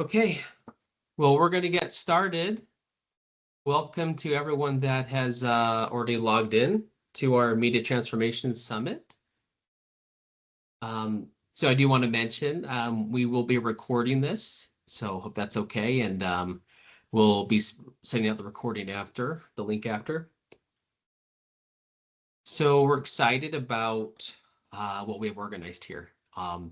Okay, well, we're going to get started. Welcome to everyone that has already logged in to our Media Transformation Summit. So I do want to mention we will be recording this, so hope that's okay, and we'll be sending out the recording after, the link after. So we're excited about what we have organized here.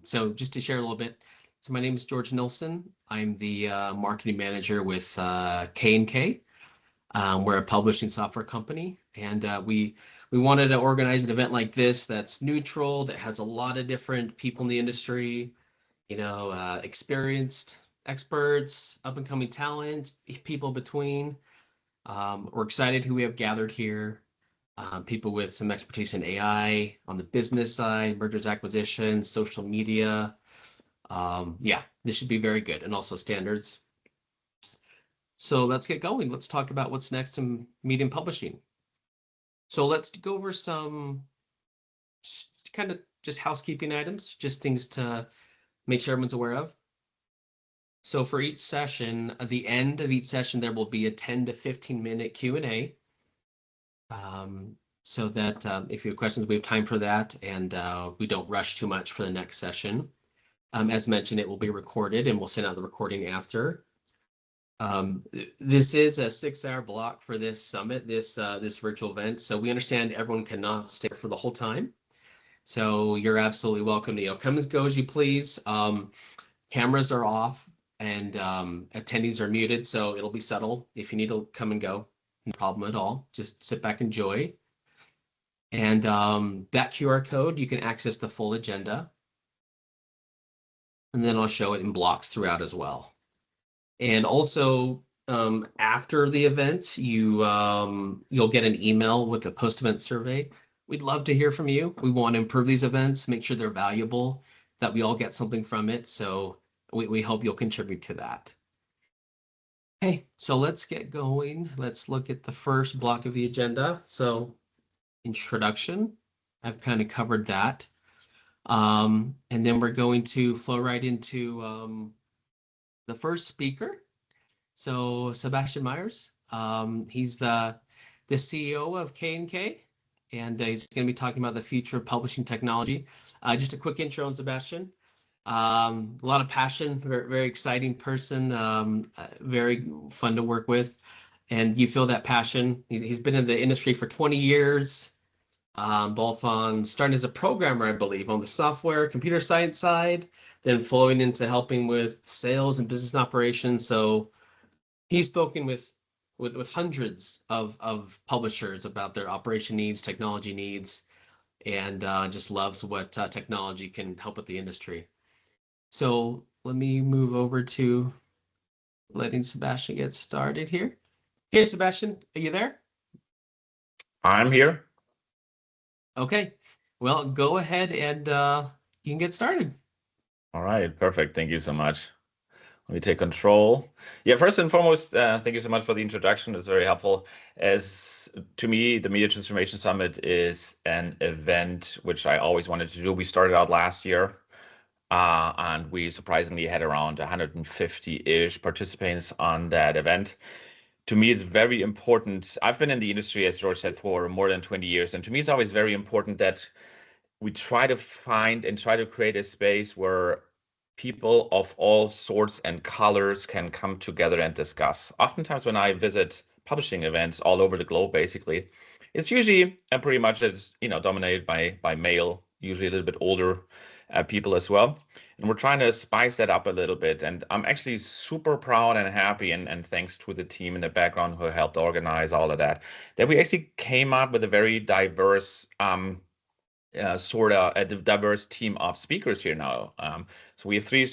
So just to share a little bit, so my name is George Nilsson. I'm the marketing manager with KNK. We're a publishing software company, and we wanted to organize an event like this that's neutral, that has a lot of different people in the industry, experienced experts, up and coming talent, people between. We're excited who we have gathered here. People with some expertise in AI on the business side, mergers, acquisitions, social media. Yeah, this should be very good, and also standards. So let's get going. Let's talk about what's next in media and publishing. So let's go over some kind of just housekeeping items, just things to make sure everyone's aware of. So for each session, at the end of each session, there will be a 10 to 15 minute Q&A. So that if you have questions, we have time for that, and we don't rush too much for the next session. As mentioned, it will be recorded, and we'll send out the recording after. This is a 6-hour block for this summit, this virtual event. So we understand everyone cannot stay for the whole time. So you're absolutely welcome to come and go as you please. Cameras are off and attendees are muted, so it'll be subtle. If you need to come and go, no problem at all. Just sit back, enjoy. And that QR code, you can access the full agenda. And then I'll show it in blocks throughout as well. And also, after the event, you'll get an email with a post-event survey. We'd love to hear from you. We want to improve these events, make sure they're valuable, that we all get something from it. So we hope you'll contribute to that. Okay, so let's get going. Let's look at the first block of the agenda. So introduction, I've kind of covered that. And then we're going to flow right into the first speaker. So Sebastian Myers, he's the CEO of KNK, and he's going to be talking about the future of publishing technology. Just a quick intro on Sebastian. A lot of passion, very, very exciting person, very fun to work with, and you feel that passion. He's been in the industry for 20 years, both on starting as a programmer, I believe, on the software, computer science side, then flowing into helping with sales and business operations. So he's spoken with hundreds of publishers about their operation needs, technology needs, and just loves what technology can help with the industry. So let me move over to letting Sebastian get started here. Hey, Sebastian, are you there? I'm here. Okay, well, go ahead and you can get started. All right, perfect. Thank you so much. Let me take control. Yeah, first and foremost, thank you so much for the introduction. It's very helpful. As to me, the Media Transformation Summit is an event which I always wanted to do. We started out last year, and we surprisingly had around 150-ish participants on that event. To me, it's very important. I've been in the industry, as George said, for more than 20 years. And to me, it's always very important that we try to find and try to create a space where people of all sorts and colors can come together and discuss. Oftentimes when I visit publishing events all over the globe, basically, it's usually pretty much it's dominated by male, usually a little bit older people as well. And we're trying to spice that up a little bit. And I'm actually super proud and happy, and thanks to the team in the background who helped organize all of that, that we actually came up with a very diverse sort of a diverse team of speakers here now. So we have three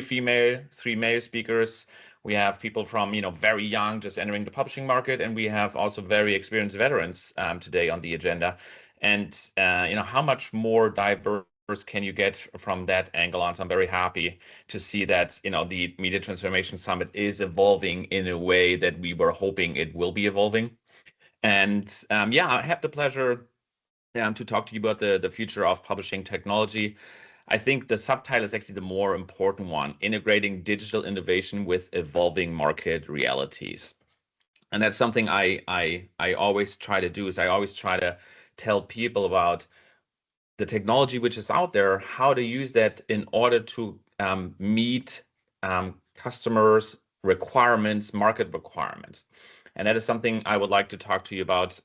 female, three male speakers. We have people from very young, just entering the publishing market, and we have also very experienced veterans today on the agenda. And how much more diverse can you get from that angle on? So I'm very happy to see that the Media Transformation Summit is evolving in a way that we were hoping it will be evolving. And I have the pleasure to talk to you about the future of publishing technology. I think the subtitle is actually the more important one, integrating digital innovation with evolving market realities. And that's something I always try to do, is I always try to tell people about the technology which is out there, how to use that in order to meet customers' requirements, market requirements. And that is something I would like to talk to you about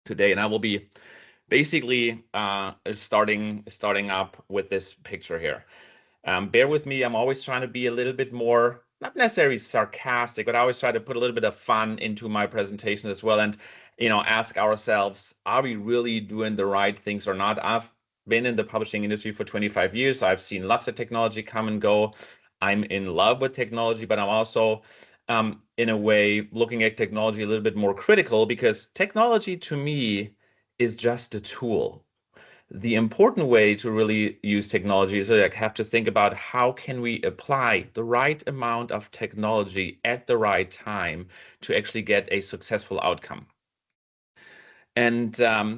today. And I will be basically starting up with this picture here. Bear with me, I'm always trying to be a little bit more, not necessarily sarcastic, but I always try to put a little bit of fun into my presentation as well, and ask ourselves, are we really doing the right things or not? I've been in the publishing industry for 25 years. I've seen lots of technology come and go. I'm in love with technology, but I'm also in a way looking at technology a little bit more critical, because technology to me is just a tool. The important way to really use technology is really like have to think about how can we apply the right amount of technology at the right time to actually get a successful outcome. And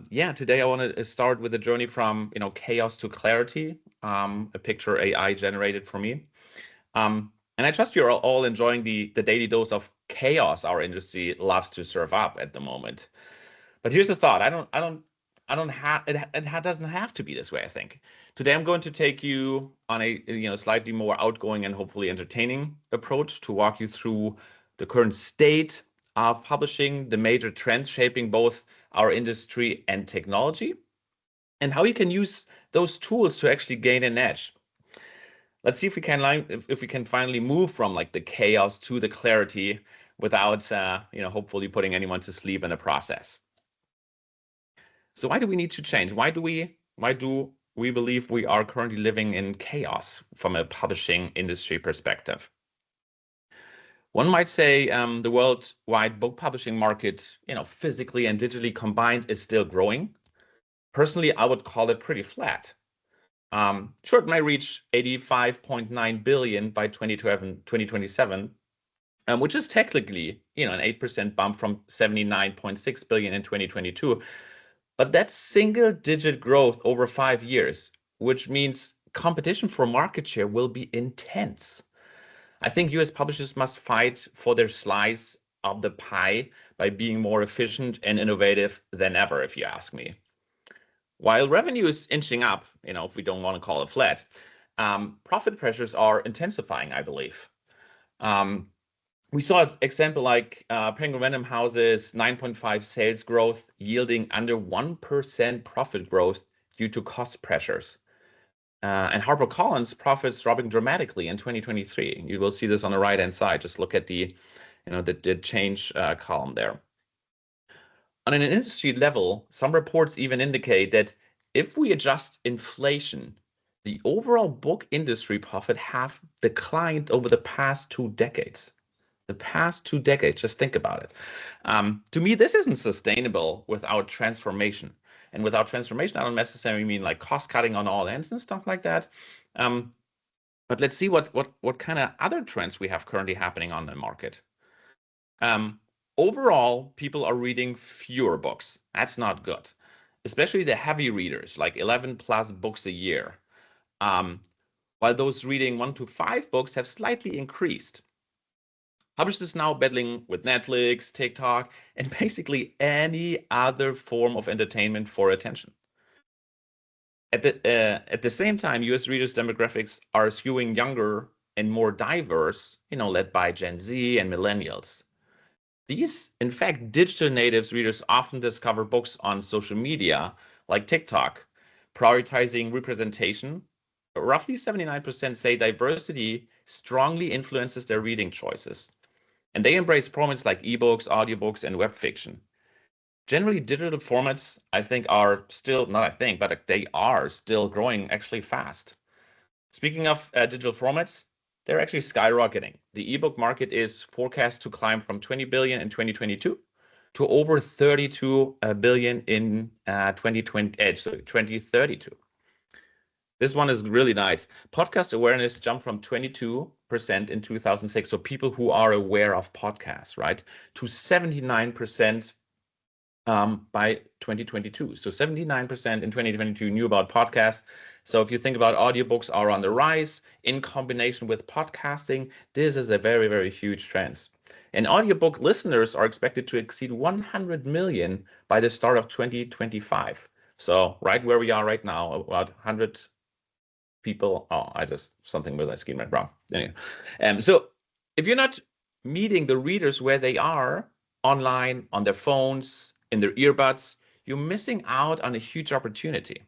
yeah, today I want to start with a journey from chaos to clarity, a picture AI generated for me. And I trust you're all enjoying the daily dose of chaos our industry loves to serve up at the moment. But here's the thought. I don't have it doesn't have to be this way, I think. Today I'm going to take you on a slightly more outgoing and hopefully entertaining approach to walk you through the current state of publishing, the major trends shaping both our industry and technology, and how you can use those tools to actually gain an edge. Let's see if we can finally move from like the chaos to the clarity without hopefully putting anyone to sleep in the process. So why do we need to change? Why do we believe we are currently living in chaos from a publishing industry perspective? One might say the worldwide book publishing market, physically and digitally combined, is still growing. Personally, I would call it pretty flat. Sure, it might reach 85.9 billion by 2027, which is technically, an 8% bump from 79.6 billion in 2022. But that's single-digit growth over 5 years, which means competition for market share will be intense. I think US publishers must fight for their slice of the pie by being more efficient and innovative than ever, if you ask me. While revenue is inching up, if we don't want to call it flat, profit pressures are intensifying, I believe. We saw an example like Penguin Random House's 9.5 sales growth yielding under 1% profit growth due to cost pressures. And HarperCollins profits dropping dramatically in 2023. You will see this on the right-hand side. Just look at the change column there. On an industry level, some reports even indicate that if we adjust inflation, the overall book industry profit have declined over the past 2 decades. The past 2 decades, just think about it. To me, this isn't sustainable without transformation. And without transformation, I don't necessarily mean like cost cutting on all ends and stuff like that. But let's see what kind of other trends we have currently happening on the market. Overall, people are reading fewer books. That's not good, especially the heavy readers, like 11 plus books a year. While those reading 1 to 5 books have slightly increased. Publishers now battling with Netflix, TikTok, and basically any other form of entertainment for attention. At the same time, US readers' demographics are skewing younger and more diverse, led by Gen Z and millennials. These, in fact, digital natives readers often discover books on social media like TikTok, prioritizing representation. Roughly 79% say diversity strongly influences their reading choices. And they embrace formats like ebooks, audiobooks, and web fiction. Generally, digital formats, I think, are still, not I think, but they are still growing actually fast. Speaking of digital formats, they're actually skyrocketing. The ebook market is forecast to climb from 20 billion in 2022 to over 32 billion in 2032. This one is really nice. Podcast awareness jumped from 22% in 2006, so people who are aware of podcasts, right, to 79% by 2022. So 79% in 2022 knew about podcasts. So if you think about audiobooks are on the rise in combination with podcasting, this is a very, very huge trend. And audiobook listeners are expected to exceed 100 million by the start of 2025. So right where we are right now, about 100 people. Oh, something with my screen went wrong. Anyway, so if you're not meeting the readers where they are online, on their phones, in their earbuds, you're missing out on a huge opportunity.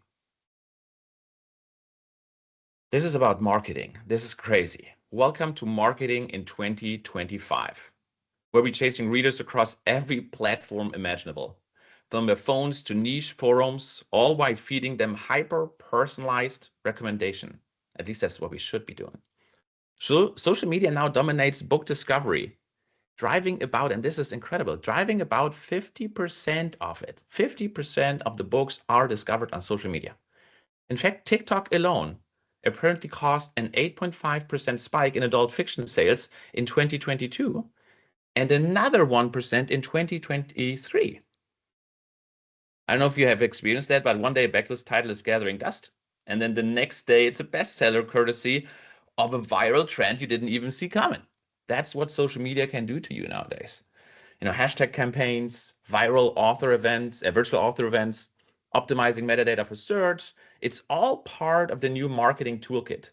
This is about marketing. This is crazy. Welcome to marketing in 2025, where we're chasing readers across every platform imaginable, from their phones to niche forums, all while feeding them hyper-personalized recommendation. At least that's what we should be doing. So social media now dominates book discovery, driving about, and this is incredible, driving about 50% of it. 50% of the books are discovered on social media. In fact, TikTok alone apparently caused an 8.5% spike in adult fiction sales in 2022 and another 1% in 2023. I don't know if you have experienced that, but one day a backlist title is gathering dust, and then the next day it's a bestseller courtesy of a viral trend you didn't even see coming. That's what social media can do to you nowadays. Hashtag campaigns, viral author events, virtual author events, optimizing metadata for search. It's all part of the new marketing toolkit.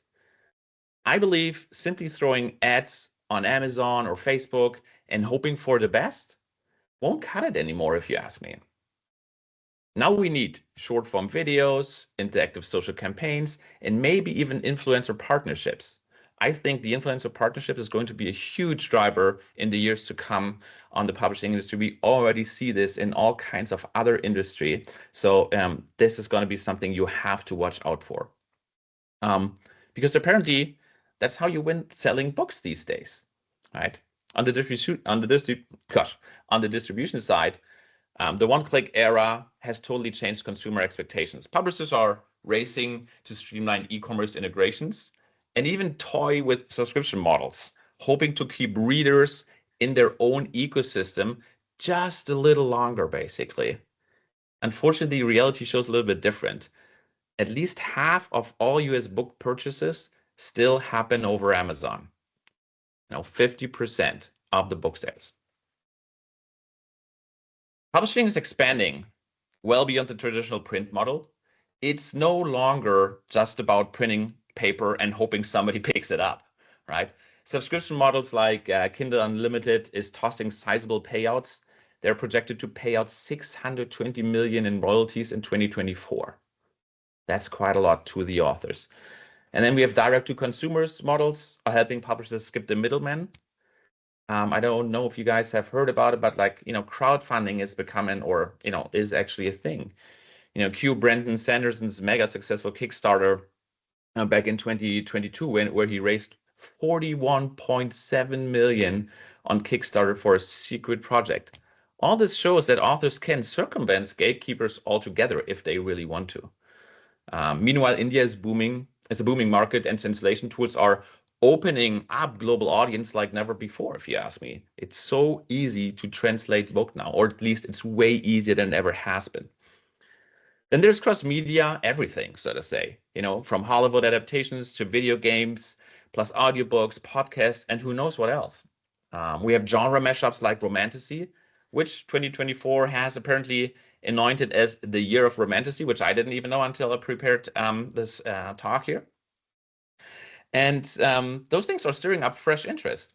I believe simply throwing ads on Amazon or Facebook and hoping for the best won't cut it anymore, if you ask me. Now we need short form videos, interactive social campaigns, and maybe even influencer partnerships. I think the influencer partnership is going to be a huge driver in the years to come on the publishing industry. We already see this in all kinds of other industry. So this is going to be something you have to watch out for. Because apparently that's how you win selling books these days, right? On the distribution side, the one-click era has totally changed consumer expectations. Publishers are racing to streamline e-commerce integrations and even toy with subscription models, hoping to keep readers in their own ecosystem just a little longer, basically. Unfortunately, reality shows a little bit different. At least half of all US book purchases still happen over Amazon. 50% of the book sales. Publishing is expanding well beyond the traditional print model. It's no longer just about printing paper and hoping somebody picks it up, right? Subscription models like Kindle Unlimited is tossing sizable payouts. They're projected to pay out 620 million in royalties in 2024. That's quite a lot to the authors. And then we have direct to consumers models helping publishers skip the middleman. I don't know if you guys have heard about it, but crowdfunding is becoming, or is actually a thing. Q Brandon Sanderson's mega successful Kickstarter back in 2022, where he raised 41.7 million on Kickstarter for a secret project. All this shows that authors can circumvent gatekeepers altogether if they really want to. Meanwhile, India is booming. It's a booming market, and translation tools are opening up global audience like never before, if you ask me. It's so easy to translate book now, or at least it's way easier than it ever has been. Then there's cross-media everything, so to say, from Hollywood adaptations to video games, plus audiobooks, podcasts, and who knows what else. We have genre mashups like Romantasy, which 2024 has apparently anointed as the year of Romantasy, which I didn't even know until I prepared this talk here. And those things are stirring up fresh interest.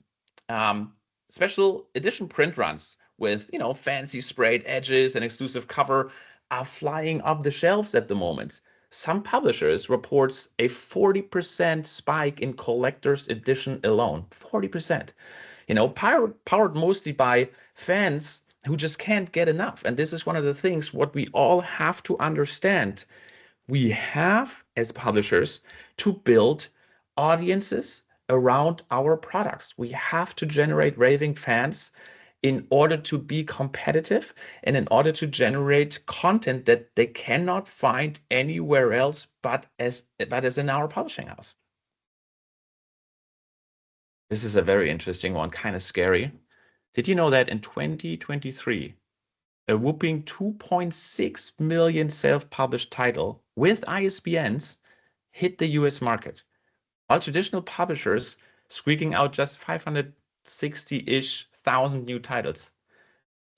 Special edition print runs with, fancy sprayed edges and exclusive cover are flying off the shelves at the moment. Some publishers reports a 40% spike in collector's edition alone. 40%. Powered mostly by fans who just can't get enough. And this is one of the things what we all have to understand. We have, as publishers, to build audiences around our products. We have to generate raving fans in order to be competitive and in order to generate content that they cannot find anywhere else but as in our publishing house. This is a very interesting one, kind of scary. Did you know that in 2023, A whooping 2.6 million self-published title with ISBNs hit the US market, while traditional publishers squeaking out just 560-ish thousand new titles.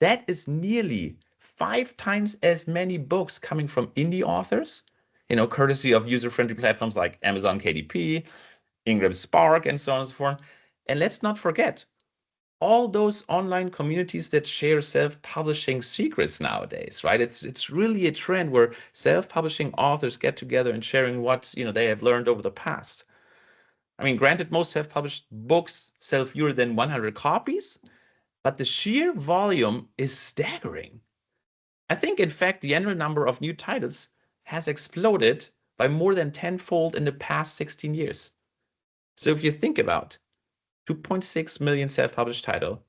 That is nearly 5 times as many books coming from indie authors, courtesy of user-friendly platforms like Amazon KDP, Ingram Spark, and so on and so forth. And let's not forget all those online communities that share self-publishing secrets nowadays, right? It's really a trend where self-publishing authors get together and sharing what they have learned over the past. I mean, granted, most self-published books sell fewer than 100 copies, but the sheer volume is staggering. I think, in fact, the annual number of new titles has exploded by more than tenfold in the past 16 years. So if you think about 2.6 million self-published title,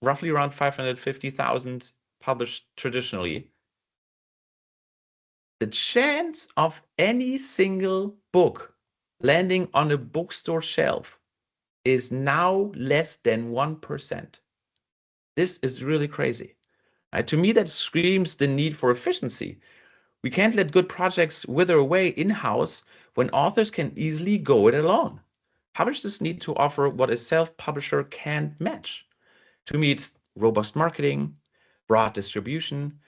roughly around 550,000 published traditionally, the chance of any single book landing on a bookstore shelf is now less than 1%. This is really crazy. To me, that screams the need for efficiency. We can't let good projects wither away in-house when authors can easily go it alone. Publishers need to offer what a self-publisher can't match. To me, it's robust marketing, broad distribution,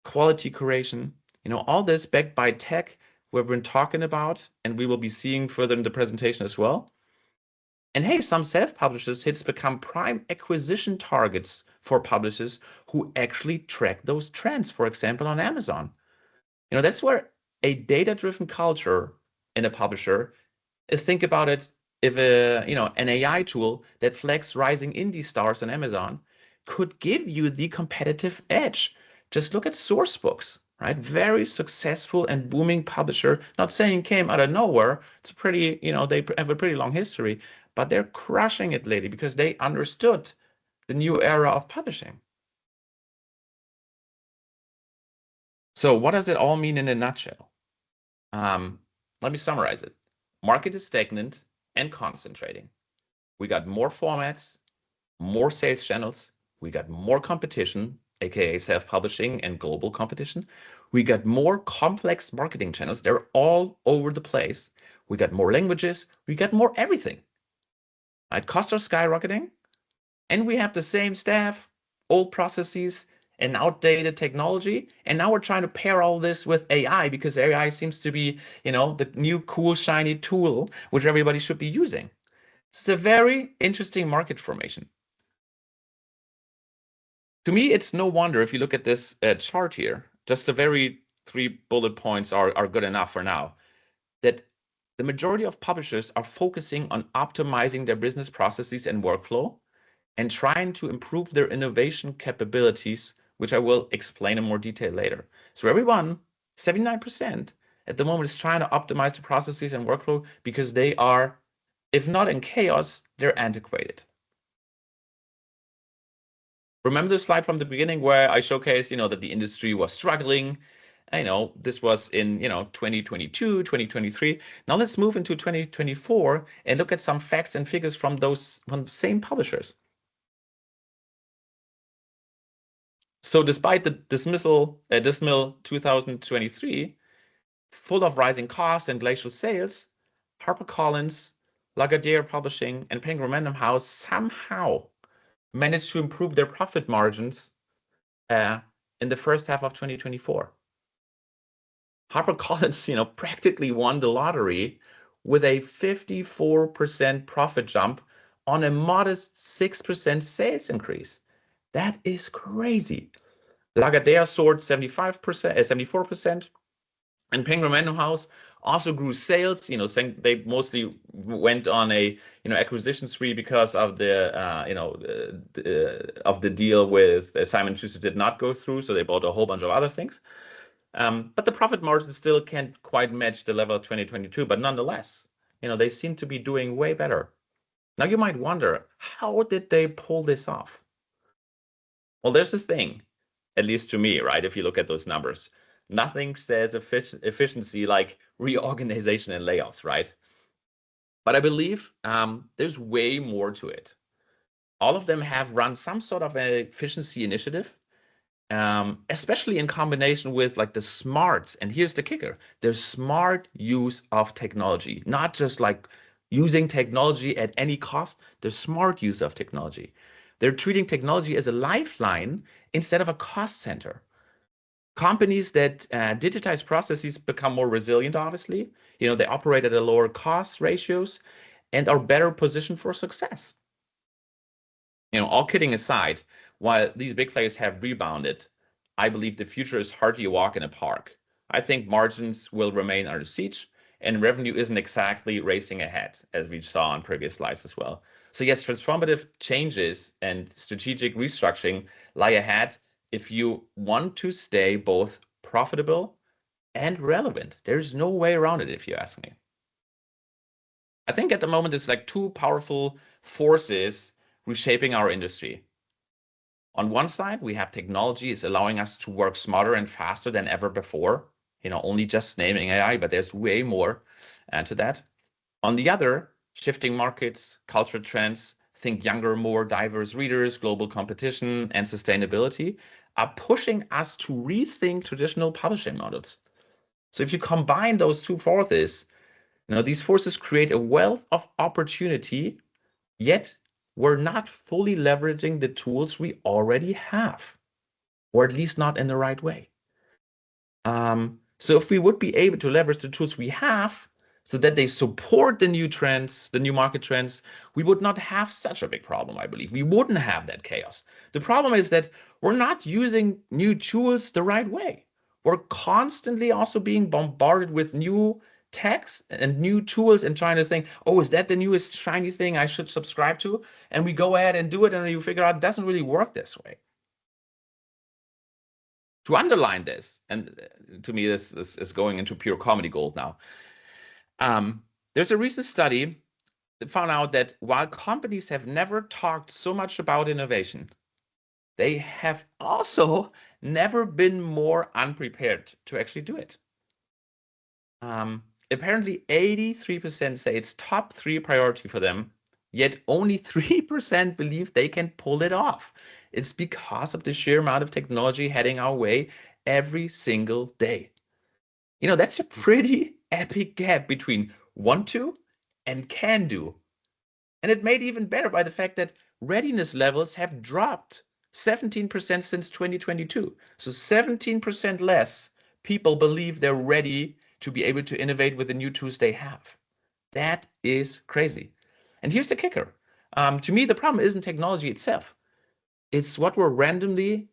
quality curation, all this backed by tech we've been talking about, and we will be seeing further in the presentation as well. And hey, some self-publishers hits become prime acquisition targets for publishers who actually track those trends, for example, on Amazon. That's where a data-driven culture in a publisher, think about it, if an AI tool that flags rising indie stars on Amazon could give you the competitive edge. Just look at Sourcebooks, right? Very successful and booming publisher. Not saying came out of nowhere. It's a pretty, they have a pretty long history, but they're crushing it lately because they understood the new era of publishing. So what does it all mean in a nutshell? Let me summarize it. Market is stagnant and concentrating. We got more formats, more sales channels. We got more competition, aka self-publishing and global competition. We got more complex marketing channels. They're all over the place. We got more languages. We got more everything. Right? Costs are skyrocketing, and we have the same staff, old processes, and outdated technology. And now we're trying to pair all this with AI because AI seems to be, the new cool shiny tool which everybody should be using. It's a very interesting market formation. To me, it's no wonder if you look at this chart here, just the very 3 bullet points are good enough for now, that the majority of publishers are focusing on optimizing their business processes and workflow and trying to improve their innovation capabilities, which I will explain in more detail later. So everyone, 79% at the moment, is trying to optimize the processes and workflow because they are, if not in chaos, they're antiquated. Remember the slide from the beginning where I showcased, that the industry was struggling. This was in, 2022, 2023. Now let's move into 2024 and look at some facts and figures from the same publishers. So despite the dismal 2023, full of rising costs and glacial sales, HarperCollins, Lagardère Publishing, and Penguin Random House somehow managed to improve their profit margins in the first half of 2024. HarperCollins, practically won the lottery with a 54% profit jump on a modest 6% sales increase. That is crazy. Lagardère soared 74%, and Penguin Random House also grew sales. They mostly went on a acquisition spree because of the of the deal with Simon Schuster did not go through, so they bought a whole bunch of other things. But the profit margin still can't quite match the level of 2022. But nonetheless, they seem to be doing way better. Now you might wonder, how did they pull this off? Well, there's this thing, at least to me, right? If you look at those numbers, nothing says efficiency like reorganization and layoffs, right? But I believe there's way more to it. All of them have run some sort of an efficiency initiative, especially in combination with like the smart, and here's the kicker, the smart use of technology, not just like using technology at any cost, the smart use of technology. They're treating technology as a lifeline instead of a cost center. Companies that digitize processes become more resilient, obviously. They operate at a lower cost ratios and are better positioned for success. All kidding aside, while these big players have rebounded, I believe the future is hardly a walk in a park. I think margins will remain under siege and revenue isn't exactly racing ahead, as we saw on previous slides as well. So yes, transformative changes and strategic restructuring lie ahead if you want to stay both profitable and relevant. There's no way around it, if you ask me. I think at the moment there's like two powerful forces reshaping our industry. On one side, we have technology is allowing us to work smarter and faster than ever before. Only just naming AI, but there's way more to that. On the other, shifting markets, cultural trends, think younger, more diverse readers, global competition, and sustainability are pushing us to rethink traditional publishing models. So if you combine those two forces, these forces create a wealth of opportunity, yet we're not fully leveraging the tools we already have, or at least not in the right way. So if we would be able to leverage the tools we have so that they support the new trends, the new market trends, we would not have such a big problem, I believe. We wouldn't have that chaos. The problem is that we're not using new tools the right way. We're constantly also being bombarded with new techs and new tools and trying to think, oh, is that the newest shiny thing I should subscribe to? And we go ahead and do it, and you figure out it doesn't really work this way. To underline this, and to me, this is going into pure comedy gold now. There's a recent study that found out that while companies have never talked so much about innovation, they have also never been more unprepared to actually do it. Apparently, 83% say it's top 3 priority for them, yet only 3% believe they can pull it off. It's because of the sheer amount of technology heading our way every single day. That's a pretty epic gap between want to and can do. And it made even better by the fact that readiness levels have dropped 17% since 2022. So 17% less people believe they're ready to be able to innovate with the new tools they have. That is crazy. And here's the kicker. To me, the problem isn't technology itself. It's what we're randomly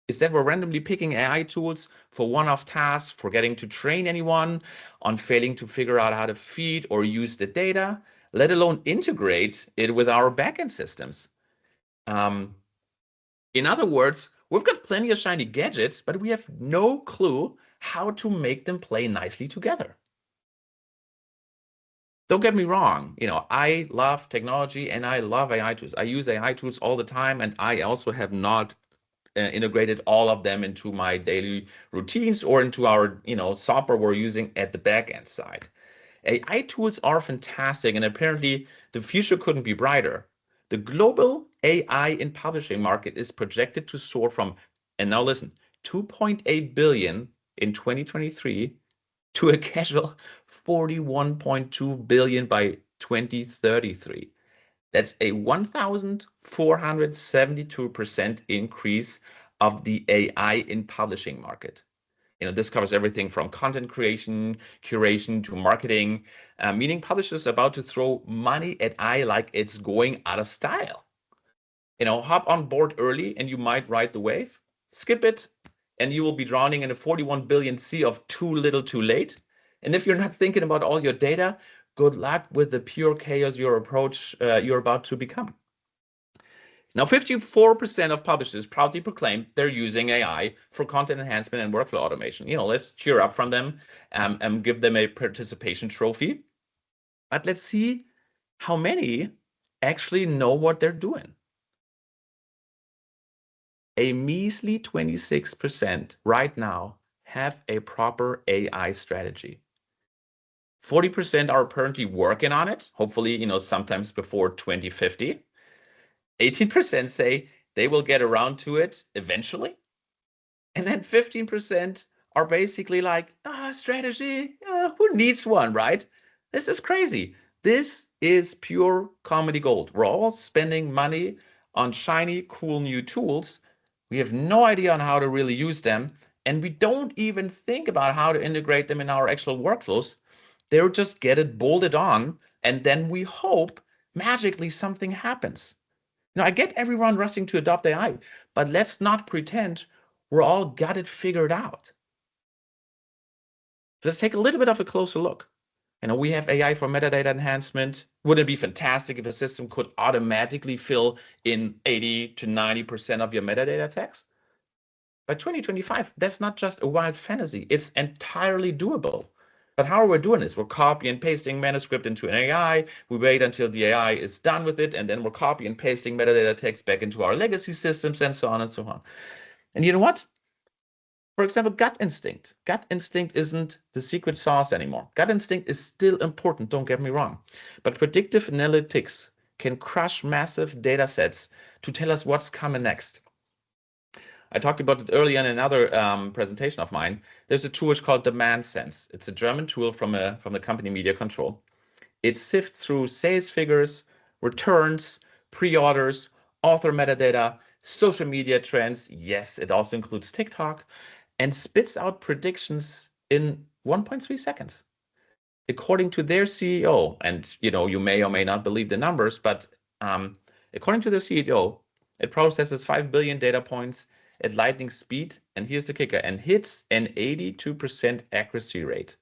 is that we're randomly picking AI tools for one-off tasks, forgetting to train anyone, on failing to figure out how to feed or use the data, let alone integrate it with our backend systems. In other words, we've got plenty of shiny gadgets, but we have no clue how to make them play nicely together. Don't get me wrong, I love technology and I love AI tools. I use AI tools all the time, and I also have not integrated all of them into my daily routines or into our software we're using at the back end side. AI tools are fantastic, and apparently the future couldn't be brighter. The global AI in publishing market is projected to soar from, and now listen, 2.8 billion in 2023 to a casual 41.2 billion by 2033. That's a 1,472% increase of the AI in publishing market. This covers everything from content creation, curation to marketing, meaning publishers are about to throw money at AI like it's going out of style. Hop on board early and you might ride the wave. Skip it and you will be drowning in a 41 billion sea of too little too late. And if you're not thinking about all your data, good luck with the pure chaos you're about to become. Now, 54% of publishers proudly proclaim they're using AI for content enhancement and workflow automation. Let's cheer up from them and give them a participation trophy. But let's see how many actually know what they're doing. A measly 26% right now have a proper AI strategy. 40% are currently working on it, hopefully, sometimes before 2050. 18% say they will get around to it eventually. And then 15% are basically like, strategy, who needs one, right? This is crazy. This is pure comedy gold. We're all spending money on shiny, cool new tools. We have no idea on how to really use them, and we don't even think about how to integrate them in our actual workflows. They'll just get it bolted on, and then we hope magically something happens. I get everyone rushing to adopt AI, but let's not pretend we're all got it figured out. So let's take a little bit of a closer look. We have AI for metadata enhancement. Wouldn't it be fantastic if a system could automatically fill in 80 to 90% of your metadata text? By 2025, that's not just a wild fantasy. It's entirely doable. But how are we doing this? We're copy and pasting manuscript into an AI. We wait until the AI is done with it, and then we're copy and pasting metadata text back into our legacy systems, and so on and so on. And you know what? For example, gut instinct. Gut instinct isn't the secret sauce anymore. Gut instinct is still important, don't get me wrong. But predictive analytics can crush massive data sets to tell us what's coming next. I talked about it earlier in another presentation of mine. There's a tool called Demand Sense. It's a German tool from the company Media Control. It sifts through sales figures, returns, pre-orders, author metadata, social media trends. Yes, it also includes TikTok, and spits out predictions in 1.3 seconds. According to their CEO, and you may or may not believe the numbers, but according to their CEO, it processes 5 billion data points at lightning speed, and here's the kicker, and hits an 82% accuracy rate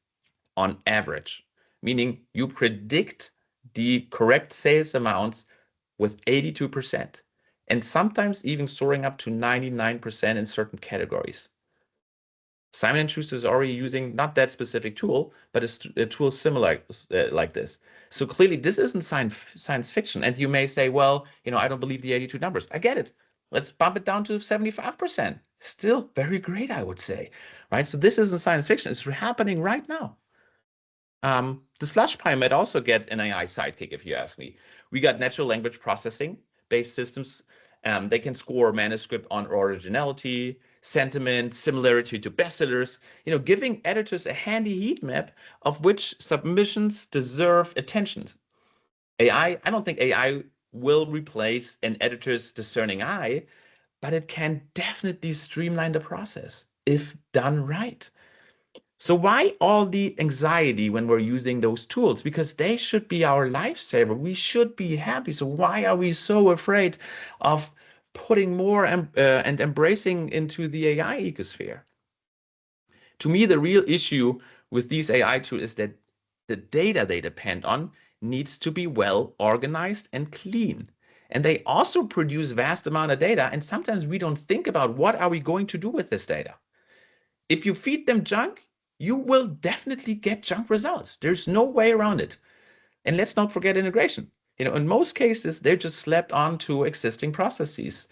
on average, meaning you predict the correct sales amounts with 82%, and sometimes even soaring up to 99% in certain categories. Simon & Schuster is already using not that specific tool, but a tool similar like this. So clearly, this isn't science fiction. And you may say, well, I don't believe the 82 numbers. I get it. Let's bump it down to 75%. Still very great, I would say, right? So this isn't science fiction. It's happening right now. The slush pile might also get an AI sidekick, if you ask me. We got natural language processing based systems. They can score manuscript on originality, sentiment, similarity to bestsellers, giving editors a handy heat map of which submissions deserve attention. I don't think AI will replace an editor's discerning eye, but it can definitely streamline the process if done right. So why all the anxiety when we're using those tools? Because they should be our lifesaver. We should be happy. So why are we so afraid of putting more and embracing into the AI ecosphere? To me, the real issue with these AI tools is that the data they depend on needs to be well organized and clean. And they also produce vast amount of data. And sometimes we don't think about what are we going to do with this data. If you feed them junk, you will definitely get junk results. There's no way around it. And let's not forget integration. In most cases, they're just slapped onto existing processes.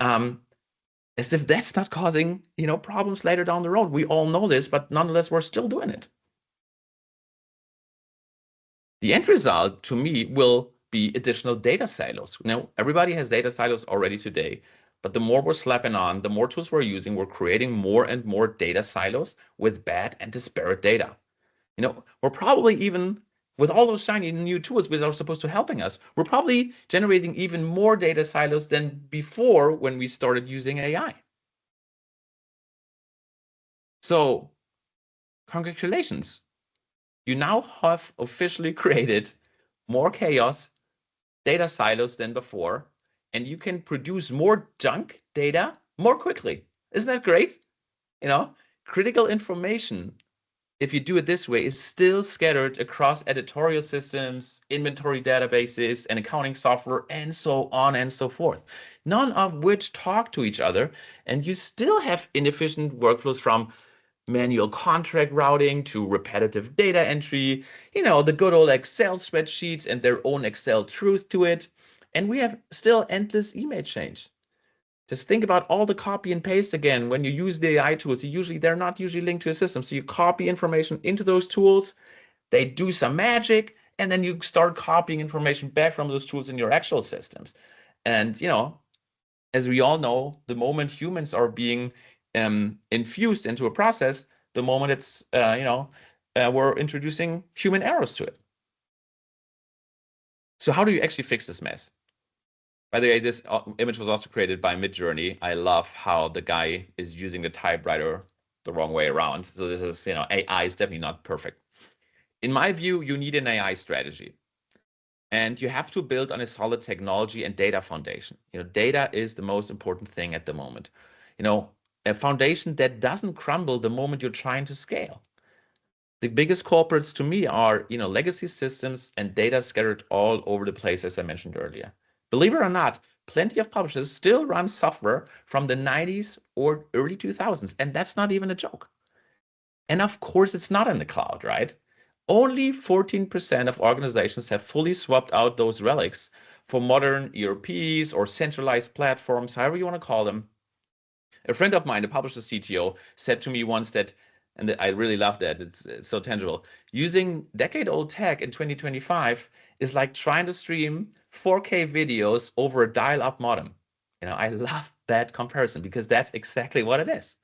As if that's not causing, problems later down the road. We all know this, but nonetheless, we're still doing it. The end result, to me, will be additional data silos. Everybody has data silos already today, but the more we're slapping on, the more tools we're using, we're creating more and more data silos with bad and disparate data. We're probably even, with all those shiny new tools which are supposed to helping us, we're probably generating even more data silos than before when we started using AI. So congratulations. You now have officially created more chaos, data silos than before, and you can produce more junk data more quickly. Isn't that great? Critical information, if you do it this way, is still scattered across editorial systems, inventory databases, and accounting software, and so on and so forth, none of which talk to each other. And you still have inefficient workflows from manual contract routing to repetitive data entry, the good old Excel spreadsheets and their own Excel truth to it. And we have still endless email change. Just think about all the copy and paste again. When you use the AI tools, they're not usually linked to a system. So you copy information into those tools, they do some magic, and then you start copying information back from those tools in your actual systems. And, as we all know, the moment humans are being infused into a process the moment it's, we're introducing human errors to it. So how do you actually fix this mess? By the way, this image was also created by Midjourney. I love how the guy is using the typewriter the wrong way around. So this is, AI is definitely not perfect. In my view, you need an AI strategy. And you have to build on a solid technology and data foundation. Data is the most important thing at the moment. A foundation that doesn't crumble the moment you're trying to scale. The biggest culprits to me are, legacy systems and data scattered all over the place, as I mentioned earlier. Believe it or not, plenty of publishers still run software from the 90s or early 2000s, and that's not even a joke. And of course, it's not in the cloud, right? Only 14% of organizations have fully swapped out those relics for modern ERPs or centralized platforms, however you want to call them. A friend of mine, a publisher CTO, said to me once that, and I really love that, it's so tangible, using decade-old tech in 2025 is like trying to stream 4K videos over a dial-up modem. I love that comparison because that's exactly what it is.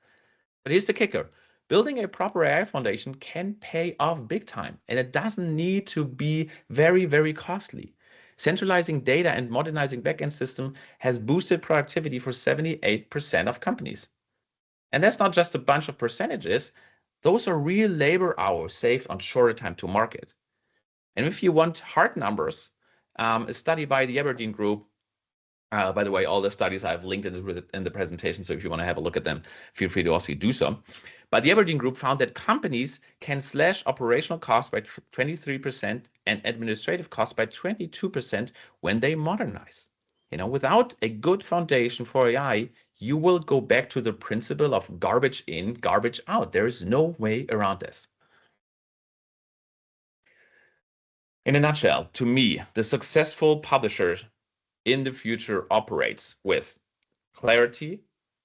But here's the kicker. Building a proper AI foundation can pay off big time, and it doesn't need to be very, very costly. Centralizing data and modernizing backend system has boosted productivity for 78% of companies. And that's not just a bunch of percentages. Those are real labor hours saved on shorter time to market. And if you want hard numbers, a study by the Aberdeen Group, by the way, all the studies I've linked in the presentation, so if you want to have a look at them, feel free to also do so. But the Aberdeen Group found that companies can slash operational costs by 23% and administrative costs by 22% when they modernize. Without a good foundation for AI, you will go back to the principle of garbage in, garbage out. There is no way around this. In a nutshell, to me, the successful publisher in the future operates with clarity,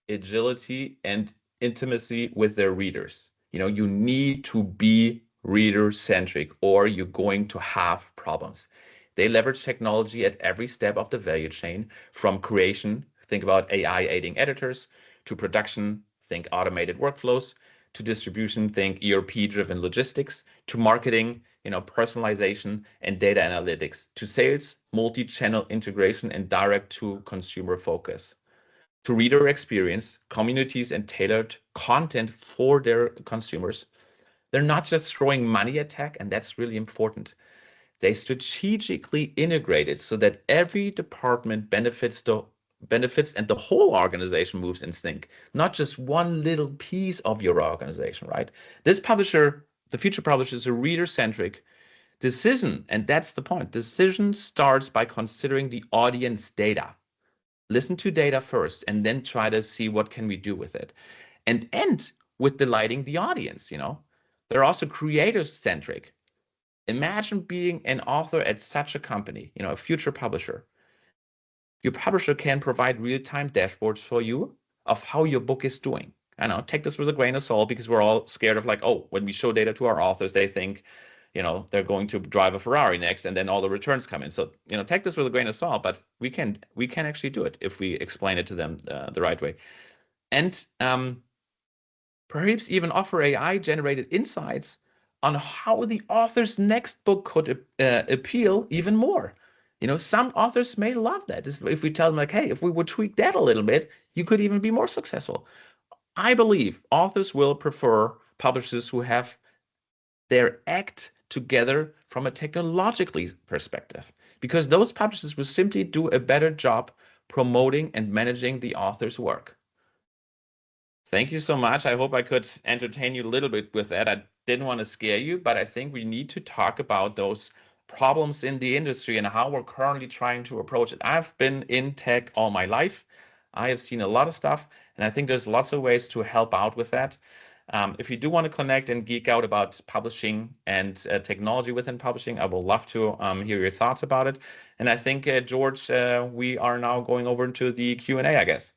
agility, and intimacy with their readers. You need to be reader-centric or you're going to have problems. They leverage technology at every step of the value chain, from creation, think about AI aiding editors, to production, think automated workflows, to distribution, think ERP-driven logistics, to marketing, personalization and data analytics, to sales, multi-channel integration, and direct-to-consumer focus, to reader experience, communities, and tailored content for their consumers. They're not just throwing money at tech, and that's really important. They strategically integrate it so that every department benefits and the whole organization moves in sync, not just one little piece of your organization, right? This publisher, the future publisher, is a reader-centric decision, and that's the point. Decision starts by considering the audience data. Listen to data first, and then try to see what can we do with it, and end with delighting the audience. They're also creator-centric. Imagine being an author at such a company, a future publisher. Your publisher can provide real-time dashboards for you of how your book is doing. I know, take this with a grain of salt, because we're all scared of when we show data to our authors, they think, they're going to drive a Ferrari next, and then all the returns come in. So, take this with a grain of salt, but we can actually do it if we explain it to them the right way. And perhaps even offer AI-generated insights on how the author's next book could appeal even more. Some authors may love that. If we tell them hey, if we would tweak that a little bit, you could even be more successful. I believe authors will prefer publishers who have their act together from a technologically perspective, because those publishers will simply do a better job promoting and managing the author's work. Thank you so much. I hope I could entertain you a little bit with that. I didn't want to scare you, but I think we need to talk about those problems in the industry and how we're currently trying to approach it. I've been in tech all my life. I have seen a lot of stuff, and I think there's lots of ways to help out with that. If you do want to connect and geek out about publishing and technology within publishing, I would love to hear your thoughts about it. And I think, George, we are now going over into the Q&A, I guess.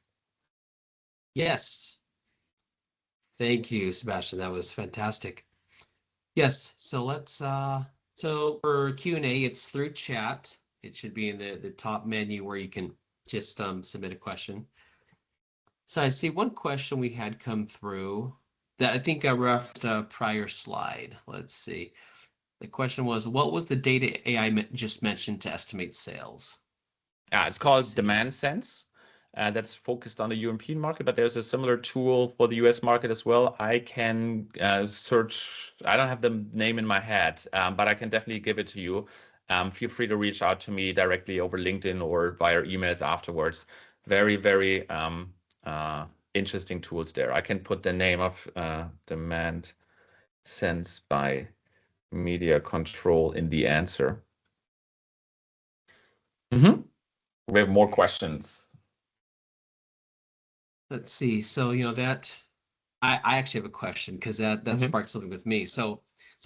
Yes. Thank you, Sebastian. That was fantastic. Yes, so let's so for Q&A, it's through chat. It should be in the top menu where you can just submit a question. So I see one question we had come through that I think I referenced a prior slide. Let's see. The question was, what was the data AI just mentioned to estimate sales? Yeah, it's Let's called see. Demand Sense. That's focused on the European market, but there's a similar tool for the US market as well. I can search, I don't have the name in my head, but I can definitely give it to you. Feel free to reach out to me directly over LinkedIn or via emails afterwards. Very, very interesting tools there. I can put the name of Demand Sense by Media Control in the answer. We have more questions. Let's see. So, that I actually have a question because that sparked something with me. So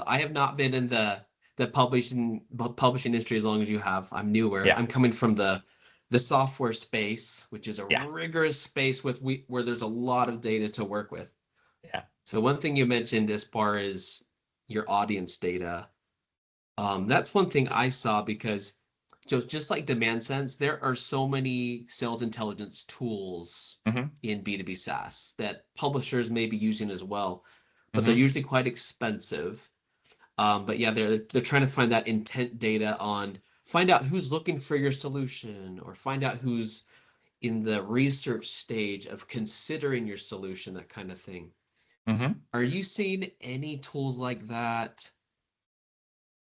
I have not been in the publishing industry as long as you have. I'm newer. Yeah, I'm coming from the software space, which is a yeah, rigorous space where there's a lot of data to work with. yeah. So one thing you mentioned as far as your audience data, that's one thing I saw because just like demand sense, there are so many sales intelligence tools hmm in B2B SaaS that publishers may be using as well, but they're hmm usually quite expensive. But yeah, they're trying to find that intent data on find out who's looking for your solution or find out who's in the research stage of considering your solution, that kind of thing. hmm Are you seeing any tools like that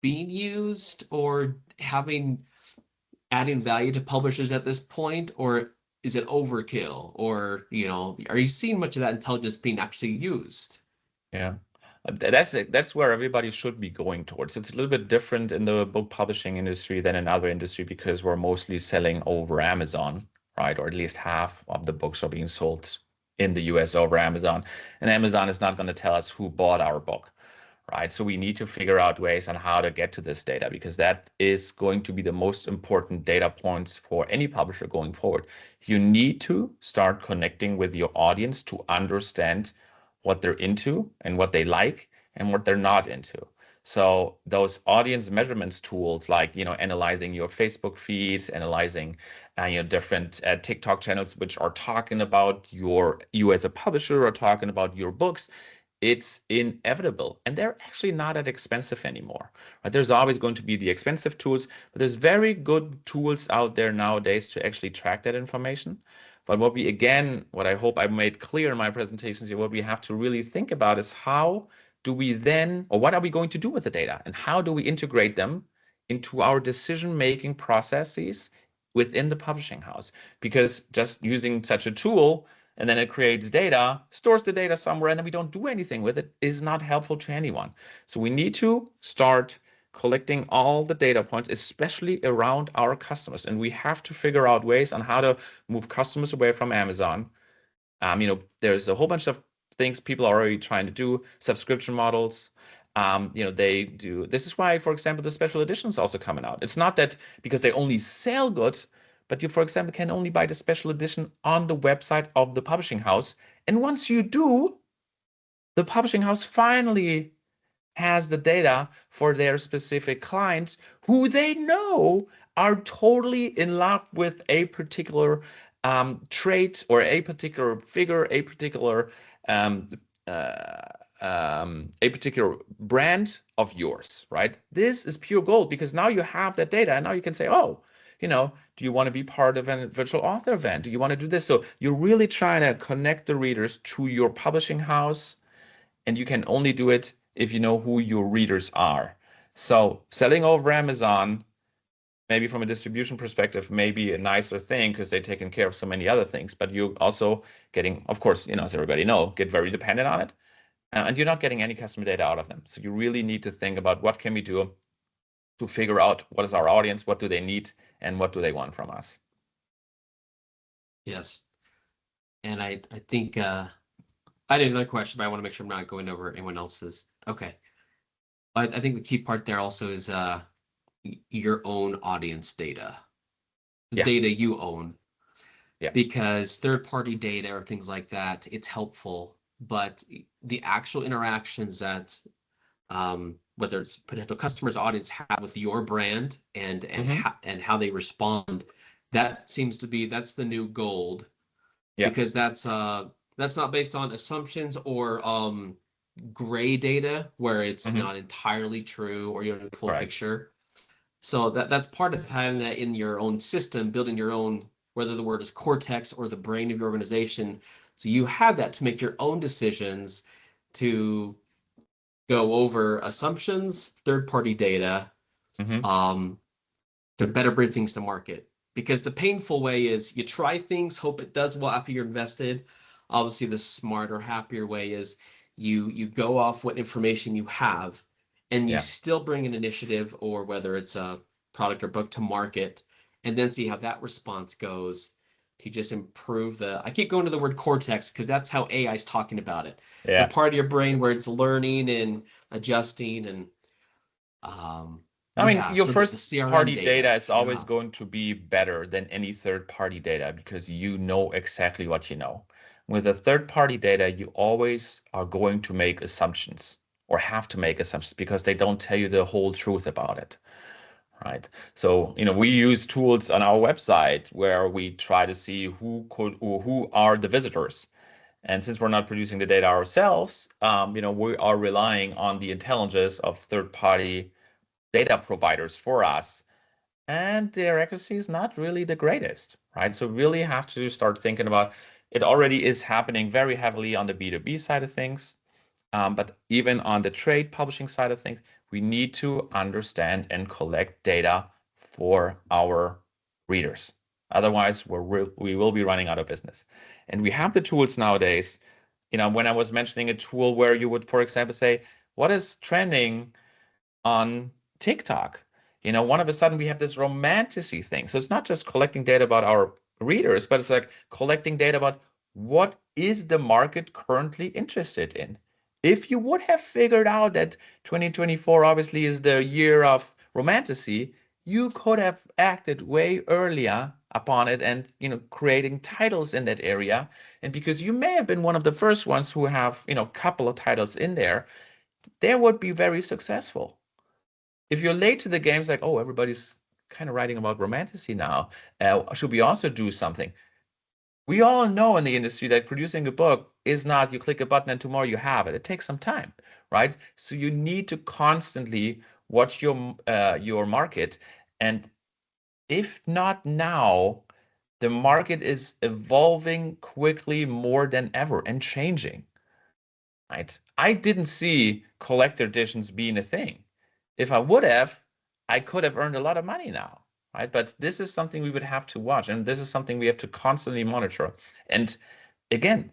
being used or having adding value to publishers at this point, or is it overkill? Or, are you seeing much of that intelligence being actually used? Yeah. That's where everybody should be going towards. It's a little bit different in the book publishing industry than in other industry because we're mostly selling over Amazon, right? Or at least half of the books are being sold in the US over Amazon. And Amazon is not going to tell us who bought our book, right? So we need to figure out ways on how to get to this data because that is going to be the most important data points for any publisher going forward. You need to start connecting with your audience to understand what they're into and what they like and what they're not into. So those audience measurements tools, like analyzing your Facebook feeds, analyzing different TikTok channels, which are talking about you as a publisher or talking about your books, it's inevitable. And they're actually not that expensive anymore. Right? There's always going to be the expensive tools, but there's very good tools out there nowadays to actually track that information. But what I hope I made clear in my presentations here, what we have to really think about is how do we then, or what are we going to do with the data? And how do we integrate them into our decision-making processes within the publishing house? Because just using such a tool and then it creates data, stores the data somewhere, and then we don't do anything with it is not helpful to anyone. So we need to start collecting all the data points, especially around our customers. And we have to figure out ways on how to move customers away from Amazon. There's a whole bunch of things people are already trying to do, subscription models. They do. This is why, for example, the special editions also coming out. It's not that because they only sell good, but you, for example, can only buy the special edition on the website of the publishing house. And once you do, the publishing house finally has the data for their specific clients who they know are totally in love with a particular trait or a particular figure, um, uh, a particular brand of yours, right? This is pure gold because now you have that data and now you can say, oh, do you want to be part of a virtual author event? Do you want to do this? So you're really trying to connect the readers to your publishing house, and you can only do it if you know who your readers are. So selling over Amazon, maybe from a distribution perspective, may be a nicer thing because they're taking care of so many other things. But you also getting, of course, as everybody know, get very dependent on it, and you're not getting any customer data out of them. So you really need to think about what can we do to figure out what is our audience, what do they need, and what do they want from us. Yes. And I think I had another question, but I want to make sure I'm not going over anyone else's. Okay. I think the key part there also is your own audience data, the Yeah, data you own, yeah. because third-party data or things like that, it's helpful, but the actual interactions that whether it's potential customers, audience have with your brand and hmm how they respond, that seems to be that's the new gold. Yeah. because that's not based on assumptions or gray data where it's Hmm. not entirely true or you don't have the full Correct. picture. So that's part of having that in your own system, building your own, whether the word is cortex or the brain of your organization. So you have that to make your own decisions, to go over assumptions, third-party data, Hmm. um, to better bring things to market. Because the painful way is you try things, hope it does well after you're invested. Obviously, the smarter, happier way is you go off what information you have, and you Yeah. still bring an initiative or whether it's a product or book to market, and then see how that response goes to just improve the. I keep going to the word cortex because that's how AI is talking about it. The Yeah. part of your brain where it's learning and adjusting and I mean, yeah, your so the first CRM party data data. is always Yeah. going to be better than any third party data because you know exactly what you know. With the third party data, you always are going to make assumptions or have to make assumptions because they don't tell you the whole truth about it, right? So, we use tools on our website where we try to see who are the visitors. And since we're not producing the data ourselves, we are relying on the intelligence of third party data providers for us, and their accuracy is not really the greatest, right? So really have to start thinking about it. Already is happening very heavily on the B2B side of things, but even on the trade publishing side of things, we need to understand and collect data for our readers. Otherwise, we will be running out of business. And we have the tools nowadays. When I was mentioning a tool where you would, for example, say, what is trending on TikTok. One of a sudden we have this romanticy thing. So it's not just collecting data about our readers, but it's like collecting data about what is the market currently interested in. If you would have figured out that 2024 obviously is the year of romanticy, you could have acted way earlier upon it and creating titles in that area. And because you may have been one of the first ones who have a couple of titles in there, they would be very successful. If you're late to the game, it's like, oh, everybody's kind of writing about romanticy now. Should we also do something? We all know in the industry that producing a book is not you click a button and tomorrow you have it. It takes some time, right? So you need to constantly watch your market, and if not now, the market is evolving quickly more than ever and changing, right? I didn't see collector editions being a thing. If I would have, I could have earned a lot of money now, right? But this is something we would have to watch, and this is something we have to constantly monitor. And again,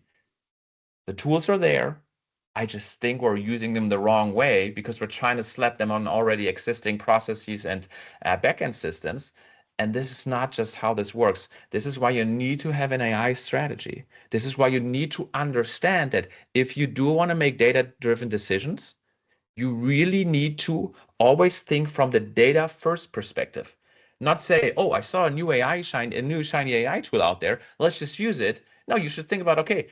the tools are there. I just think we're using them the wrong way because we're trying to slap them on already existing processes and backend systems. And this is not just how this works. This is why you need to have an AI strategy. This is why you need to understand that if you do want to make data-driven decisions, you really need to always think from the data first perspective. Not say, oh, I saw a new shiny AI tool out there. Let's just use it. No, you should think about, okay,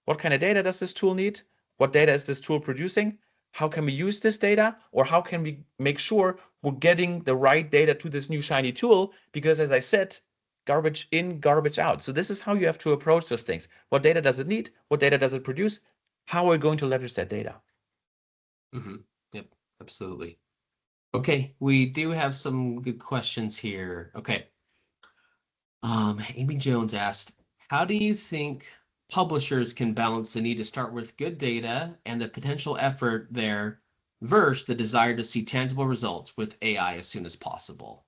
what kind of data does this tool need? What data is this tool producing? How can we use this data? Or how can we make sure we're getting the right data to this new shiny tool? Because as I said, garbage in, garbage out. So this is how you have to approach those things. What data does it need? What data does it produce? How are we going to leverage that data? Hmm. Yep, absolutely. Okay, we do have some good questions here. Okay. Amy Jones asked, how do you think publishers can balance the need to start with good data and the potential effort there versus the desire to see tangible results with AI as soon as possible?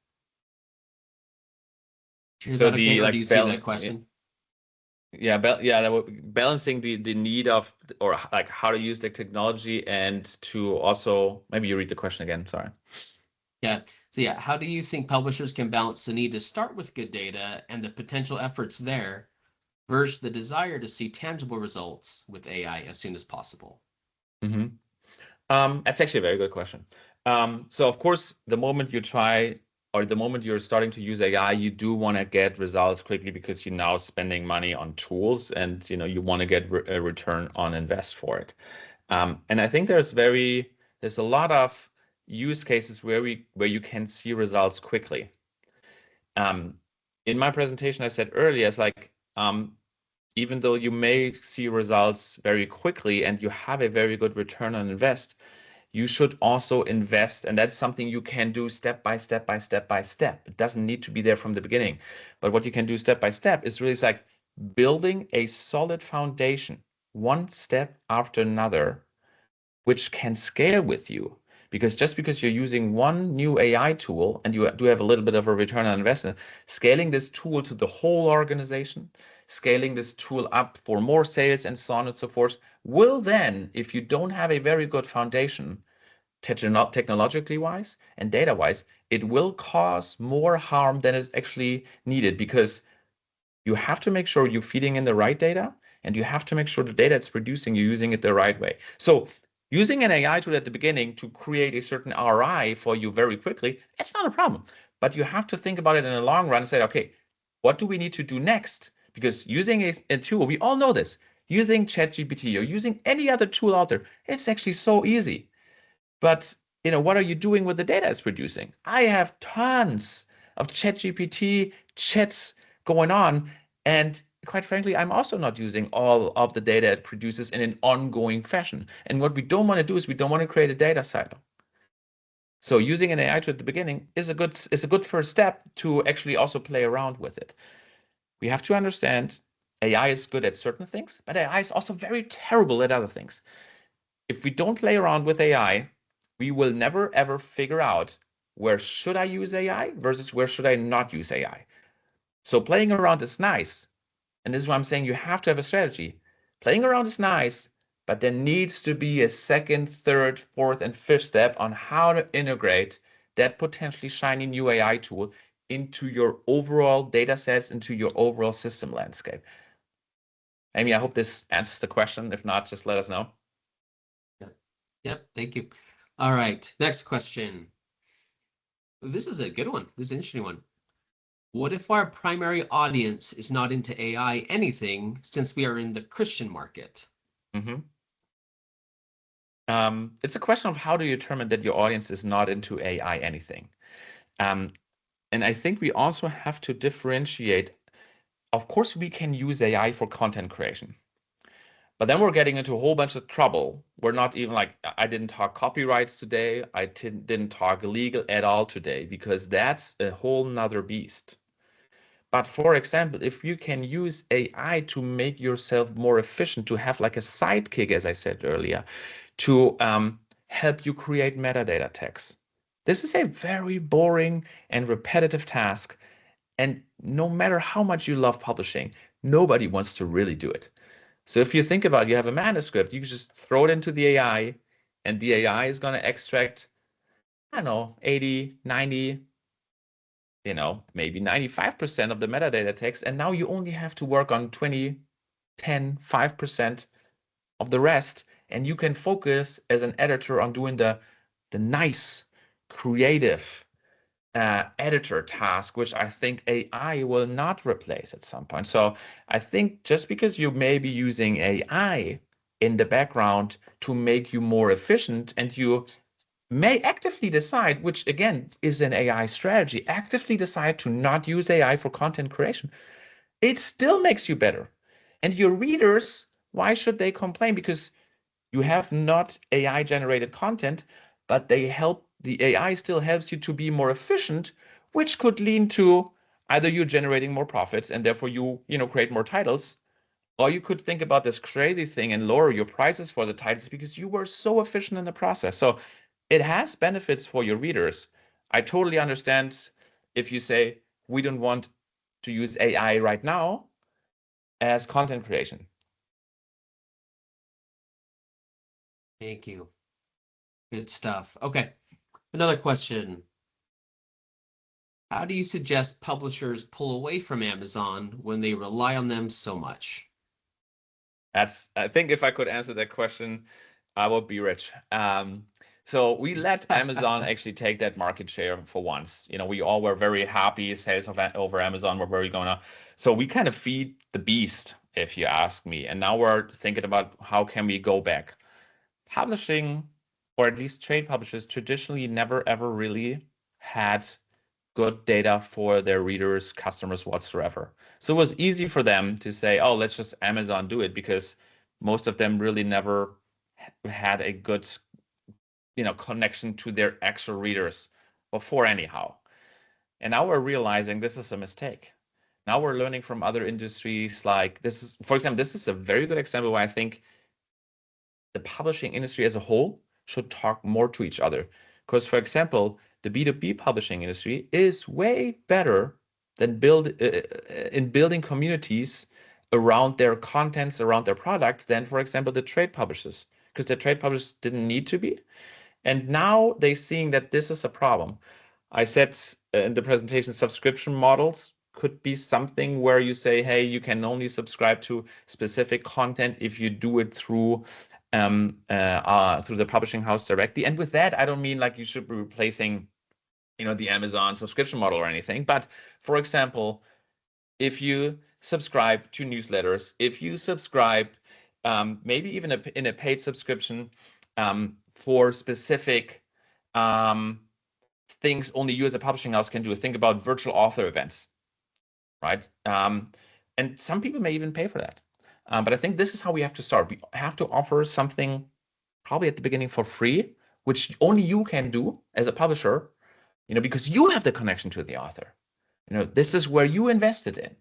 Hear So that okay, the or do you like see that balance, question? yeah, that would balancing the need of or like how to use the technology and to also maybe you read the question again. Sorry. Yeah. So yeah, how do you think publishers can balance the need to start with good data and the potential efforts there versus the desire to see tangible results with AI as soon as possible? Hmm. That's actually a very good question. So of course, the moment you try or the moment you're starting to use AI, you do want to get results quickly because you're now spending money on tools and you want to get a return on invest for it. And I think there's a lot of use cases where you can see results quickly. Um, in my presentation, I said earlier, it's like even though you may see results very quickly and you have a very good return on invest, you should also invest. And that's something you can do step by step by step by step. It doesn't need to be there from the beginning. But what you can do step by step is really like building a solid foundation, one step after another, which can scale with you. Because just because you're using one new AI tool and you do have a little bit of a return on investment, scaling this tool to the whole organization, scaling this tool up for more sales and so on and so forth, will then, if you don't have a very good foundation, technologically wise and data wise, it will cause more harm than is actually needed, because you have to make sure you're feeding in the right data, and you have to make sure the data it's producing, you're using it the right way. So using an AI tool at the beginning to create a certain ROI for you very quickly, that's not a problem. But you have to think about it in the long run and say, okay, what do we need to do next? Because using a tool, we all know this, using ChatGPT or using any other tool out there, it's actually so easy. But what are you doing with the data it's producing? I have tons of ChatGPT chats going on, and quite frankly, I'm also not using all of the data it produces in an ongoing fashion. And what we don't want to do is we don't want to create a data silo. So using an AI tool at the beginning is a good first step to actually also play around with it. We have to understand AI is good at certain things, but AI is also very terrible at other things. If we don't play around with AI, we will never ever figure out where should I use AI versus where should I not use AI. So playing around is nice. And this is why I'm saying you have to have a strategy. Playing around is nice, but there needs to be a second, third, fourth, and fifth step on how to integrate that potentially shiny new AI tool into your overall data sets, into your overall system landscape. Amy, I hope this answers the question. If not, just let us know. Yep, thank you. All right, next question. This is a good one. This is an interesting one. What if our primary audience is not into AI anything, since we are in the Christian market? Mm-hmm. It's a question of how do you determine that your audience is not into AI anything. And I think we also have to differentiate. Of course, we can use AI for content creation, but then we're getting into a whole bunch of trouble. We're not even like, I didn't talk copyrights today. I didn't talk legal at all today, because that's a whole nother beast. But for example, if you can use AI to make yourself more efficient, to have like a sidekick, as I said earlier, to help you create metadata tags. This is a very boring and repetitive task. And no matter how much you love publishing, nobody wants to really do it. So if you think about it, you have a manuscript, you can just throw it into the AI, and the AI is going to extract, I don't know, 80, 90, maybe 95% of the metadata text. And now you only have to work on 20, 10, 5% of the rest. And you can focus as an editor on doing the nice, creative editor task, which I think AI will not replace at some point. So I think just because you may be using AI in the background to make you more efficient, and you may actively decide, which again is an AI strategy, actively decide to not use AI for content creation, it still makes you better. And your readers, why should they complain? Because you have not AI generated content, but the AI still helps you to be more efficient, which could lead to either you generating more profits and therefore you create more titles, or you could think about this crazy thing and lower your prices for the titles because you were so efficient in the process. So it has benefits for your readers. I totally understand if you say we don't want to use AI right now as content creation. Thank you. Good stuff. Okay, another question. How do you suggest publishers pull away from Amazon when they rely on them so much? I think if I could answer that question, I would be rich. So we let Amazon actually take that market share for once. We all were very happy. Sales over Amazon were very going up. So we kind of feed the beast, if you ask me. And now we're thinking about how can we go back. Publishing, or at least trade publishers, traditionally never ever really had good data for their readers, customers, whatsoever. So it was easy for them to say, oh, let's just Amazon do it, because most of them really never had a good, connection to their actual readers before anyhow. And now we're realizing this is a mistake. Now we're learning from other industries, like this is, for example, this is a very good example why I think the publishing industry as a whole should talk more to each other. Because, for example, the B2B publishing industry is way better than in building communities around their contents, around their products, than, for example, the trade publishers. Because the trade publishers didn't need to be. And now they're seeing that this is a problem. I said in the presentation, subscription models could be something where you say, hey, you can only subscribe to specific content if you do it through the publishing house directly. And with that, I don't mean like you should be replacing, the Amazon subscription model or anything. But for example, if you subscribe to newsletters, if you subscribe, maybe even in a paid subscription for specific things only you as a publishing house can do. Think about virtual author events, right? And some people may even pay for that. But I think this is how we have to start. We have to offer something probably at the beginning for free, which only you can do as a publisher, because you have the connection to the author. This is where you invested in.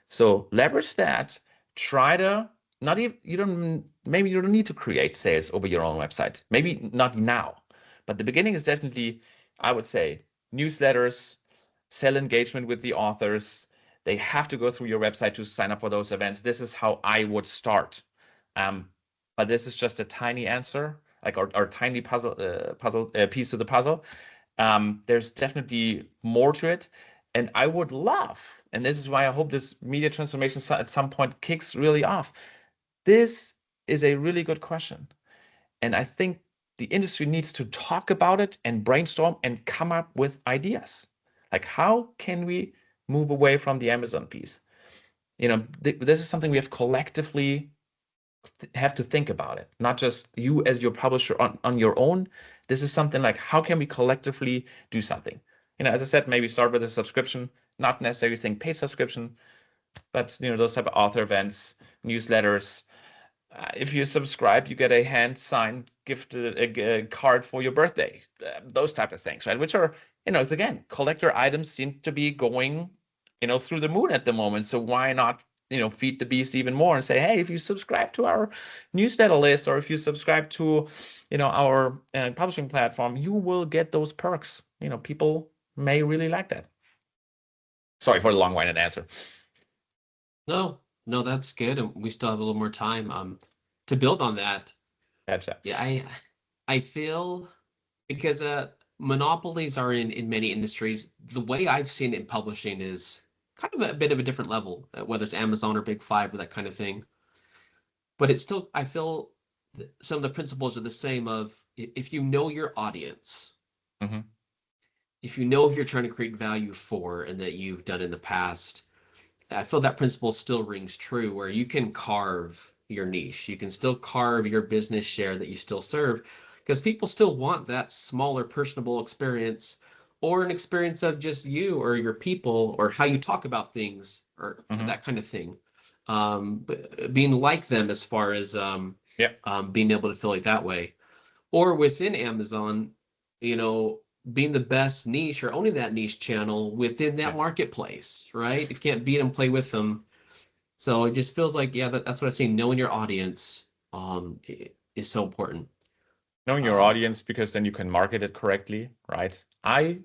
So leverage that. Try to not even maybe you don't need to create sales over your own website. Maybe not now, but the beginning is definitely, I would say, newsletters, sell engagement with the authors. They have to go through your website to sign up for those events. This is how I would start. But this is just a tiny answer, like our tiny piece of the puzzle. There's definitely more to it. And I would love, and this is why I hope this media transformation at some point kicks really off. This is a really good question. And I think the industry needs to talk about it and brainstorm and come up with ideas. Like, how can we move away from the Amazon piece? This is something we have collectively have to think about it, not just you as your publisher on your own. This is something like, how can we collectively do something? As I said, maybe start with a subscription, not necessarily think paid subscription, but those type of author events, newsletters. If you subscribe, you get a hand-signed gift, a card for your birthday. Those type of things, right? Which are, again, collector items seem to be going, through the moon at the moment. So why not, feed the beast even more and say, hey, if you subscribe to our newsletter list, or if you subscribe to, our publishing platform, you will get those perks. People may really like that. Sorry for the long-winded answer. No, no, that's good. And we still have a little more time to build on that. Gotcha. Yeah, I feel because monopolies are in many industries. The way I've seen it in publishing is kind of a bit of a different level, whether it's Amazon or Big Five or that kind of thing. But it's still, I feel some of the principles are the same of if you know your audience, Mm-hmm. if you know if you're trying to create value for and that you've done in the past, I feel that principle still rings true where you can carve your niche. You can still carve your business share that you still serve because people still want that smaller personable experience or an experience of just you or your people or how you talk about things or Mm-hmm. that kind of thing. But being like them as far as Yeah. being able to feel like that way. Or within Amazon, being the best niche or owning that niche channel within that Yeah. marketplace, right? If you can't beat them, play with them. So it just feels like, yeah, that's what I say. Knowing your audience is so important. Knowing your Um, audience, because then you can market it correctly, right? I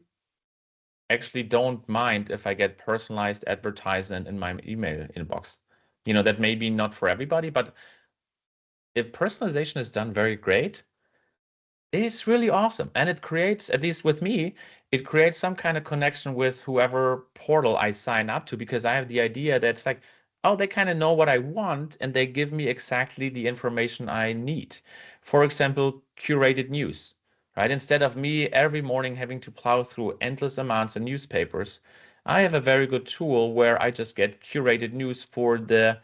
actually don't mind if I get personalized advertisement in my email inbox. That may be not for everybody, but if personalization is done very great, it's really awesome. And it creates, at least with me, it creates some kind of connection with whoever portal I sign up to, because I have the idea that it's like, oh, they kind of know what I want and they give me exactly the information I need. For example, curated news, right? Instead of me every morning having to plow through endless amounts of newspapers, I have a very good tool where I just get curated news for the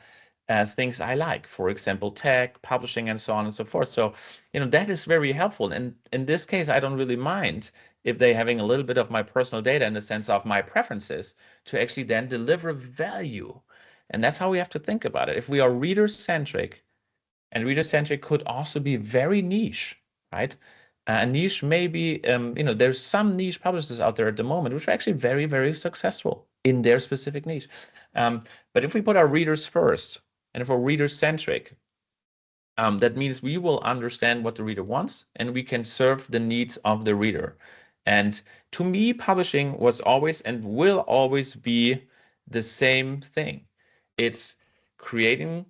things I like, for example, tech, publishing, and so on and so forth. So, that is very helpful. And in this case, I don't really mind if they're having a little bit of my personal data in the sense of my preferences to actually then deliver value. And that's how we have to think about it. If we are reader-centric, and reader-centric could also be very niche, right? A niche may be, there's some niche publishers out there at the moment which are actually very, very successful in their specific niche. But if we put our readers first, and if we're reader-centric, that means we will understand what the reader wants and we can serve the needs of the reader. And to me, publishing was always and will always be the same thing. It's creating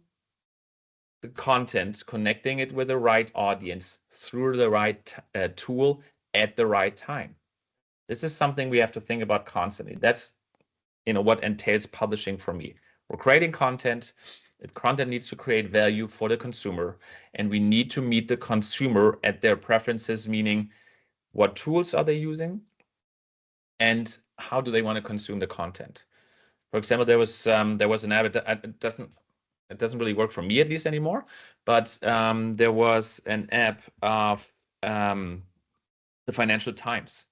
the content, connecting it with the right audience through the right tool at the right time. This is something we have to think about constantly. That's what entails publishing for me. We're creating content. The content needs to create value for the consumer, and we need to meet the consumer at their preferences, meaning what tools are they using and how do they want to consume the content. For example, there was an app. It doesn't really work for me at least anymore, but there was an app of the Financial Times.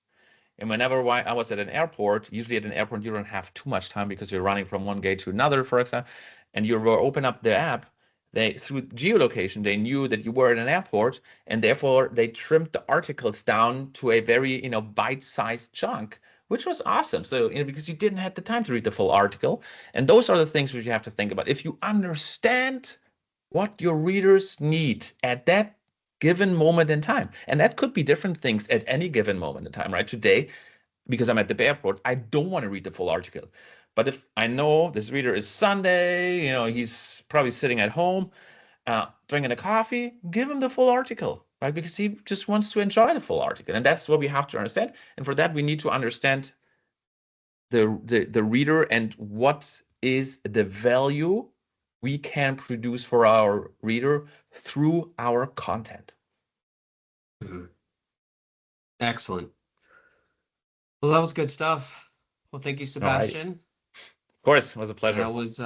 And whenever I was at an airport, usually at an airport, you don't have too much time because you're running from one gate to another, for example, and you open up the app, through geolocation, they knew that you were at an airport, and therefore they trimmed the articles down to a very, bite-sized chunk, which was awesome. So, because you didn't have the time to read the full article. And those are the things which you have to think about. If you understand what your readers need at that given moment in time. And that could be different things at any given moment in time, right? Today, because I'm at the airport, I don't want to read the full article. But if I know this reader is Sunday, he's probably sitting at home, drinking a coffee, give him the full article, right? Because he just wants to enjoy the full article. And that's what we have to understand. And for that, we need to understand the reader and what is the value we can produce for our reader through our content. Excellent. Well, that was good stuff. Well, thank you, Sebastian. Right. Of course, it was a pleasure. That was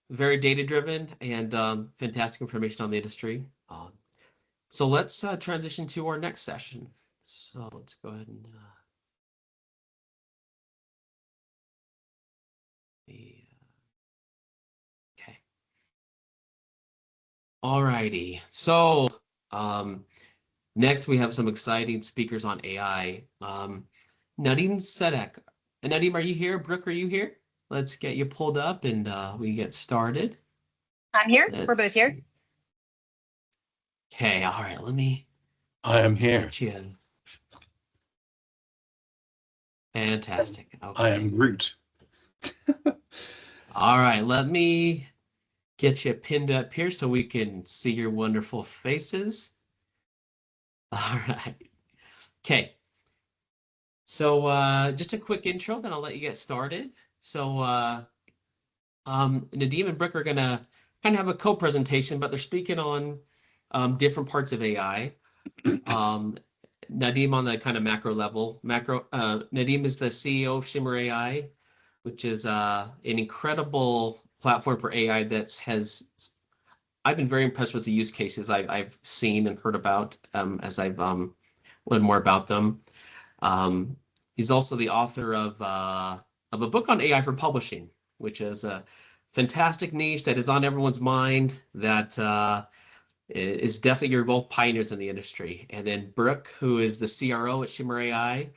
very data-driven and fantastic information on the industry. So let's transition to our next session. So let's go ahead and okay. Alrighty. So next we have some exciting speakers on AI. Nadim Sedek. And Nadim, are you here? Brooke, are you here? Let's get you pulled up and we get started. I'm here. We're both here. Okay, all right, I am here. Get you. Fantastic. Okay. I am Groot. All right, let me get you pinned up here so we can see your wonderful faces. All right. Okay. So just a quick intro, then I'll let you get started. So Nadim and Brooke are gonna kind of have a co-presentation, but they're speaking on different parts of AI. Nadim on the kind of macro level. Nadim is the CEO of Shimmer AI, which is an incredible platform for AI I've been very impressed with the use cases I've seen and heard about as I've learned more about them. He's also the author of a book on AI for publishing, which is a fantastic niche that is on everyone's mind. That is definitely, you're both pioneers in the industry. And then Brooke, who is the CRO at Shimmer AI,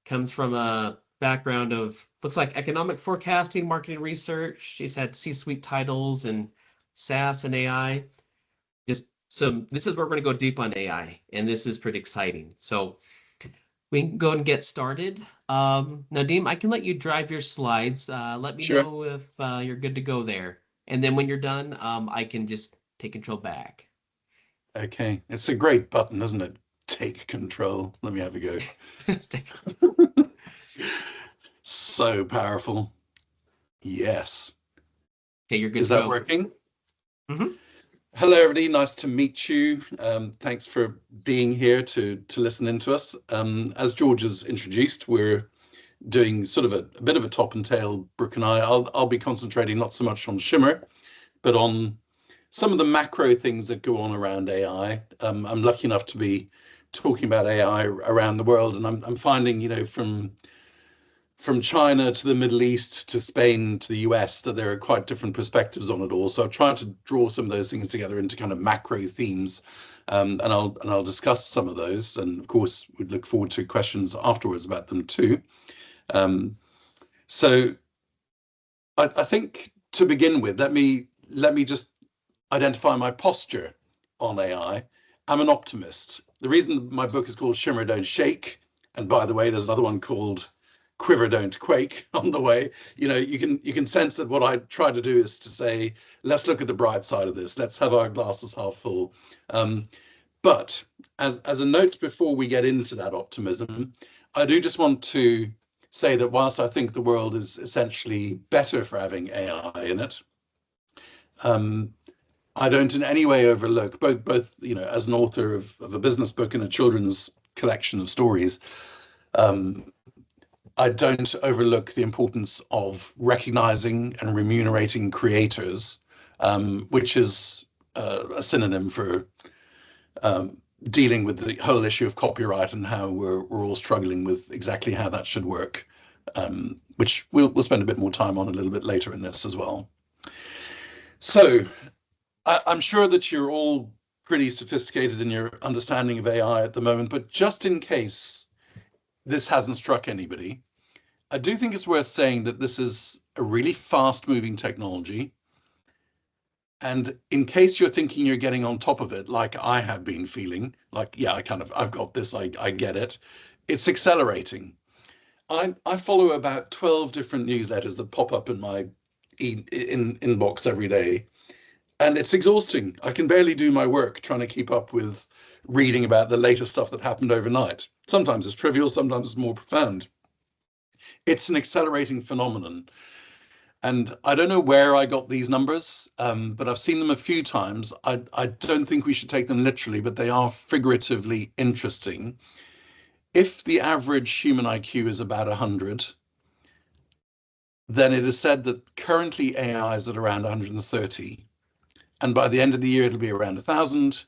comes from a background of, looks like economic forecasting, marketing research. She's had C-suite titles in SaaS and AI. So this is where we're going to go deep on AI, and this is pretty exciting. So we can go and get started. Nadim, I can let you drive your slides. Let me Sure. know if you're good to go there. And then when you're done, I can just take control back. Okay. It's a great button, isn't it? Take control. Let me have a go. So powerful. Yes. Okay, you're good Is to that go. working? Mm-hmm. Hello, everybody. Nice to meet you. Thanks for being here to listen in to us. As George has introduced, we're doing sort of a bit of a top and tail, Brooke and I. I'll be concentrating not so much on Shimmer, but on some of the macro things that go on around AI. I'm lucky enough to be talking about AI around the world, and I'm finding, you know, from China to the Middle East to Spain to the US, that there are quite different perspectives on it all. So I've tried to draw some of those things together into kind of macro themes, and I'll discuss some of those. And of course, we'd look forward to questions afterwards about them too. So I think to begin with, let me just identify my posture on AI. I'm an optimist. The reason my book is called Shimmer Don't Shake, and by the way, there's another one called Quiver Don't Quake on the way. You know, you can sense that what I try to do is to say, let's look at the bright side of this. Let's have our glasses half full. But as a note before we get into that optimism, I do just want to say that whilst I think the world is essentially better for having AI in it, I don't in any way overlook, both you know, as an author of a business book and a children's collection of stories, I don't overlook the importance of recognizing and remunerating creators, which is a synonym for dealing with the whole issue of copyright and how we're all struggling with exactly how that should work, which we'll spend a bit more time on a little bit later in this as well. So I'm sure that you're all pretty sophisticated in your understanding of AI at the moment, but just in case this hasn't struck anybody, I do think it's worth saying that this is a really fast-moving technology. And in case you're thinking you're getting on top of it, like I have been feeling, like, yeah, I've got this, I get it. It's accelerating. I follow about 12 different newsletters that pop up in my inbox every day. And it's exhausting. I can barely do my work trying to keep up with reading about the latest stuff that happened overnight. Sometimes it's trivial, sometimes it's more profound. It's an accelerating phenomenon. And I don't know where I got these numbers, but I've seen them a few times. I don't think we should take them literally, but they are figuratively interesting. If the average human IQ is about 100, then it is said that currently AI is at around 130. And by the end of the year, it'll be around 1,000,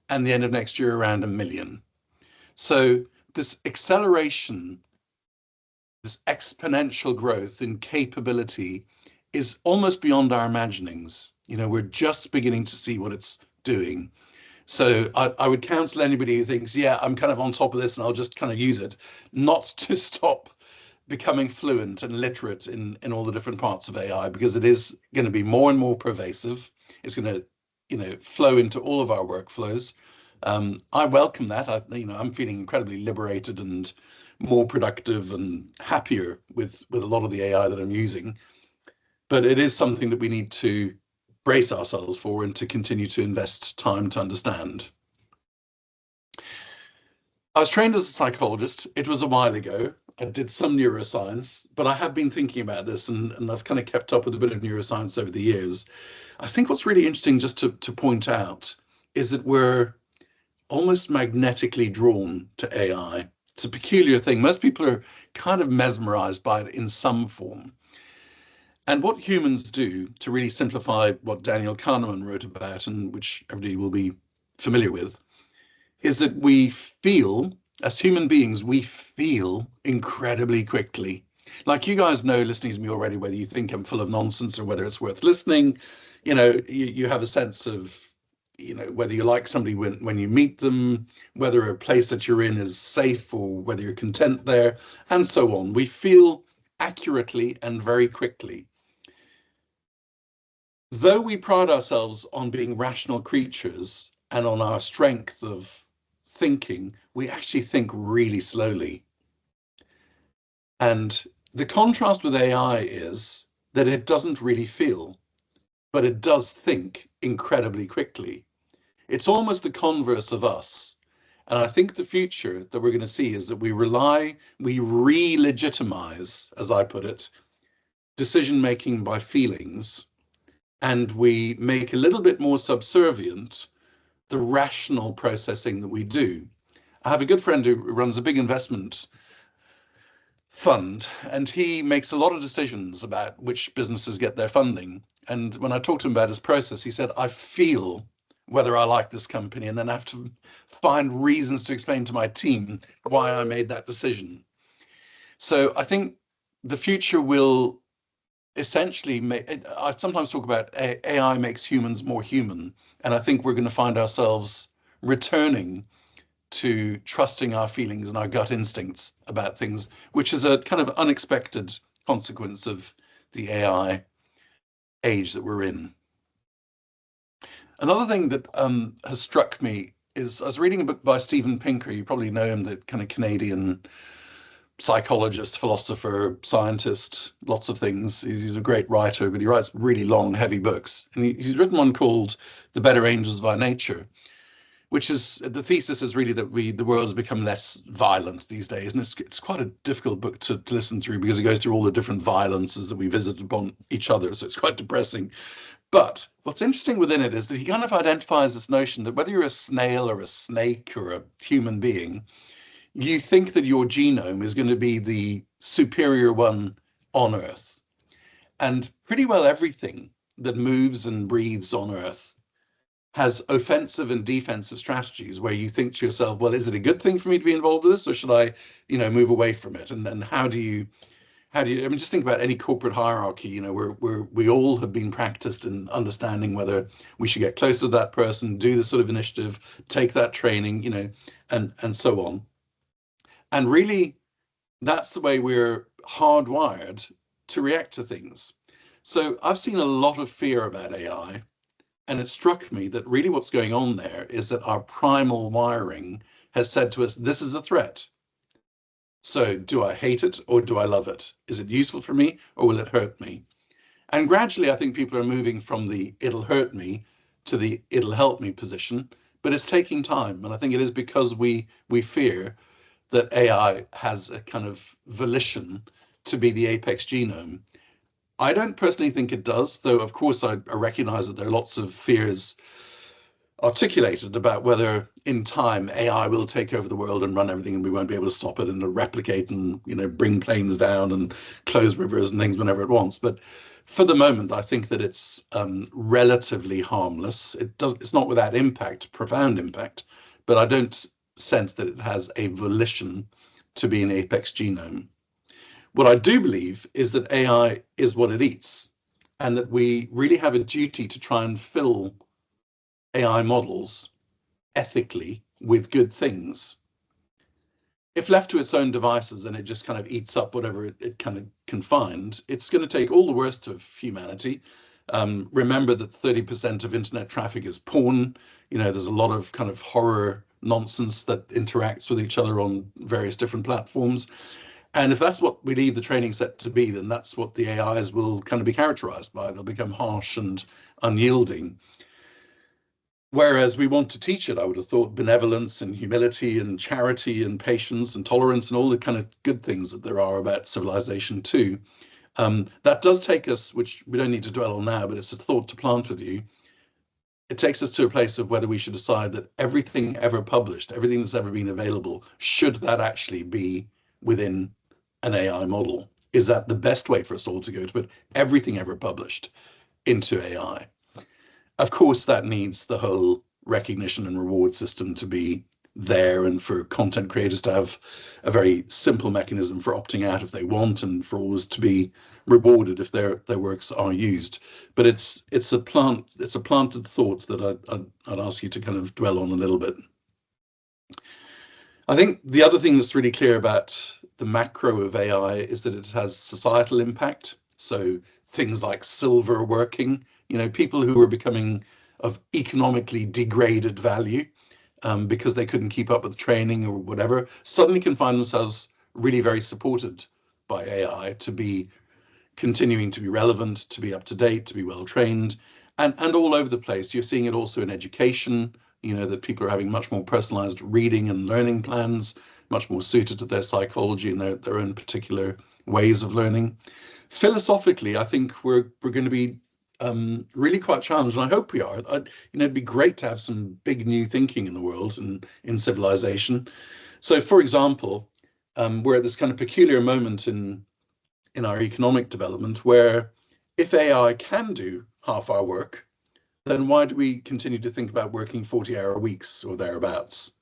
and the end of next year, around 1 million. So this acceleration, this exponential growth in capability is almost beyond our imaginings. You know, we're just beginning to see what it's doing. So I would counsel anybody who thinks, yeah, I'm kind of on top of this and I'll just kind of use it, not to stop becoming fluent and literate in all the different parts of AI, because it is going to be more and more pervasive. It's going to, you know, flow into all of our workflows. I welcome that. I'm feeling incredibly liberated and more productive and happier with a lot of the AI that I'm using. But it is something that we need to brace ourselves for and to continue to invest time to understand. I was trained as a psychologist. It was a while ago. I did some neuroscience, but I have been thinking about this, and I've kind of kept up with a bit of neuroscience over the years. I think what's really interesting just to point out is that we're almost magnetically drawn to AI. It's a peculiar thing. Most people are kind of mesmerized by it in some form. And what humans do, to really simplify what Daniel Kahneman wrote about, and which everybody will be familiar with, is that we feel, as human beings, we feel incredibly quickly. Like, you guys know, listening to me already, whether you think I'm full of nonsense or whether it's worth listening, you know, you have a sense of, you know, whether you like somebody when you meet them, whether a place that you're in is safe or whether you're content there, and so on. We feel accurately and very quickly. Though we pride ourselves on being rational creatures and on our strength of thinking, we actually think really slowly. And the contrast with AI is that it doesn't really feel, but it does think incredibly quickly. It's almost the converse of us. And I think the future that we're going to see is that we re-legitimize, as I put it, decision-making by feelings, and we make a little bit more subservient the rational processing that we do. I have a good friend who runs a big investment fund, and he makes a lot of decisions about which businesses get their funding. And when I talked to him about his process, he said, I feel whether I like this company, and then have to find reasons to explain to my team why I made that decision. So I think the future will essentially I sometimes talk about AI makes humans more human, and I think we're going to find ourselves returning to trusting our feelings and our gut instincts about things, which is a kind of unexpected consequence of the AI age that we're in. Another thing that has struck me is I was reading a book by Steven Pinker. You probably know him, the kind of Canadian psychologist, philosopher, scientist, lots of things. He's a great writer, but he writes really long, heavy books. And he's written one called The Better Angels of Our Nature, which is, the thesis is really that the world has become less violent these days. And it's quite a difficult book to listen through because it goes through all the different violences that we visit upon each other. So it's quite depressing. But what's interesting within it is that he kind of identifies this notion that whether you're a snail or a snake or a human being, you think that your genome is going to be the superior one on Earth. And pretty well everything that moves and breathes on Earth has offensive and defensive strategies where you think to yourself, well, is it a good thing for me to be involved with this, or should I, move away from it? And then how do you, I mean, just think about any corporate hierarchy, we all have been practiced in understanding whether we should get close to that person, do this sort of initiative, take that training, and so on. And really, that's the way we're hardwired to react to things. So I've seen a lot of fear about AI, and it struck me that really what's going on there is that our primal wiring has said to us, this is a threat. So do I hate it or do I love it? Is it useful for me or will it hurt me? And gradually, I think people are moving from the it'll hurt me to the it'll help me position, but it's taking time. And I think it is because we fear that AI has a kind of volition to be the apex genome. I don't personally think it does, though, of course, I recognize that there are lots of fears articulated about whether in time AI will take over the world and run everything and we won't be able to stop it and replicate and bring planes down and close rivers and things whenever it wants. But for the moment, I think that it's relatively harmless. It's not without impact, profound impact, but I don't sense that it has a volition to be an apex genome. What I do believe is that AI is what it eats, and that we really have a duty to try and fill AI models ethically with good things. If left to its own devices and it just kind of eats up whatever it kind of can find, it's going to take all the worst of humanity. Remember that 30% of internet traffic is porn. There's a lot of kind of horror nonsense that interacts with each other on various different platforms. And if that's what we leave the training set to be, then that's what the AIs will kind of be characterized by. They'll become harsh and unyielding. Whereas we want to teach it, I would have thought, benevolence and humility and charity and patience and tolerance and all the kind of good things that there are about civilization too. That does take us, which we don't need to dwell on now, but it's a thought to plant with you. It takes us to a place of whether we should decide that everything ever published, everything that's ever been available, should that actually be within an AI model? Is that the best way for us all to go, to put everything ever published into AI? Of course, that needs the whole recognition and reward system to be there, and for content creators to have a very simple mechanism for opting out if they want, and for always to be rewarded if their works are used. But it's a planted thought that I'd ask you to kind of dwell on a little bit. I think the other thing that's really clear about the macro of AI is that it has societal impact. So things like silver working, people who were becoming of economically degraded value because they couldn't keep up with training or whatever, suddenly can find themselves really very supported by AI to be continuing to be relevant, to be up to date, to be well trained, and all over the place. You're seeing it also in education, that people are having much more personalized reading and learning plans, much more suited to their psychology and their own particular ways of learning. Philosophically, I think we're going to be really quite challenged, and I hope we are. It'd be great to have some big new thinking in the world and in civilization. So, for example, we're at this kind of peculiar moment in our economic development where if AI can do half our work, then why do we continue to think about working 40-hour weeks or thereabouts?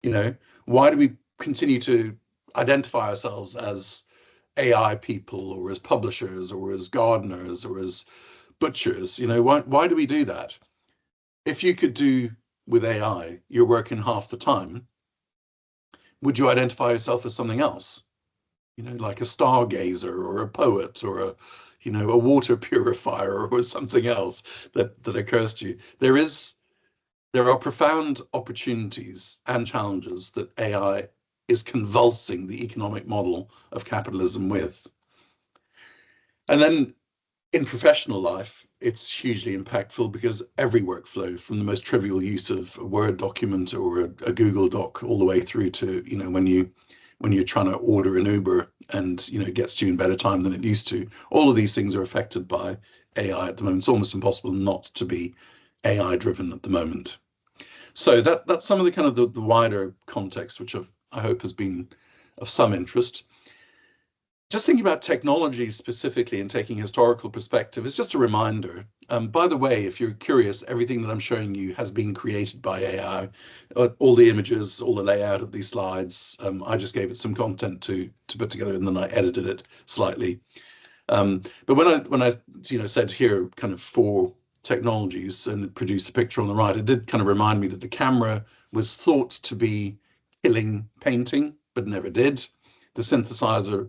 You know, why do we continue to identify ourselves as AI people or as publishers or as gardeners or as butchers? You know, why do we do that? If you could do with AI your work in half the time, would you identify yourself as something else? You know, like a stargazer or a poet or a, you know, a water purifier or something else that occurs to you. There are profound opportunities and challenges that AI is convulsing the economic model of capitalism with. And then in professional life, it's hugely impactful because every workflow, from the most trivial use of a Word document or a Google Doc, all the way through to, you know, when you're trying to order an Uber and, you know, it gets to you in better time than it used to. All of these things are affected by AI at the moment. It's almost impossible not to be AI driven at the moment. So that's some of the kind of the wider context, which I hope has been of some interest. Just thinking about technology specifically and taking a historical perspective, it's just a reminder. By the way, if you're curious, everything that I'm showing you has been created by AI. All the images, all the layout of these slides, I just gave it some content to put together, and then I edited it slightly. But when I you know, said here kind of 4 technologies and produced a picture on the right, it did kind of remind me that the camera was thought to be killing painting, but never did. The synthesizer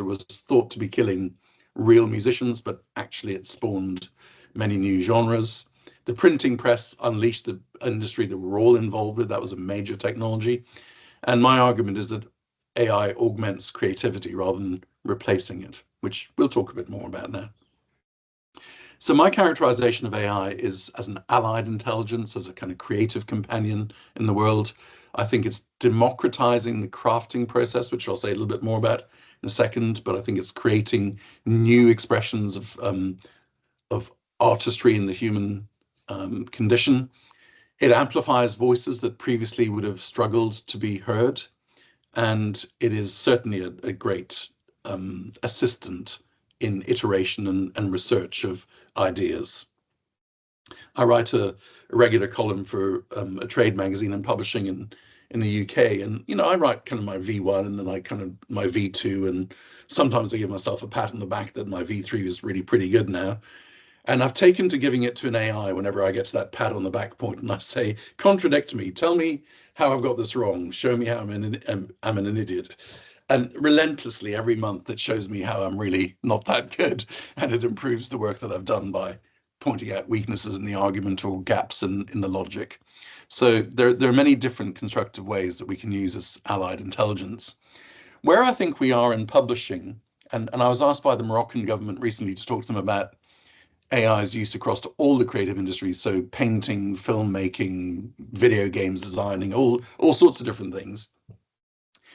was thought to be killing real musicians, but actually it spawned many new genres. The printing press unleashed the industry that we're all involved with. That was a major technology. And my argument is that AI augments creativity rather than replacing it, which we'll talk a bit more about now. So my characterization of AI is as an allied intelligence, as a kind of creative companion in the world. I think it's democratizing the crafting process, which I'll say a little bit more about in a second, but I think it's creating new expressions of artistry in the human condition. It amplifies voices that previously would have struggled to be heard, and it is certainly a great assistant in iteration and research of ideas. I write a regular column for a trade magazine and publishing in the UK, and you know, I write kind of my V1 and then I kind of my V2, and sometimes I give myself a pat on the back that my V3 is really pretty good now. And I've taken to giving it to an AI whenever I get to that pat on the back point, and I say, contradict me, tell me how I've got this wrong, show me how I'm an idiot. And relentlessly every month it shows me how I'm really not that good, and it improves the work that I've done by pointing out weaknesses in the argument or gaps in the logic. So there are many different constructive ways that we can use this allied intelligence. Where I think we are in publishing, and I was asked by the Moroccan government recently to talk to them about AI's use across all the creative industries, so painting, filmmaking, video games designing, all sorts of different things.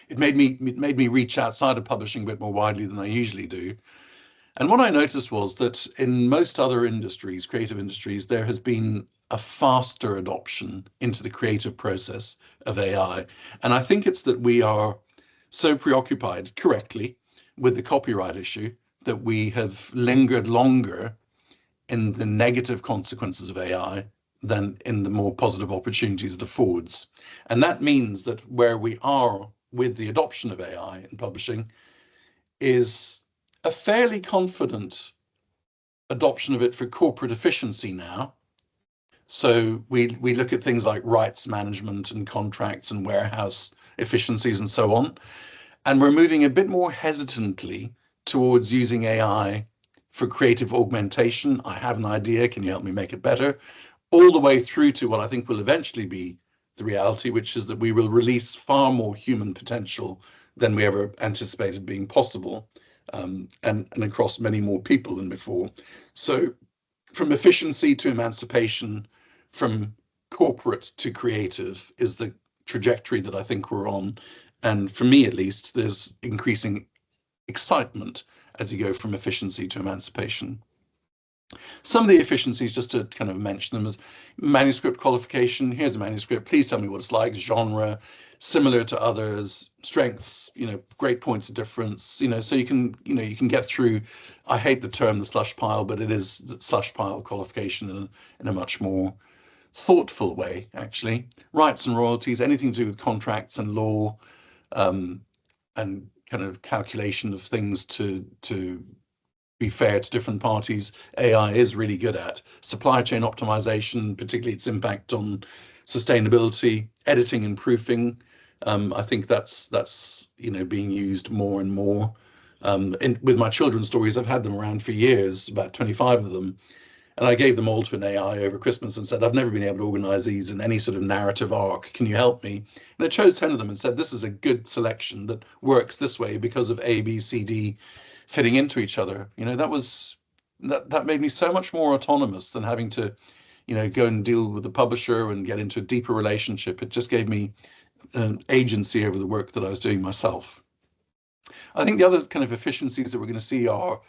It made me reach outside of publishing a bit more widely than I usually do. And what I noticed was that in most other industries, creative industries, there has been a faster adoption into the creative process of AI. And I think it's that we are so preoccupied, correctly, with the copyright issue that we have lingered longer in the negative consequences of AI than in the more positive opportunities it affords. And that means that where we are with the adoption of AI in publishing is a fairly confident adoption of it for corporate efficiency now. So we look at things like rights management and contracts and warehouse efficiencies and so on. And we're moving a bit more hesitantly towards using AI for creative augmentation. I have an idea, can you help me make it better? All the way through to what I think will eventually be the reality, which is that we will release far more human potential than we ever anticipated being possible, and across many more people than before. So from efficiency to emancipation, from corporate to creative is the trajectory that I think we're on. And for me, at least, there's increasing excitement as you go from efficiency to emancipation. Some of the efficiencies, just to kind of mention them, as manuscript qualification. Here's a manuscript. Please tell me what it's like. Genre, similar to others, strengths, great points of difference, so you can get through. I hate the term the slush pile, but it is the slush pile qualification in a much more thoughtful way, actually. Rights and royalties, anything to do with contracts and law, and kind of calculation of things to be fair to different parties, AI is really good at. Supply chain optimization, particularly its impact on sustainability, editing and proofing. I think that's being used more and more. With my children's stories, I've had them around for years, about 25 of them. And I gave them all to an AI over Christmas and said, I've never been able to organize these in any sort of narrative arc. Can you help me? And it chose 10 of them and said, this is a good selection that works this way because of A, B, C, D fitting into each other. That made me so much more autonomous than having to, go and deal with the publisher and get into a deeper relationship. It just gave me an agency over the work that I was doing myself. I think the other kind of efficiencies that we're going to see are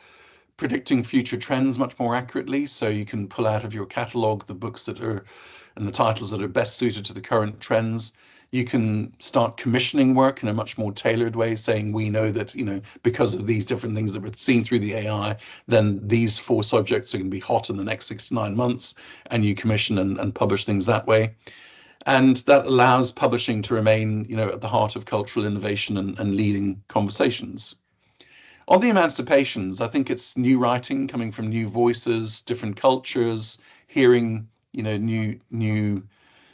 predicting future trends much more accurately. So you can pull out of your catalog the books that are and the titles that are best suited to the current trends. You can start commissioning work in a much more tailored way, saying we know that, because of these different things that we're seeing through the AI, then these 4 subjects are going to be hot in the next 6 to 9 months, and you commission and publish things that way. And that allows publishing to remain, at the heart of cultural innovation and leading conversations. On the emancipations, I think it's new writing coming from new voices, different cultures, hearing, new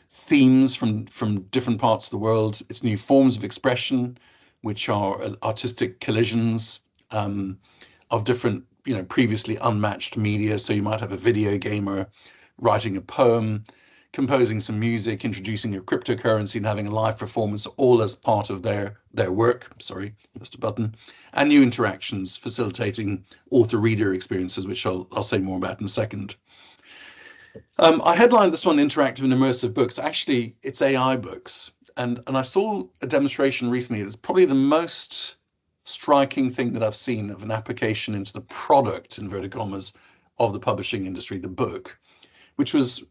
themes from different parts of the world. It's new forms of expression, which are artistic collisions of different, previously unmatched media. So you might have a video gamer writing a poem, composing some music, introducing a cryptocurrency, and having a live performance, all as part of their work. Sorry, just a button. And new interactions, facilitating author-reader experiences, which I'll say more about in a second. I headlined this one Interactive and Immersive Books. Actually, it's AI books. And I saw a demonstration recently. It's probably the most striking thing that I've seen of an application into the product, inverted commas, of the publishing industry, the book, which was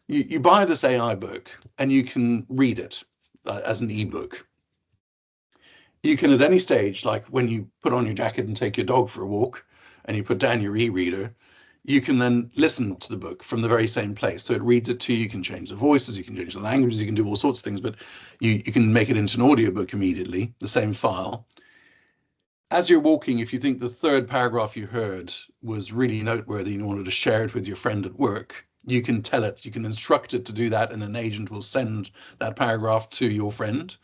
you buy this AI book and you can read it as an ebook. You can at any stage, like when you put on your jacket and take your dog for a walk and you put down your e-reader, you can then listen to the book from the very same place. So it reads it to you. You can change the voices, you can change the languages, you can do all sorts of things, but you can make it into an audiobook immediately, the same file. As you're walking, if you think the 3rd paragraph you heard was really noteworthy and you wanted to share it with your friend at work, you can tell it, you can instruct it to do that, and an agent will send that paragraph to your friend.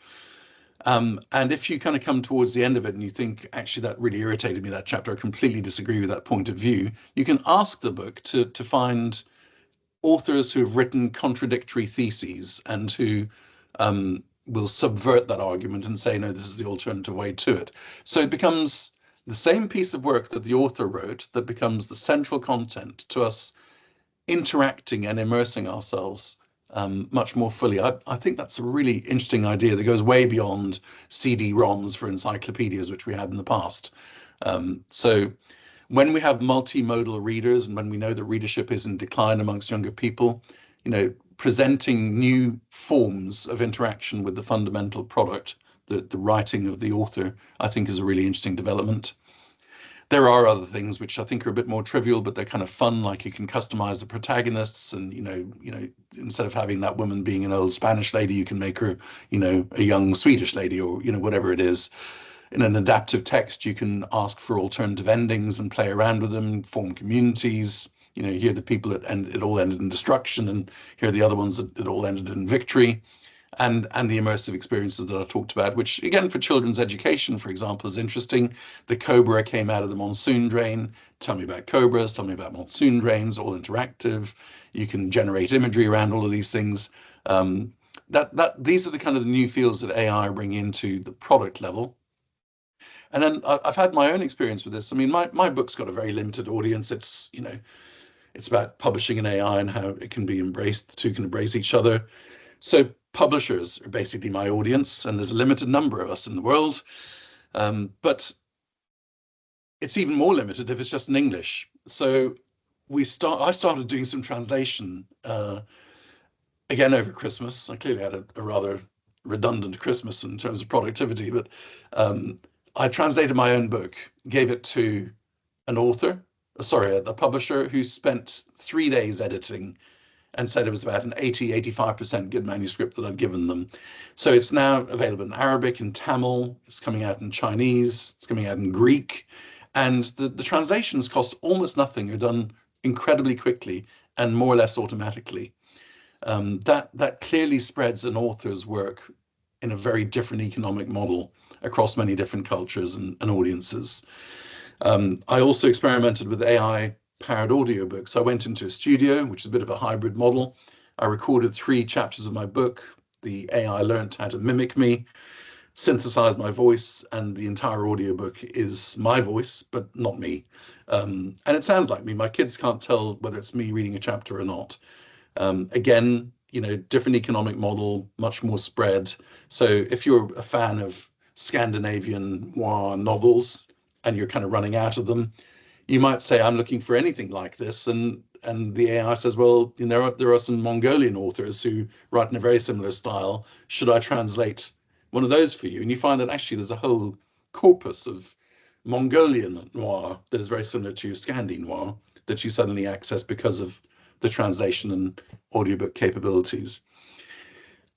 And if you kind of come towards the end of it and you think, actually, that really irritated me, that chapter, I completely disagree with that point of view, you can ask the book to find authors who have written contradictory theses and who will subvert that argument and say, no, this is the alternative way to it. So it becomes the same piece of work that the author wrote that becomes the central content to us interacting and immersing ourselves much more fully. I think that's a really interesting idea that goes way beyond CD-ROMs for encyclopedias, which we had in the past. So when we have multimodal readers and when we know that readership is in decline amongst younger people, presenting new forms of interaction with the fundamental product, the writing of the author, I think is a really interesting development. There are other things which I think are a bit more trivial, but they're kind of fun. Like you can customize the protagonists, and instead of having that woman being an old Spanish lady, you can make her, a young Swedish lady, or whatever it is. In an adaptive text, you can ask for alternative endings and play around with them, form communities. Here the people that it all ended in destruction, and here are the other ones that it all ended in victory. And the immersive experiences that I talked about, which again for children's education, for example, is interesting. The cobra came out of the monsoon drain. Tell me about cobras, tell me about monsoon drains, all interactive. You can generate imagery around all of these things. These are the kind of the new fields that AI bring into the product level. And then I've had my own experience with this. I mean, my book's got a very limited audience. It's, it's about publishing an AI and how it can be embraced, the two can embrace each other. So publishers are basically my audience, and there's a limited number of us in the world. But it's even more limited if it's just in English. So I started doing some translation again over Christmas. I clearly had a rather redundant Christmas in terms of productivity, but I translated my own book, gave it to an author, a publisher who spent 3 days editing and said it was about an 85% good manuscript that I'd given them. So it's now available in Arabic and Tamil, it's coming out in Chinese, it's coming out in Greek, and the translations cost almost nothing, are done incredibly quickly and more or less automatically. That clearly spreads an author's work in a very different economic model across many different cultures and audiences. I also experimented with AI-powered audiobooks. I went into a studio, which is a bit of a hybrid model. I recorded 3 chapters of my book. The AI learned how to mimic me, synthesize my voice, and the entire audiobook is my voice, but not me. And it sounds like me. My kids can't tell whether it's me reading a chapter or not. Again, different economic model, much more spread. So if you're a fan of Scandinavian noir novels and you're kind of running out of them, you might say, I'm looking for anything like this. And the AI says, well, there are some Mongolian authors who write in a very similar style. Should I translate one of those for you? And you find that actually there's a whole corpus of Mongolian noir that is very similar to Scandi noir that you suddenly access because of the translation and audiobook capabilities.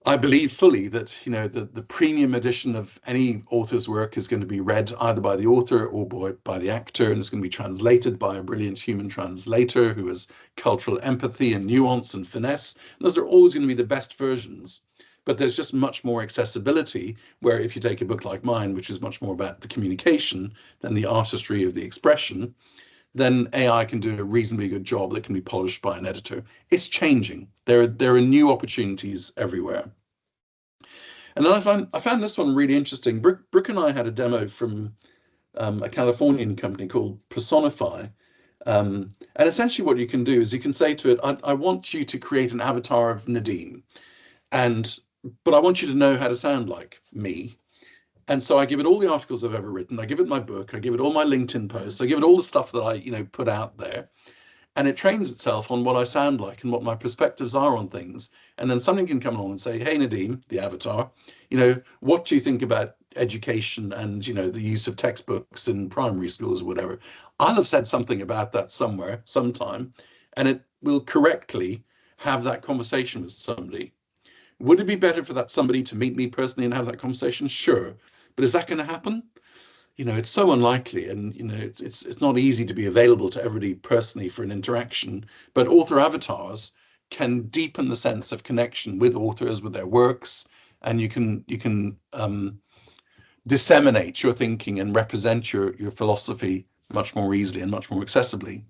I believe fully that the premium edition of any author's work is going to be read either by the author or by the actor, and it's going to be translated by a brilliant human translator who has cultural empathy and nuance and finesse. And those are always going to be the best versions. But there's just much more accessibility, where if you take a book like mine, which is much more about the communication than the artistry of the expression, then AI can do a reasonably good job that can be polished by an editor. It's changing. There are new opportunities everywhere. And then I found this one really interesting. Brooke and I had a demo from a Californian company called Personify. And essentially what you can do is you can say to it, I want you to create an avatar of Nadim, but I want you to know how to sound like me. And so I give it all the articles I've ever written. I give it my book. I give it all my LinkedIn posts. I give it all the stuff that I, put out there. And it trains itself on what I sound like and what my perspectives are on things. And then something can come along and say, hey, Nadim, the avatar, what do you think about education and, the use of textbooks in primary schools or whatever? I'll have said something about that somewhere, sometime, and it will correctly have that conversation with somebody. Would it be better for that somebody to meet me personally and have that conversation? Sure. But is that going to happen? It's so unlikely, and it's not easy to be available to everybody personally for an interaction. But author avatars can deepen the sense of connection with authors, with their works, and you can disseminate your thinking and represent your philosophy much more easily and much more accessibly.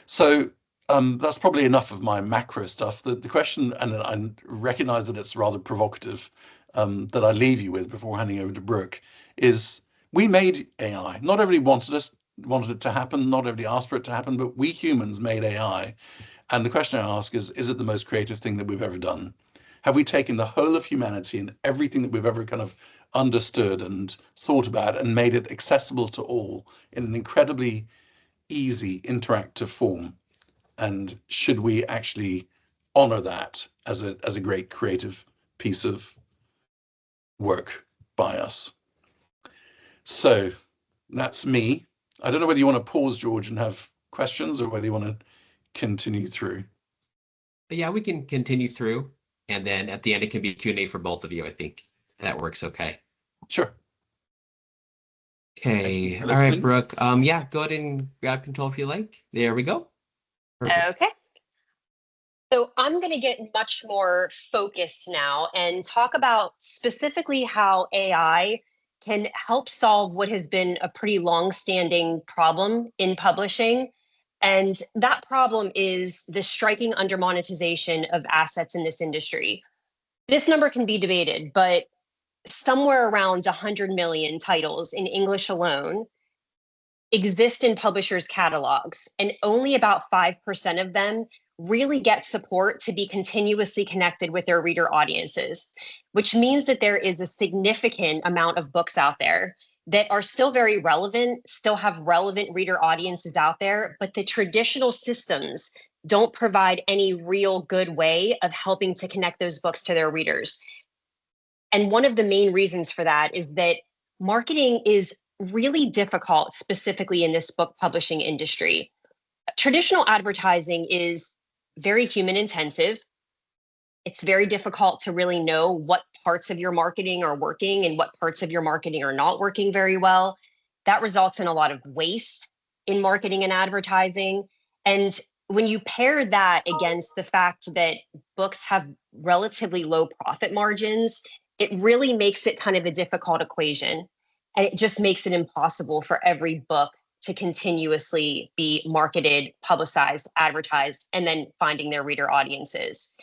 So that's probably enough of my macro stuff. The question, and I recognize that it's rather provocative, that I leave you with before handing over to Brooke, is we made AI. Not everybody wanted it to happen. Not everybody asked for it to happen, but we humans made AI. And the question I ask is it the most creative thing that we've ever done? Have we taken the whole of humanity and everything that we've ever kind of understood and thought about and made it accessible to all in an incredibly easy, interactive form? And should we actually honor that as a great creative piece of work by us? So that's me. I don't know whether you want to pause, George, and have questions, or whether you want to continue through. Yeah, we can continue through, and then at the end it can be Q&A for both of you. I think that works okay. Sure. Okay. All right, Brooke. Yeah, go ahead and grab control if you like. There we go. Perfect. Okay. So I'm going to get much more focused now and talk about specifically how AI can help solve what has been a pretty long-standing problem in publishing. And that problem is the striking undermonetization of assets in this industry. This number can be debated, but somewhere around 100 million titles in English alone exist in publishers' catalogs, and only about 5% of them really get support to be continuously connected with their reader audiences, which means that there is a significant amount of books out there that are still very relevant, still have relevant reader audiences out there, but the traditional systems don't provide any real good way of helping to connect those books to their readers. And one of the main reasons for that is that marketing is really difficult, specifically in this book publishing industry. Traditional advertising is very human intensive. It's very difficult to really know what parts of your marketing are working and what parts of your marketing are not working very well. That results in a lot of waste in marketing and advertising. And when you pair that against the fact that books have relatively low profit margins, it really makes it kind of a difficult equation. And it just makes it impossible for every book to continuously be marketed, publicized, advertised, and then finding their reader audiences.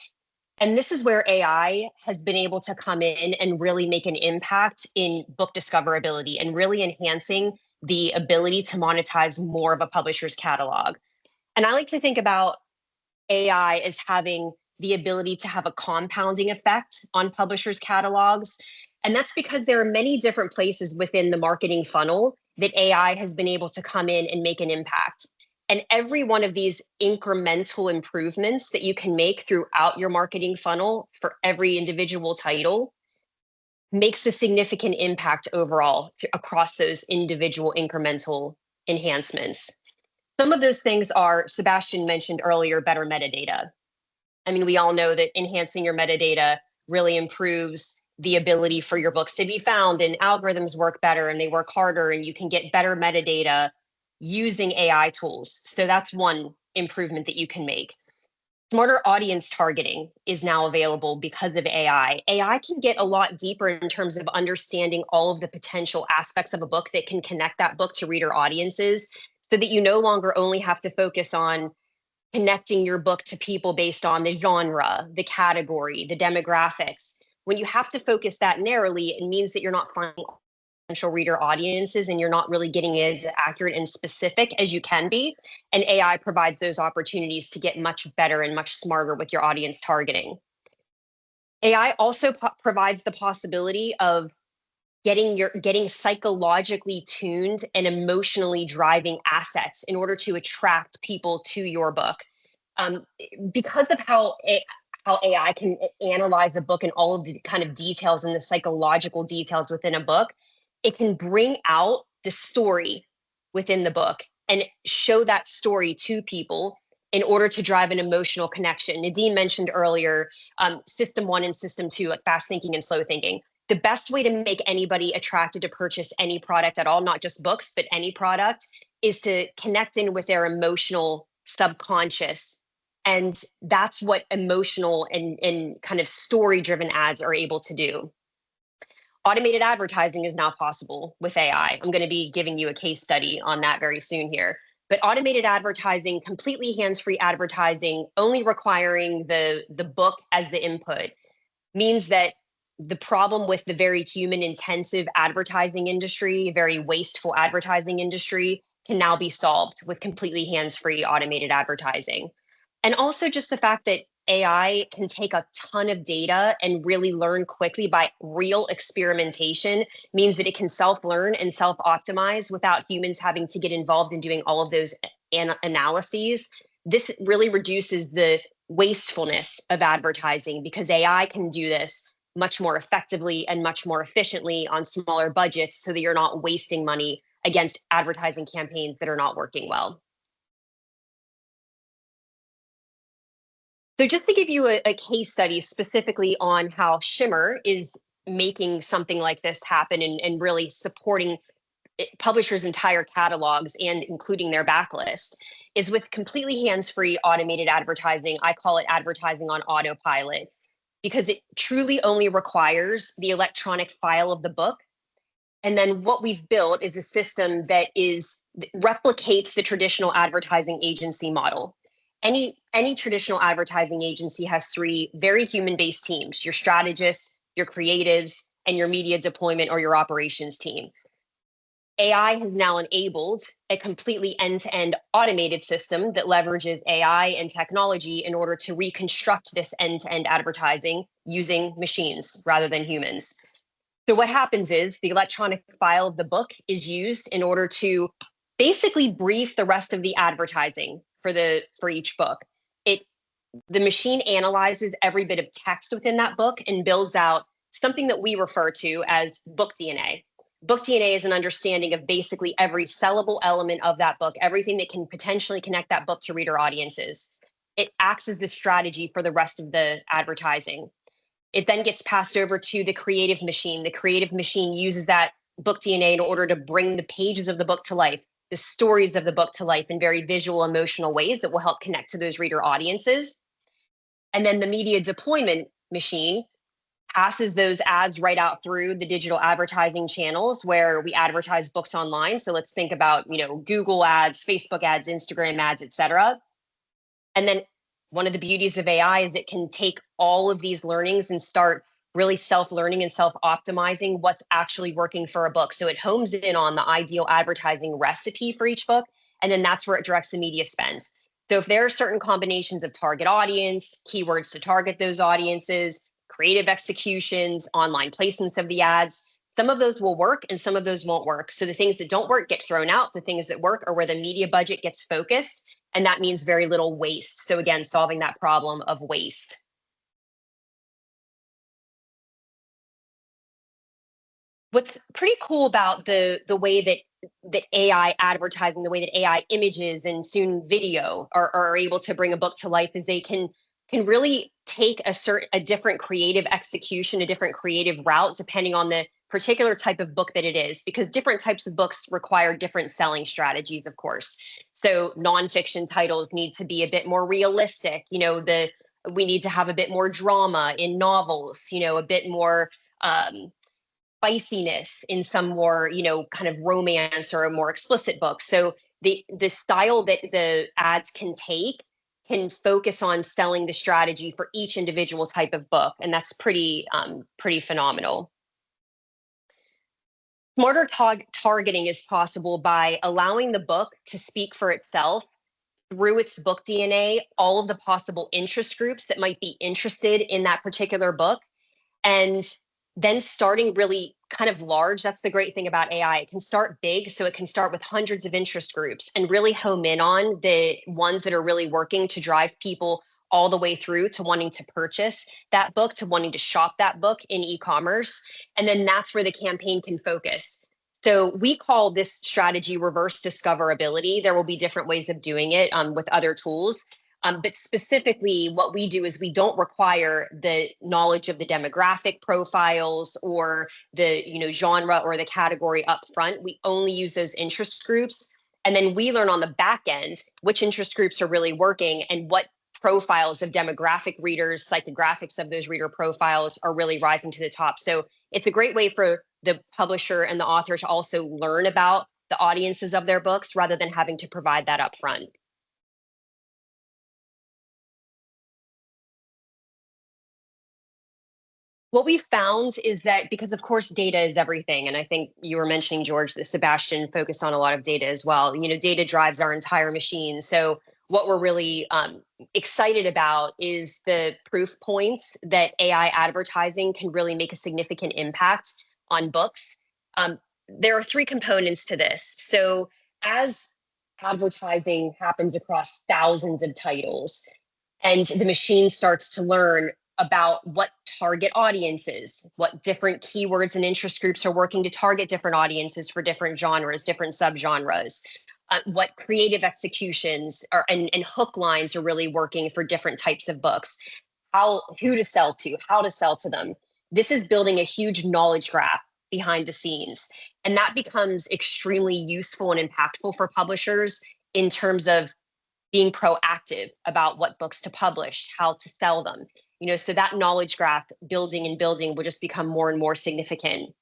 And this is where AI has been able to come in and really make an impact in book discoverability and really enhancing the ability to monetize more of a publisher's catalog. And I like to think about AI as having the ability to have a compounding effect on publishers' catalogs. And that's because there are many different places within the marketing funnel that AI has been able to come in and make an impact. And every one of these incremental improvements that you can make throughout your marketing funnel for every individual title makes a significant impact overall across those individual incremental enhancements. Some of those things are, Sebastian mentioned earlier, better metadata. I mean, we all know that enhancing your metadata really improves the ability for your books to be found, and algorithms work better and they work harder, and you can get better metadata using AI tools. So that's one improvement that you can make. Smarter audience targeting is now available because of AI. AI can get a lot deeper in terms of understanding all of the potential aspects of a book that can connect that book to reader audiences, so that you no longer only have to focus on connecting your book to people based on the genre, the category, the demographics. When you have to focus that narrowly, it means that you're not finding potential reader audiences and you're not really getting as accurate and specific as you can be. And AI provides those opportunities to get much better and much smarter with your audience targeting. AI also provides the possibility of getting psychologically tuned and emotionally driving assets in order to attract people to your book. Because of how AI can analyze a book and all of the kind of details and the psychological details within a book, it can bring out the story within the book and show that story to people in order to drive an emotional connection. Nadine mentioned earlier, system 1 and system 2, like fast thinking and slow thinking. The best way to make anybody attracted to purchase any product at all, not just books, but any product, is to connect in with their emotional subconscious. And that's what emotional and kind of story-driven ads are able to do. Automated advertising is now possible with AI. I'm going to be giving you a case study on that very soon here. But automated advertising, completely hands-free advertising, only requiring the book as the input, means that the problem with the very human intensive advertising industry, very wasteful advertising industry, can now be solved with completely hands-free automated advertising. And also just the fact that AI can take a ton of data and really learn quickly by real experimentation means that it can self-learn and self-optimize without humans having to get involved in doing all of those analyses. This really reduces the wastefulness of advertising because AI can do this much more effectively and much more efficiently on smaller budgets so that you're not wasting money against advertising campaigns that are not working well. So just to give you a case study specifically on how Shimmer is making something like this happen and really supporting publishers' entire catalogs and including their backlist, is with completely hands-free automated advertising. I call it advertising on autopilot, because it truly only requires the electronic file of the book. And then what we've built is a system that replicates the traditional advertising agency model. Any traditional advertising agency has 3 very human-based teams: your strategists, your creatives, and your media deployment or your operations team. AI has now enabled a completely end-to-end automated system that leverages AI and technology in order to reconstruct this end-to-end advertising using machines rather than humans. So what happens is the electronic file of the book is used in order to basically brief the rest of the advertising for each book. The machine analyzes every bit of text within that book and builds out something that we refer to as book DNA. Book DNA is an understanding of basically every sellable element of that book, everything that can potentially connect that book to reader audiences. It acts as the strategy for the rest of the advertising. It then gets passed over to the creative machine. The creative machine uses that book DNA in order to bring the pages of the book to life, the stories of the book to life in very visual, emotional ways that will help connect to those reader audiences. And then the media deployment machine passes those ads right out through the digital advertising channels where we advertise books online. So let's think about, Google ads, Facebook ads, Instagram ads, et cetera. And then one of the beauties of AI is it can take all of these learnings and start really self-learning and self-optimizing what's actually working for a book. So it homes in on the ideal advertising recipe for each book, and then that's where it directs the media spend. So if there are certain combinations of target audience, keywords to target those audiences, creative executions, online placements of the ads, some of those will work and some of those won't work. So the things that don't work get thrown out. The things that work are where the media budget gets focused, and that means very little waste. So again, solving that problem of waste. What's pretty cool about the way that AI advertising, the way that AI images and soon video are able to bring a book to life is they can really take a different creative execution, a different creative route, depending on the particular type of book that it is, because different types of books require different selling strategies, of course. So nonfiction titles need to be a bit more realistic. We need to have a bit more drama in novels, a bit more spiciness in some more, kind of romance or a more explicit book. So the style that the ads can take can focus on selling the strategy for each individual type of book, and that's pretty phenomenal. Smarter targeting is possible by allowing the book to speak for itself through its book DNA, all of the possible interest groups that might be interested in that particular book, and then starting really kind of large. That's the great thing about AI. It can start big, so it can start with hundreds of interest groups and really home in on the ones that are really working to drive people all the way through to wanting to purchase that book, to wanting to shop that book in e-commerce. And then that's where the campaign can focus. So we call this strategy reverse discoverability. There will be different ways of doing it with other tools. But specifically, what we do is we don't require the knowledge of the demographic profiles or the genre or the category up front. We only use those interest groups. And then we learn on the back end which interest groups are really working and what profiles of demographic readers, psychographics of those reader profiles are really rising to the top. So it's a great way for the publisher and the author to also learn about the audiences of their books rather than having to provide that up front. What we found is that, because of course data is everything, and I think you were mentioning, George, that Sebastian focused on a lot of data as well. Data drives our entire machine. So what we're really excited about is the proof points that AI advertising can really make a significant impact on books. There are three components to this. So as advertising happens across thousands of titles, and the machine starts to learn about what target audiences, what different keywords and interest groups are working to target different audiences for different genres, different subgenres, what creative executions and hook lines are really working for different types of books, who to sell to, how to sell to them. This is building a huge knowledge graph behind the scenes. And that becomes extremely useful and impactful for publishers in terms of being proactive about what books to publish, how to sell them. So that knowledge graph building and building will just become more and more significant.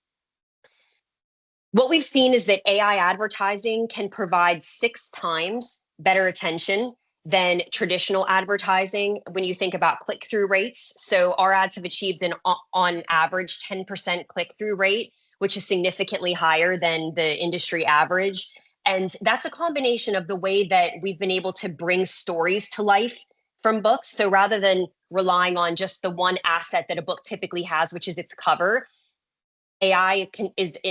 What we've seen is that AI advertising can provide 6 times better attention than traditional advertising when you think about click-through rates. So our ads have achieved on average 10% click-through rate, which is significantly higher than the industry average. And that's a combination of the way that we've been able to bring stories to life from books. So rather than relying on just the one asset that a book typically has, which is its cover, AI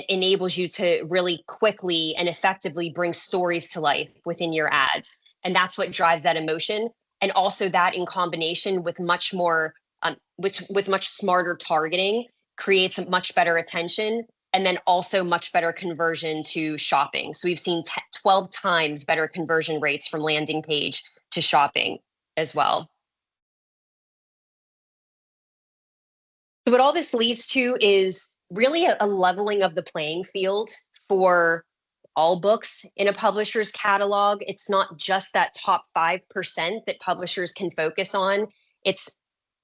enables you to really quickly and effectively bring stories to life within your ads. And that's what drives that emotion. And also that in combination with much more, with much smarter targeting creates a much better attention, and then also much better conversion to shopping. So we've seen 12 times better conversion rates from landing page to shopping as well. So what all this leads to is really a leveling of the playing field for all books in a publisher's catalog. It's not just that top 5% that publishers can focus on. It's,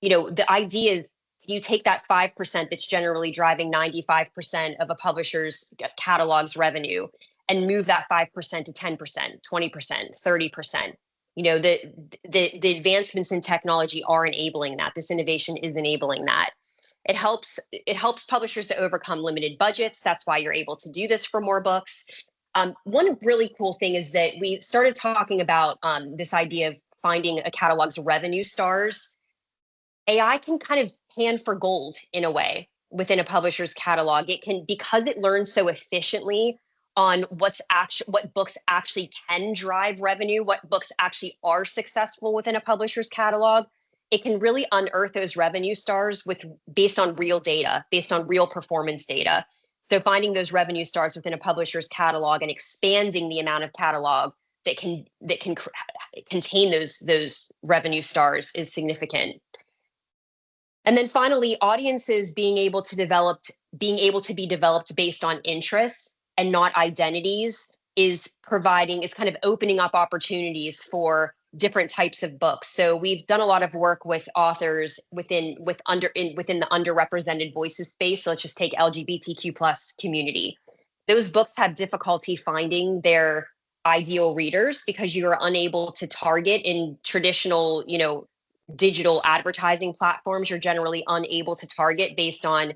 the idea is you take that 5% that's generally driving 95% of a publisher's catalog's revenue and move that 5% to 10%, 20%, 30%. The advancements in technology are enabling that. This innovation is enabling that. It helps publishers to overcome limited budgets. That's why you're able to do this for more books. One really cool thing is that we started talking about this idea of finding a catalog's revenue stars. AI can kind of pan for gold in a way within a publisher's catalog. It can, because it learns so efficiently on what books actually can drive revenue, what books actually are successful within a publisher's catalog. It can really unearth those revenue stars based on real data, based on real performance data. So finding those revenue stars within a publisher's catalog and expanding the amount of catalog that can contain those revenue stars is significant. And then finally, audiences being able to be developed based on interests and not identities is kind of opening up opportunities for different types of books. So we've done a lot of work with authors within the underrepresented voices space. So let's just take LGBTQ plus community. Those books have difficulty finding their ideal readers because you are unable to target in traditional, digital advertising platforms. You're generally unable to target based on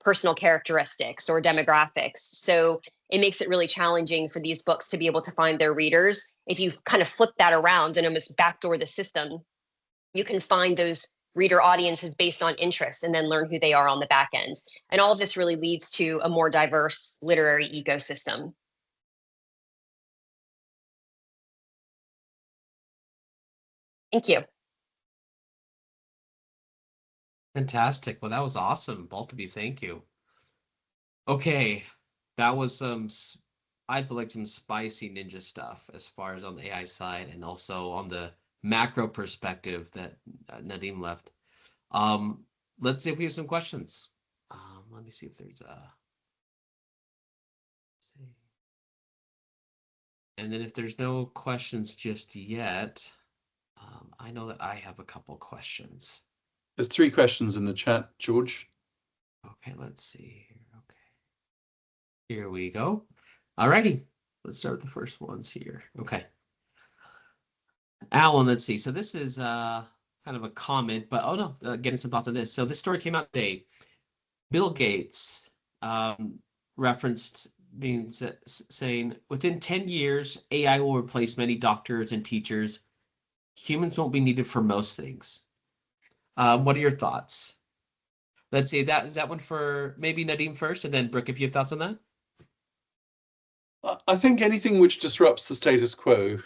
personal characteristics or demographics. So it makes it really challenging for these books to be able to find their readers. If you kind of flip that around and almost backdoor the system, you can find those reader audiences based on interests and then learn who they are on the back end. And all of this really leads to a more diverse literary ecosystem. Thank you. Fantastic. Well, that was awesome. Both of you, thank you. Okay, that was I feel like some spicy ninja stuff as far as on the AI side and also on the macro perspective that Nadim left. Let's see if we have some questions. Let me see if there's and then if there's no questions just yet, I know that I have a couple questions. There's 3 questions in the chat, George. Okay, let's see here. Okay. Here we go. All righty. Let's start with the first ones here. Okay. Alan, let's see. So this is kind of a comment, but getting some thoughts on this. So this story came out today. Bill Gates referenced saying within 10 years, AI will replace many doctors and teachers. Humans won't be needed for most things. What are your thoughts? Let's see, is that one for maybe Nadim first, and then Brooke, if you have thoughts on that? I think anything which disrupts the status quo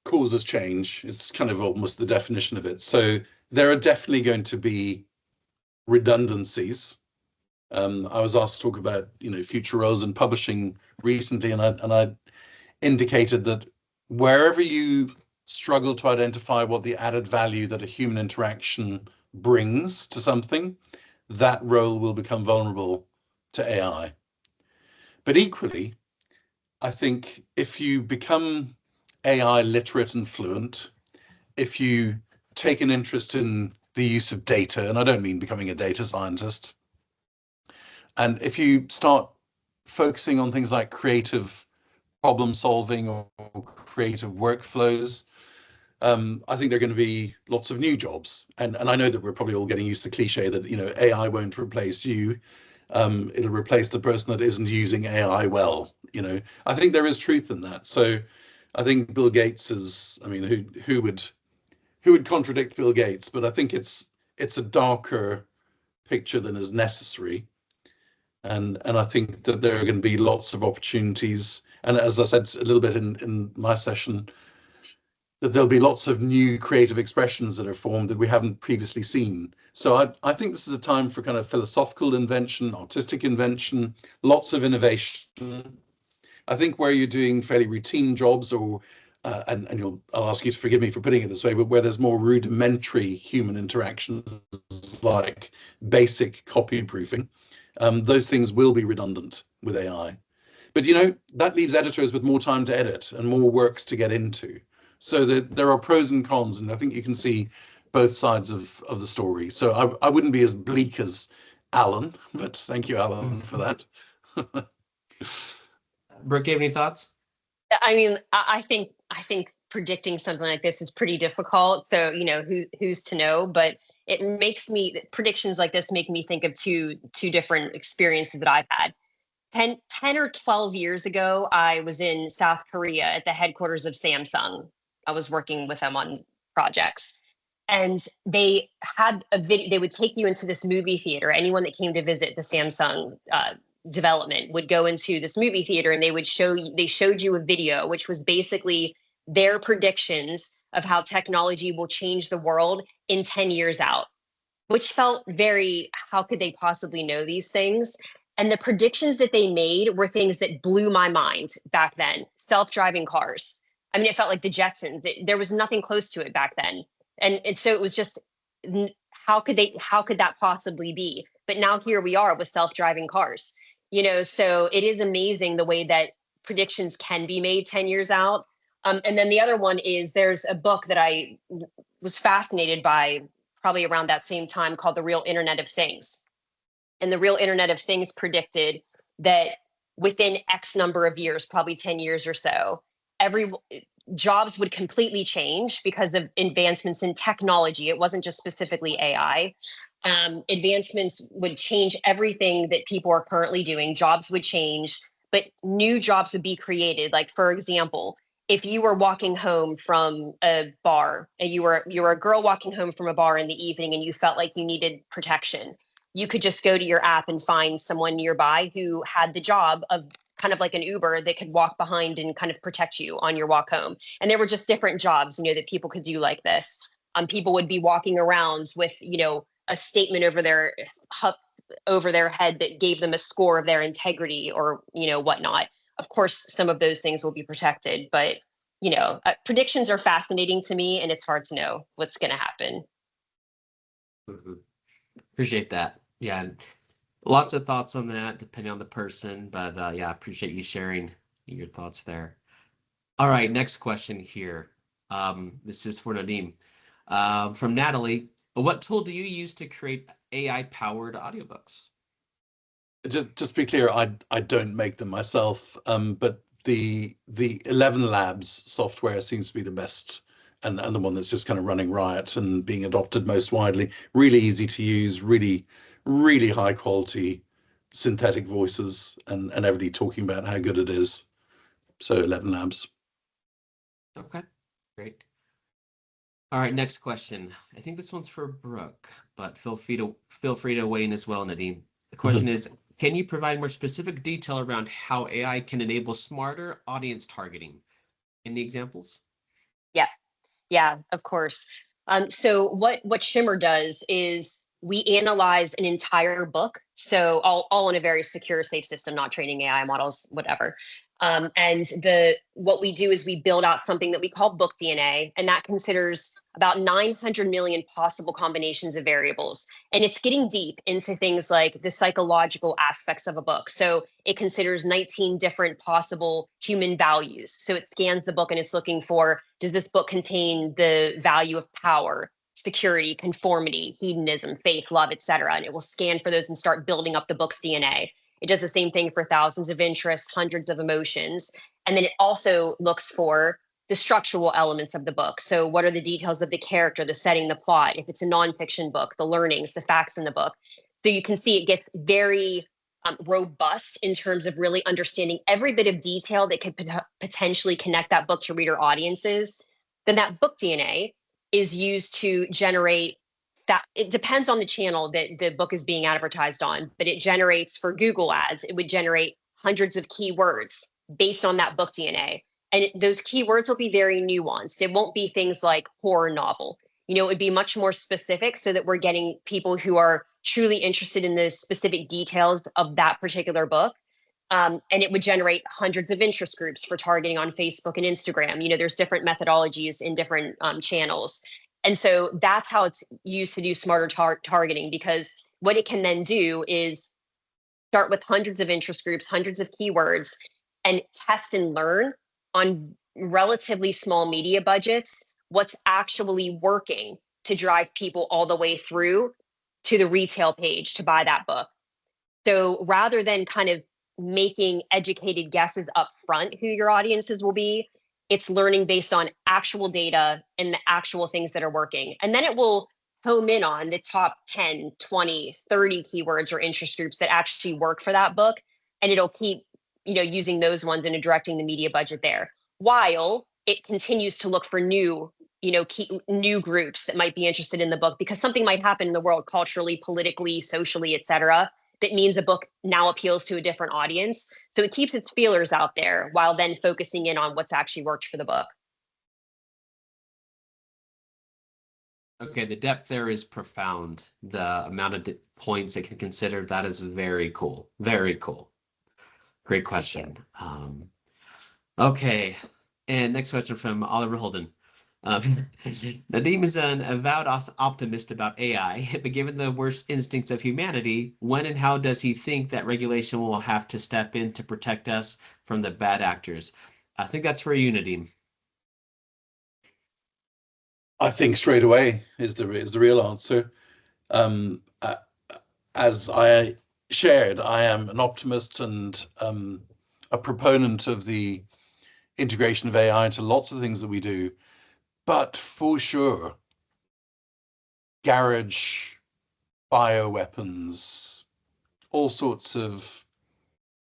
causes change. It's kind of almost the definition of it. So there are definitely going to be redundancies. I was asked to talk about future roles in publishing recently, and I indicated that wherever you struggle to identify what the added value that a human interaction brings to something, that role will become vulnerable to AI. But equally, I think if you become AI literate and fluent, if you take an interest in the use of data, and I don't mean becoming a data scientist, and if you start focusing on things like creative problem solving or creative workflows, I think there are going to be lots of new jobs. And I know that we're probably all getting used to cliche that, AI won't replace you. It'll replace the person that isn't using AI well. I think there is truth in that. So I think Bill Gates is, who would contradict Bill Gates? But I think it's a darker picture than is necessary. And I think that there are going to be lots of opportunities. And as I said a little bit in my session, that there'll be lots of new creative expressions that are formed that we haven't previously seen. So I think this is a time for kind of philosophical invention, artistic invention, lots of innovation. I think where you're doing fairly routine jobs, or and I'll ask you to forgive me for putting it this way, but where there's more rudimentary human interactions like basic copy proofing, those things will be redundant with AI. But that leaves editors with more time to edit and more works to get into. So there are pros and cons, and I think you can see both sides of the story. So I wouldn't be as bleak as Alan, but thank you, Alan, for that. Brooke, you have any thoughts? I mean, I think predicting something like this is pretty difficult. So, who's to know? But it makes me predictions like this make me think of two different experiences that I've had. 10 or 12 years ago, I was in South Korea at the headquarters of Samsung. I was working with them on projects. And they had a video, they would take you into this movie theater. Anyone that came to visit the Samsung development would go into this movie theater, and they showed you a video, which was basically their predictions of how technology will change the world in 10 years out, which felt very, how could they possibly know these things? And the predictions that they made were things that blew my mind back then. Self-driving cars. I mean, it felt like the Jetsons. There was nothing close to it back then. And so it was just, how could that possibly be? But now here we are with self-driving cars. So it is amazing the way that predictions can be made 10 years out. And then the other one is, there's a book that I was fascinated by probably around that same time, called The Real Internet of Things. And The Real Internet of Things predicted that within X number of years, probably 10 years or so, jobs would completely change because of advancements in technology. It wasn't just specifically AI. Advancements would change everything that people are currently doing. Jobs would change, but new jobs would be created. Like, for example, if you were walking home from a bar, and you were a girl walking home from a bar in the evening, and you felt like you needed protection, you could just go to your app and find someone nearby who had the job of kind of like an Uber that could walk behind and kind of protect you on your walk home. And there were just different jobs, that people could do like this. People would be walking around with, a statement over their head that gave them a score of their integrity, or, whatnot. Of course, some of those things will be protected, but, predictions are fascinating to me, and it's hard to know what's going to happen. Mm-hmm. Appreciate that. Yeah. Lots of thoughts on that, depending on the person, but yeah, appreciate you sharing your thoughts there. All right, next question here. This is for Nadim. From Natalie, what tool do you use to create AI-powered audiobooks? Just to be clear, I don't make them myself, but the 11 Labs software seems to be the best, and the one that's just kind of running riot and being adopted most widely. Really easy to use, really high quality synthetic voices, and everybody talking about how good it is. So 11 Labs. Okay, great. All right, next question. I think this one's for Brooke, but feel free to weigh in as well, Nadim. The question is, can you provide more specific detail around how AI can enable smarter audience targeting? Any examples? Yeah, of course. So what Shimmer does is we analyze an entire book, so all in a very secure, safe system, not training AI models, whatever. And what we do is we build out something that we call book DNA, and that considers about 900 million possible combinations of variables. And it's getting deep into things like the psychological aspects of a book. So it considers 19 different possible human values. So it scans the book and it's looking for, does this book contain the value of power, security, conformity, hedonism, faith, love, etc.? And it will scan for those and start building up the book's DNA. It does the same thing for thousands of interests, hundreds of emotions. And then it also looks for the structural elements of the book. So what are the details of the character, the setting, the plot? If it's a nonfiction book, the learnings, the facts in the book. So you can see it gets very robust in terms of really understanding every bit of detail that could potentially connect that book to reader audiences. Then that book DNA is used to generate that. It depends on the channel that the book is being advertised on, but it generates, for Google ads, it would generate hundreds of keywords based on that book DNA. And those keywords will be very nuanced. It won't be things like horror novel. It would be much more specific so that we're getting people who are truly interested in the specific details of that particular book. And it would generate hundreds of interest groups for targeting on Facebook and Instagram. There's different methodologies in different channels. And so that's how it's used to do smarter targeting, because what it can then do is start with hundreds of interest groups, hundreds of keywords, and test and learn on relatively small media budgets what's actually working to drive people all the way through to the retail page to buy that book. So rather than kind of making educated guesses up front who your audiences will be, it's learning based on actual data and the actual things that are working. And then it will home in on the top 10, 20, 30 keywords or interest groups that actually work for that book. And it'll keep, using those ones and directing the media budget there, while it continues to look for new groups that might be interested in the book, because something might happen in the world culturally, politically, socially, etc., that means a book now appeals to a different audience. So it keeps its feelers out there while then focusing in on what's actually worked for the book. Okay, the depth there is profound. The amount of points it can consider, that is very cool. Very cool. Great question. Okay, and next question from Oliver Holden. Nadim is an avowed optimist about AI, but given the worst instincts of humanity, when and how does he think that regulation will have to step in to protect us from the bad actors? I think that's for you, Nadim. I think straight away is the real answer. As I shared, I am an optimist and a proponent of the integration of AI into lots of things that we do. But for sure, garage bioweapons, all sorts of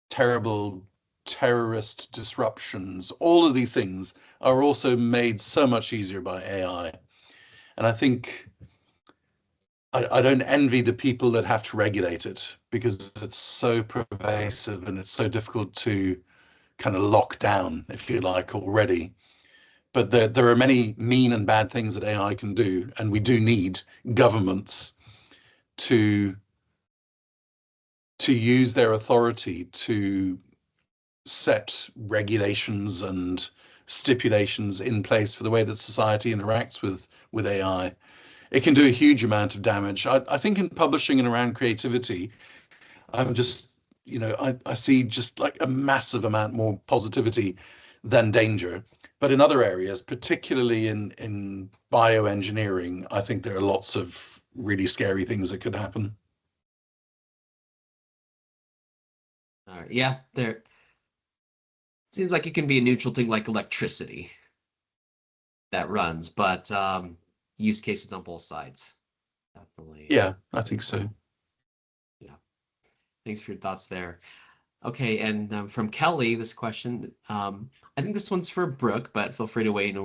terrible terrorist disruptions, all of these things are also made so much easier by AI. And I think I don't envy the people that have to regulate it, because it's so pervasive and it's so difficult to kind of lock down, if you like, already. But there are many mean and bad things that AI can do, and we do need governments to use their authority to set regulations and stipulations in place for the way that society interacts with AI. It can do a huge amount of damage. I think in publishing and around creativity, I'm just, I see just like a massive amount more positivity than danger. But in other areas, particularly in bioengineering, I think there are lots of really scary things that could happen. All right. Yeah, there seems like it can be a neutral thing like electricity that runs, but use cases on both sides. Definitely. Yeah, I think so. Yeah. Thanks for your thoughts there. Okay, and from Kelly, this question, I think this one's for Brooke, but feel free to weigh in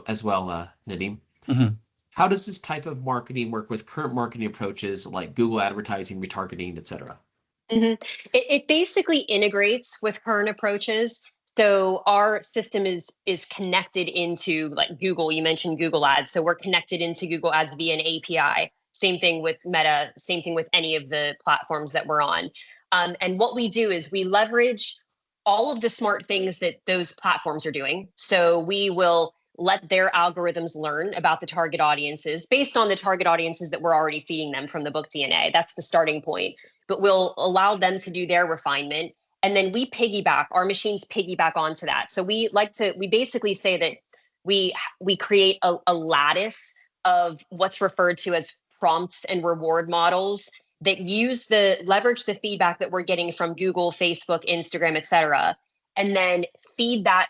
as well, Nadim. Mhm. How does this type of marketing work with current marketing approaches like Google advertising, retargeting, etc.? It basically integrates with current approaches. So our system is connected into, like, Google. You mentioned Google Ads, so we're connected into Google Ads via an API. Same thing with Meta. Same thing with any of the platforms that we're on. And what we do is we leverage all of the smart things that those platforms are doing. So we will let their algorithms learn about the target audiences based on the target audiences that we're already feeding them from the book DNA. That's the starting point. But we'll allow them to do their refinement. And then we piggyback, our machines piggyback onto that. So we basically say that we create a lattice of what's referred to as prompts and reward models that leverage the feedback that we're getting from Google, Facebook, Instagram, et cetera, and then feed that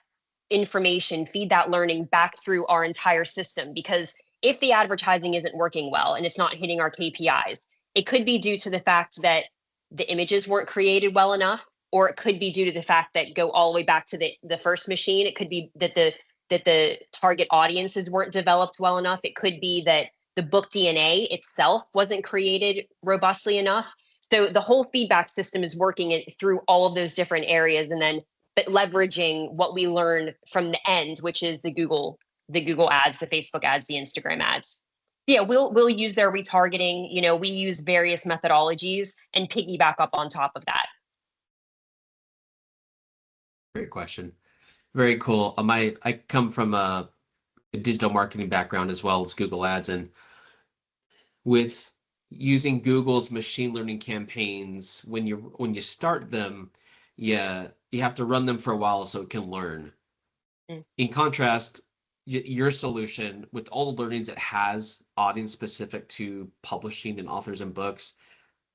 information, feed that learning back through our entire system. Because if the advertising isn't working well and it's not hitting our KPIs, it could be due to the fact that the images weren't created well enough, or it could be due to the fact that, go all the way back to the first machine, it could be that the target audiences weren't developed well enough. It could be that the book DNA itself wasn't created robustly enough. So the whole feedback system is working through all of those different areas, and then but leveraging what we learn from the end, which is the Google ads, the Facebook ads, the Instagram ads. Yeah, we'll use their retargeting. You know, we use various methodologies and piggyback up on top of that. Great question. Very cool. I come from a digital marketing background as well as Google Ads, and with using Google's machine learning campaigns, when you start them, yeah, you have to run them for a while so it can learn. In contrast, your solution with all the learnings it has, audience specific to publishing and authors and books,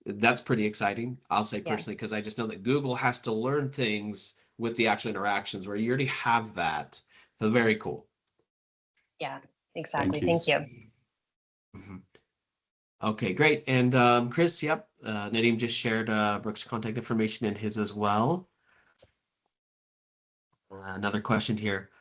that's pretty exciting. I'll say personally, because I just know that Google has to learn things with the actual interactions where you already have that. So very cool. Yeah, exactly. Thank you. Mhm. Okay, great. And Chris, yep, Nadeem just shared Brooke's contact information and his as well. Another question here.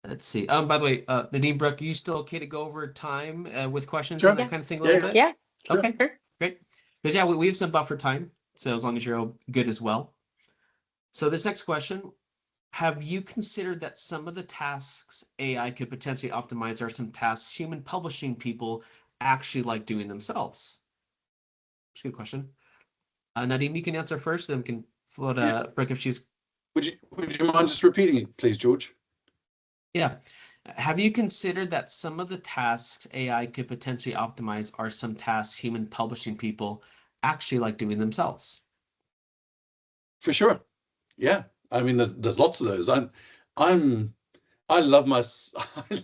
Let's see. By the way, Nadeem, Brooke, are you still okay to go over time with questions and that kind of thing a little bit? Yeah. Okay, great. Because yeah, we have some buffer time, so as long as you're all good as well. So this next question, have you considered that some of the tasks AI could potentially optimize are some tasks human publishing people actually like doing themselves? That's a good question. Nadeem, you can answer first, then we can float Brooke if she's. Would you mind just repeating it, please, George? Yeah. Have you considered that some of the tasks AI could potentially optimize are some tasks human publishing people actually like doing themselves? For sure. Yeah. I mean, there's lots of those. I love I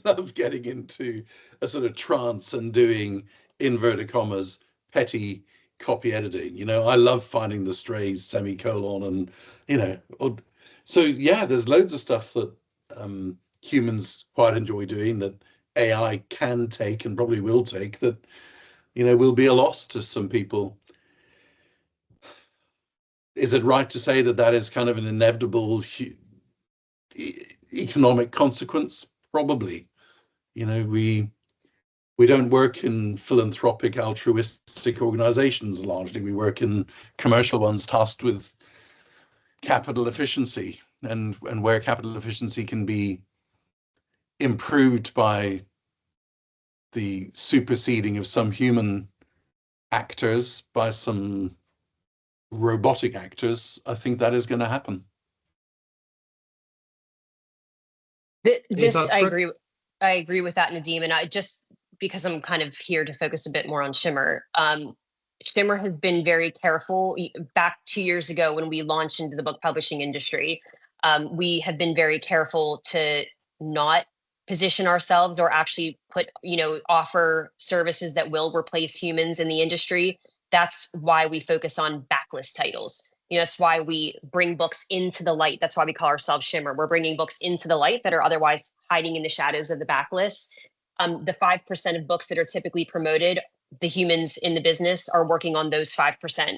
love getting into a sort of trance and doing inverted commas petty copy editing. You know, I love finding the stray semicolon and so yeah, there's loads of stuff that humans quite enjoy doing that AI can take and probably will take that will be a loss to some people. Is it right to say that that is kind of an inevitable economic consequence? Probably. We don't work in philanthropic, altruistic organizations largely. We work in commercial ones tasked with capital efficiency, and where capital efficiency can be improved by the superseding of some human actors by some robotic actors, I think that is going to happen. I agree with that, Nadeem, and I just because I'm kind of here to focus a bit more on Shimmer. Shimmer has been very careful. Back 2 years ago, when we launched into the book publishing industry, we have been very careful to not position ourselves or actually offer services that will replace humans in the industry. That's why we focus on backlist titles. That's why we bring books into the light. That's why we call ourselves Shimmer. We're bringing books into the light that are otherwise hiding in the shadows of the backlist. The 5% of books that are typically promoted, the humans in the business are working on those 5%.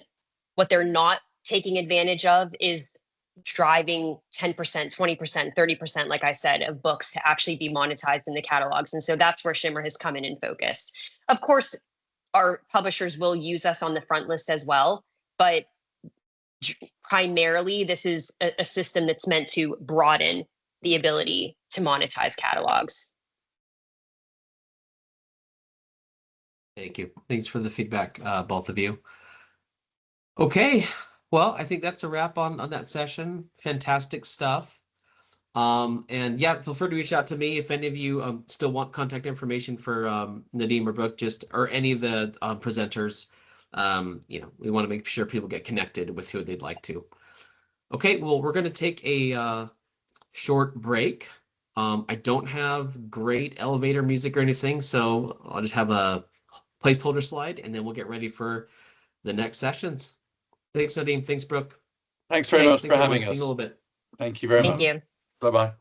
What they're not taking advantage of is driving 10%, 20%, 30%, like I said, of books to actually be monetized in the catalogs. And so that's where Shimmer has come in and focused. Of course, our publishers will use us on the front list as well, but primarily this is a system that's meant to broaden the ability to monetize catalogs. Thank you. Thanks for the feedback, both of you. Okay, well, I think that's a wrap on that session. Fantastic stuff. And yeah, feel free to reach out to me if any of you still want contact information for Nadeem or Brooke, or any of the presenters. We want to make sure people get connected with who they'd like to. Okay, well, we're going to take a short break. I don't have great elevator music or anything, so I'll just have a placeholder slide, and then we'll get ready for the next sessions. Thanks, Nadeem. Thanks, Brooke. Thanks very much for having us. See you in a little bit. Thank you very much. Thank you. Bye-bye.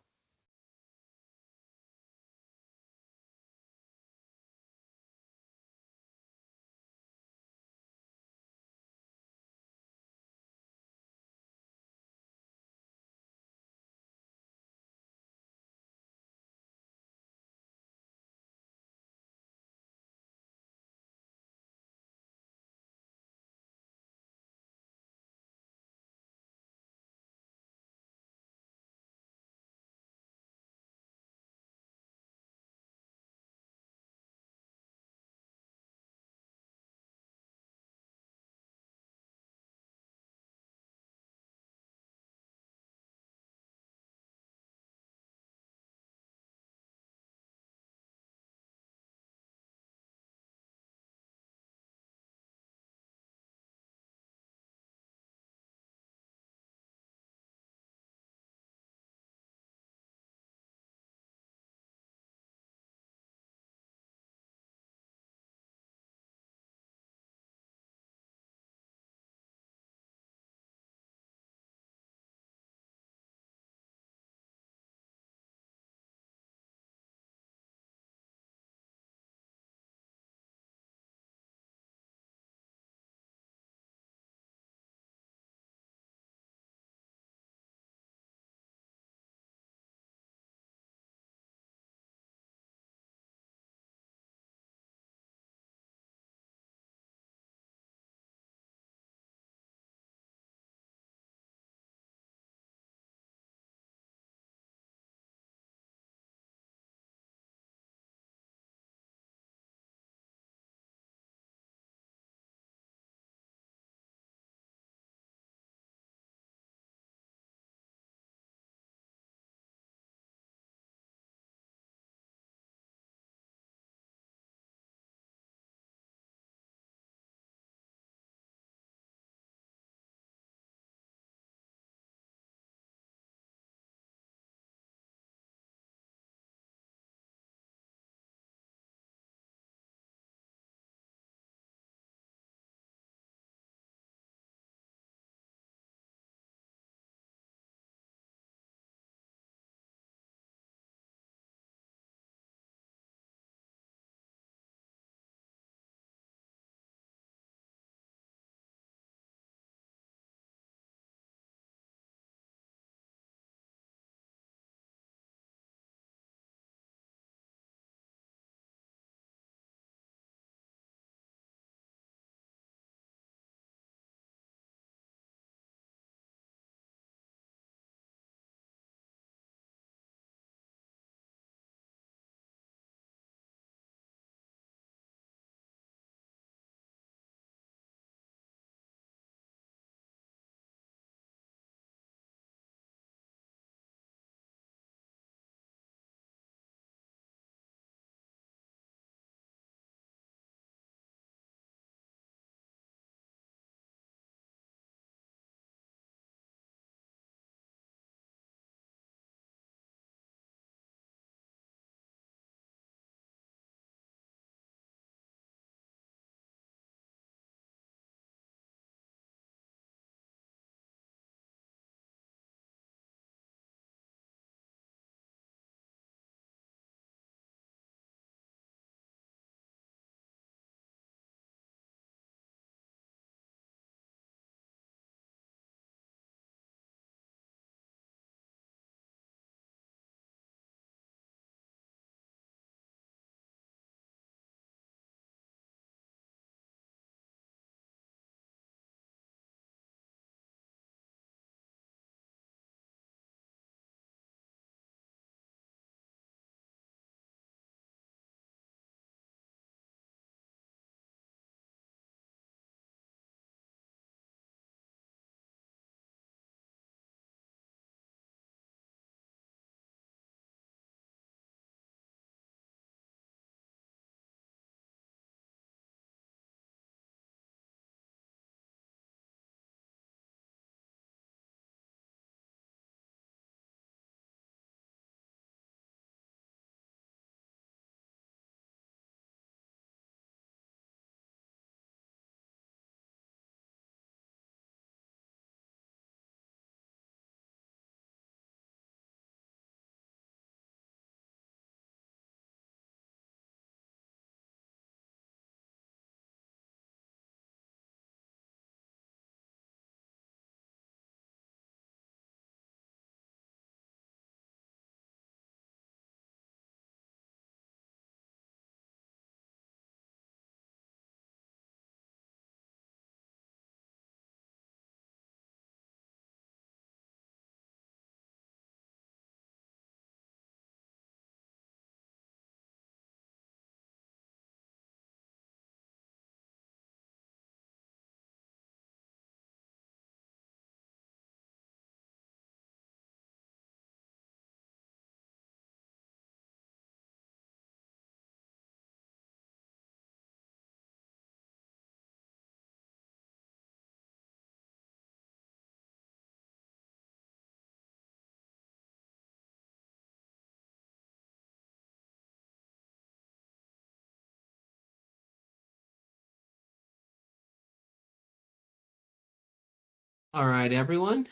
All right, everyone.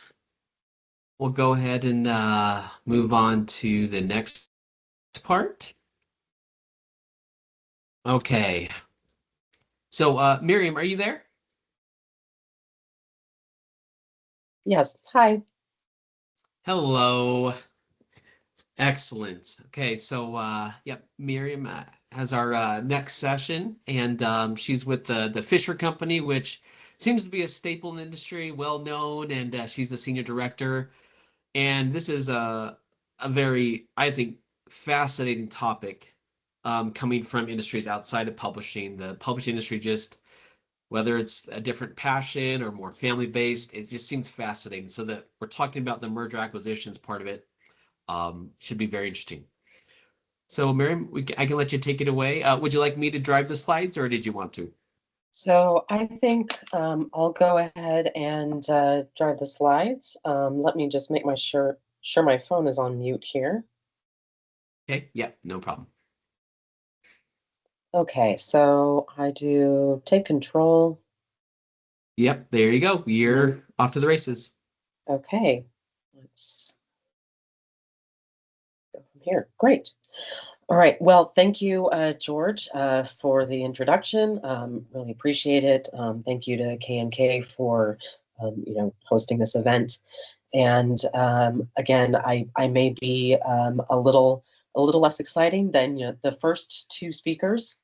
We'll go ahead and move on to the next part. Okay. So, Miriam, are you there? Yes. Hi. Hello. Excellent. Okay, so yep, Miriam has our next session, and she's with the Fisher Company, which seems to be a staple in the industry, well known, and she's the senior director. And this is a very, I think, fascinating topic coming from industries outside of publishing. The publishing industry just, whether it's a different passion or more family based, it just seems fascinating. So that we're talking about the merger acquisitions part of it should be very interesting. So, Miriam, I can let you take it away. Would you like me to drive the slides, or did you want to? So I think I'll go ahead and drive the slides. Let me just make sure my phone is on mute here. Okay, yeah, no problem. Okay, so I do take control. Yep, there you go. You're off to the races. Okay, let's go from here. Great. All right. Well, thank you, George, for the introduction. Really appreciate it. Thank you to KNK for, hosting this event. And again, I may be a little less exciting than the first two speakers,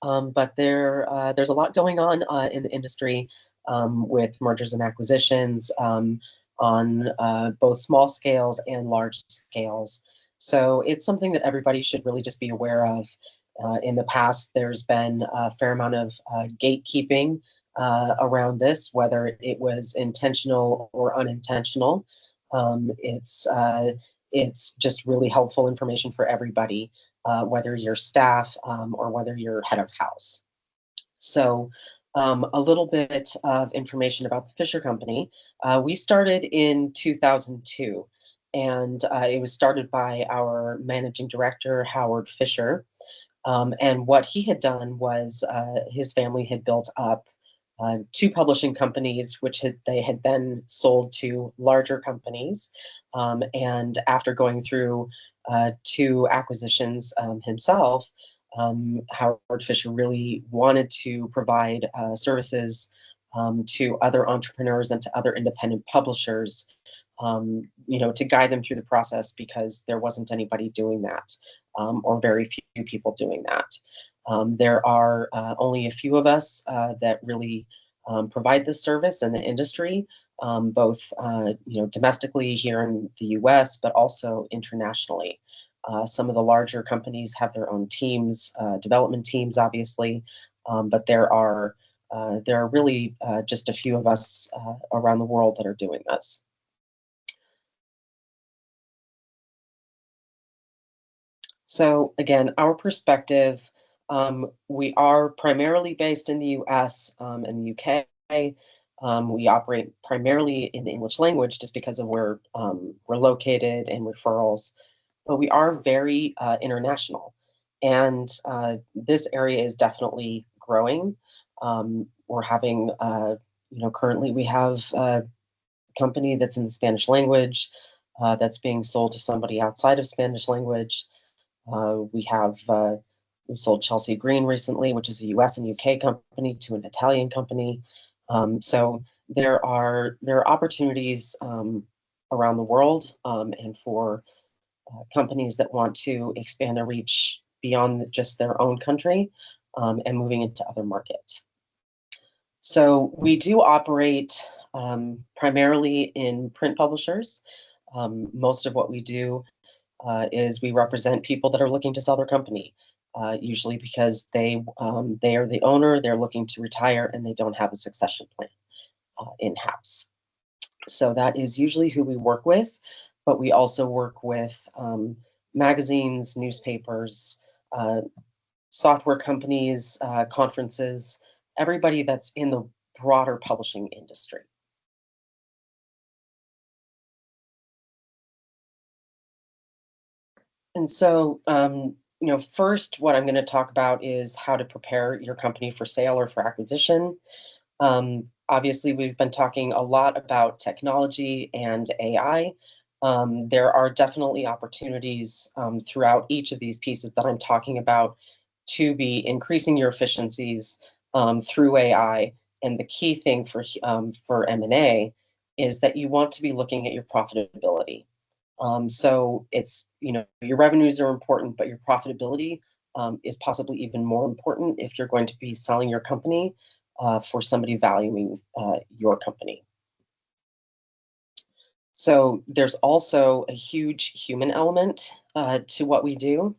but there's a lot going on in the industry with mergers and acquisitions on both small scales and large scales. So it's something that everybody should really just be aware of. In the past, there's been a fair amount of gatekeeping around this, whether it was intentional or unintentional. It's just really helpful information for everybody, whether you're staff or whether you're head of house. So a little bit of information about the Fisher Company. We started in 2002, and it was started by our managing director, Howard Fisher. And what he had done was his family had built up two publishing companies, which they had then sold to larger companies. And after going through two acquisitions himself, Howard Fisher really wanted to provide services to other entrepreneurs and to other independent publishers, to guide them through the process, because there wasn't anybody doing that, or very few people doing that. There are only a few of us that really provide this service in the industry, both domestically here in the U.S., but also internationally. Some of the larger companies have their own teams, development teams, obviously, but there are really just a few of us around the world that are doing this. So again, our perspective, we are primarily based in the US and the UK. We operate primarily in the English language just because of where we're located and referrals, but we are very international. And this area is definitely growing. We're having, currently we have a company that's in the Spanish language that's being sold to somebody outside of Spanish language. We sold Chelsea Green recently, which is a US and UK company, to an Italian company. So there are opportunities around the world, and for companies that want to expand their reach beyond just their own country, and moving into other markets. So we do operate primarily in print publishers. Most of what we do is we represent people that are looking to sell their company, usually because they are the owner, they're looking to retire, and they don't have a succession plan in-house. So that is usually who we work with, but we also work with magazines, newspapers, software companies, conferences, everybody that's in the broader publishing industry. And so, first, what I'm going to talk about is how to prepare your company for sale or for acquisition. Obviously, we've been talking a lot about technology and AI. There are definitely opportunities throughout each of these pieces that I'm talking about to be increasing your efficiencies through AI. And the key thing for M&A is that you want to be looking at your profitability. So it's, your revenues are important, but your profitability is possibly even more important if you're going to be selling your company for somebody valuing your company. So there's also a huge human element to what we do.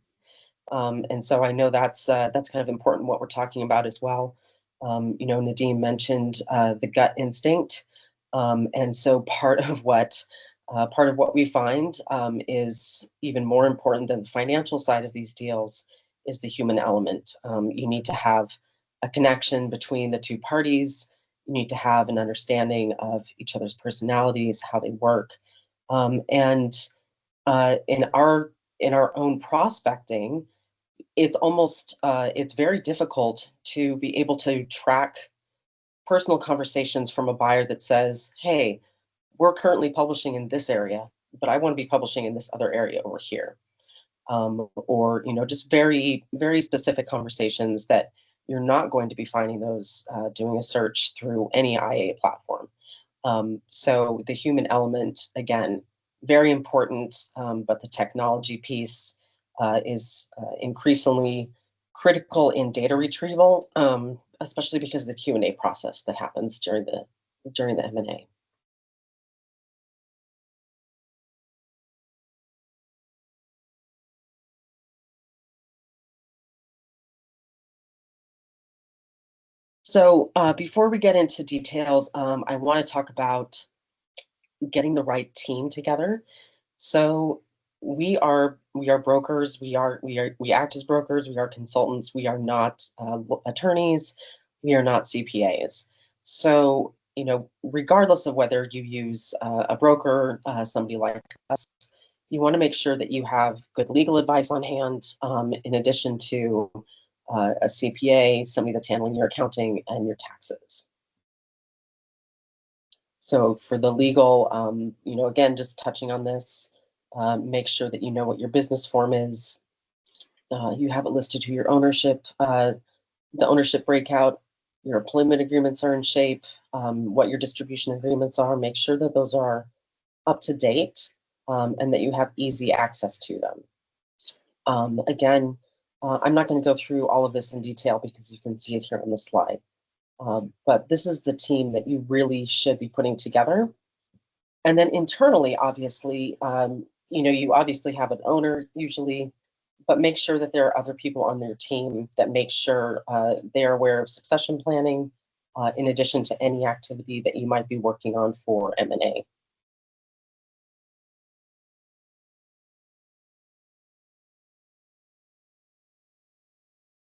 And so I know that's kind of important what we're talking about as well. Nadeem mentioned the gut instinct. And so part of what we find is even more important than the financial side of these deals is the human element. You need to have a connection between the two parties. You need to have an understanding of each other's personalities, how they work, and in our own prospecting, it's very difficult to be able to track personal conversations from a buyer that says, "Hey, we're currently publishing in this area, but I want to be publishing in this other area over here." Or just very, very specific conversations that you're not going to be finding those doing a search through any IA platform. So the human element, again, very important, but the technology piece is increasingly critical in data retrieval, especially because of the Q&A process that happens during the M&A. So before we get into details, I want to talk about getting the right team together. So we are brokers. We act as brokers. We are consultants. We are not attorneys. We are not CPAs. So regardless of whether you use a broker, somebody like us, you want to make sure that you have good legal advice on hand, in addition to a CPA, somebody that's handling your accounting and your taxes. So for the legal, again, just touching on this, make sure that you know what your business form is. You have it listed who your the ownership breakout, your employment agreements are in shape, what your distribution agreements are. Make sure that those are up to date, and that you have easy access to them. Again, I'm not going to go through all of this in detail because you can see it here on the slide. But this is the team that you really should be putting together. And then internally, obviously, you obviously have an owner usually, but make sure that there are other people on their team that make sure they are aware of succession planning, in addition to any activity that you might be working on for M&A.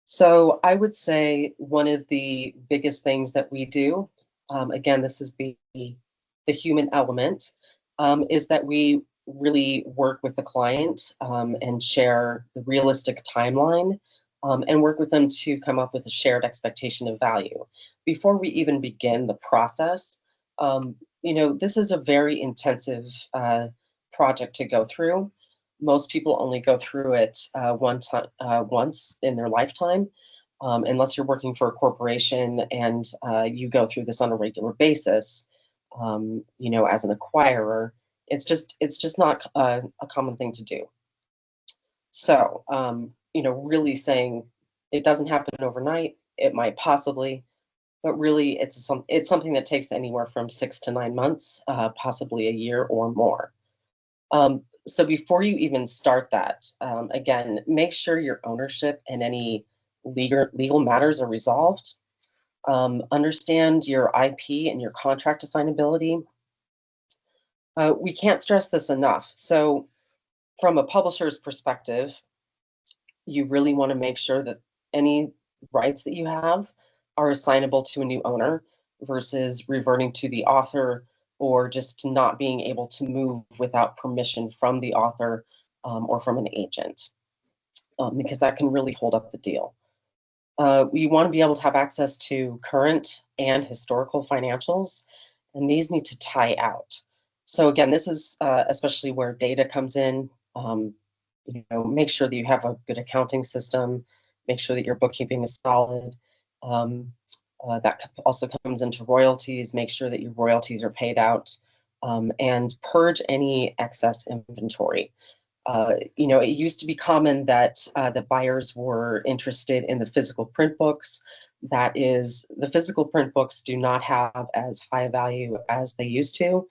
So I would say one of the biggest things that we do, again, this is the human element, is that we really work with the client and share the realistic timeline, and work with them to come up with a shared expectation of value. Before we even begin the process, this is a very intensive project to go through. Most people only go through it once in their lifetime, unless you're working for a corporation and you go through this on a regular basis. As an acquirer, it's just not a common thing to do. So, really saying it doesn't happen overnight. It might possibly, but really it's something that takes anywhere from 6 to 9 months, possibly a year or more. So before you even start that, again, make sure your ownership and any legal matters are resolved. Understand your IP and your contract assignability. We can't stress this enough. So from a publisher's perspective, you really want to make sure that any rights that you have are assignable to a new owner versus reverting to the author, or just not being able to move without permission from the author or from an agent, because that can really hold up the deal. You want to be able to have access to current and historical financials, and these need to tie out. So again, this is especially where data comes in. Make sure that you have a good accounting system, make sure that your bookkeeping is solid. That also comes into royalties, make sure that your royalties are paid out, and purge any excess inventory. It used to be common that the buyers were interested in the physical print books. That is, the physical print books do not have as high a value as they used to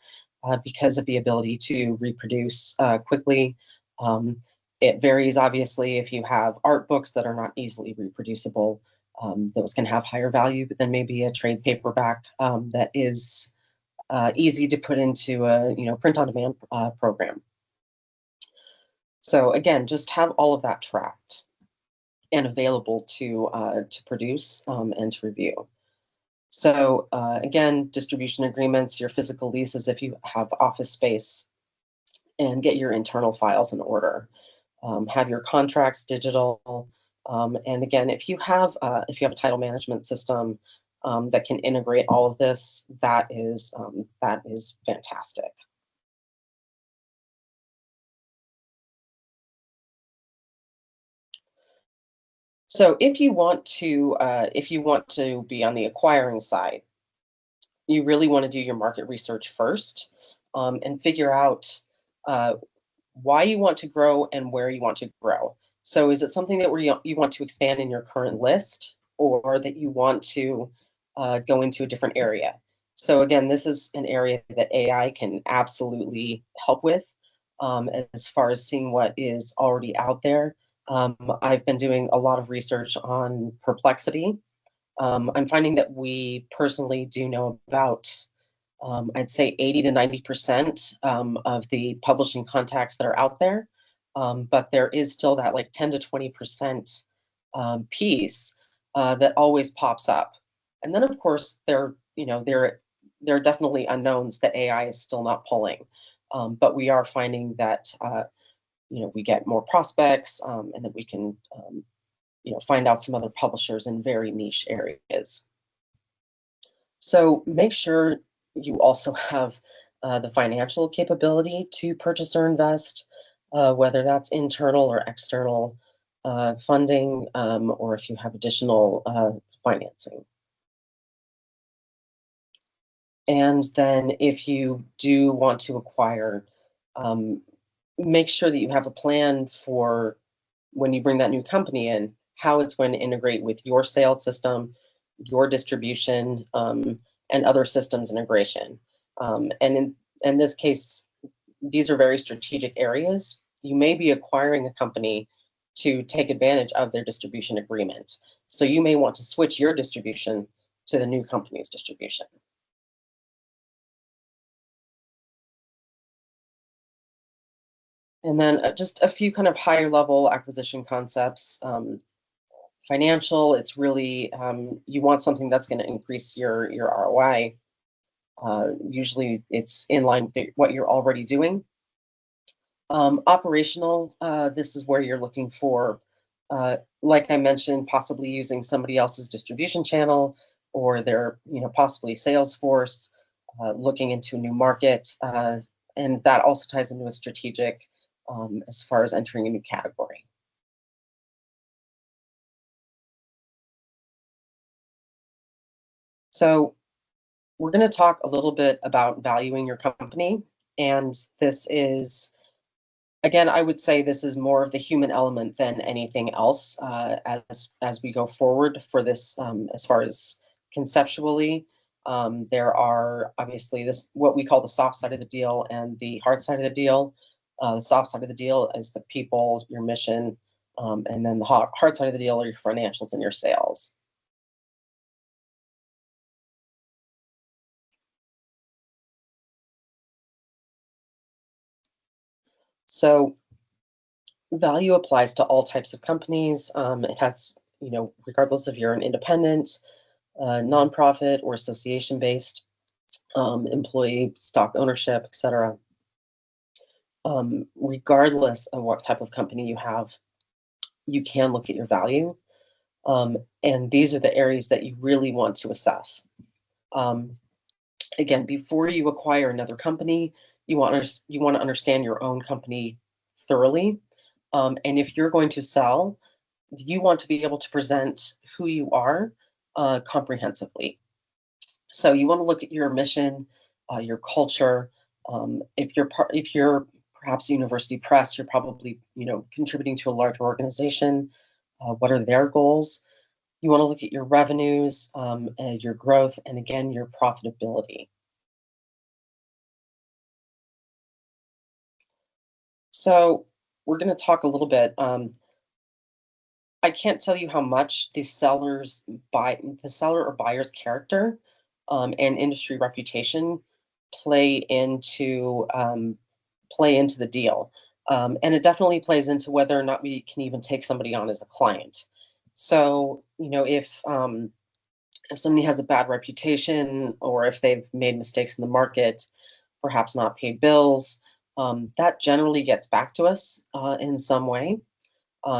because of the ability to reproduce quickly. It varies, obviously, if you have art books that are not easily reproducible, those can have higher value, but then maybe a trade paperback that is easy to put into a print-on-demand program. So again, just have all of that tracked and available to produce and to review. So again, distribution agreements, your physical leases if you have office space, and get your internal files in order. Have your contracts digital, and again, if you have a title management system that can integrate all of this, that is fantastic. So if you want to be on the acquiring side, you really want to do your market research first and figure out why you want to grow and where you want to grow. So is it something that you want to expand in your current list, or that you want to go into a different area? So again, this is an area that AI can absolutely help with as far as seeing what is already out there. I've been doing a lot of research on Perplexity. I'm finding that we personally do know about, I'd say 80 to 90% of the publishing contacts that are out there. But there is still that like 10 to 20% piece that always pops up. And then of course there are definitely unknowns that AI is still not pulling. But we are finding that we get more prospects and that we can find out some other publishers in very niche areas. So make sure you also have the financial capability to purchase or invest, whether that's internal or external funding, or if you have additional financing. And then if you do want to acquire, make sure that you have a plan for when you bring that new company in, how it's going to integrate with your sales system, your distribution, and other systems integration. And in this case, these are very strategic areas. You may be acquiring a company to take advantage of their distribution agreement. So you may want to switch your distribution to the new company's distribution. And then just a few kind of higher level acquisition concepts. Financial, it's really, you want something that's going to increase your ROI. Usually it's in line with what you're already doing. Operational, this is where you're looking for, like I mentioned, possibly using somebody else's distribution channel, or their, possibly Salesforce, looking into a new market. And that also ties into a strategic as far as entering a new category. So we're going to talk a little bit about valuing your company. And this is, again, I would say this is more of the human element than anything else as we go forward for this, as far as conceptually. There are obviously what we call the soft side of the deal and the hard side of the deal. The soft side of the deal is the people, your mission, and then the hard side of the deal are your financials and your sales. So value applies to all types of companies. It has, regardless if you're an independent, nonprofit, or association-based, employee, stock ownership, etc. Regardless of what type of company you have, you can look at your value. And these are the areas that you really want to assess. Again, before you acquire another company, you want to understand your own company thoroughly. And if you're going to sell, you want to be able to present who you are comprehensively. So you want to look at your mission, your culture. If you're perhaps university press, you're probably contributing to a larger organization. What are their goals? You want to look at your revenues, and your growth, and again, your profitability. So we're going to talk a little bit. I can't tell you how much the seller or buyer's character and industry reputation play into the deal, and it definitely plays into whether or not we can even take somebody on as a client. So if somebody has a bad reputation, or if they've made mistakes in the market, perhaps not paid bills, that generally gets back to us in some way.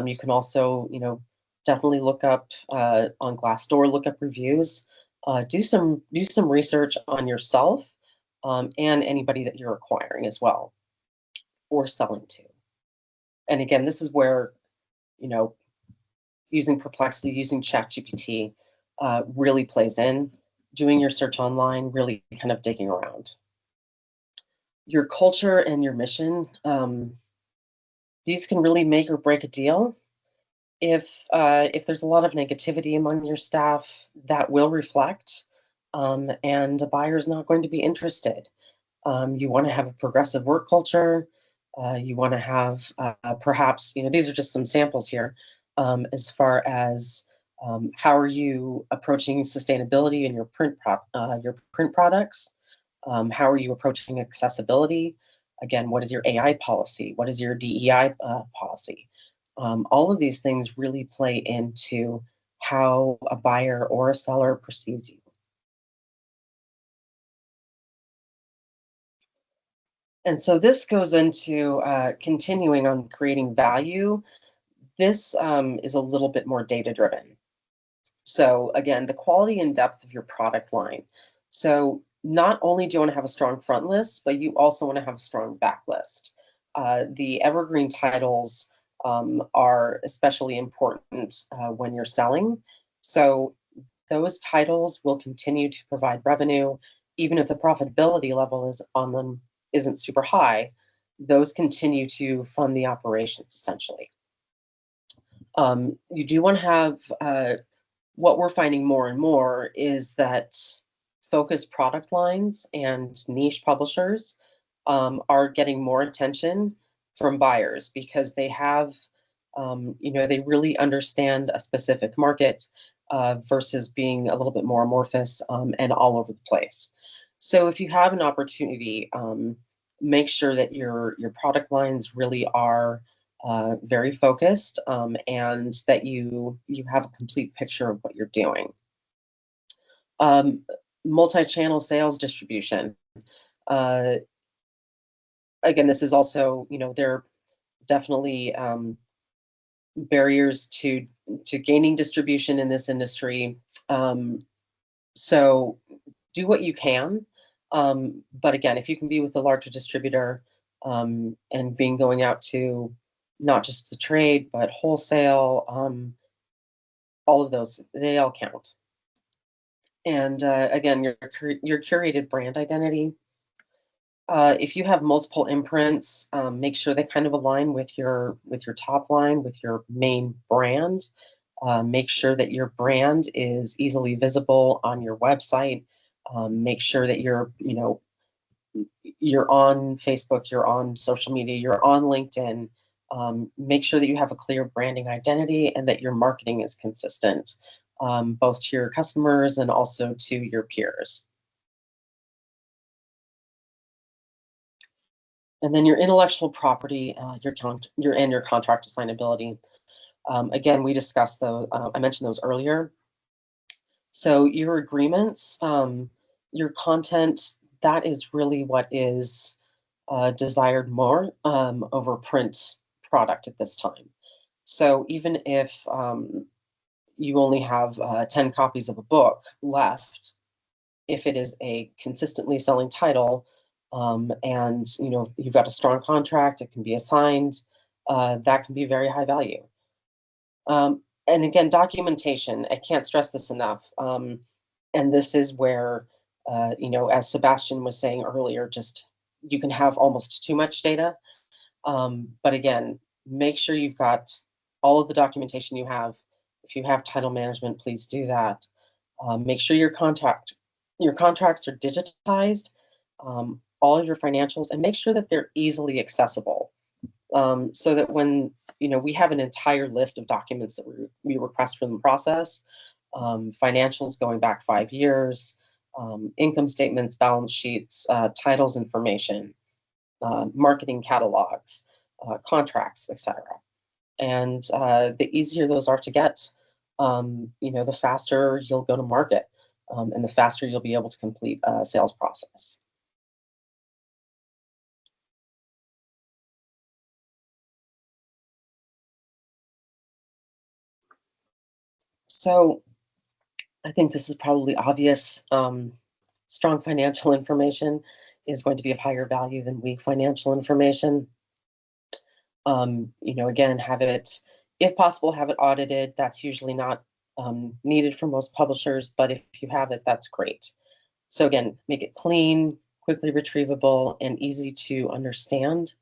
You can also, definitely look up on Glassdoor, look up reviews, do some research on yourself and anybody that you're acquiring as well or selling to. And again, this is where, using Perplexity, using ChatGPT really plays in. Doing your search online, really kind of digging around. Your culture and your mission, these can really make or break a deal. If there's a lot of negativity among your staff, that will reflect, and a buyer is not going to be interested. You want to have a progressive work culture. You want to have perhaps, these are just some samples here, as far as how are you approaching sustainability in your print products? How are you approaching accessibility? Again, what is your AI policy? What is your DEI policy? All of these things really play into how a buyer or a seller perceives you. And so this goes into continuing on creating value. This is a little bit more data driven. So again, the quality and depth of your product line. So not only do you want to have a strong front list, but you also want to have a strong back list. The evergreen titles are especially important when you're selling. So those titles will continue to provide revenue, even if the profitability level on them isn't super high. Those continue to fund the operations essentially. You do want to have what we're finding more and more is that focused product lines and niche publishers are getting more attention from buyers because they have, they really understand a specific market versus being a little bit more amorphous and all over the place. So if you have an opportunity, make sure that your product lines really are very focused, and that you have a complete picture of what you're doing. Multi-channel sales distribution. Again, this is also, there are definitely barriers to gaining distribution in this industry. So do what you can. But again, if you can be with a larger distributor and going out to not just the trade, but wholesale, all of those, they all count. And again, your curated brand identity. If you have multiple imprints, make sure they kind of align with your top line, with your main brand. Make sure that your brand is easily visible on your website. Make sure that you're on Facebook, you're on social media, you're on LinkedIn. Make sure that you have a clear branding identity and that your marketing is consistent, both to your customers and also to your peers. And then your intellectual property, your contract assignability. Again, we discussed those. I mentioned those earlier. So your agreements, your content, that is really what is desired more over print product at this time. So even if you only have 10 copies of a book left, if it is a consistently selling title, and you've got a strong contract, it can be assigned, that can be very high value. And again, documentation, I can't stress this enough. And this is where, as Sebastian was saying earlier, just you can have almost too much data. But again, make sure you've got all of the documentation you have. If you have title management, please do that. Make sure your contracts are digitized, all of your financials, and make sure that they're easily accessible. So that when we have an entire list of documents that we request from the process, financials going back 5 years, income statements, balance sheets, titles information, marketing catalogs, contracts, etc. And the easier those are to get, the faster you'll go to market, and the faster you'll be able to complete a sales process. So I think this is probably obvious. Strong financial information is going to be of higher value than weak financial information. Again, if possible, have it audited. That's usually not needed for most publishers, but if you have it, that's great. So again, make it clean, quickly retrievable, and easy to understand.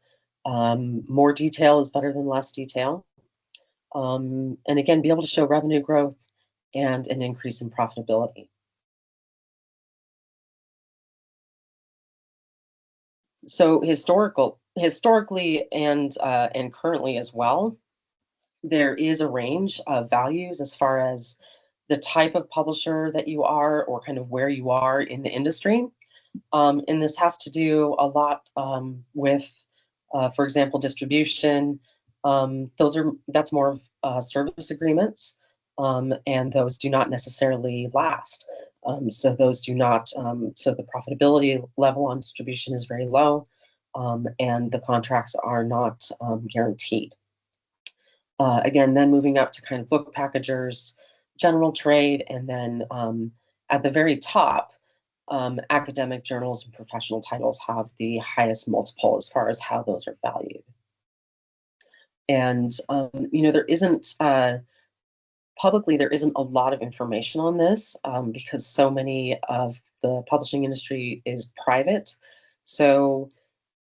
More detail is better than less detail. And again, be able to show revenue growth and an increase in profitability. So historically and currently as well, there is a range of values as far as the type of publisher that you are or kind of where you are in the industry. And this has to do a lot with, for example, distribution. That's more of service agreements, and those do not necessarily last. So those do not. So the profitability level on distribution is very low, and the contracts are not guaranteed. Again, then moving up to kind of book packagers, general trade, and then at the very top, academic journals and professional titles have the highest multiple as far as how those are valued. And there isn't publicly there isn't a lot of information on this because so many of the publishing industry is private. So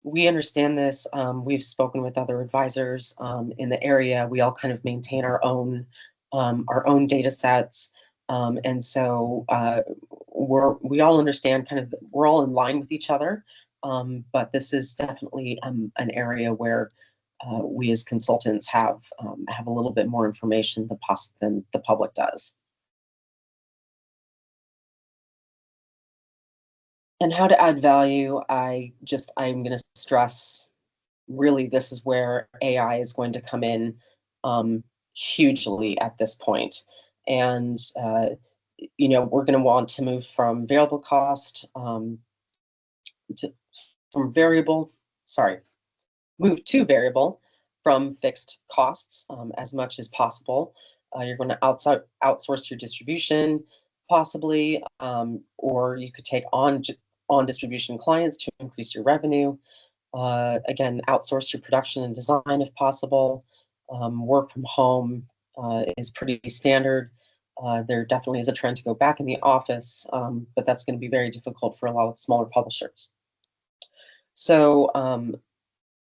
we understand this. We've spoken with other advisors in the area. We all kind of maintain our own data sets. And so we all understand we're all in line with each other. But this is definitely an area where we as consultants have a little bit more information than the public does. And how to add value, I'm going to stress, really, this is where AI is going to come in hugely at this point. And, we're going to want to move from variable cost move to variable from fixed costs as much as possible. You're going to outsource your distribution, possibly, or you could take on distribution clients to increase your revenue. Again, outsource your production and design if possible. Work from home is pretty standard. There definitely is a trend to go back in the office, but that's going to be very difficult for a lot of smaller publishers. So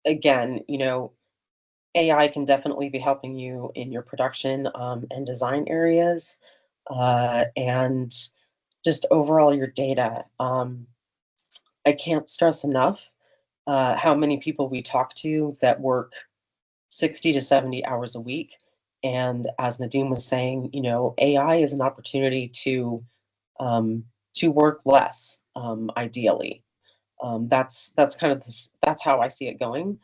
again, AI can definitely be helping you in your production and design areas, and just overall your data. I can't stress enough how many people we talk to that work 60 to 70 hours a week. And as Nadim was saying, AI is an opportunity to work less, ideally. That's how I see it going,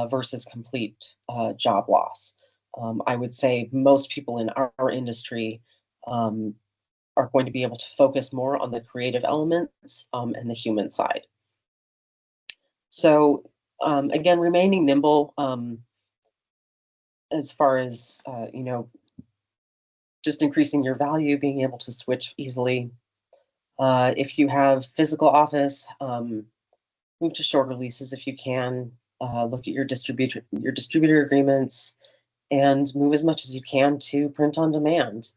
versus complete job loss. I would say most people in our industry are going to be able to focus more on the creative elements and the human side. So again, remaining nimble as far as just increasing your value, being able to switch easily. If you have physical office, move to shorter leases if you can. Look at your distributor agreements, and move as much as you can to print on demand.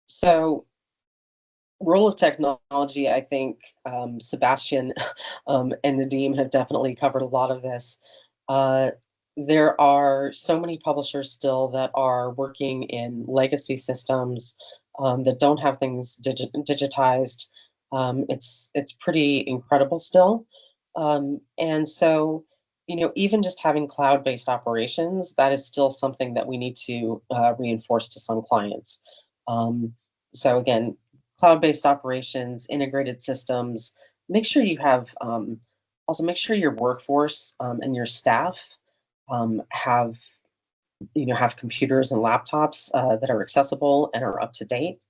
So, role of technology, I think Sebastian and Nadeem have definitely covered a lot of this. There are so many publishers still that are working in legacy systems that don't have things digitized. It's pretty incredible still. And so, even just having cloud-based operations, that is still something that we need to reinforce to some clients. So again, cloud-based operations, integrated systems. Make sure you have also make sure your workforce and your staff have have computers and laptops that are accessible and are up to date.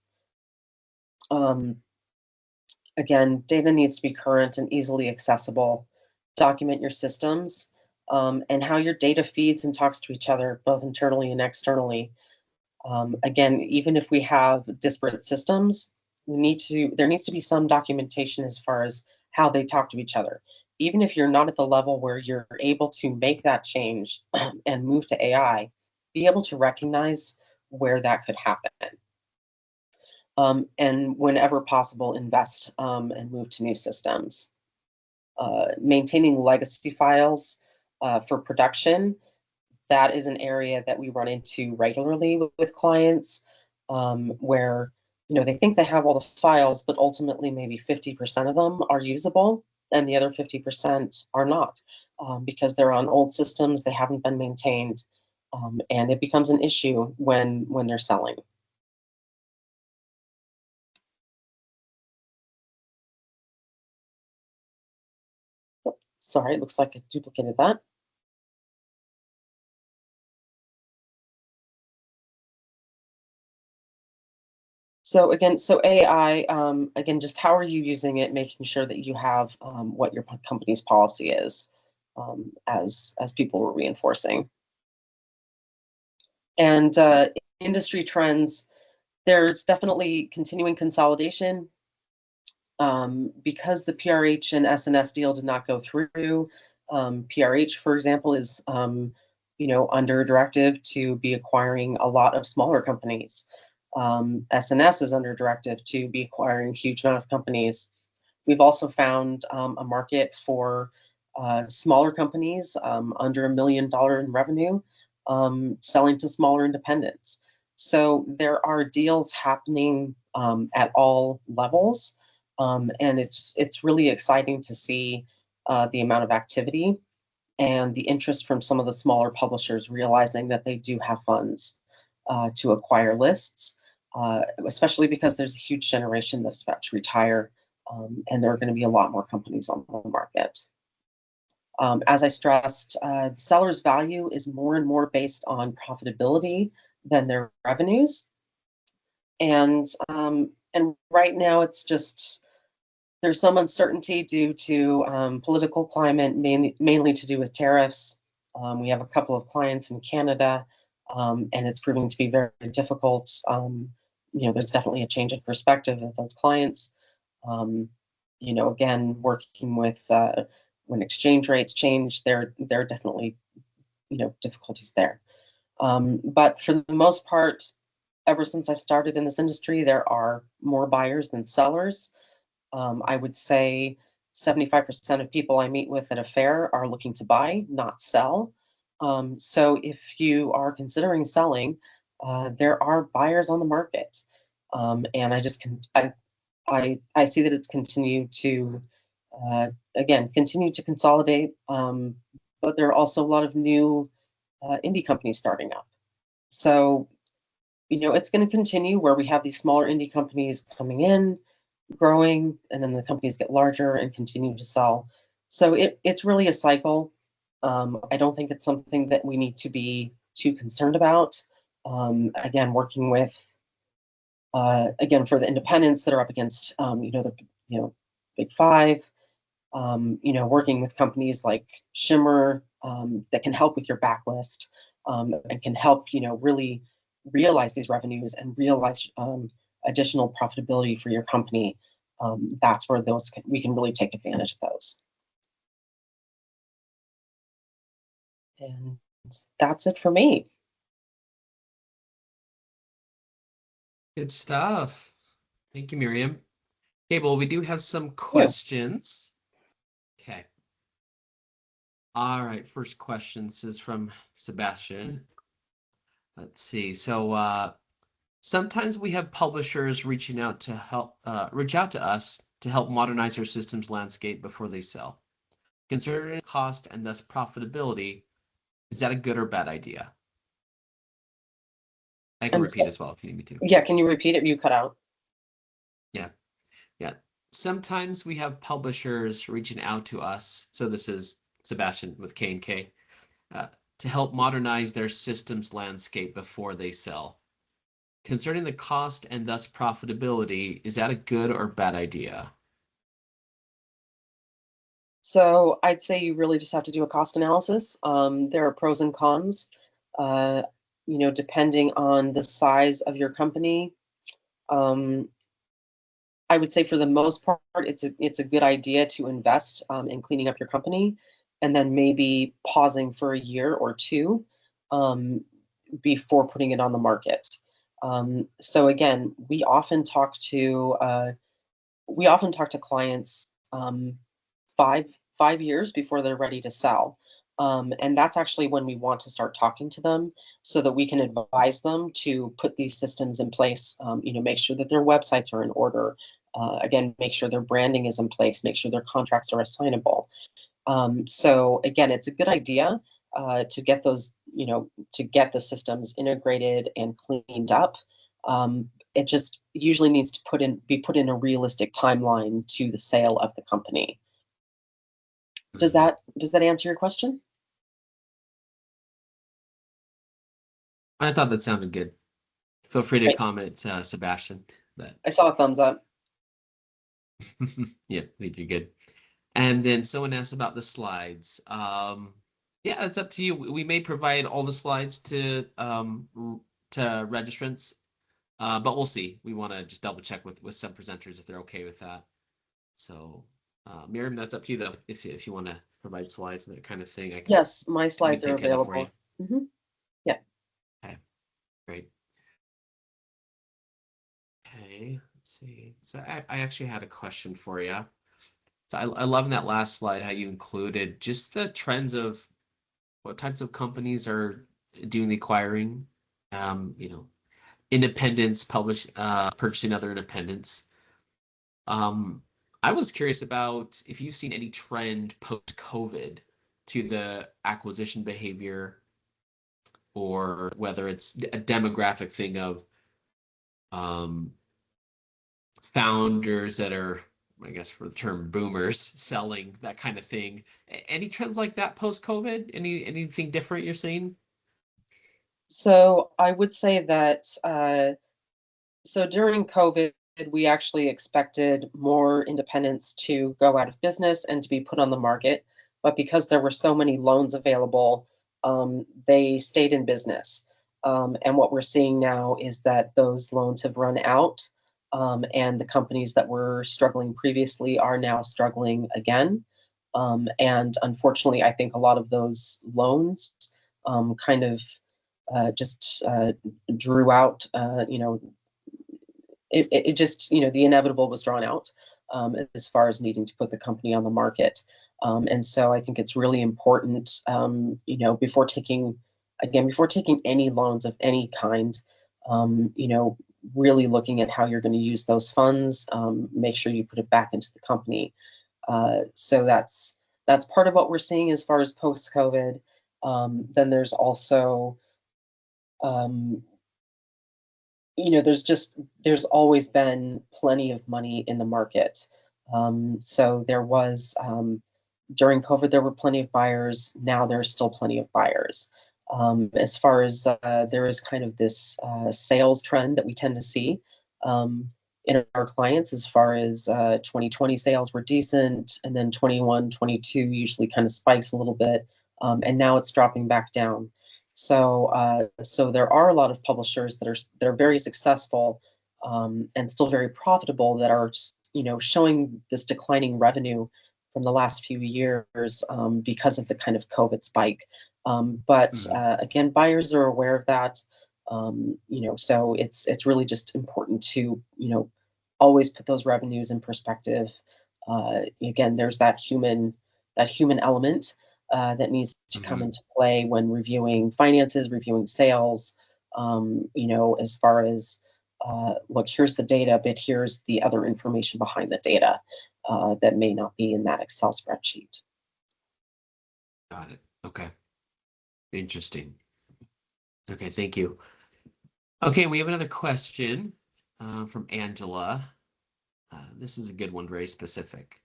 Again, data needs to be current and easily accessible. Document your systems and how your data feeds and talks to each other, both internally and externally. Again, even if we have disparate systems, there needs to be some documentation as far as how they talk to each other. Even if you're not at the level where you're able to make that change and move to AI, be able to recognize where that could happen. And whenever possible, invest and move to new systems. Maintaining legacy files for production, that is an area that we run into regularly with clients where they think they have all the files, but ultimately maybe 50% of them are usable and the other 50% are not because they're on old systems, they haven't been maintained, and it becomes an issue when they're selling. Oh, sorry, it looks like I duplicated that. So again, AI, again, just how are you using it, making sure that you have what your company's policy is, as people were reinforcing. And industry trends, there's definitely continuing consolidation. Because the PRH and SNS deal did not go through, PRH, for example, is under a directive to be acquiring a lot of smaller companies. SNS is under directive to be acquiring a huge amount of companies. We've also found a market for smaller companies under $1 million in revenue, selling to smaller independents. So there are deals happening at all levels, and it's really exciting to see the amount of activity and the interest from some of the smaller publishers realizing that they do have funds to acquire lists, especially because there's a huge generation that's about to retire, and there are going to be a lot more companies on the market. As I stressed, the seller's value is more and more based on profitability than their revenues. And right now it's just, there's some uncertainty due to political climate, mainly to do with tariffs. We have a couple of clients in Canada, and it's proving to be very difficult. There's definitely a change in perspective of those clients. Again, working with when exchange rates change, there are definitely difficulties there. But for the most part, ever since I've started in this industry, there are more buyers than sellers. I would say 75% of people I meet with at a fair are looking to buy, not sell. So if you are considering selling, there are buyers on the market. And I see that it's continued to, continue to consolidate, but there are also a lot of new indie companies starting up. So, it's going to continue where we have these smaller indie companies coming in, growing, and then the companies get larger and continue to sell. So it's really a cycle. I don't think it's something that we need to be too concerned about. Again, working with, for the independents that are up against, the big five, working with companies like Shimmer, that can help with your backlist, and can help, really realize these revenues and realize additional profitability for your company, that's where we can really take advantage of those. And that's it for me. Good stuff. Thank you, Miriam. Okay, well, we do have some questions. Okay. All right, first question. This is from Sebastian. Let's see. So sometimes we have publishers reach out to us to help modernize their systems landscape before they sell. Considering cost and thus profitability, is that a good or bad idea? I can repeat as well if you need me to. Yeah, can you repeat it? You cut out. Yeah. Sometimes we have publishers reaching out to us. So this is Sebastian with KNK, to help modernize their systems landscape before they sell. Concerning the cost and thus profitability, is that a good or bad idea? So I'd say you really just have to do a cost analysis. There are pros and cons, depending on the size of your company. I would say for the most part, it's a good idea to invest in cleaning up your company, and then maybe pausing for a year or two before putting it on the market. So again, we often talk to clients 5 years before they're ready to sell. And that's actually when we want to start talking to them so that we can advise them to put these systems in place, make sure that their websites are in order. Again, make sure their branding is in place, make sure their contracts are assignable. So again, it's a good idea to get those, to get the systems integrated and cleaned up. It just usually needs to be put in a realistic timeline to the sale of the company. Does that answer your question? I thought that sounded good. Feel free to Great. comment, Sebastian. But I saw a thumbs up. yeah, I think you're good. And then someone asked about the slides. Yeah, it's up to you. We may provide all the slides to registrants, but we'll see. We want to just double check with some presenters if they're okay with that. So, Miriam, that's up to you though. If you want to provide slides and that kind of thing, Yes, my slides are available. Yeah. Okay, great. Okay, let's see. So I actually had a question for you. So I love in that last slide how you included just the trends of what types of companies are doing the acquiring, independents purchasing other independents. I was curious about if you've seen any trend post-COVID to the acquisition behavior, or whether it's a demographic thing of founders that are, I guess for the term boomers, selling, that kind of thing. Any trends like that post-COVID? Anything different you're seeing? So I would say that so during COVID, we actually expected more independents to go out of business and to be put on the market. But because there were so many loans available, they stayed in business. And what we're seeing now is that those loans have run out, and the companies that were struggling previously are now struggling again. And unfortunately, I think a lot of those loans kind of just drew out, it just, the inevitable was drawn out as far as needing to put the company on the market. And so I think it's really important, before taking any loans of any kind, really looking at how you're going to use those funds, make sure you put it back into the company. So that's part of what we're seeing as far as post-COVID. Then there's also, there's always been plenty of money in the market. So there was, during COVID, there were plenty of buyers. Now there's still plenty of buyers. As far as there is kind of this sales trend that we tend to see in our clients, as far as 2020 sales were decent, and then 21, 22 usually kind of spikes a little bit. and now it's dropping back down. So so there are a lot of publishers that are very successful, and still very profitable, that are, you know, showing this declining revenue from the last few years, because of the kind of COVID spike. But again, buyers are aware of that. You know, so it's really just important to, you know, always put those revenues in perspective. Again, there's that human element that needs to come into play when reviewing finances, reviewing sales. You know, as far as look, here's the data, but here's the other information behind the data that may not be in that Excel spreadsheet. Got it. Okay. Interesting. Okay, thank you. Okay, we have another question from Angela. This is a good one, very specific.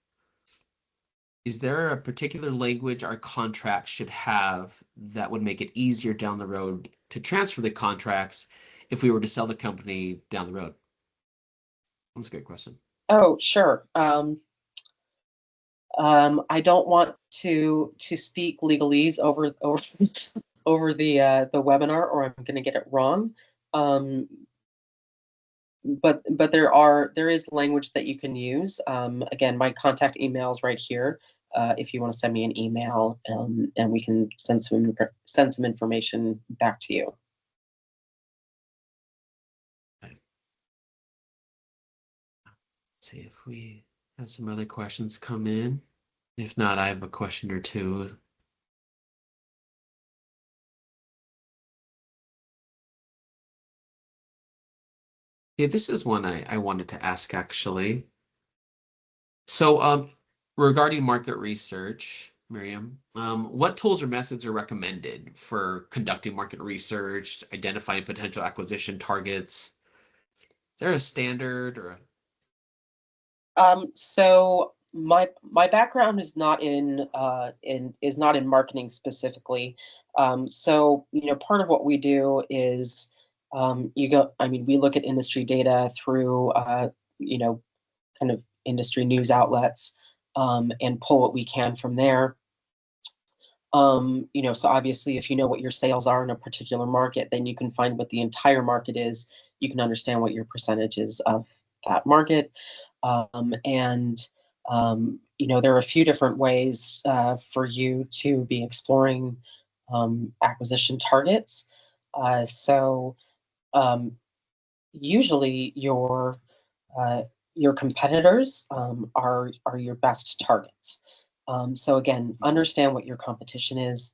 Is there a particular language our contracts should have that would make it easier down the road to transfer the contracts if we were to sell the company down the road? That's a good question. Oh, sure. I don't want to speak legalese over over the webinar, or I'm going to get it wrong. But there is language that you can use. Again, my contact email is right here. If you want to send me an email, and we can send some information back to you. Let's see if we have some other questions come in. If not, I have a question or two. Yeah, this is one I wanted to ask, actually. So, regarding market research, Miriam, what tools or methods are recommended for conducting market research, identifying potential acquisition targets? Is there a standard or So my background is not in marketing specifically. So, you know, part of what we do is we look at industry data through you know, kind of industry news outlets, and pull what we can from there. You know, so obviously, if you know what your sales are in a particular market, then you can find what the entire market is. You can understand what your percentage is of that market. And you know, there are a few different ways for you to be exploring acquisition targets. So usually your competitors are your best targets. So again, understand what your competition is,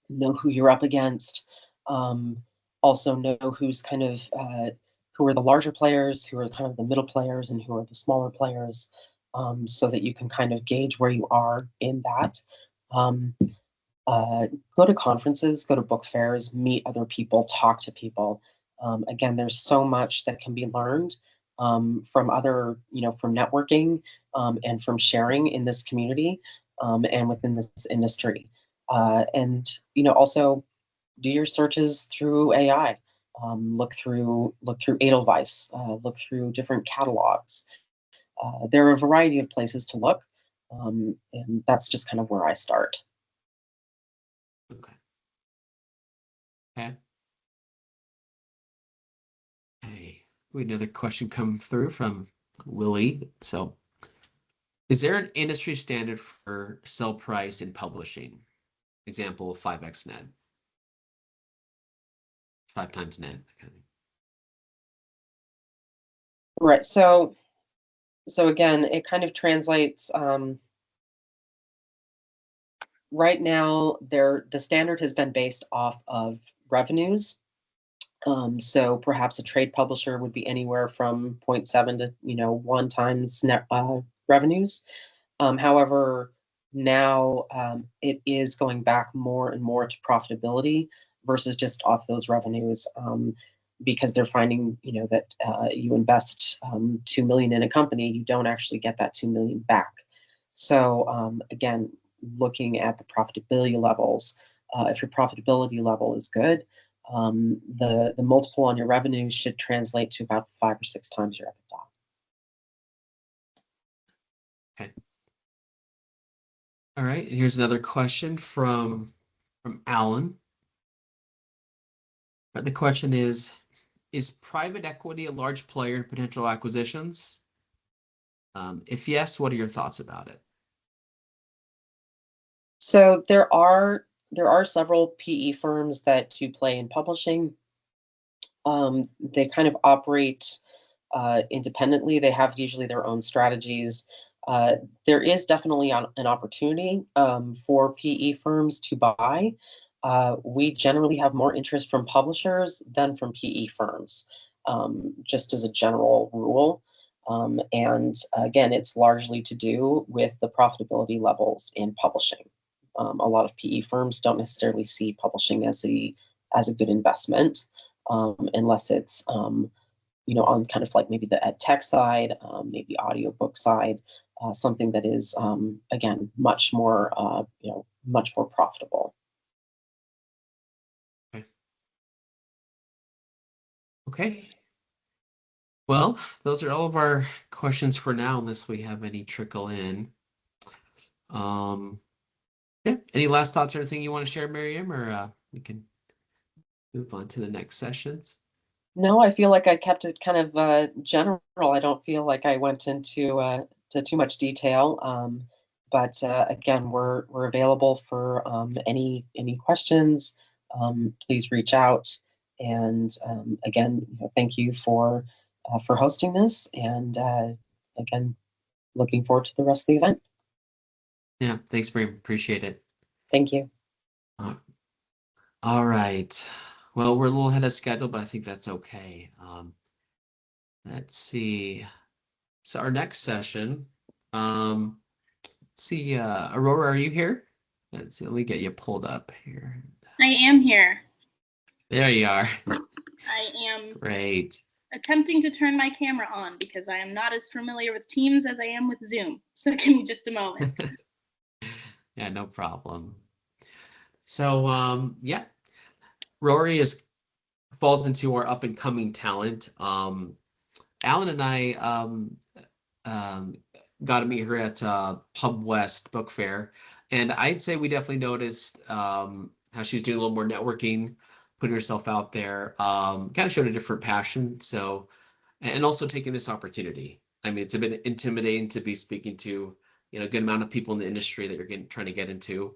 know who you're up against, also know who's kind of who are the larger players, who are kind of the middle players, and who are the smaller players, so that you can kind of gauge where you are in that. Go to conferences, go to book fairs, meet other people, talk to people. Again, there's so much that can be learned from other, you know, from networking, and from sharing in this community, and within this industry. And, you know, also do your searches through AI. Look through Edelweiss, look through different catalogs. There are a variety of places to look, and that's just kind of where I start. okay. Okay. Hey, we had another question come through from Willie. So, is there an industry standard for sell price in publishing? Example, 5x net, 5 times net. Kind of thing. Right. So again, it kind of translates. Right now, the standard has been based off of revenues. So perhaps a trade publisher would be anywhere from 0.7 to 1 times net revenues. However, now it is going back more and more to profitability versus just off those revenues, because they're finding that you invest 2 million in a company, you don't actually get that 2 million back. So again, looking at the profitability levels, if your profitability level is good, the multiple on your revenue should translate to about 5 or 6 times your EBITDA. Okay. All right. Here's another question from from Alan. But the question is private equity a large player in potential acquisitions? If yes, what are your thoughts about it? So there are several PE firms that do play in publishing. They kind of operate independently. They have usually their own strategies. There is definitely an opportunity for PE firms to buy. We generally have more interest from publishers than from PE firms, just as a general rule. And again, it's largely to do with the profitability levels in publishing. A lot of PE firms don't necessarily see publishing as a good investment, unless it's on kind of like maybe the ed tech side, maybe audiobook side, something that is again much more much more profitable. Okay. Well, those are all of our questions for now, unless we have any trickle in. Yeah. Any last thoughts or anything you want to share, Miriam, or we can move on to the next sessions? No, I feel like I kept it kind of general. I don't feel like I went into to too much detail. But again, we're available for any questions. Please reach out. And again, thank you for hosting this. And again, looking forward to the rest of the event. Yeah, thanks, Miriam. Appreciate it. Thank you. All right. Well, we're a little ahead of schedule, but I think that's okay. Let's see. So our next session, let's see, Aurora, are you here? Let's see, let me get you pulled up here. I am here. There you are. I am Great. attempting to turn my camera on because I am not as familiar with Teams as I am with Zoom. So give me just a moment. Yeah, no problem. So, yeah, Rory falls into our up and coming talent. Alan and I got to meet her at Pub West Book Fair, and I'd say we definitely noticed how she was doing a little more networking, putting herself out there, kind of showed a different passion. So, and also taking this opportunity. I mean, it's a bit intimidating to be speaking to a good amount of people in the industry that you're trying to get into,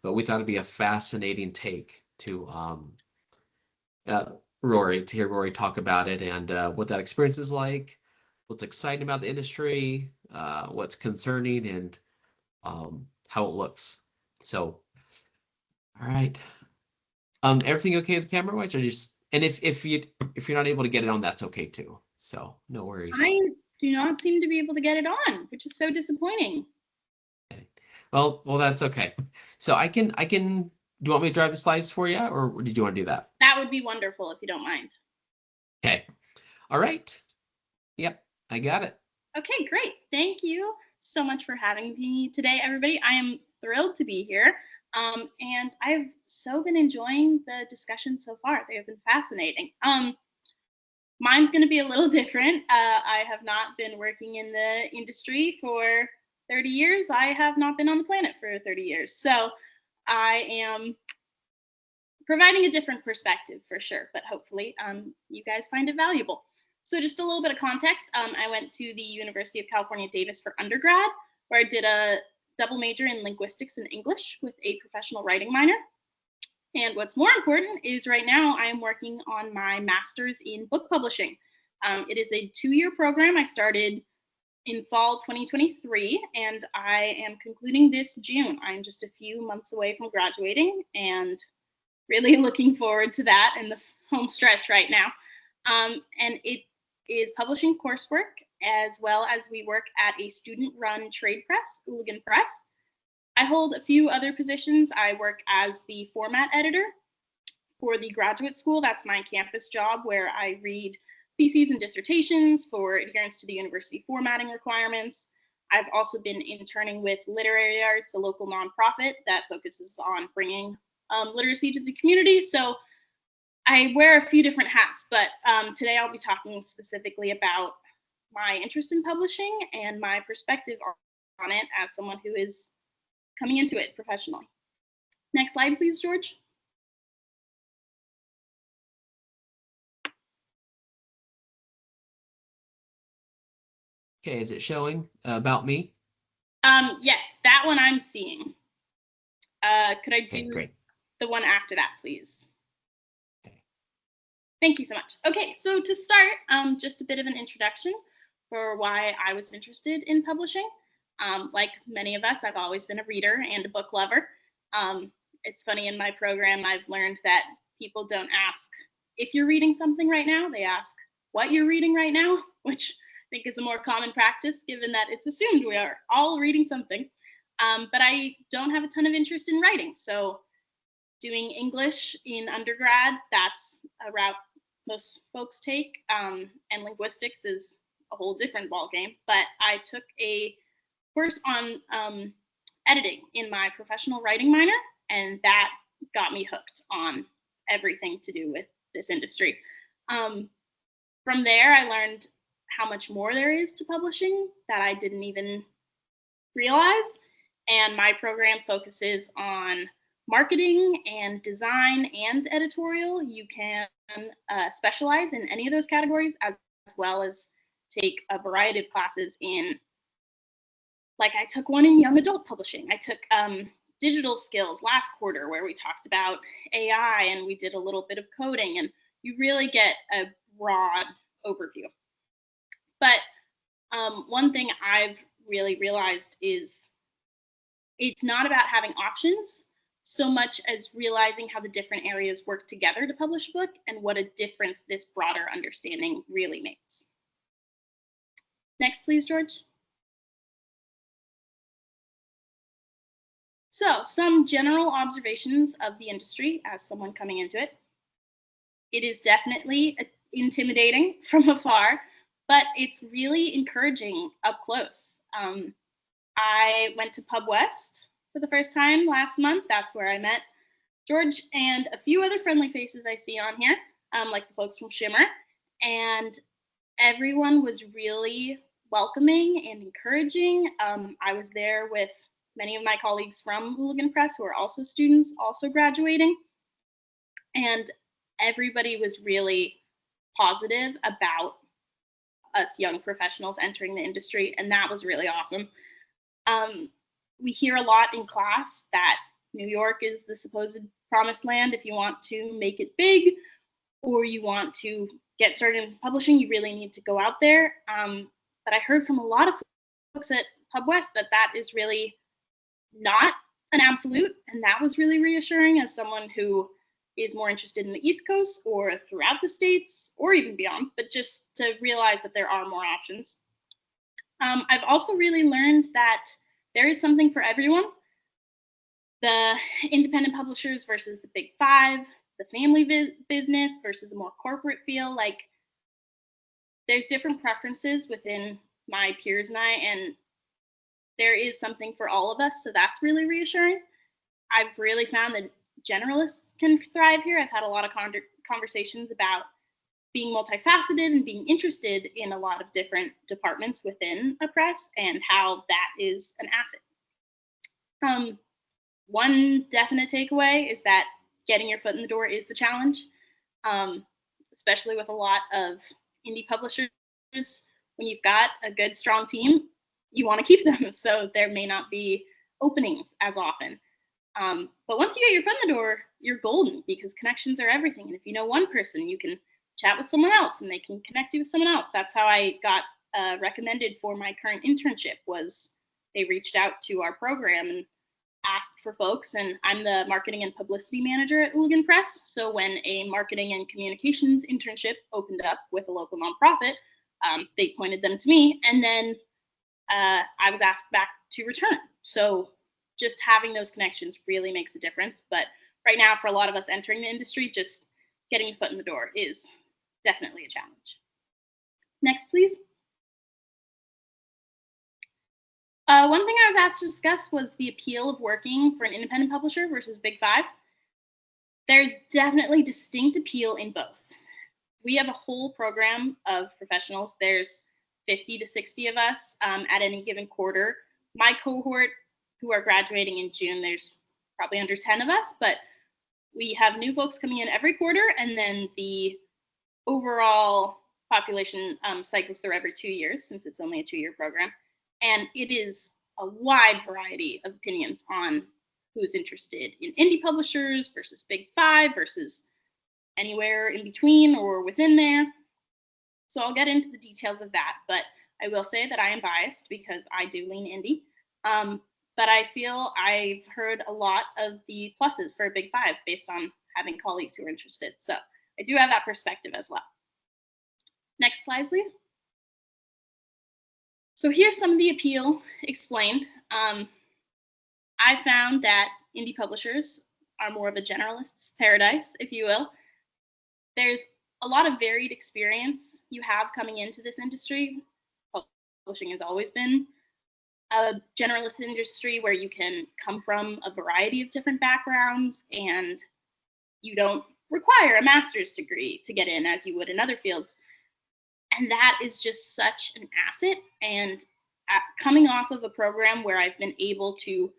but we thought it'd be a fascinating take to Rory, to hear Rory talk about it and what that experience is like, what's exciting about the industry, what's concerning, and how it looks. So, all right. Everything okay with camera wise, or just and if you're not able to get it on, that's okay too. So no worries. I do not seem to be able to get it on, which is so disappointing. Okay. Well, that's okay. So I can. Do you want me to drive the slides for you, or did you want to do that? That would be wonderful if you don't mind. Okay. All right. Yep, I got it. Okay, great. Thank you so much for having me today, everybody. I am thrilled to be here. And I've so been enjoying the discussion so far. They have been fascinating. Mine's going to be a little different. I have not been working in the industry for 30 years. I have not been on the planet for 30 years. So I am providing a different perspective for sure, but hopefully you guys find it valuable. So just a little bit of context. I went to the University of California, Davis for undergrad, where I did a double major in linguistics and English with a professional writing minor. And what's more important is right now I am working on my master's in book publishing. It is a 2-year program. I started in fall 2023, and I am concluding this June. I'm just a few months away from graduating and really looking forward to that in the home stretch right now. And it is publishing coursework, as well as we work at a student-run trade press, Hooligan Press. I hold a few other positions. I work as the format editor for the graduate school. That's my campus job, where I read theses and dissertations for adherence to the university formatting requirements. I've also been interning with Literary Arts, a local nonprofit that focuses on bringing literacy to the community. So I wear a few different hats, but today I'll be talking specifically about my interest in publishing and my perspective on it as someone who is coming into it professionally. Next slide, please, George. Okay, is it showing about me? Yes, that one I'm seeing. Could I Okay, do great. the one after that, please? Okay. Thank you so much. Okay, so to start, just a bit of an introduction for why I was interested in publishing. Like many of us, I've always been a reader and a book lover. It's funny, in my program, I've learned that people don't ask if you're reading something right now, they ask what you're reading right now, which I think is a more common practice given that it's assumed we are all reading something. But I don't have a ton of interest in writing. So doing English in undergrad, that's a route most folks take. And linguistics is a whole different ballgame. But I took a course on editing in my professional writing minor, and that got me hooked on everything to do with this industry. From there, I learned how much more there is to publishing that I didn't even realize. And my program focuses on marketing and design and editorial. You can specialize in any of those categories, as well as take a variety of classes in, like I took one in young adult publishing. I took digital skills last quarter where we talked about AI and we did a little bit of coding, and you really get a broad overview. But one thing I've really realized is it's not about having options so much as realizing how the different areas work together to publish a book and what a difference this broader understanding really makes. Next, please, George. So, some general observations of the industry as someone coming into it. It is definitely intimidating from afar, but it's really encouraging up close. I went to Pub West for the first time last month. That's where I met George and a few other friendly faces I see on here, like the folks from Shimmer. And everyone was really welcoming and encouraging. I was there with many of my colleagues from Hooligan Press who are also students, also graduating. And everybody was really positive about us young professionals entering the industry, and that was really awesome. We hear a lot in class that New York is the supposed promised land. If you want to make it big or you want to get started in publishing, you really need to go out there. But I heard from a lot of folks at Pub West that that is really not an absolute, and that was really reassuring as someone who is more interested in the East Coast or throughout the States or even beyond, but just to realize that there are more options. I've also really learned that there is something for everyone. The independent publishers versus the big five, the family business versus a more corporate feel. Like, there's different preferences within my peers and I, and there is something for all of us. So that's really reassuring. I've really found that generalists can thrive here. I've had a lot of conversations about being multifaceted and being interested in a lot of different departments within a press and how that is an asset. One definite takeaway is that getting your foot in the door is the challenge, especially with a lot of indie publishers. When you've got a good, strong team, you want to keep them. So there may not be openings as often. But once you get your foot in the door, you're golden because connections are everything. And if you know one person, you can chat with someone else and they can connect you with someone else. That's how I got recommended for my current internship. Was they reached out to our program and asked for folks, and I'm the marketing and publicity manager at Hooligan Press. So when a marketing and communications internship opened up with a local nonprofit, they pointed them to me, and then I was asked back to return. So just having those connections really makes a difference. But right now, for a lot of us entering the industry, just getting a foot in the door is definitely a challenge. Next, please. One thing I was asked to discuss was the appeal of working for an independent publisher versus Big Five. There's definitely distinct appeal in both. We have a whole program of professionals. There's 50 to 60 of us at any given quarter. My cohort who are graduating in June, there's probably under 10 of us, but we have new folks coming in every quarter, and then the overall population cycles through every 2 years, since it's only a 2-year program. And it is a wide variety of opinions on who's interested in indie publishers versus Big Five versus anywhere in between or within there. So I'll get into the details of that, but I will say that I am biased because I do lean indie. But I feel I've heard a lot of the pluses for a Big Five based on having colleagues who are interested. So I do have that perspective as well. Next slide, please. So here's some of the appeal explained. I found that indie publishers are more of a generalist's paradise, if you will. There's a lot of varied experience you have coming into this industry. Publishing has always been a generalist industry where you can come from a variety of different backgrounds and you don't require a master's degree to get in as you would in other fields. And that is just such an asset. And coming off of a program where I've been able to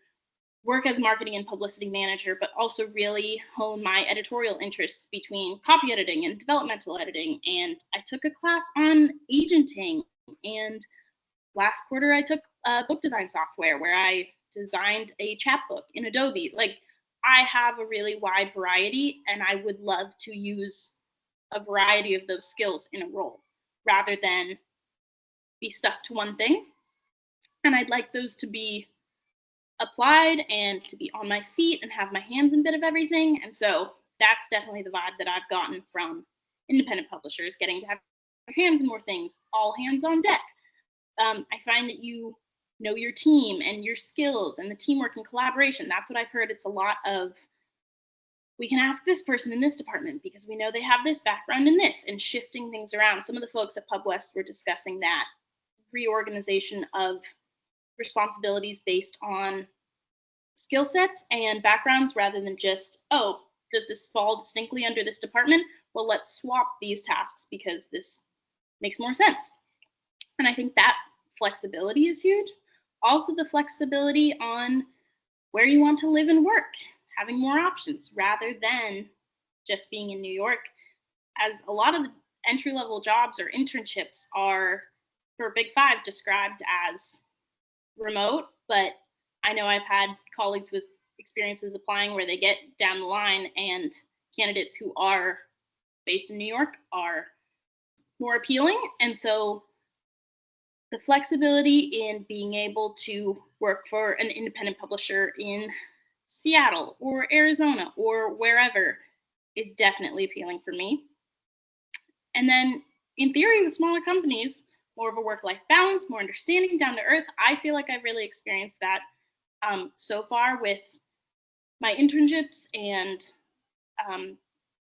work as marketing and publicity manager, but also really hone my editorial interests between copy editing and developmental editing. And I took a class on agenting, and last quarter I took book design software where I designed a chapbook in Adobe. Like, I have a really wide variety, and I would love to use a variety of those skills in a role rather than be stuck to one thing. And I'd like those to be applied and to be on my feet and have my hands in a bit of everything. And so that's definitely the vibe that I've gotten from independent publishers, getting to have your hands in more things, all hands on deck. I find that you know your team and your skills and the teamwork and collaboration. That's what I've heard. It's a lot of, we can ask this person in this department because we know they have this background in this, and shifting things around. Some of the folks at PubWest were discussing that reorganization of responsibilities based on skill sets and backgrounds rather than just, oh, does this fall distinctly under this department? Well, let's swap these tasks because this makes more sense. And I think that flexibility is huge. Also, the flexibility on where you want to live and work, having more options rather than just being in New York, as a lot of the entry-level jobs or internships are, for Big Five, described as remote, but I know I've had colleagues with experiences applying where they get down the line and candidates who are based in New York are more appealing. And so the flexibility in being able to work for an independent publisher in Seattle or Arizona or wherever is definitely appealing for me. And then in theory, with smaller companies, more of a work-life balance, more understanding, down to earth. I feel like I've really experienced that so far with my internships, and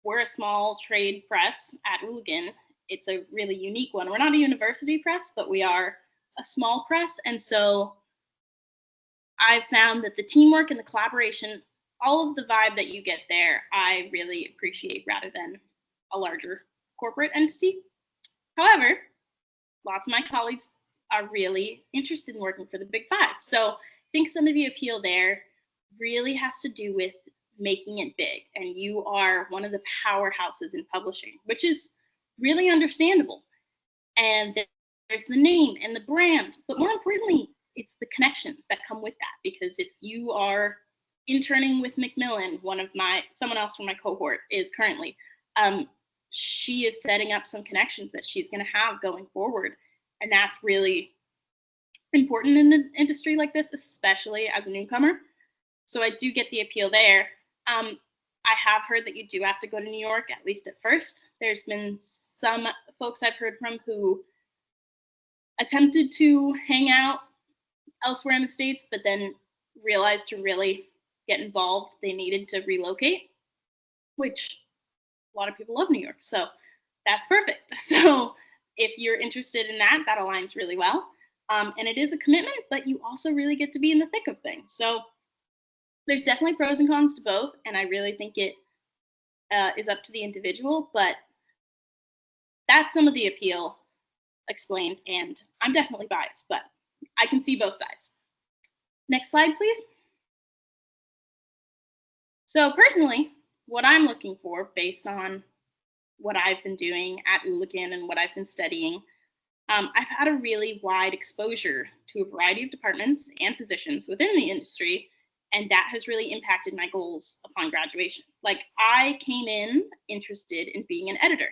we're a small trade press at Ooligan. It's a really unique one. We're not a university press, but we are a small press. And so I've found that the teamwork and the collaboration, all of the vibe that you get there, I really appreciate rather than a larger corporate entity. However, lots of my colleagues are really interested in working for the Big Five. So I think some of the appeal there really has to do with making it big. And you are one of the powerhouses in publishing, which is really understandable. And there's the name and the brand, but more importantly, it's the connections that come with that. Because if you are interning with Macmillan, someone else from my cohort is currently, she is setting up some connections that she's going to have going forward. And that's really important in an industry like this, especially as a newcomer. So I do get the appeal there. I have heard that you do have to go to New York, at least at first. There's been some folks I've heard from who attempted to hang out elsewhere in the States, but then realized to really get involved, they needed to relocate, which a lot of people love New York. So that's perfect. So if you're interested in that, that aligns really well. And it is a commitment, but you also really get to be in the thick of things. So there's definitely pros and cons to both. And I really think it is up to the individual, but that's some of the appeal explained. And I'm definitely biased, but I can see both sides. Next slide, please. So personally, what I'm looking for based on what I've been doing at Ooligan and what I've been studying, I've had a really wide exposure to a variety of departments and positions within the industry, and that has really impacted my goals upon graduation. Like, I came in interested in being an editor.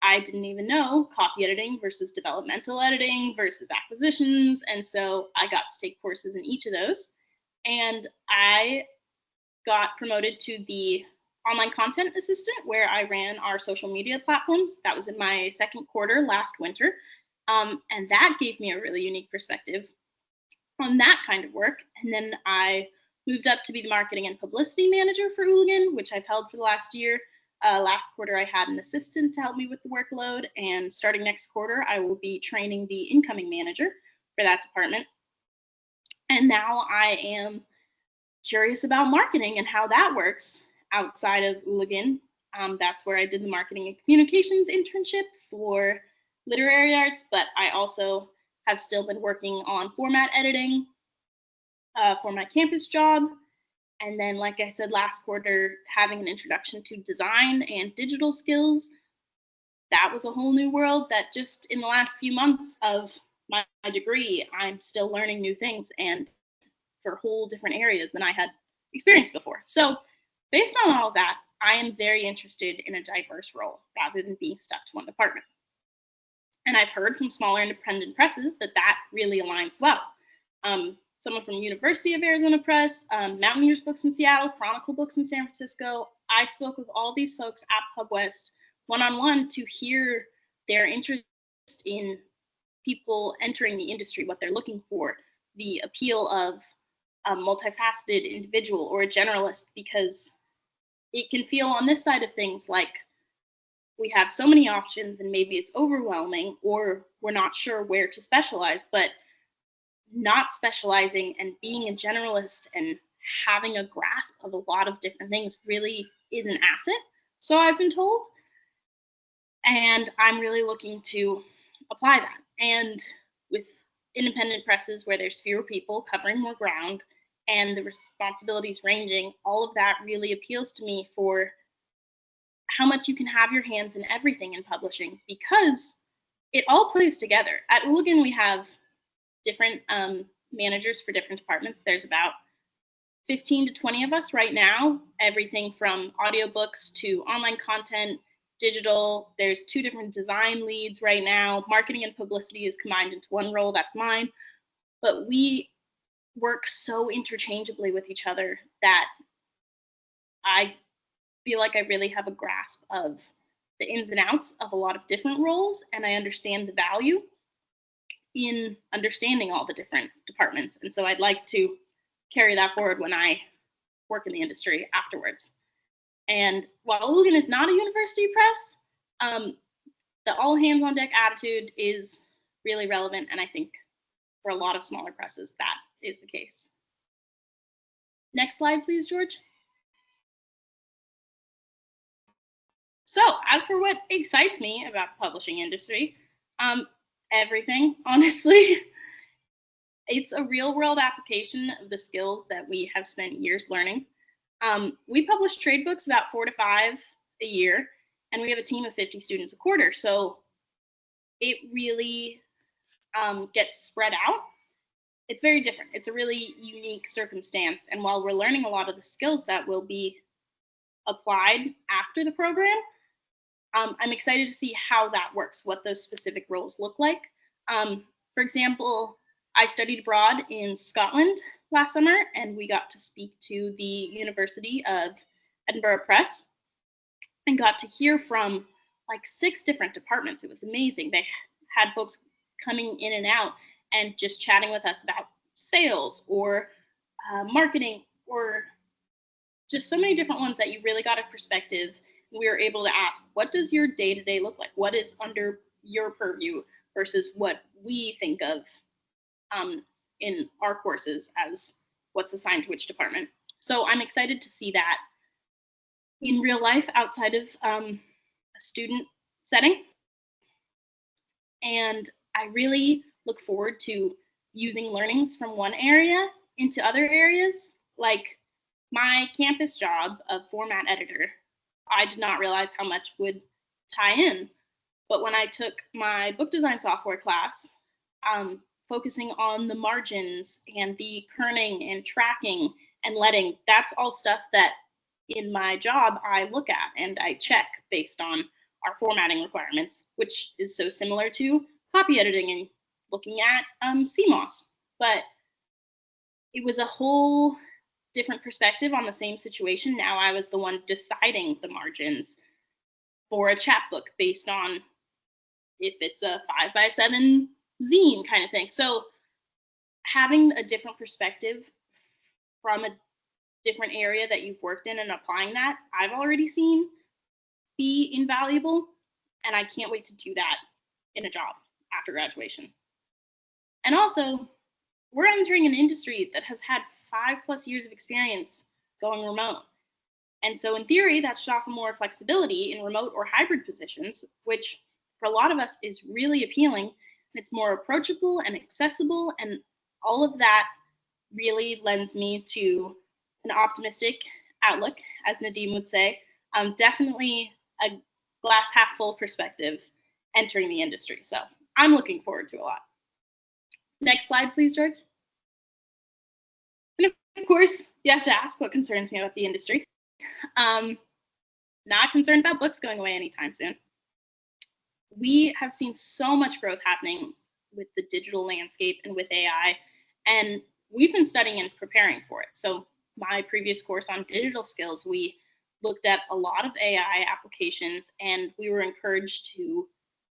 I didn't even know copy editing versus developmental editing versus acquisitions, and so I got to take courses in each of those, and I got promoted to the online content assistant, where I ran our social media platforms. That was in my second quarter last winter. And that gave me a really unique perspective on that kind of work. And then I moved up to be the marketing and publicity manager for Ooligan, which I've held for the last year. Last quarter, I had an assistant to help me with the workload. And starting next quarter, I will be training the incoming manager for that department. And now I am curious about marketing and how that works outside of Ooligan. That's where I did the marketing and communications internship for literary arts, but I also have still been working on format editing for my campus job. And then, like I said, last quarter, having an introduction to design and digital skills. That was a whole new world that just in the last few months of my degree, I'm still learning new things and for whole different areas than I had experienced before. So based on all of that, I am very interested in a diverse role rather than being stuck to one department. And I've heard from smaller independent presses that that really aligns well. Someone from University of Arizona Press, Mountaineers Books in Seattle, Chronicle Books in San Francisco. I spoke with all these folks at PubWest one-on-one to hear their interest in people entering the industry, what they're looking for, the appeal of a multifaceted individual or a generalist, because it can feel on this side of things like we have so many options and maybe it's overwhelming or we're not sure where to specialize. But not specializing and being a generalist and having a grasp of a lot of different things really is an asset, so I've been told. And I'm really looking to apply that. And with independent presses where there's fewer people covering more ground and the responsibilities ranging, all of that really appeals to me for how much you can have your hands in everything in publishing, because it all plays together. At Ooligan, we have different managers for different departments. There's about 15 to 20 of us right now, everything from audiobooks to online content, digital. There's 2 different design leads right now. Marketing and publicity is combined into one role, that's mine. But we work so interchangeably with each other that I feel like I really have a grasp of the ins and outs of a lot of different roles, and I understand the value in understanding all the different departments. And so I'd like to carry that forward when I work in the industry afterwards. And while Ooligan is not a university press, the all hands on deck attitude is really relevant. And I think for a lot of smaller presses, that is the case. Next slide, please, George. So as for what excites me about the publishing industry, everything, honestly. It's a real world application of the skills that we have spent years learning. We publish trade books about 4 to 5 a year, and we have a team of 50 students a quarter. So it really gets spread out. It's very different. It's a really unique circumstance. And while we're learning a lot of the skills that will be applied after the program, I'm excited to see how that works, what those specific roles look like. For example, I studied abroad in Scotland last summer, and we got to speak to the University of Edinburgh Press and got to hear from like 6 different departments. It was amazing. They had folks coming in and out and just chatting with us about sales or marketing or just so many different ones that you really got a perspective. We were able to ask, what does your day-to-day look like? What is under your purview versus what we think of in our courses as what's assigned to which department. So I'm excited to see that in real life outside of a student setting. And I really look forward to using learnings from one area into other areas. Like my campus job of format editor, I did not realize how much would tie in. But when I took my book design software class, focusing on the margins and the kerning and tracking and letting, that's all stuff that in my job I look at and I check based on our formatting requirements, which is so similar to copy editing and looking at CMOS. But it was a whole different perspective on the same situation. Now I was the one deciding the margins for a chapbook based on if it's a 5x7 zine kind of thing. So having a different perspective from a different area that you've worked in and applying that, I've already seen be invaluable. And I can't wait to do that in a job after graduation. And also, we're entering an industry that has had 5+ years of experience going remote. And so in theory, that should offer more flexibility in remote or hybrid positions, which for a lot of us is really appealing. It's more approachable and accessible, and all of that really lends me to an optimistic outlook, as Nadim would say. Definitely a glass half full perspective entering the industry. So I'm looking forward to a lot. Next slide, please, George. And of course, you have to ask what concerns me about the industry. Not concerned about books going away anytime soon. We have seen so much growth happening with the digital landscape and with AI, and we've been studying and preparing for it. So my previous course on digital skills, we looked at a lot of AI applications, and we were encouraged to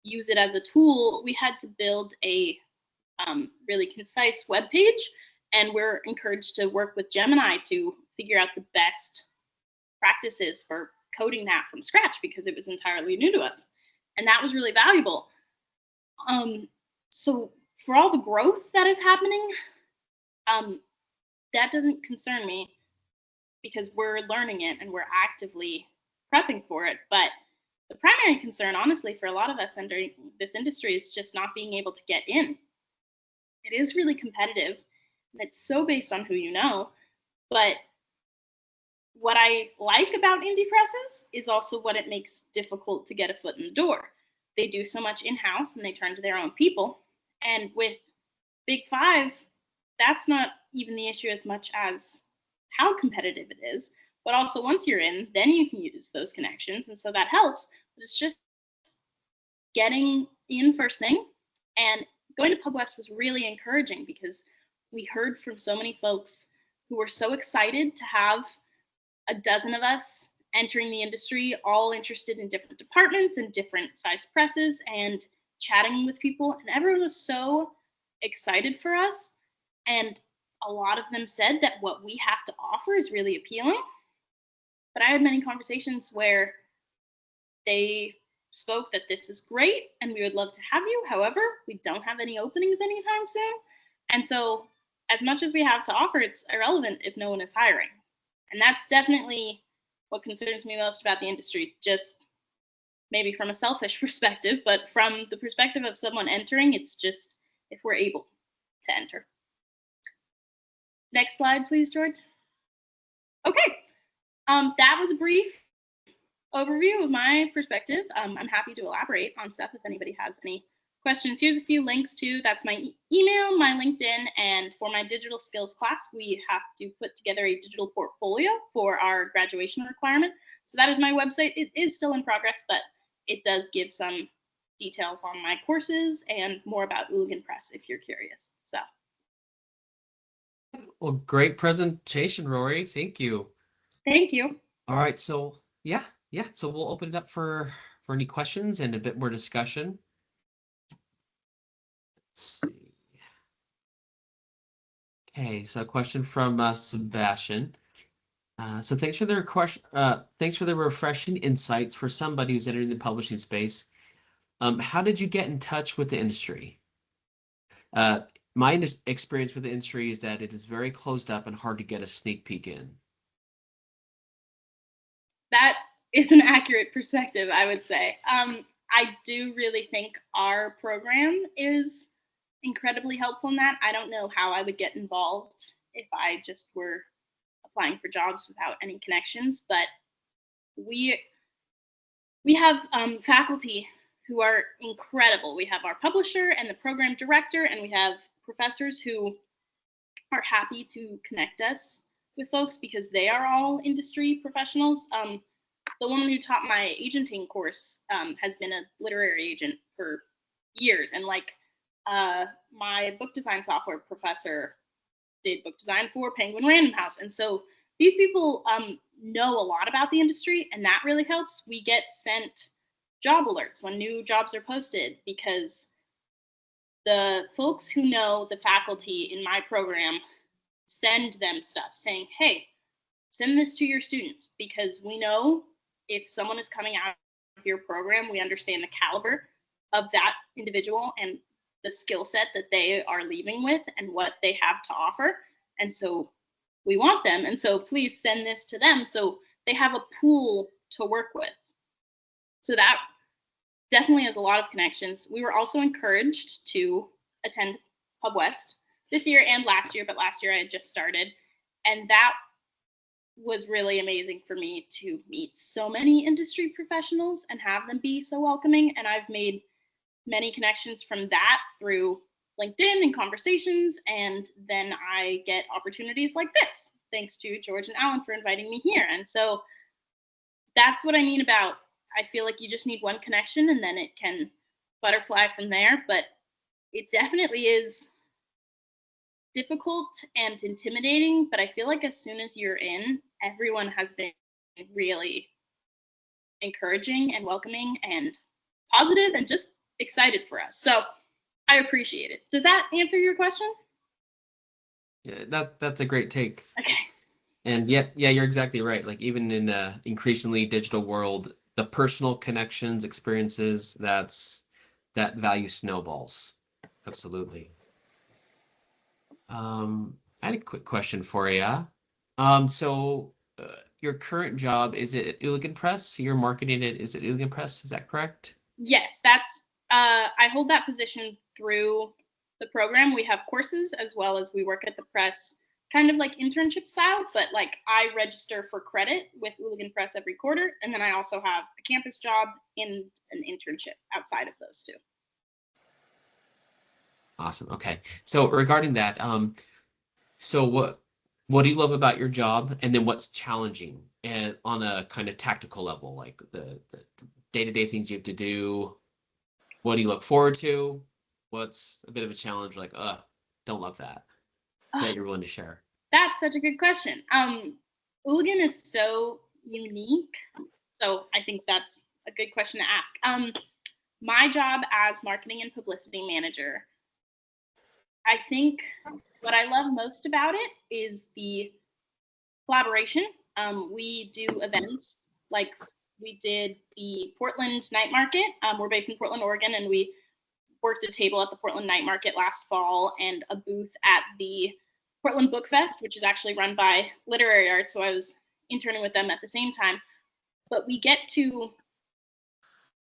use it as a tool. We had to build a really concise web page, and we're encouraged to work with Gemini to figure out the best practices for coding that from scratch because it was entirely new to us. And that was really valuable. So for all the growth that is happening, that doesn't concern me because we're learning it and we're actively prepping for it. But the primary concern, honestly, for a lot of us entering this industry is just not being able to get in. It is really competitive, and it's so based on who you know. But what I like about indie presses is also what it makes difficult to get a foot in the door. They do so much in-house and they turn to their own people. And with Big Five, that's not even the issue as much as how competitive it is. But also once you're in, then you can use those connections. And so that helps. But it's just getting in first thing. And going to PubWest was really encouraging because we heard from so many folks who were so excited to have a dozen of us entering the industry, all interested in different departments and different size presses and chatting with people. And everyone was so excited for us. And a lot of them said that what we have to offer is really appealing. But I had many conversations where they spoke that this is great and we would love to have you. However, we don't have any openings anytime soon. And so as much as we have to offer, it's irrelevant if no one is hiring. And that's definitely what concerns me most about the industry, just maybe from a selfish perspective, but from the perspective of someone entering, it's just if we're able to enter. Next slide, please, George. Okay, that was a brief overview of my perspective. I'm happy to elaborate on stuff if anybody has any questions. Here's a few links to, that's my email, my LinkedIn, and for my digital skills class, we have to put together a digital portfolio for our graduation requirement. So that is my website. It is still in progress, but it does give some details on my courses and more about Ooligan Press if you're curious. So. Well, great presentation, Rory. Thank you. Thank you. All right, so yeah. So we'll open it up for any questions and a bit more discussion. Let's see. Okay, so a question from Sebastian. So thanks for the refreshing insights for somebody who's entering the publishing space. How did you get in touch with the industry? My experience with the industry is that it is very closed up and hard to get a sneak peek in. That is an accurate perspective, I would say. I do really think our program is incredibly helpful in that. I don't know how I would get involved if I just were applying applying for jobs without any connections, but we have faculty who are incredible. We have our publisher and the program director, and we have professors who are happy to connect us with folks because they are all industry professionals. The woman who taught my agenting course has been a literary agent for years, and like my book design software professor did book design for Penguin Random House. And so these people know a lot about the industry, and that really helps. We get sent job alerts when new jobs are posted because the folks who know the faculty in my program send them stuff saying, hey, send this to your students, because we know if someone is coming out of your program, we understand the caliber of that individual and the skill set that they are leaving with and what they have to offer. And so we want them. And so please send this to them so they have a pool to work with. So that definitely has a lot of connections. We were also encouraged to attend Pub West this year and last year, but last year I had just started. And that was really amazing for me to meet so many industry professionals and have them be so welcoming. And I've made many connections from that through LinkedIn and conversations. And then I get opportunities like this, thanks to George and Alan for inviting me here. And so that's what I mean about, I feel like you just need one connection and then it can butterfly from there. But it definitely is difficult and intimidating, but I feel like as soon as you're in, everyone has been really encouraging and welcoming and positive and just excited for us. So I appreciate it. Does that answer your question? Yeah, that's a great take. Okay. And yeah, you're exactly right. Like even in a increasingly digital world, the personal connections, experiences, that value snowballs. Absolutely. I had a quick question for you. So your current job, is it at Iligan Press? You're marketing it. Is it Iligan Press? Is that correct? Yes, that's I hold that position through the program. We have courses as well as we work at the press, kind of like internship style, but like I register for credit with Iligan Press every quarter, and then I also have a campus job and an internship outside of those two. Awesome. Okay. So regarding that, so what do you love about your job, and then what's challenging and on a kind of tactical level, like the day-to-day things you have to do? What do you look forward to? What's a bit of a challenge, like, don't love that you're willing to share? That's such a good question. Iligan is so unique, so I think that's a good question to ask. My job as marketing and publicity manager, I think what I love most about it is the collaboration. We do events like we did the Portland Night Market. We're based in Portland, Oregon, and we worked a table at the Portland Night Market last fall and a booth at the Portland Book Fest, which is actually run by Literary Arts. So I was interning with them at the same time. But we get to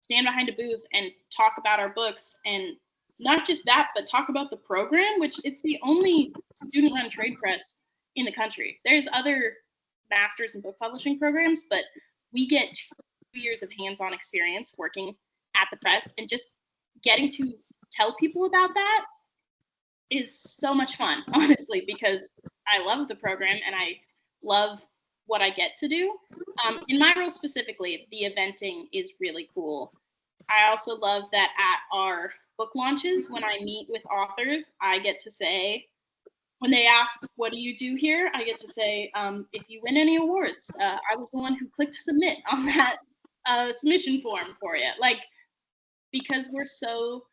stand behind a booth and talk about our books, and not just that, but talk about the program, which it's the only student-run trade press in the country. There's other masters in book publishing programs, but we get 2 years of hands-on experience working at the press, and just getting to tell people about that is so much fun, honestly, because I love the program and I love what I get to do. In my role specifically, the eventing is really cool. I also love that at our book launches, when I meet with authors, I get to say, when they ask, what do you do here? I get to say, if you win any awards, I was the one who clicked submit on that submission form for you. Like, because we're so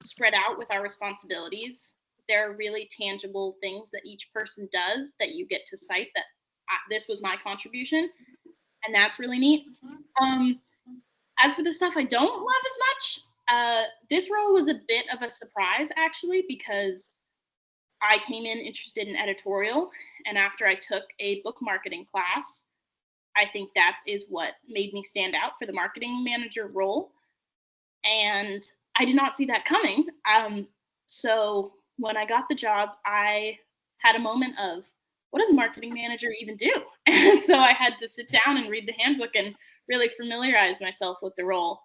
spread out with our responsibilities, there are really tangible things that each person does that you get to cite that this was my contribution, and that's really neat. As for the stuff I don't love as much, this role was a bit of a surprise, actually, because I came in interested in editorial, and after I took a book marketing class, I think that is what made me stand out for the marketing manager role. And I did not see that coming. So when I got the job, I had a moment of what does a marketing manager even do? And so I had to sit down and read the handbook and really familiarize myself with the role.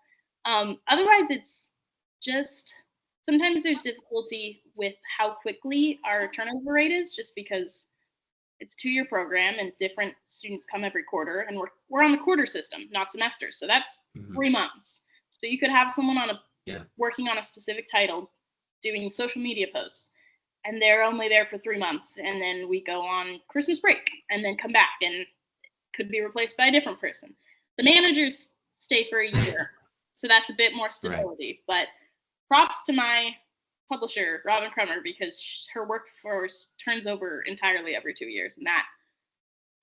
Otherwise, it's just sometimes there's difficulty with how quickly our turnover rate is, just because it's a 2-year program and different students come every quarter, and we're on the quarter system, not semesters. So that's 3 months. So you could have someone working on a specific title, doing social media posts, and they're only there for 3 months, and then we go on Christmas break and then come back and could be replaced by a different person. The managers stay for a year, so that's a bit more stability. Right. But props to my publisher, Robin Crummer, because her workforce turns over entirely every 2 years, and that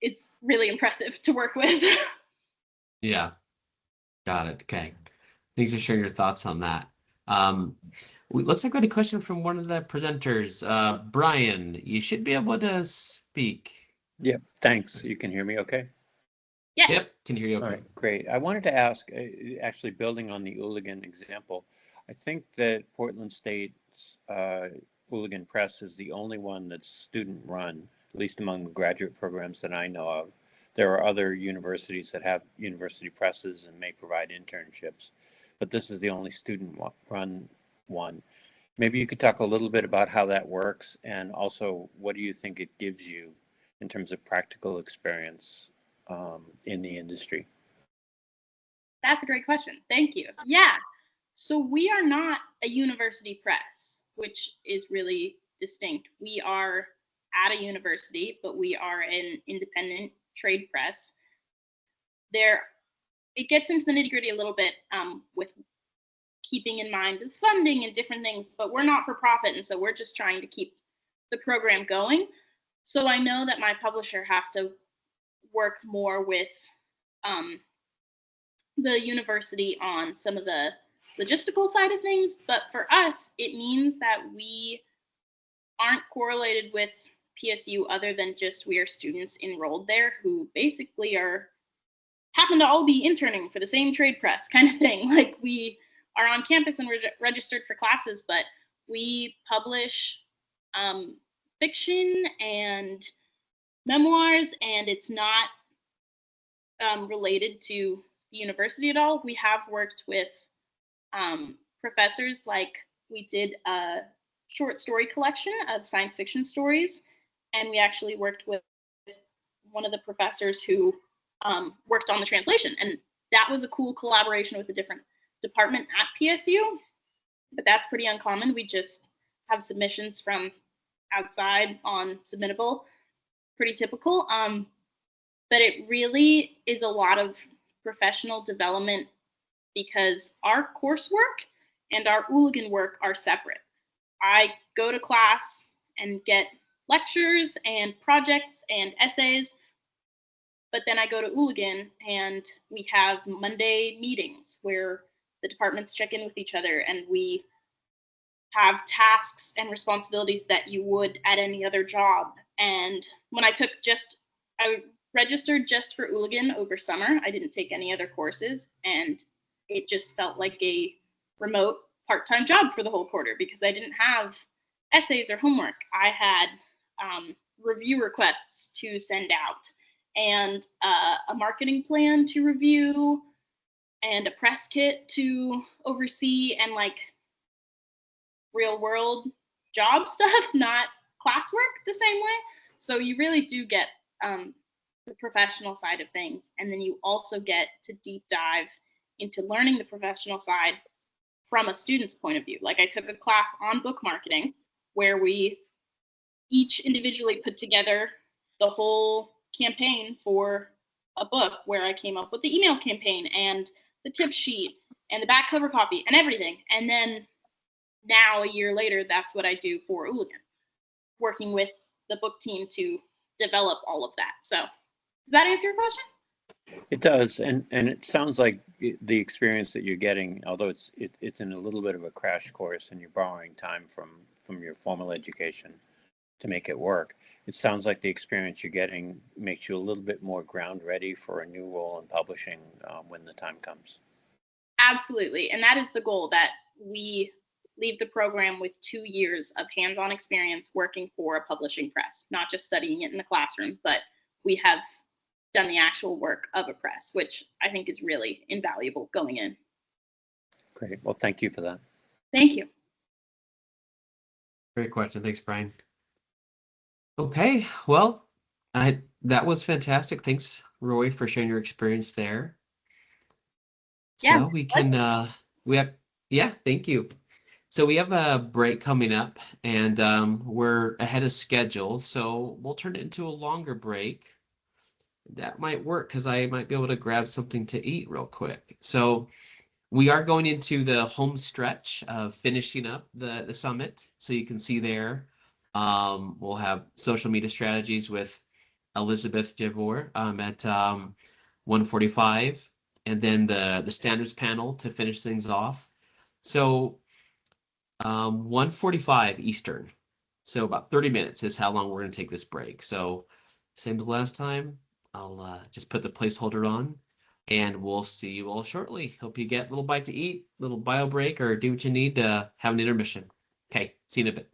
is really impressive to work with. Yeah, got it. Okay. Thanks for sharing your thoughts on that. Looks like we had a question from one of the presenters. Brian, you should be able to speak. Yep, thanks. You can hear me okay? Yes. Yep, can hear you okay. All right, great. I wanted to ask, actually building on the Ooligan example, I think that Portland State's Ooligan Press is the only one that's student run, at least among the graduate programs that I know of. There are other universities that have university presses and may provide internships, but this is the only student run one. Maybe you could talk a little bit about how that works, and also what do you think it gives you in terms of practical experience in the industry? That's a great question. Thank you. Yeah. So we are not a university press, which is really distinct. We are at a university, but we are an independent trade press. It gets into the nitty-gritty a little bit with keeping in mind the funding and different things, but we're not for profit, and so we're just trying to keep the program going. So I know that my publisher has to work more with the university on some of the logistical side of things, but for us, it means that we aren't correlated with PSU other than just we are students enrolled there who basically happen to all be interning for the same trade press kind of thing. Like, we are on campus and we're registered for classes, but we publish fiction and memoirs, and it's not related to the university at all. We have worked with professors, like we did a short story collection of science fiction stories, and we actually worked with one of the professors who worked on the translation, and that was a cool collaboration with a different department at PSU, but that's pretty uncommon. We just have submissions from outside on Submittable, pretty typical. But it really is a lot of professional development because our coursework and our Ooligan work are separate. I go to class and get lectures and projects and essays, but then I go to Ooligan and we have Monday meetings where the departments check in with each other, and we have tasks and responsibilities that you would at any other job. And when I registered just for Ooligan over summer. I didn't take any other courses, and it just felt like a remote part-time job for the whole quarter because I didn't have essays or homework. I had review requests to send out, and a marketing plan to review, and a press kit to oversee, and like real world job stuff, not classwork the same way. So you really do get the professional side of things, and then you also get to deep dive into learning the professional side from a student's point of view. Like, I took a class on book marketing where we each individually put together the whole campaign for a book, where I came up with the email campaign and the tip sheet and the back cover copy and everything. And then now, a year later, that's what I do for Ooligan, working with the book team to develop all of that. So does that answer your question? It does, and it sounds like the experience that you're getting, although it's in a little bit of a crash course and you're borrowing time from your formal education to make it work. It sounds like the experience you're getting makes you a little bit more ground ready for a new role in publishing when the time comes. Absolutely, and that is the goal, that we leave the program with 2 years of hands-on experience working for a publishing press, not just studying it in the classroom, but we have done the actual work of a press, which I think is really invaluable going in. Great. Well, thank you for that. Thank you. Great question. Thanks, Brian. Okay, well, that was fantastic. Thanks, Roy, for sharing your experience there. Yeah, So we can yeah, thank you. So we have a break coming up, and we're ahead of schedule, so we'll turn it into a longer break. That might work because I might be able to grab something to eat real quick. So we are going into the home stretch of finishing up the summit. So you can see there, we'll have social media strategies with Elizabeth Jabor at 1:45, and then the standards panel to finish things off. So 1:45 Eastern. So about 30 minutes is how long we're going to take this break. So same as last time, I'll just put the placeholder on, and we'll see you all shortly. Hope you get a little bite to eat, little bio break, or do what you need to have an intermission. Okay, see you in a bit.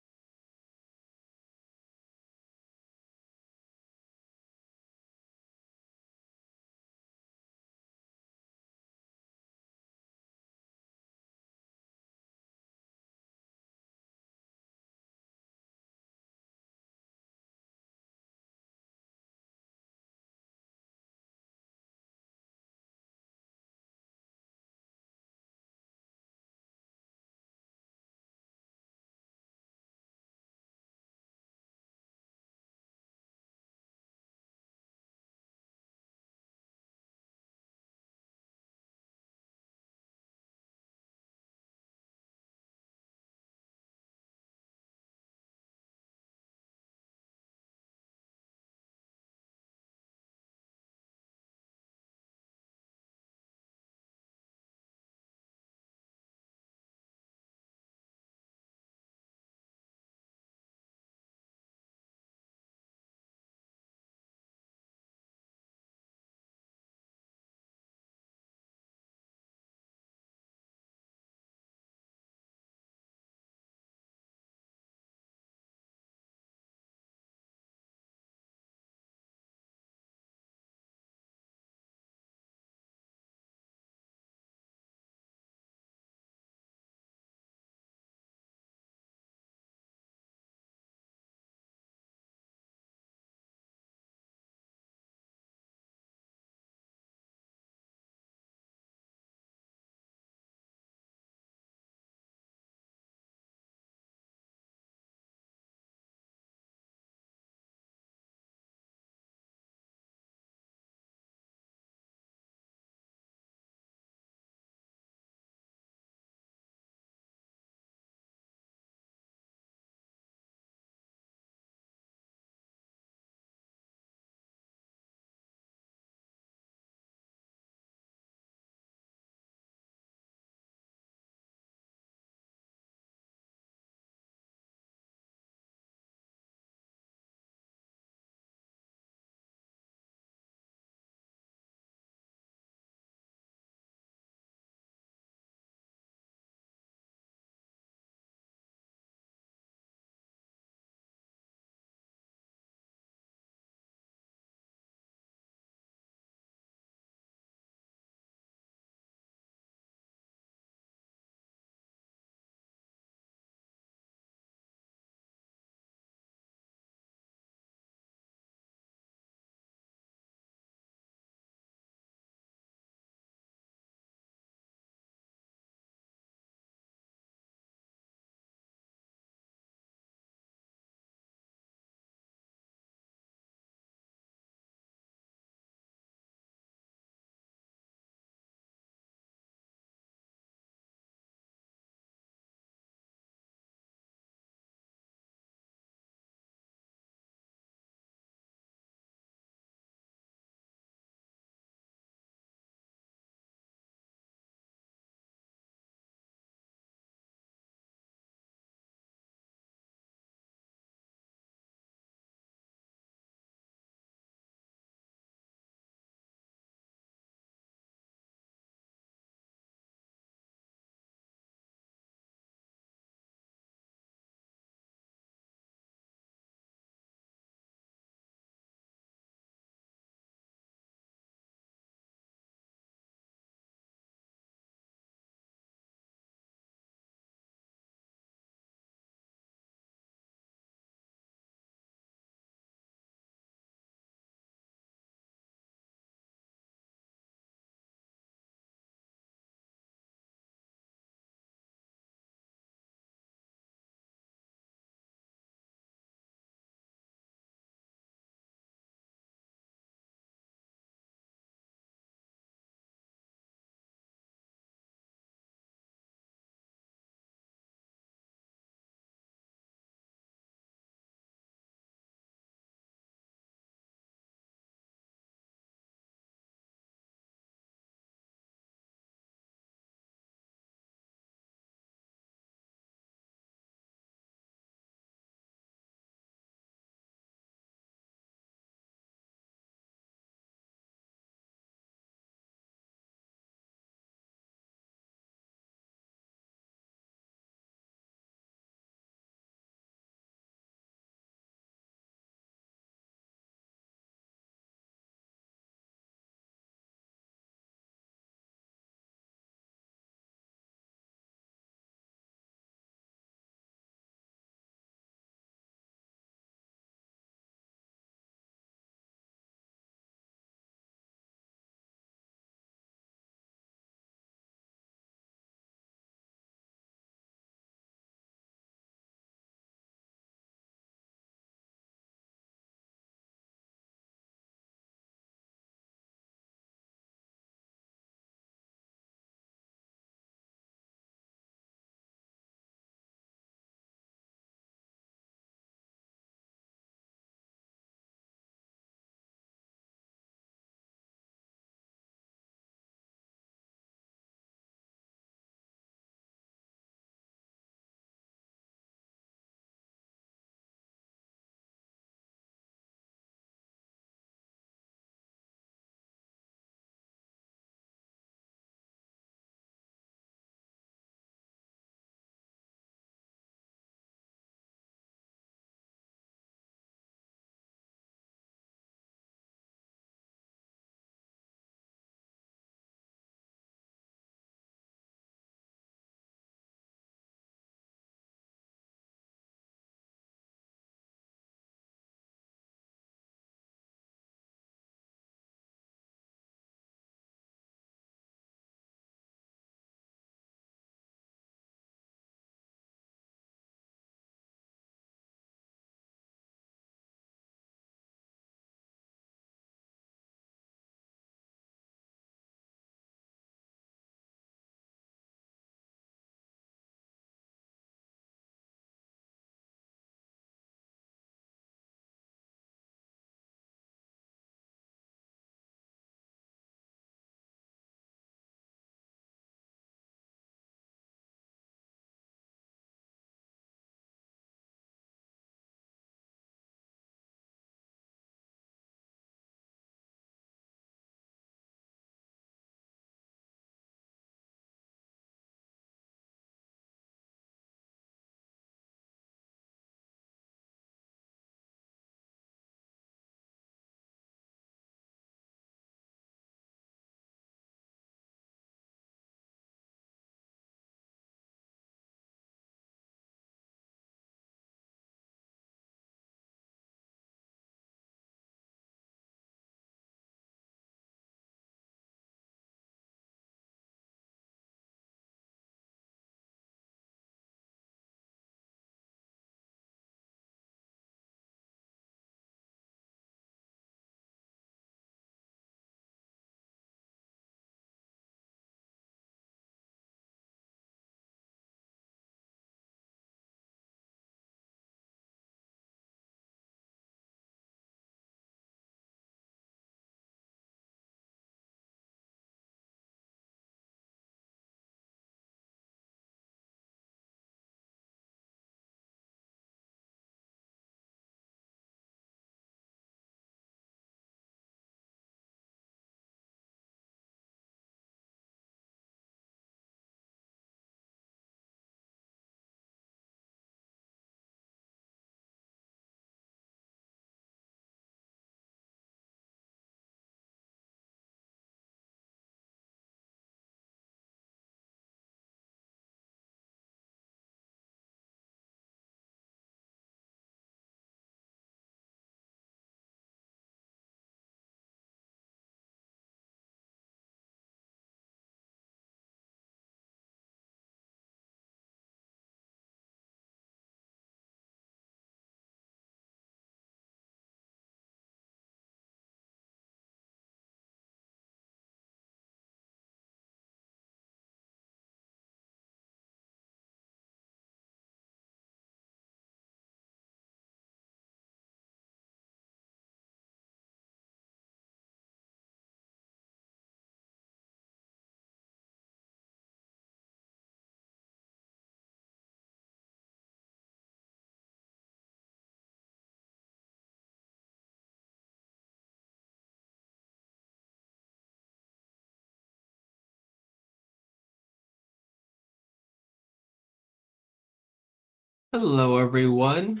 Hello, everyone.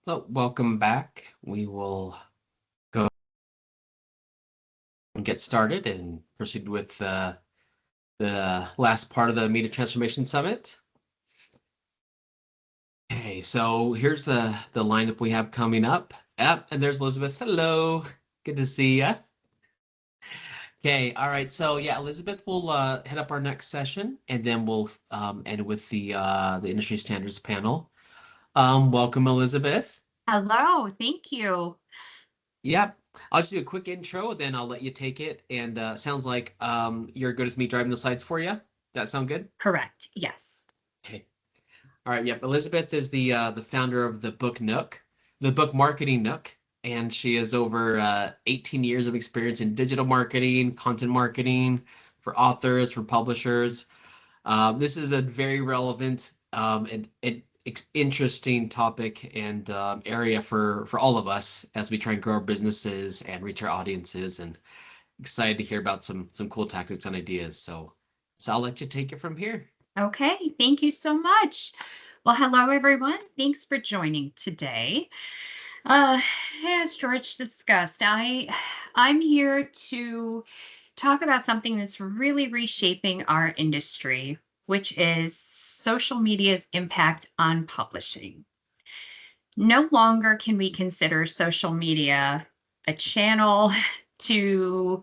Well, welcome back. We will go and get started and proceed with the last part of the Media Transformation Summit. Okay, so here's the lineup we have coming up. Yep, and there's Elizabeth. Hello, good to see you. Okay, all right. So yeah, Elizabeth will head up our next session, and then we'll end with the industry standards panel. Welcome, Elizabeth. Hello, thank you. Yep. I'll just do a quick intro, then I'll let you take it. And sounds like you're good with me driving the slides for you. That sound good? Correct. Yes. Okay. All right. Yep. Elizabeth is the founder of the Book Nook, the Book Marketing Nook, and she has over 18 years of experience in digital marketing, content marketing for authors, for publishers. This is a very relevant and interesting topic and area for all of us as we try and grow our businesses and reach our audiences. And excited to hear about some cool tactics and ideas. So I'll let you take it from here. Okay, thank you so much. Well, hello, everyone. Thanks for joining today. As George discussed, I'm here to talk about something that's really reshaping our industry, which is social media's impact on publishing. No longer can we consider social media a channel to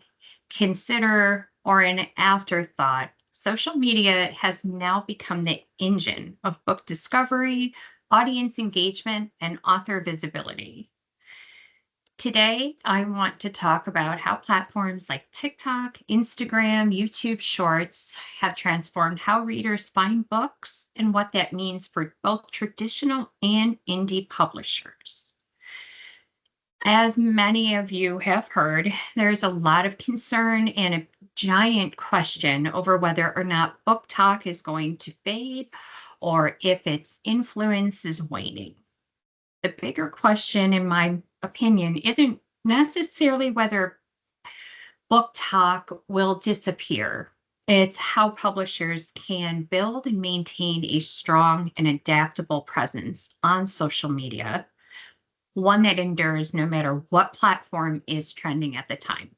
consider or an afterthought. Social media has now become the engine of book discovery, audience engagement, and author visibility. Today, I want to talk about how platforms like TikTok, Instagram, YouTube Shorts have transformed how readers find books and what that means for both traditional and indie publishers. As many of you have heard, there's a lot of concern and a giant question over whether or not book talk is going to fade or if its influence is waning. The bigger question, in my opinion, isn't necessarily whether book talk will disappear. It's how publishers can build and maintain a strong and adaptable presence on social media, one that endures no matter what platform is trending at the time.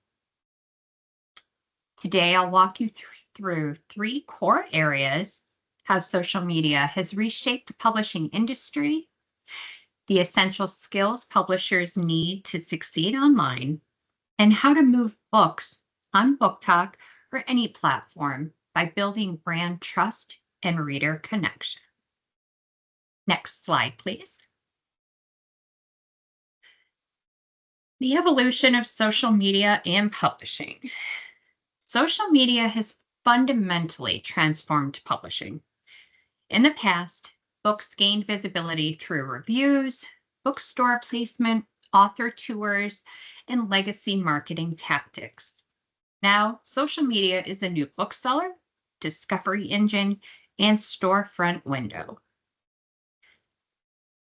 Today, I'll walk you through three core areas: how social media has reshaped the publishing industry, the essential skills publishers need to succeed online, and how to move books on Book Talk or any platform by building brand trust and reader connection. Next slide, please. The evolution of social media and publishing. Social media has fundamentally transformed publishing. In the past, books gained visibility through reviews, bookstore placement, author tours, and legacy marketing tactics. Now, social media is a new bookseller, discovery engine, and storefront window.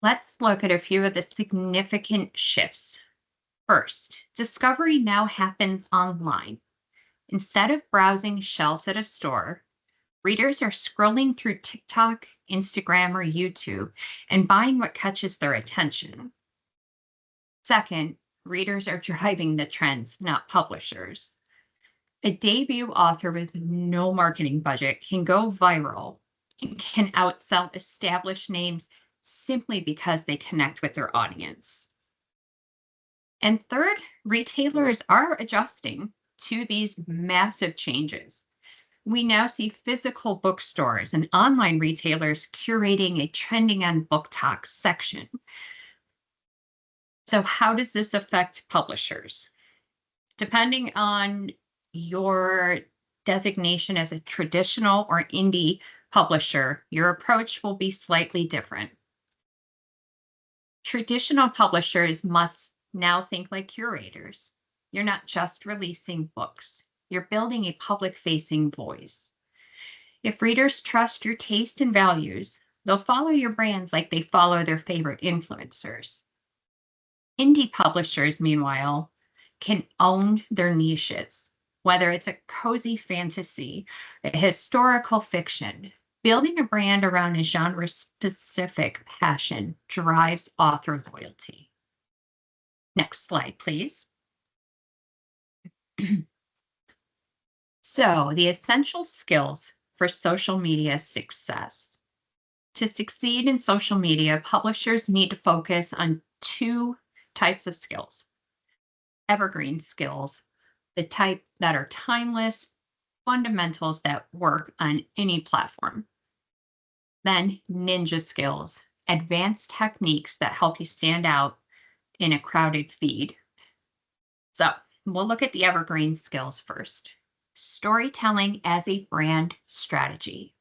Let's look at a few of the significant shifts. First, discovery now happens online. Instead of browsing shelves at a store, readers are scrolling through TikTok, Instagram, or YouTube and buying what catches their attention. Second, readers are driving the trends, not publishers. A debut author with no marketing budget can go viral and can outsell established names simply because they connect with their audience. And third, retailers are adjusting to these massive changes. We now see physical bookstores and online retailers curating a trending on Book Talk section. So how does this affect publishers? Depending on your designation as a traditional or indie publisher, your approach will be slightly different. Traditional publishers must now think like curators. You're not just releasing books, you're building a public-facing voice. If readers trust your taste and values, they'll follow your brands like they follow their favorite influencers. Indie publishers, meanwhile, can own their niches, whether it's a cozy fantasy, a historical fiction, Building a brand around a genre-specific passion drives author loyalty. Next slide, please. So, the essential skills for social media success. To succeed in social media, publishers need to focus on two types of skills. Evergreen skills, the type that are timeless, fundamentals that work on any platform. Then ninja skills, advanced techniques that help you stand out in a crowded feed. So we'll look at the evergreen skills first. Storytelling as a brand strategy.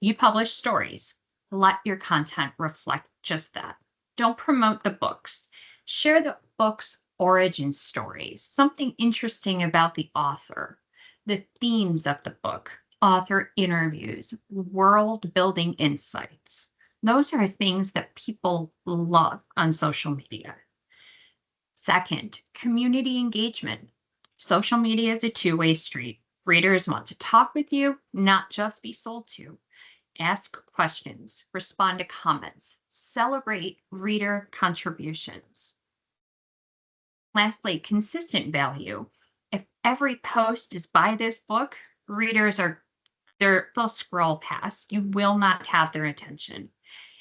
You publish stories. Let your content reflect just that. Don't promote the books. Share the book's origin stories, something interesting about the author, the themes of the book, author interviews, world building insights. Those are things that people love on social media. Second, community engagement. Social media is a two-way street. Readers want to talk with you, not just be sold to. Ask questions, respond to comments, celebrate reader contributions. Lastly, consistent value. If every post is buy this book, readers they'll scroll past. You will not have their attention.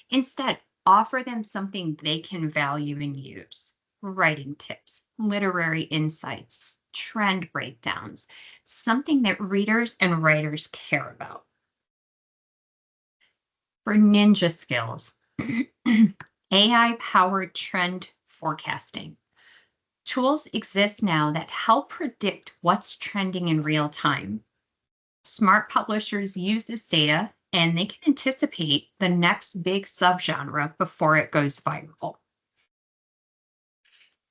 Instead, offer them something they can value and use. Writing tips, literary insights, trend breakdowns, something that readers and writers care about. For ninja skills, AI-powered trend forecasting. Tools exist now that help predict what's trending in real time. Smart publishers use this data and they can anticipate the next big subgenre before it goes viral.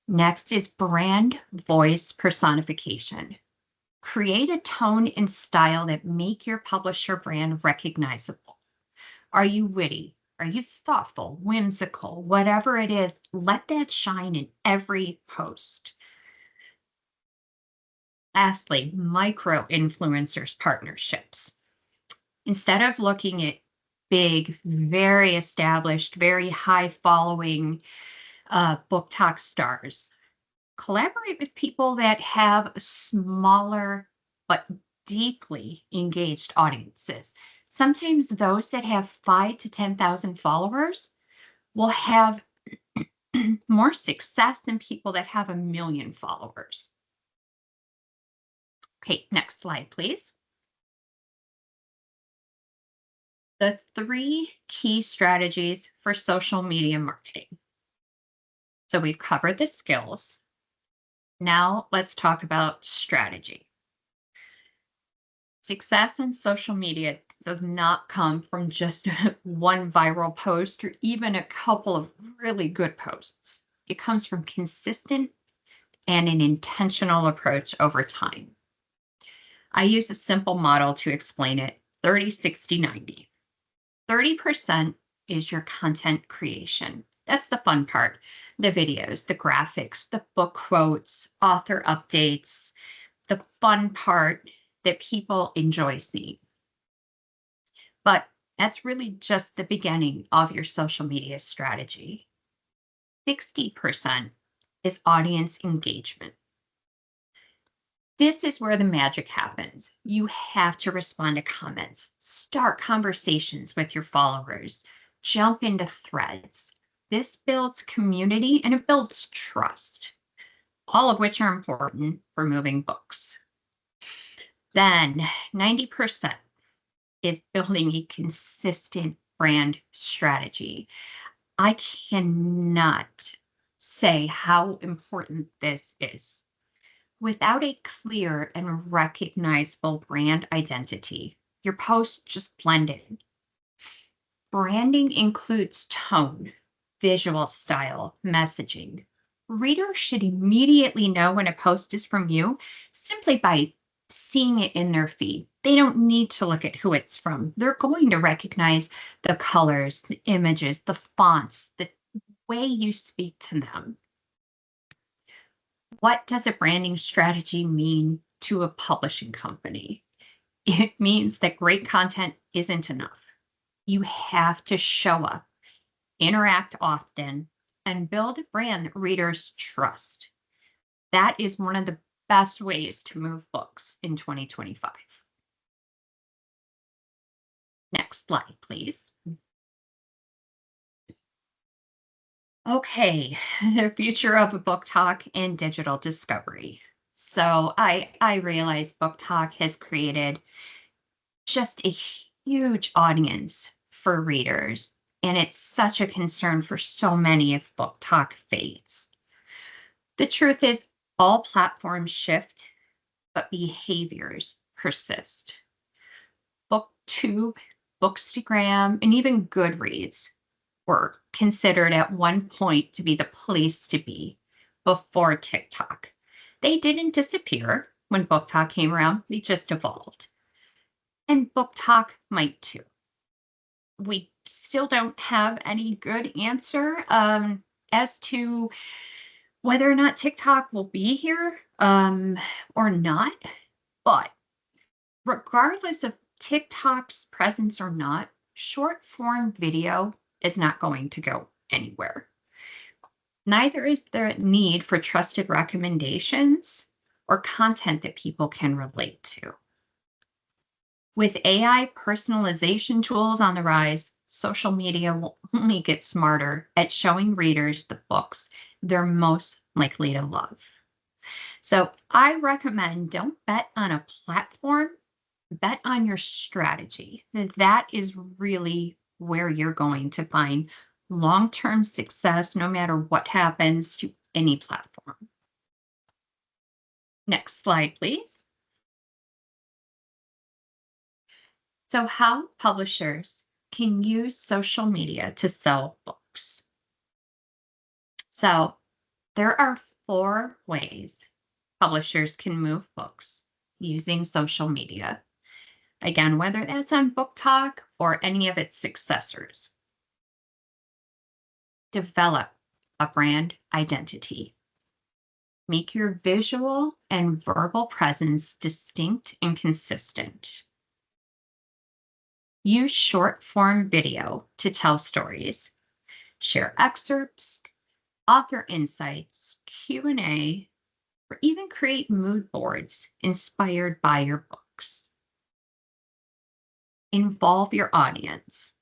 Next is brand voice personification. Create a tone and style that make your publisher brand recognizable. Are you witty? Are you thoughtful, whimsical? Whatever it is, let that shine in every post. Lastly, micro-influencers partnerships. Instead of looking at big, very established, very high following book talk stars, collaborate with people that have smaller but deeply engaged audiences. Sometimes those that have 5,000 to 10,000 followers will have more success than people that have 1 million followers. Okay, next slide, please. The 3 key strategies for social media marketing. So we've covered the skills. Now let's talk about strategy. Success in social media does not come from just one viral post or even a couple of really good posts. It comes from consistent and an intentional approach over time. I use a simple model to explain it: 30, 60, 90. 30% is your content creation. That's the fun part. The videos, the graphics, the book quotes, author updates, the fun part that people enjoy seeing. But that's really just the beginning of your social media strategy. 60% is audience engagement. This is where the magic happens. You have to respond to comments, start conversations with your followers, jump into threads. This builds community and it builds trust, all of which are important for moving books. Then 90% is building a consistent brand strategy. I cannot say how important this is. Without a clear and recognizable brand identity, your posts just blend in. Branding includes tone, visual style, messaging. Readers should immediately know when a post is from you simply by seeing it in their feed. They don't need to look at who it's from. They're going to recognize the colors, the images, the fonts, the way you speak to them. What does a branding strategy mean to a publishing company? It means that great content isn't enough. You have to show up, interact often, and build a brand that readers trust. That is one of the best ways to move books in 2025. Next slide, please. Okay, the future of a book talk and digital discovery. So I realize Book Talk has created just a huge audience for readers, and it's such a concern for so many if Book Talk fades. The truth is, all platforms shift, but behaviors persist. BookTube, Bookstagram, and even Goodreads were considered at one point to be the place to be before TikTok. They didn't disappear when Book Talk came around, they just evolved. And Book Talk might too. We still don't have any good answer as to whether or not TikTok will be here or not. But regardless of TikTok's presence or not, short form video is not going to go anywhere. Neither is the need for trusted recommendations or content that people can relate to. With AI personalization tools on the rise, social media will only get smarter at showing readers the books they're most likely to love. So I recommend don't bet on a platform, bet on your strategy. That is really where you're going to find long-term success no matter what happens to any platform. Next slide, please. So how publishers can use social media to sell books. So there are 4 ways publishers can move books using social media. Again, whether that's on Book Talk or any of its successors. Develop a brand identity. Make your visual and verbal presence distinct and consistent. Use short form video to tell stories. Share excerpts, author insights, Q&A, or even create mood boards inspired by your books. Involve your audience.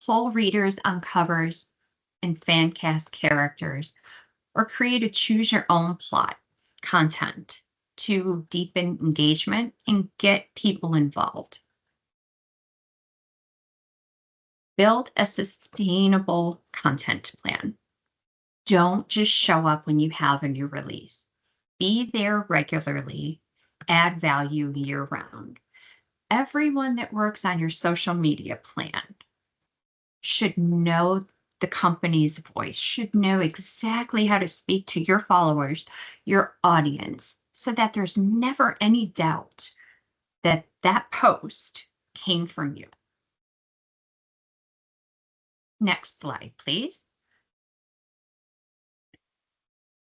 Pull readers on covers and fan cast characters, or create a choose your own plot content to deepen engagement and get people involved. Build a sustainable content plan. Don't just show up when you have a new release. Be there regularly, add value year round. Everyone that works on your social media plan should know the company's voice, should know exactly how to speak to your followers, your audience, so that there's never any doubt that that post came from you. Next slide, please.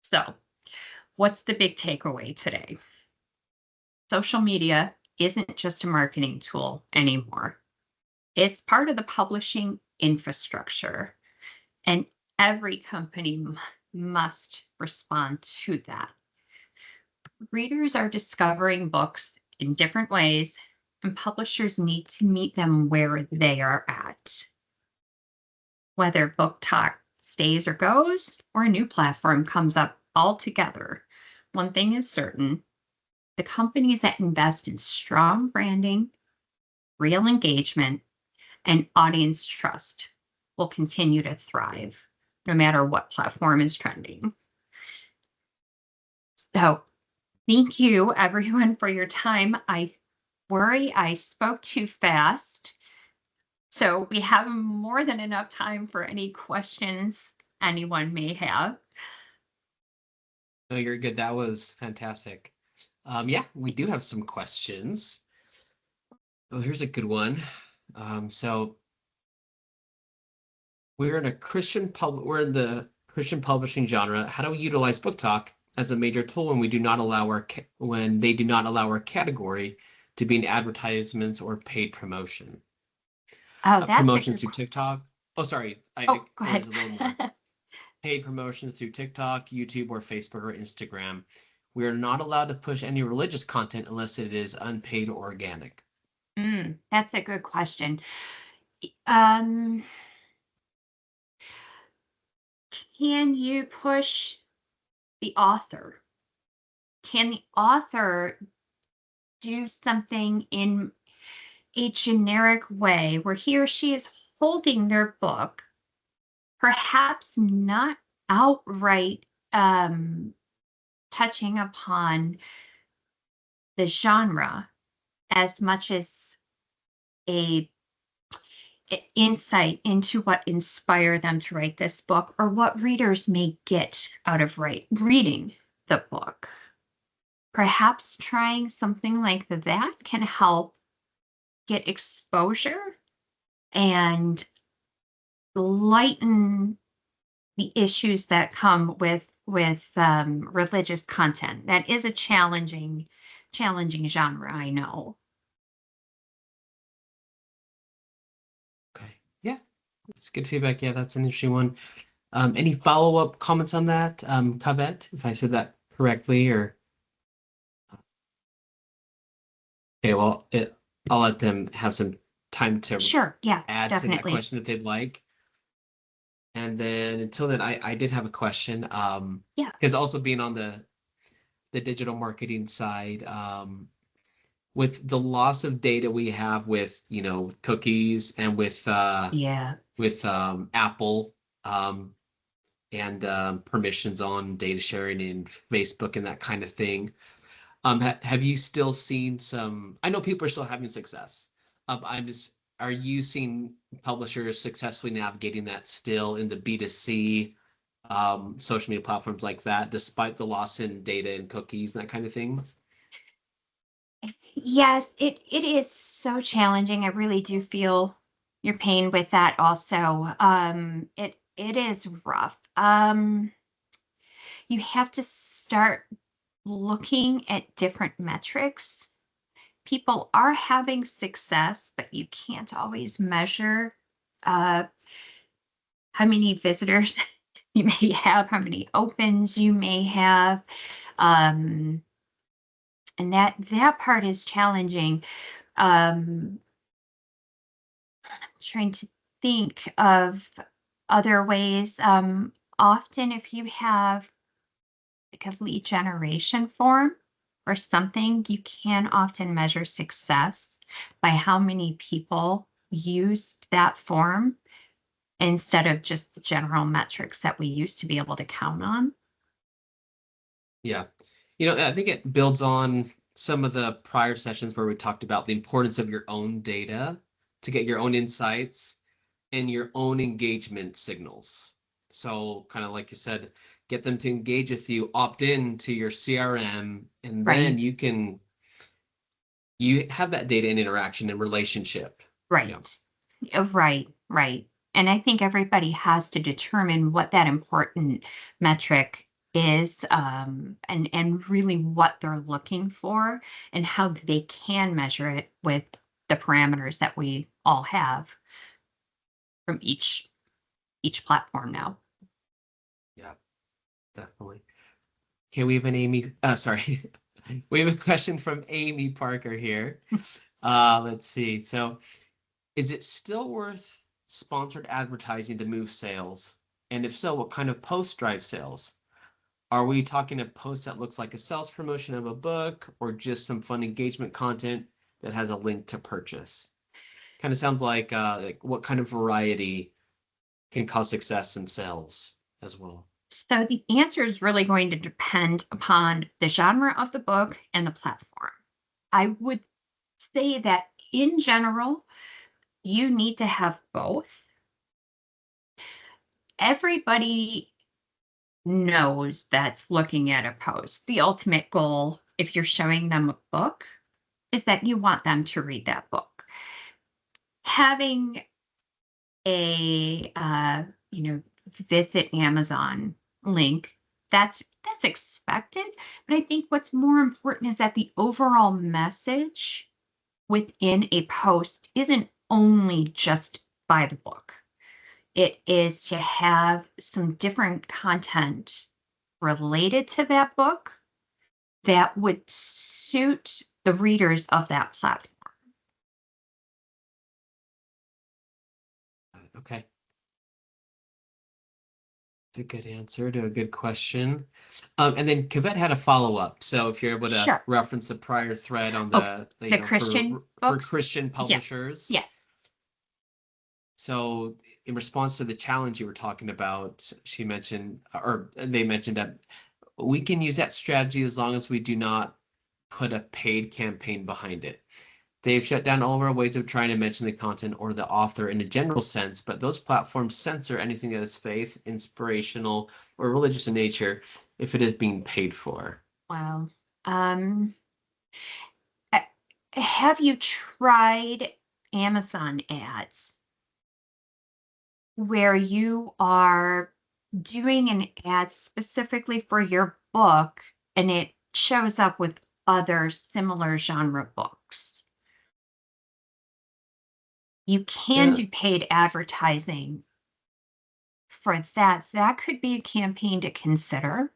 So, what's the big takeaway today? Social media isn't just a marketing tool anymore. It's part of the publishing infrastructure, and every company must respond to that. Readers are discovering books in different ways, and publishers need to meet them where they are at. Whether Book Talk stays or goes, or a new platform comes up altogether, one thing is certain: the companies that invest in strong branding, real engagement, and audience trust will continue to thrive, no matter what platform is trending. So, thank you, everyone, for your time. I worry I spoke too fast. So we have more than enough time for any questions anyone may have. No, you're good. That was fantastic. Yeah, we do have some questions. Oh, here's a good one. So we're in the Christian publishing genre. How do we utilize Book Talk as a major tool when we do not allow when they do not allow our category to be in advertisements or paid promotion. Oh, that's a Promotions good through TikTok. Oh, sorry. Oh, go There's ahead. a little more. Paid promotions through TikTok, YouTube, or Facebook or Instagram. We are not allowed to push any religious content unless it is unpaid or organic. That's a good question. Can you push the author? Can the author do something in a generic way where he or she is holding their book, perhaps not outright touching upon the genre as much as a insight into what inspired them to write this book or what readers may get out of reading the book. Perhaps trying something like that can help get exposure and lighten the issues that come with religious content. That is a challenging genre, I know. Okay. Yeah, that's good feedback. Yeah, that's an interesting one. Any follow-up comments on that, Kaveh, if I said that correctly, or okay, well, I'll let them have some time to Sure, yeah, add to that definitely. question if they'd like. And then until then, I did have a question. Yeah. Because also being on the digital marketing side, with the loss of data we have with, cookies and with Yeah. Apple, and permissions on data sharing in Facebook and that kind of thing. Have you still seen some? I know people are still having success. Are you seeing publishers successfully navigating that still in the B2C social media platforms like that, despite the loss in data and cookies and that kind of thing? Yes, it is so challenging. I really do feel your pain with that also. It is rough. You have to start looking at different metrics. People are having success, but you can't always measure uh, how many visitors you may have, how many opens you may have. And that part is challenging. Trying to think of other ways. Often, if you have like a lead generation form or something, you can often measure success by how many people used that form instead of just the general metrics that we used to be able to count on. Yeah. I think it builds on some of the prior sessions where we talked about the importance of your own data to get your own insights and your own engagement signals. So kind of like you said, get them to engage with you, opt in to your CRM, and then Right. you have that data and interaction and relationship. Right. Right. And I think everybody has to determine what that important metric is, and really what they're looking for and how they can measure it with the parameters that we all have from each platform now. Yeah, definitely. Okay, we have an Amy. Sorry. We have a question from Amy Parker here. Let's see. So, is it still worth sponsored advertising to move sales? And if so, what kind of post drive sales? Are we talking a post that looks like a sales promotion of a book or just some fun engagement content that has a link to purchase? Kind of sounds like what kind of variety can cause success in sales as well. So the answer is really going to depend upon the genre of the book and the platform. I would say that in general, you need to have both. Everybody knows that's looking at a post. The ultimate goal, if you're showing them a book, is that you want them to read that book. Having a visit Amazon link, that's expected, but I think what's more important is that the overall message within a post isn't only just buy the book. It is to have some different content related to that book that would suit the readers of that platform. Okay. It's a good answer to a good question. And then Kavette had a follow-up. So if you're able to Sure. reference the prior thread on The you know, Christian for books? Christian publishers. Yes. So in response to the challenge you were talking about, she mentioned, or they mentioned that we can use that strategy as long as we do not put a paid campaign behind it. They've shut down all of our ways of trying to mention the content or the author in a general sense, but those platforms censor anything that is faith, inspirational, or religious in nature if it is being paid for. Wow. Have you tried Amazon ads where you are doing an ad specifically for your book and it shows up with other similar genre books? You can do paid advertising for that. That could be a campaign to consider.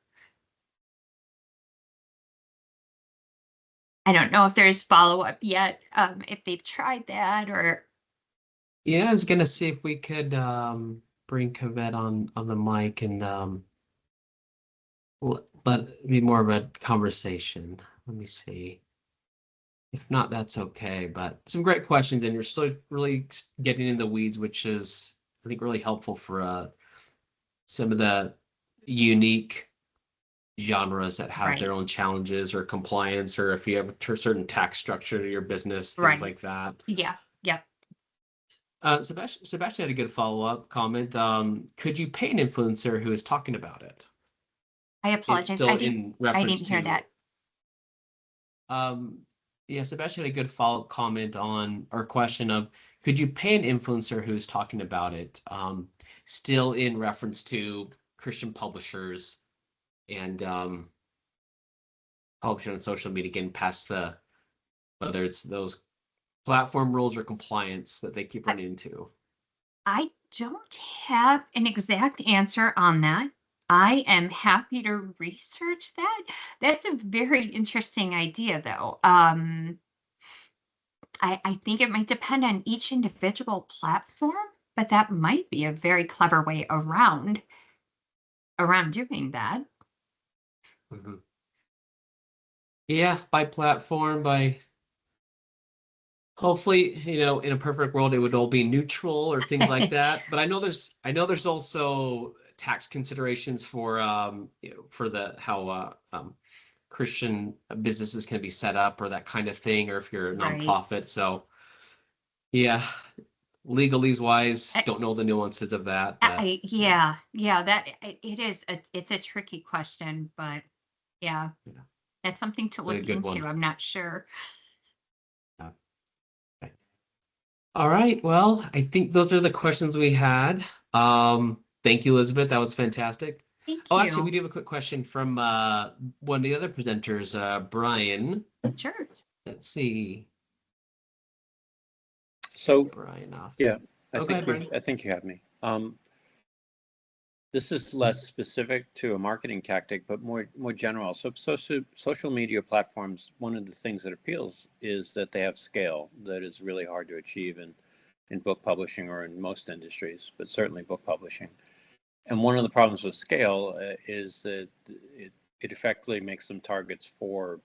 I don't know if there's follow-up yet, if they've tried that or. Yeah, I was gonna see if we could bring Kavette on the mic and let it be more of a conversation. Let me see. If not, that's okay. But some great questions, and you're still really getting in the weeds, which is, I think, really helpful for some of the unique genres that have their Right. own challenges or compliance, or if you have a certain tax structure to your business, things Right. like that. Yeah. Sebastian had a good follow-up comment. Could you pay an influencer who is talking about it? I It's apologize. still I in reference didn't hear to that. Yeah, Sebastian had a good follow-up comment on our question of could you pay an influencer who's talking about it? Still in reference to Christian publishers and publishing on social media, getting past the whether it's those platform rules or compliance that they keep running into. I don't have an exact answer on that. I am happy to research that. That's a very interesting idea, though. I think it might depend on each individual platform, but that might be a very clever way around doing that. Mm-hmm. Yeah, by platform, by hopefully, you know, in a perfect world, it would all be neutral or things like that. But I know there's also tax considerations for you know, for the how Christian businesses can be set up or that kind of thing, or if you're a Right. nonprofit. So yeah, legalese wise, I- don't know the nuances of that. But yeah, it's a tricky question, but yeah, Yeah. that's something to But a look good into. one. I'm not sure. Okay. All right. Well, I think those are the questions we had. Thank you, Elizabeth. That was fantastic. Thank Oh, you. actually, we do have a quick question from one of the other presenters, Brian. Sure. Let's see. So, Brian off. yeah, I Oh, go ahead, think Brian. I think you have me. This is less specific to a marketing tactic, but more general. So social media platforms, one of the things that appeals is that they have scale that is really hard to achieve in book publishing or in most industries, but certainly book publishing. And one of the problems with scale is that it effectively makes them targets for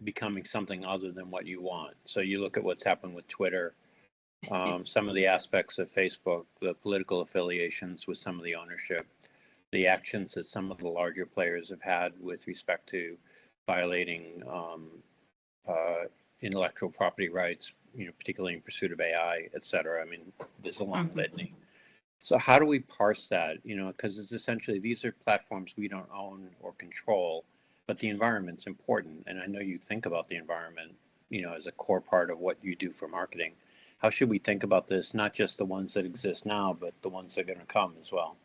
becoming something other than what you want. So you look at what's happened with Twitter, some of the aspects of Facebook, the political affiliations with some of the ownership, the actions that some of the larger players have had with respect to violating intellectual property rights, you know, particularly in pursuit of AI, et cetera. I mean, there's a long litany. So how do we parse that? You know, because it's essentially these are platforms we don't own or control, but the environment's important. And I know you think about the environment, you know, as a core part of what you do for marketing. How should we think about this? Not just the ones that exist now, but the ones that are going to come as well.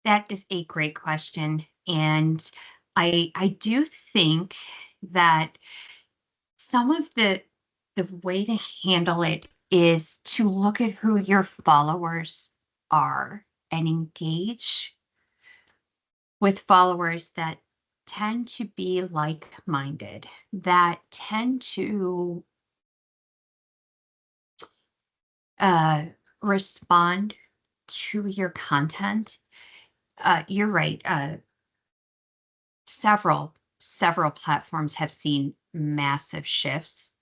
That is a great question. And I do think that some of the the way to handle it is to look at who your followers are and engage with followers that tend to be like-minded, that tend to respond to your content. You're right. Several platforms have seen massive shifts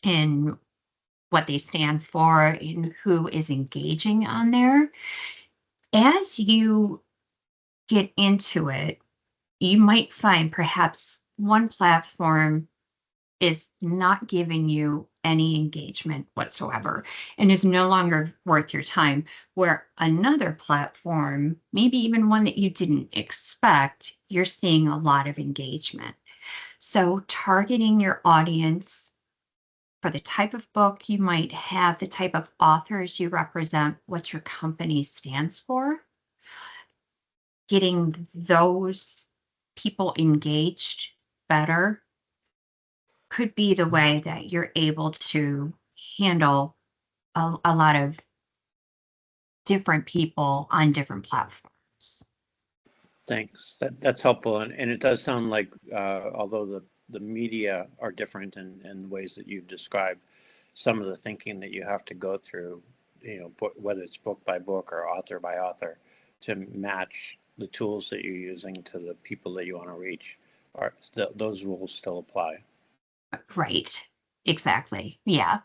in what they stand for, in who is engaging on there. As you get into it, you might find perhaps one platform is not giving you any engagement whatsoever and is no longer worth your time, where another platform, maybe even one that you didn't expect, you're seeing a lot of engagement. So targeting your audience for the type of book you might have, the type of authors you represent, what your company stands for, getting those people engaged better could be the way that you're able to handle a lot of different people on different platforms. Thanks. That's helpful. And it does sound like, although the media are different in ways that you've described, some of the thinking that you have to go through, whether it's book by book or author by author, to match the tools that you're using to the people that you want to reach, those rules still apply. Right. Exactly. Yeah.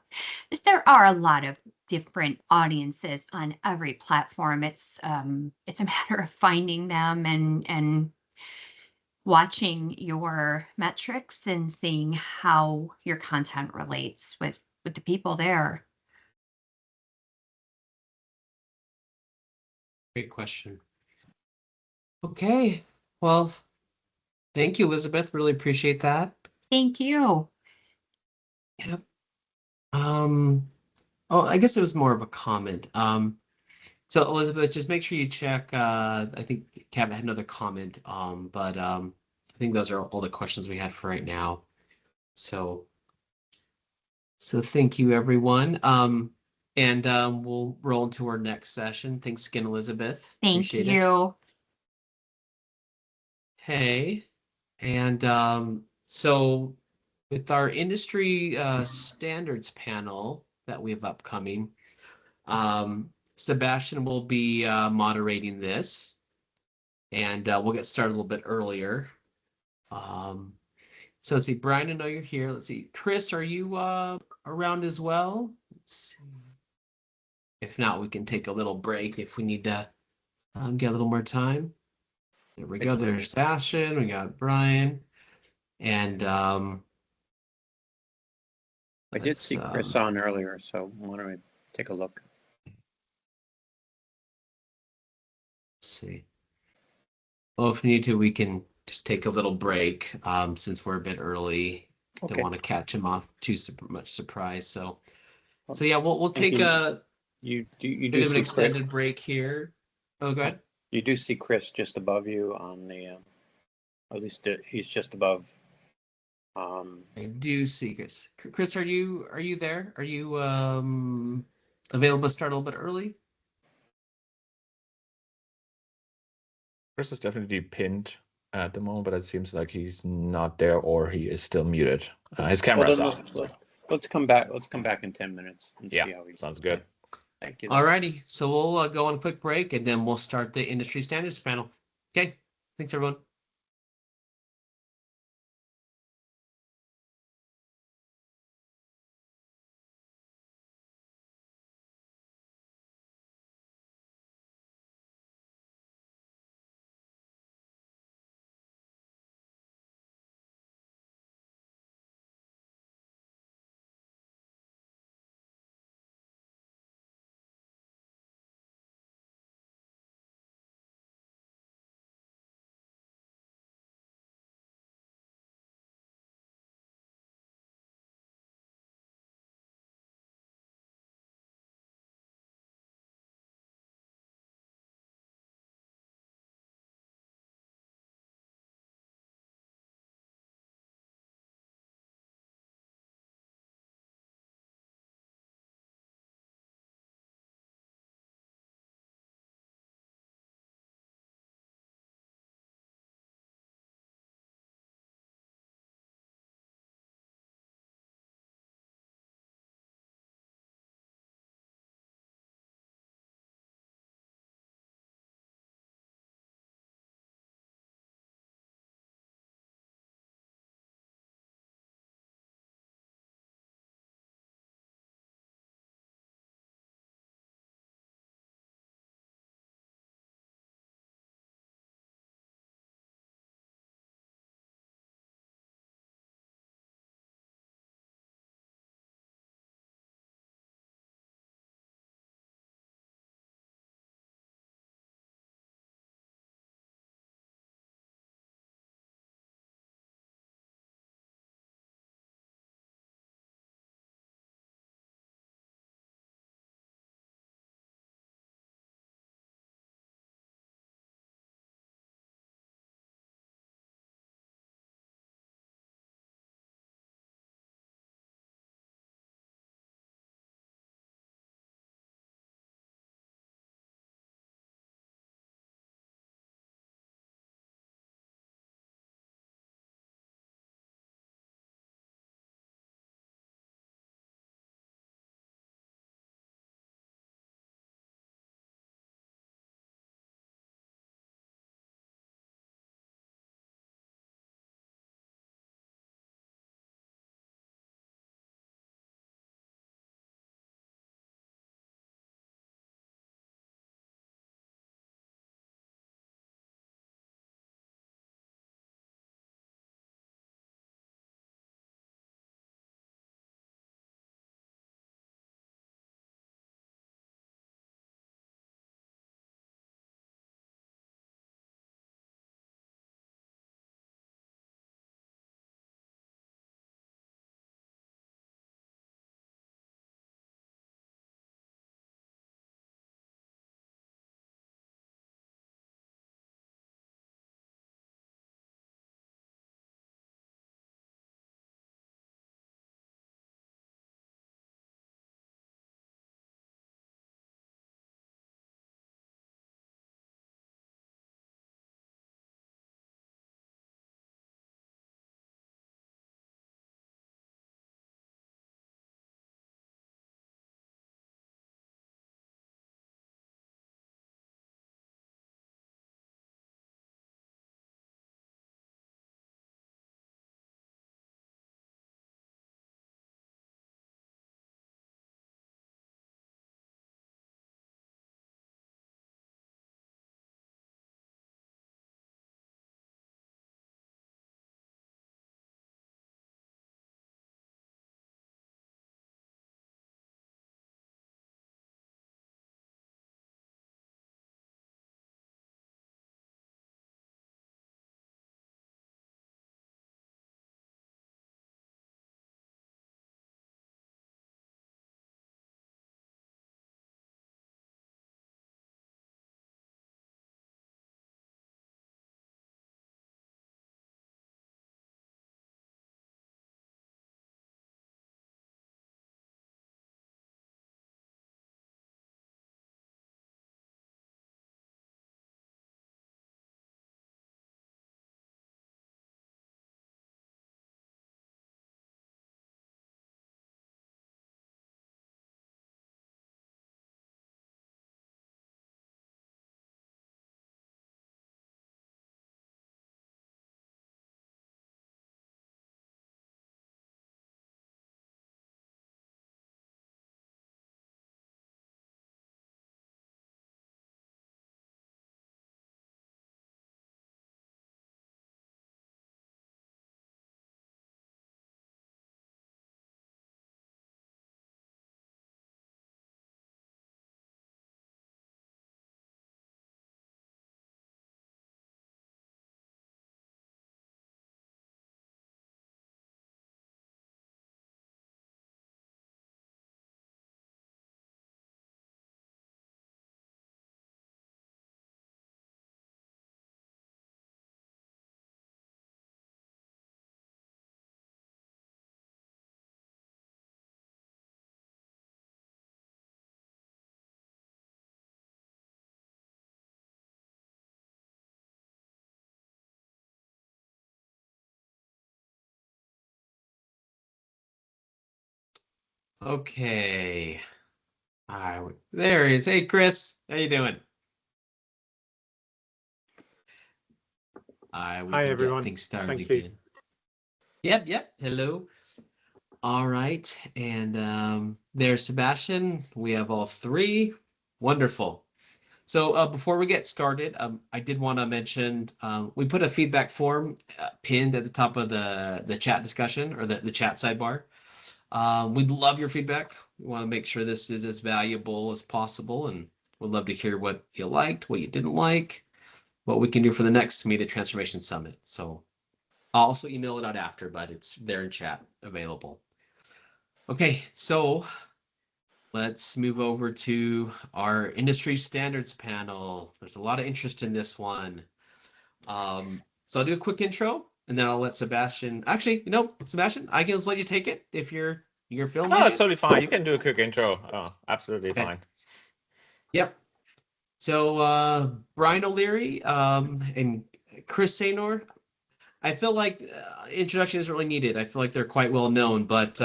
There are a lot of different audiences on every platform. It's a matter of finding them and watching your metrics and seeing how your content relates with the people there. Great question. Okay. Well, thank you, Elizabeth. Really appreciate that. Thank you. Yep. Oh, I guess it was more of a comment. So Elizabeth, just make sure you check. I think Kevin had another comment. But I think those are all the questions we had for right now. So thank you, everyone. And we'll roll into our next session. Thanks again, Elizabeth. Thank Appreciate it. you. Hey, and so with our industry standards panel that we have upcoming, Sebastian will be moderating this, and we'll get started a little bit earlier. So let's see, Brian, I know you're here. Let's see, Chris, are you around as well? Let's see. If not, we can take a little break if we need to get a little more time. There we go. There's Sebastian. We got Brian, and I did see Chris on earlier, so why don't we take a look? Let's see. Well, if we need to, we can just take a little break since we're a bit early. Okay. Don't want to catch him off too much surprise. So yeah, we'll take you bit of an extended break here. Oh, go ahead. You do see Chris just above you on the, at least he's just above. I do see Chris. Chris, are you there? Are you available to start a little bit early? Chris is definitely pinned at the moment, but it seems like he's not there, or he is still muted. His camera's off. Let's come back. Let's come back in 10 minutes and see how he. Sounds good. Thank you. Alrighty, so we'll go on a quick break and then we'll start the industry standards panel. Okay, thanks everyone. Okay. All right, there he is. Hey, Chris, how you doing? All right, we Hi, can get everyone. things started Thank you. again. Yep. Hello. All right, and there's Sebastian. We have all three. Wonderful. So before we get started, I did want to mention we put a feedback form pinned at the top of the chat discussion or the chat sidebar. We'd love your feedback. We want to make sure this is as valuable as possible, and we'd love to hear what you liked, what you didn't like, what we can do for the next Media Transformation Summit. So I'll also email it out after, but it's there in chat available. Okay, so let's move over to our industry standards panel. There's a lot of interest in this one. So I'll do a quick intro and then I'll let Sebastian, actually, Sebastian, I can just let you take it if you're feeling No, like it's it. totally fine. You can do a quick intro. Oh, absolutely Okay. fine. Yep. So Brian O'Leary and Chris Saynor, I feel like introduction isn't really needed. I feel like they're quite well known, but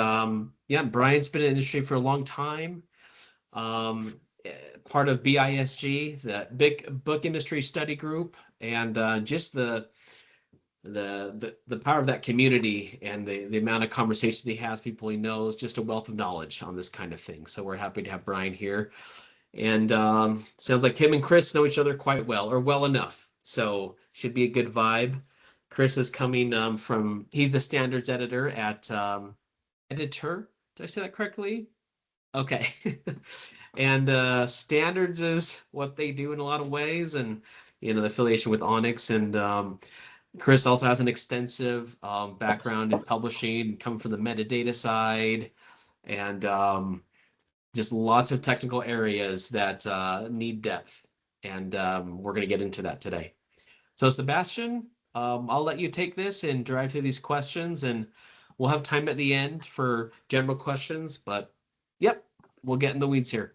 yeah, Brian's been in the industry for a long time. Part of BISG, the Big Book Industry Study Group, and just the power of that community and the amount of conversations he has, people he knows, just a wealth of knowledge on this kind of thing. So we're happy to have Brian here. And sounds like him and Chris know each other quite well, or well enough. So should be a good vibe. Chris is coming he's the standards editor at Editor. Did I say that correctly? Okay. And standards is what they do in a lot of ways, and the affiliation with Onyx. And Chris also has an extensive background in publishing, coming from the metadata side, and just lots of technical areas that need depth. And we're going to get into that today. So Sebastian, I'll let you take this and drive through these questions, and we'll have time at the end for general questions. But yep, we'll get in the weeds here.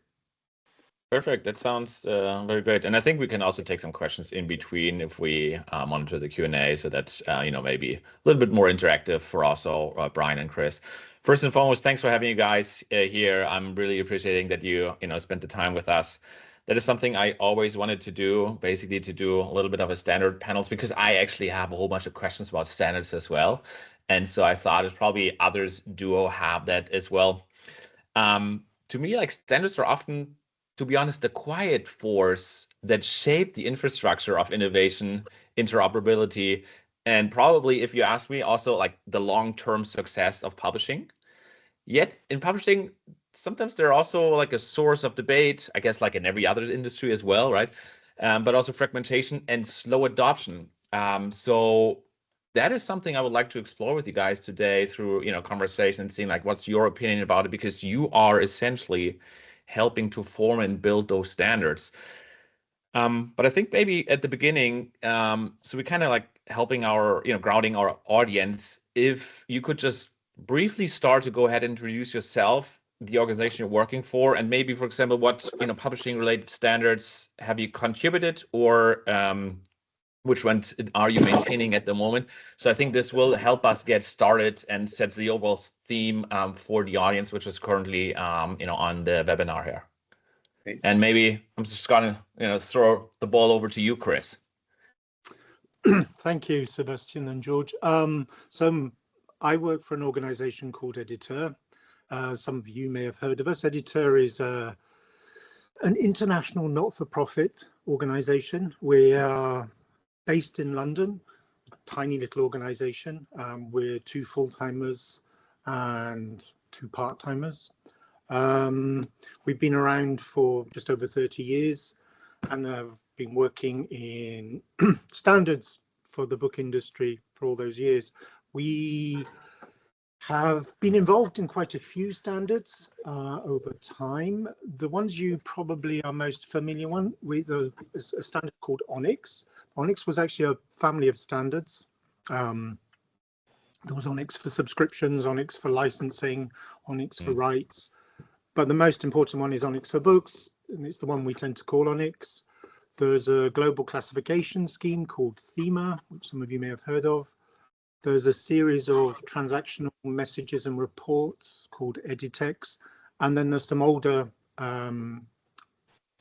Perfect. That sounds very great. And I think we can also take some questions in between if we monitor the Q&A, so that maybe a little bit more interactive for also Brian and Chris. First and foremost, thanks for having you guys here. I'm really appreciating that you spent the time with us. That is something I always wanted to do, basically to do a little bit of a standard panels, because I actually have a whole bunch of questions about standards as well. And so I thought it's probably others do have that as well. To me, like, standards are often, to be honest, the quiet force that shape the infrastructure of innovation, interoperability, and probably, if you ask me, also like the long-term success of publishing. Yet in publishing, sometimes they're also like a source of debate, I guess, like in every other industry as well, right? But also fragmentation and slow adoption. So that is something I would like to explore with you guys today through conversation and seeing like what's your opinion about it, because you are essentially helping to form and build those standards. But I think maybe at the beginning, so we kind of like helping our, grounding our audience, if you could just briefly start to go ahead and introduce yourself, the organization you're working for, and maybe, for example, what publishing related standards have you contributed, or which ones are you maintaining at the moment? So I think this will help us get started and sets the overall theme for the audience, which is currently on the webinar here. Great. And maybe I'm just gonna throw the ball over to you, Chris. Thank you, Sebastian and George. So I work for an organization called Editor. Some of you may have heard of us. Editor is an international not-for-profit organization. We are based in London, a tiny little organization. We're 2 full-timers and 2 part-timers. We've been around for just over 30 years and have been working in standards for the book industry for all those years. We have been involved in quite a few standards over time. The ones you probably are most familiar with are a standard called Onyx. Onyx was actually a family of standards. There was Onyx for subscriptions, Onyx for licensing, Onyx for rights. But the most important one is Onyx for books, and it's the one we tend to call Onyx. There's a global classification scheme called Thema, which some of you may have heard of. There's a series of transactional messages and reports called Editex. And then there's some older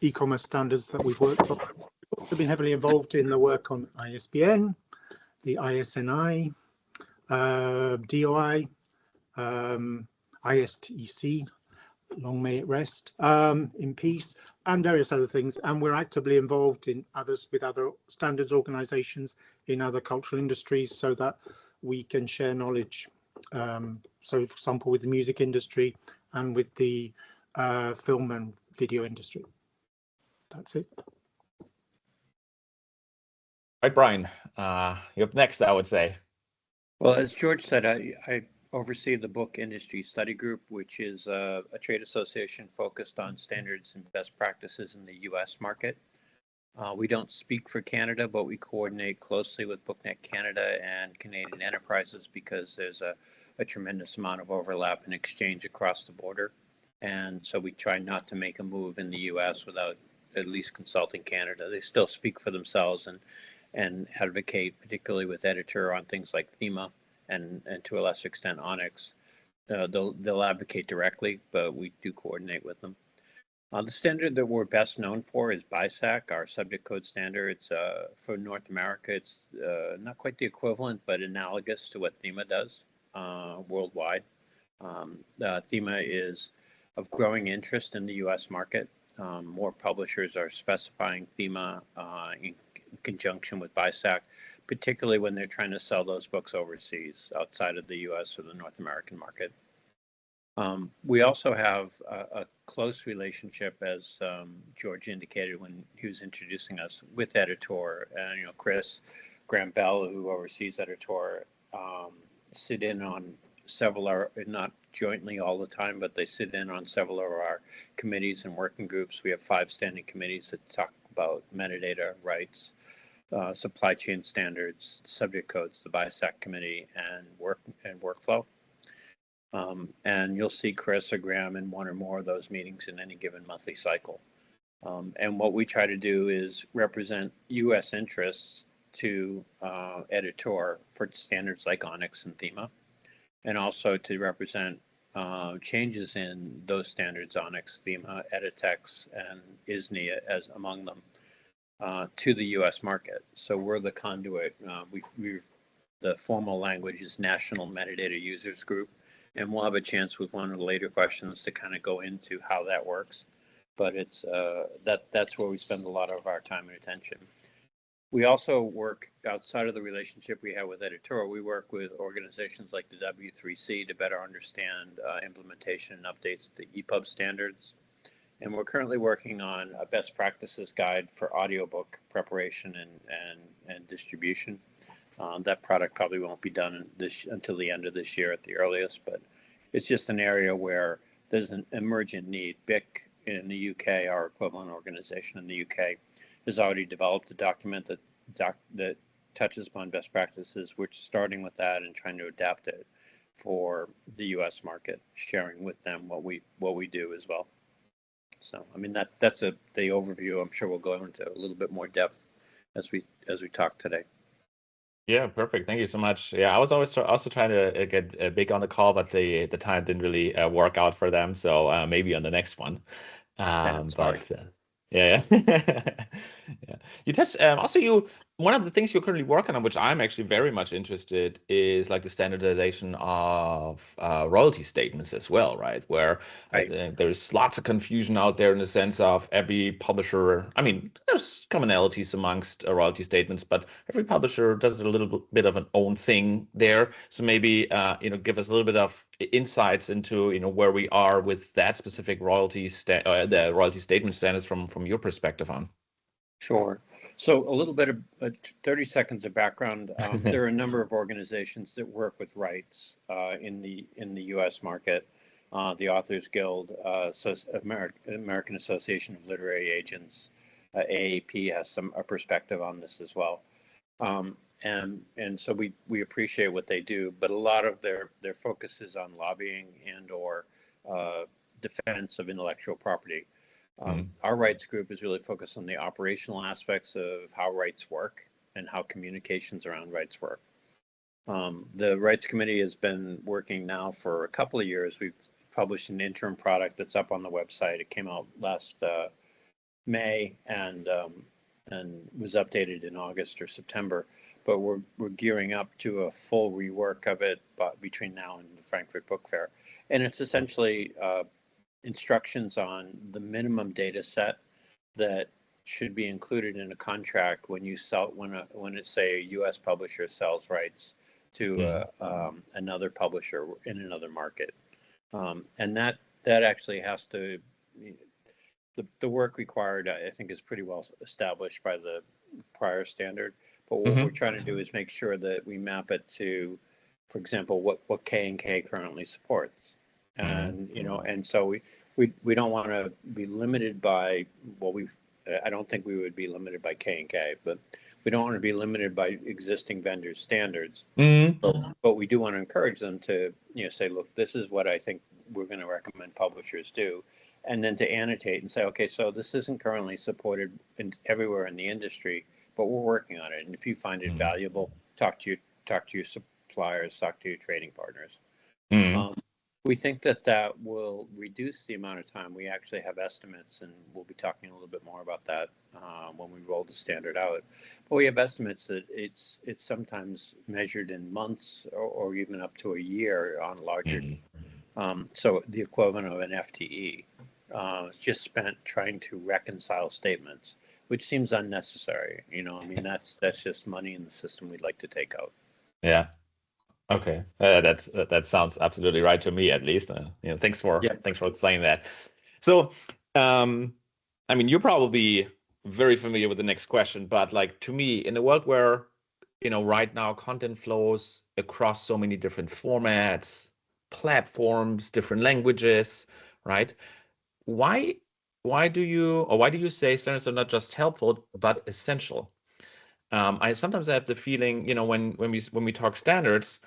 e-commerce standards that we've worked on. We've also been heavily involved in the work on ISBN, the ISNI, DOI, ISTC, long may it rest, in peace, and various other things. And we're actively involved in others with other standards organizations in other cultural industries so that we can share knowledge. So for example, with the music industry and with the film and video industry. That's it. Right, Brian, you're up next, I would say. Well, as George said, I oversee the Book Industry Study Group, which is a trade association focused on standards and best practices in the U.S. market. We don't speak for Canada, but we coordinate closely with BookNet Canada and Canadian enterprises because there's a tremendous amount of overlap and exchange across the border. And so we try not to make a move in the U.S. without at least consulting Canada. They still speak for themselves and advocate, particularly with editor, on things like Thema and to a lesser extent Onyx. They'll advocate directly, but we do coordinate with them. The standard that we're best known for is BISAC, our subject code standard. It's for North America. It's not quite the equivalent, but analogous to what Thema does worldwide. Thema is of growing interest in the U.S. market. More publishers are specifying Thema in conjunction with BISAC, particularly when they're trying to sell those books overseas, outside of the U.S. or the North American market. We also have a close relationship, as George indicated when he was introducing us, with Editor. And Chris Graham-Bell, who oversees Editor, sit in on several, not jointly all the time, but they sit in on several of our committees and working groups. We have 5 standing committees that talk about metadata rights, supply chain standards, subject codes, the BISAC committee, and workflow. And you'll see Chris or Graham in one or more of those meetings in any given monthly cycle. And what we try to do is represent U.S. interests to Editor for standards like Onyx and Thema, and also to represent changes in those standards, Onyx, Thema, Editex, and ISNI as among them, to the U.S. market. So we're the conduit. The formal language is National Metadata Users Group. And we'll have a chance with one of the later questions to kind of go into how that works. But it's that's where we spend a lot of our time and attention. We also work outside of the relationship we have with Editor. We work with organizations like the W3C to better understand implementation and updates to EPUB standards. And we're currently working on a best practices guide for audiobook preparation and distribution. That product probably won't be done until the end of this year at the earliest, but it's just an area where there's an emergent need. BIC in the UK, our equivalent organization in the UK, has already developed a document that touches upon best practices. We're starting with that and trying to adapt it for the US market, sharing with them what we do as well. So, I mean, that's the overview. I'm sure we'll go into a little bit more depth as we talk today. Yeah, perfect. Thank you so much. Yeah, I was always also trying to get big on the call, but the time didn't really work out for them. So maybe on the next one. Sorry. Yeah. Yeah. You touched also one of the things you're currently working on, which I'm actually very much interested, is like the standardization of royalty statements as well, right? Where there's lots of confusion out there in the sense of every publisher. I mean, there's commonalities amongst royalty statements, but every publisher does a little bit of an own thing there. So maybe give us a little bit of insights into where we are with that specific the royalty statement standards from your perspective on. Sure. So a little bit of 30 seconds of background. There are a number of organizations that work with rights in the U.S. market. The Authors Guild, American Association of Literary Agents, AAP has a perspective on this as well. And so we appreciate what they do, but a lot of their focus is on lobbying and or defense of intellectual property. Our rights group is really focused on the operational aspects of how rights work and how communications around rights work. The Rights Committee has been working now for a couple of years. We've published an interim product that's up on the website. It came out last May and was updated in August or September. But we're gearing up to a full rework of it between now and the Frankfurt Book Fair, and it's essentially instructions on the minimum data set that should be included in a contract when you sell when it's, say, a U.S. publisher sells rights to another publisher in another market, and that actually has to. The work required, I think, is pretty well established by the prior standard. But what we're trying to do is make sure that we map it to, for example, what KNK currently supports, and and so we don't want to be limited by I don't think we would be limited by KNK, but we don't want to be limited by existing vendors' standards. But we do want to encourage them to say, look, this is what I think we're going to recommend publishers do. And then to annotate and say, okay, so this isn't currently supported everywhere in the industry, but we're working on it. And if you find it valuable, talk to your suppliers, talk to your trading partners. We think that will reduce the amount of time. We actually have estimates, and we'll be talking a little bit more about that when we roll the standard out. But we have estimates that it's sometimes measured in months or even up to a year on larger. So the equivalent of an FTE. It's just spent trying to reconcile statements, which seems unnecessary. I mean, that's just money in the system we'd like to take out. Yeah. Okay. That sounds absolutely right to me, at least. Thanks for explaining that. So, I mean, you're probably very familiar with the next question, but like, to me, in a world where right now content flows across so many different formats, platforms, different languages, right? Why do you say standards are not just helpful but essential? I sometimes have the feeling, when we talk standards,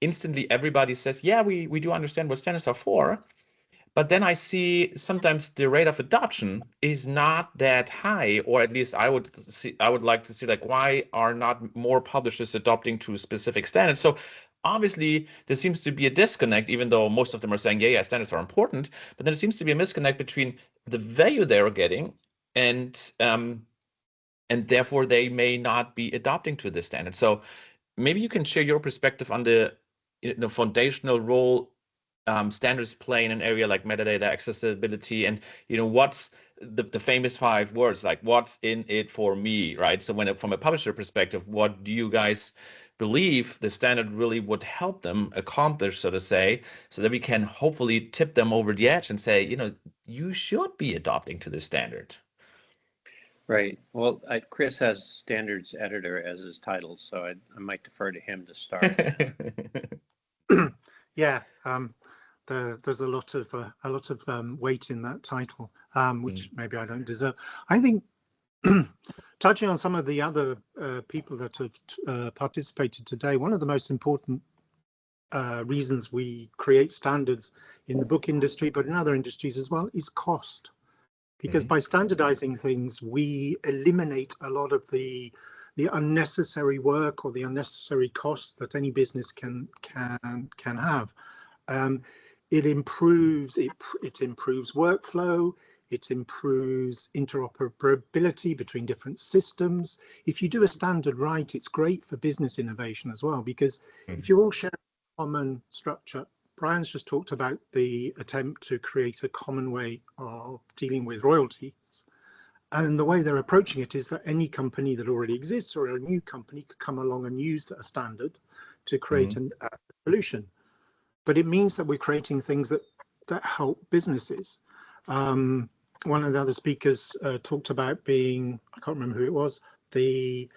instantly everybody says, yeah, we do understand what standards are for. But then I see sometimes the rate of adoption is not that high, or at least I would like to see, like, why are not more publishers adopting to specific standards? So obviously there seems to be a disconnect, even though most of them are saying, yeah, standards are important, but there seems to be a disconnect between the value they are getting and therefore they may not be adopting to this standard. So maybe you can share your perspective on the foundational role standards play in an area like metadata accessibility, and what's the famous 5 words, like what's in it for me, right? So from a publisher perspective, what do you guys believe the standard really would help them accomplish, so to say, so that we can hopefully tip them over the edge and say, you should be adopting to this standard? Right. Well, Chris has standards editor as his title, so I might defer to him to start. Yeah. There's a lot of weight in that title, which maybe I don't deserve. I think touching on some of the other people that have participated today, one of the most important reasons we create standards in the book industry, but in other industries as well, is cost. Because by standardizing things, we eliminate a lot of the unnecessary work or the unnecessary costs that any business can have. It improves workflow. It improves interoperability between different systems. If you do a standard right, it's great for business innovation as well, because if you all share a common structure, Brian's just talked about the attempt to create a common way of dealing with royalties. And the way they're approaching it is that any company that already exists or a new company could come along and use a standard to create a solution. But it means that we're creating things that help businesses. One of the other speakers talked about being, I can't remember who it was, the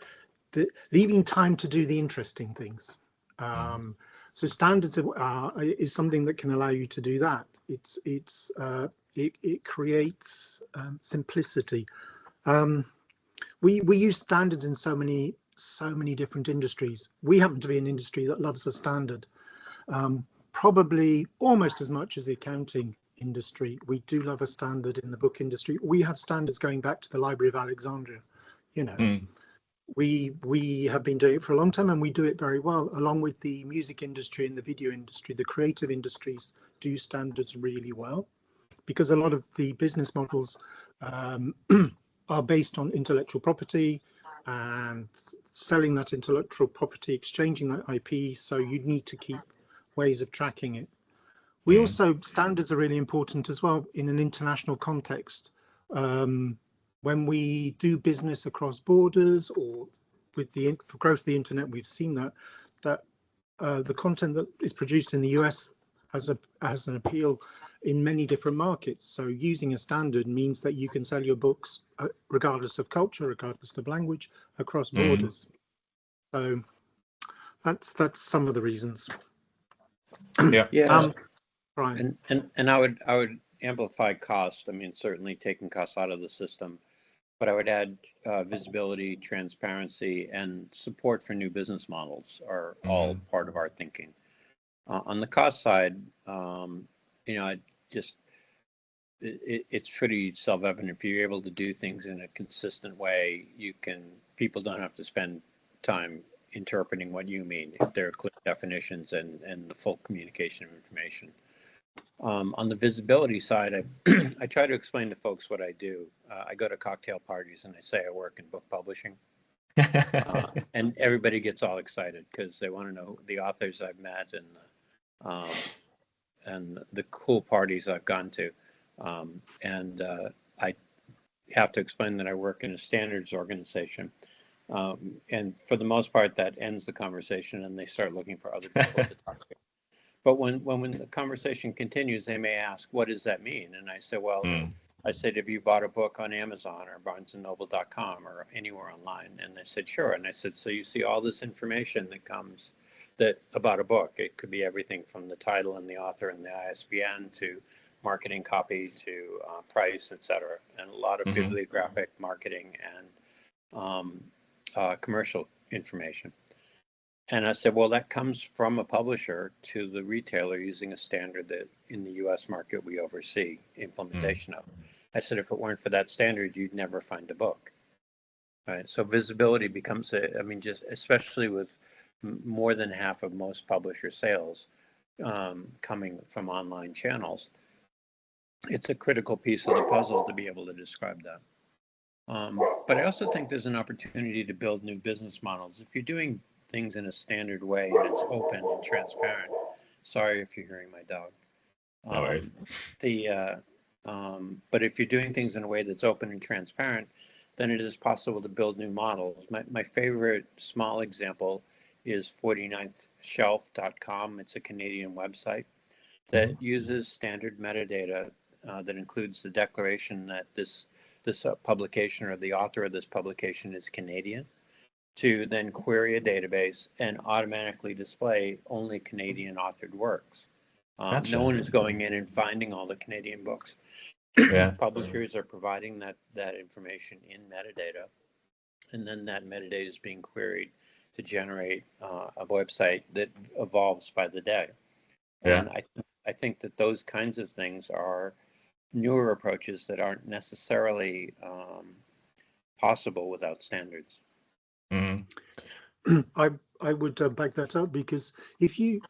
leaving time to do the interesting things. So standards is something that can allow you to do that. It creates simplicity. We use standards in so many different industries. We happen to be an industry that loves a standard, probably almost as much as the accounting industry. We do love a standard in the book industry. We have standards going back to the Library of Alexandria. we have been doing it for a long time, and we do it very well, along with the music industry and the video industry. The creative industries do standards really well, because a lot of the business models are based on intellectual property and selling that intellectual property, exchanging that IP. So you need to keep ways of tracking it. We also, standards are really important as well in an international context. When we do business across borders, or with the growth of the internet, we've seen that the content that is produced in the US has an appeal in many different markets. So using a standard means that you can sell your books regardless of culture, regardless of language, across borders. So that's some of the reasons. Yeah. Brian. And I would amplify cost. I mean, certainly taking costs out of the system, but I would add visibility, transparency, and support for new business models are all part of our thinking. On the cost side, you know, it's pretty self-evident. If you're able to do things in a consistent way, people don't have to spend time interpreting what you mean if there are clear definitions and the full communication of information. On the visibility side, I try to explain to folks what I do. I go to cocktail parties and I say I work in book publishing. And everybody gets all excited because they want to know the authors I've met and the cool parties I've gone to. I have to explain that I work in a standards organization. And for the most part, that ends the conversation and they start looking for other people to talk to. But when the conversation continues, they may ask, what does that mean? And I say, well, I said, have you bought a book on Amazon or barnesandnoble.com or anywhere online? And they said, sure. And I said, so you see all this information that comes about a book. It could be everything from the title and the author and the ISBN to marketing copy to price, etc., and a lot of bibliographic marketing and commercial information. And I said, well, that comes from a publisher to the retailer using a standard that in the US market we oversee implementation of. I said, if it weren't for that standard, you'd never find a book. Right? So visibility becomes just especially with more than half of most publisher sales coming from online channels, it's a critical piece of the puzzle to be able to describe that. But I also think there's an opportunity to build new business models. If you're doing things in a standard way and it's open and transparent. Sorry if you're hearing my dog. No worries. But if you're doing things in a way that's open and transparent, then it is possible to build new models. My favorite small example is 49thshelf.com. It's a Canadian website that uses standard metadata that includes the declaration that this publication or the author of this publication is Canadian, to then query a database and automatically display only Canadian authored works. Gotcha. No one is going in and finding all the Canadian books. Yeah. Publishers are providing that information in metadata, and then that metadata is being queried to generate a website that evolves by the day. Yeah. And I think that those kinds of things are newer approaches that aren't necessarily possible without standards. I would back that up, because if you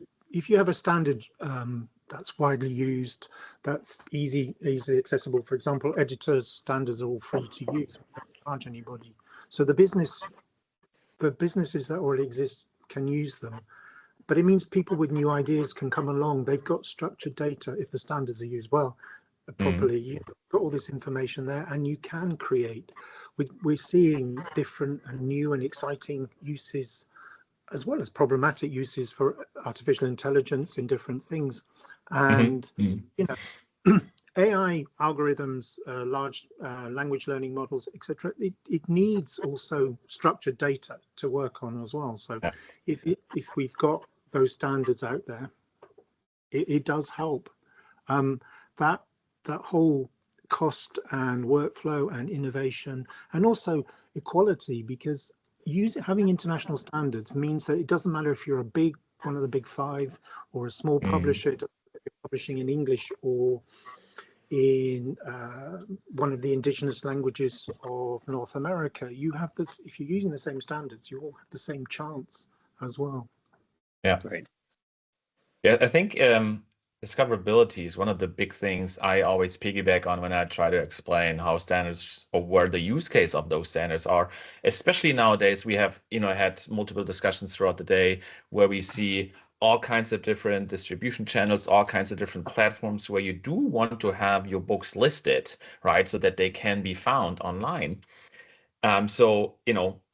have a standard that's widely used, that's easily accessible. For example, editors' standards are all free to use. We don't charge anybody. So the businesses that already exist can use them. But it means people with new ideas can come along. They've got structured data if the standards are used well properly. You've got all this information there, and you can create. We're seeing different and new and exciting uses, as well as problematic uses, for artificial intelligence in different things. And you know, AI algorithms, large language learning models, etc. It needs also structured data to work on as well. So if we've got those standards out there, it does help. That whole cost and workflow and innovation, and also equality, because having international standards means that it doesn't matter if you're one of the big five or a small publisher, publishing in English or in one of the indigenous languages of North America, you have this, if you're using the same standards, you all have the same chance as well. Yeah. Great. Yeah, I think discoverability is one of the big things I always piggyback on when I try to explain how standards or where the use case of those standards are. Especially nowadays, we have, had multiple discussions throughout the day where we see all kinds of different distribution channels, all kinds of different platforms where you do want to have your books listed, right, so that they can be found online. So,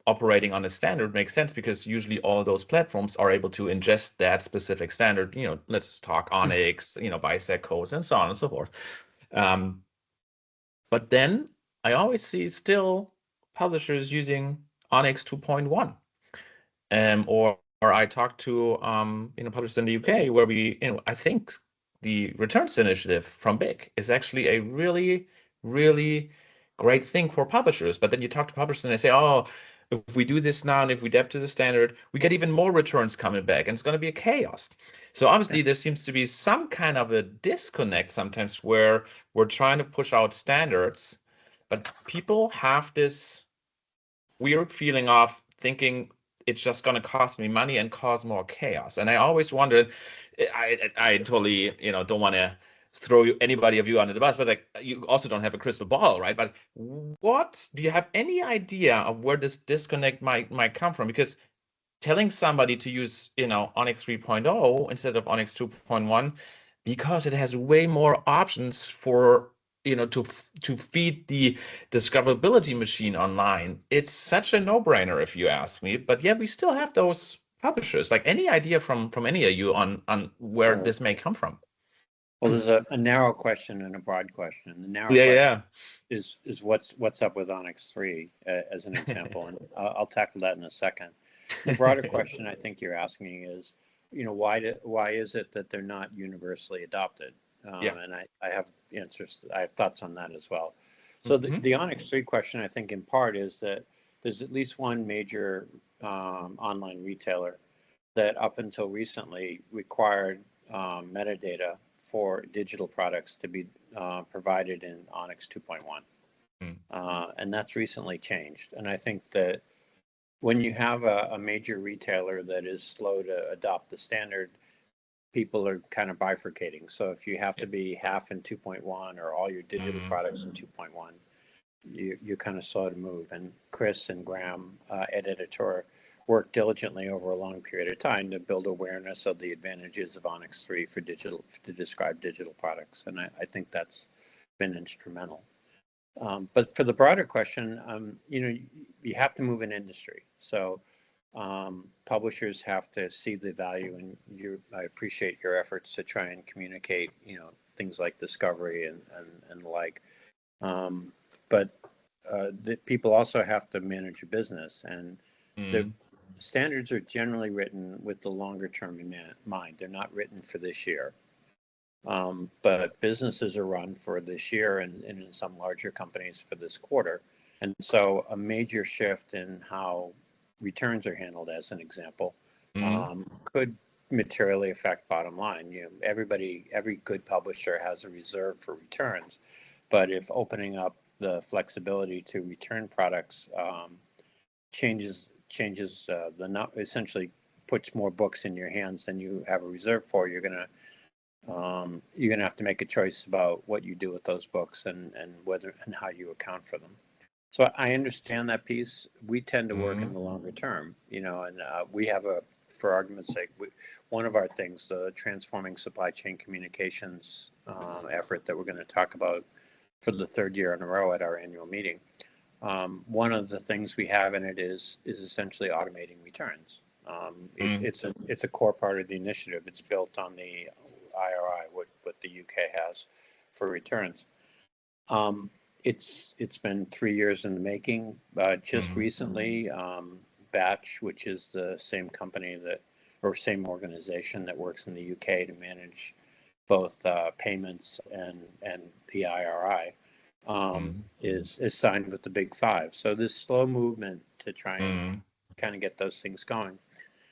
operating on a standard makes sense because usually all those platforms are able to ingest that specific standard. Let's talk Onyx, bisect codes, and so on and so forth. But then I always see still publishers using Onyx 2.1, or I talked to publishers in the UK where I think the returns initiative from BIC is actually a really, really great thing for publishers. But then you talk to publishers and they say, oh, if we do this now and if we adapt to the standard, we get even more returns coming back and it's going to be a chaos. So obviously there seems to be some kind of a disconnect sometimes where we're trying to push out standards, but people have this weird feeling of thinking it's just going to cost me money and cause more chaos. And I always wondered, I totally, don't want to throw anybody of you under the bus, but you also don't have a crystal ball, right? But what do you have any idea of where this disconnect might come from? Because telling somebody to use, Onyx 3.0 instead of Onyx 2.1, because it has way more options for to feed the discoverability machine online. It's such a no-brainer if you ask me. But yeah, we still have those publishers. Like, any idea from any of you on where this may come from? Well, there's a narrow question and a broad question. The narrow Yeah, question is what's up with Onyx 3 as an example, and I'll tackle that in a second. The broader question I think you're asking is, why is it that they're not universally adopted? And I have answers. I have thoughts on that as well. So the Onyx 3 question, I think, in part is that there's at least one major online retailer that up until recently required metadata for digital products to be provided in Onyx 2.1. And that's recently changed. And I think that when you have a major retailer that is slow to adopt the standard, people are kind of bifurcating. So if you have to be half in 2.1 or all your digital products in 2.1, you're kind of slow to move. And Chris and Graham at Editor worked diligently over a long period of time to build awareness of the advantages of Onyx 3 for to describe digital products. And I think that's been instrumental. But for the broader question, you have to move in industry. So publishers have to see the value, and I appreciate your efforts to try and communicate, things like discovery and the like. But the people also have to manage a business, and the standards are generally written with the longer term in mind. They're not written for this year. But businesses are run for this year and in some larger companies for this quarter. And so a major shift in how returns are handled, as an example, could materially affect bottom line. Every good publisher has a reserve for returns, but if opening up the flexibility to return products changes essentially puts more books in your hands than you have a reserve for, you're gonna have to make a choice about what you do with those books and whether and how you account for them. So I understand that piece. We tend to work in the longer term, and we have for argument's sake, one of our things, the transforming supply chain communications effort that we're going to talk about for the third year in a row at our annual meeting. One of the things we have in it is essentially automating returns. It's a core part of the initiative. It's built on the IRI, what the UK has for returns. It's been 3 years in the making. Just recently, Batch, which is the same company same organization that works in the UK to manage both payments and the IRI, is signed with the Big Five. So this slow movement to try and kind of get those things going.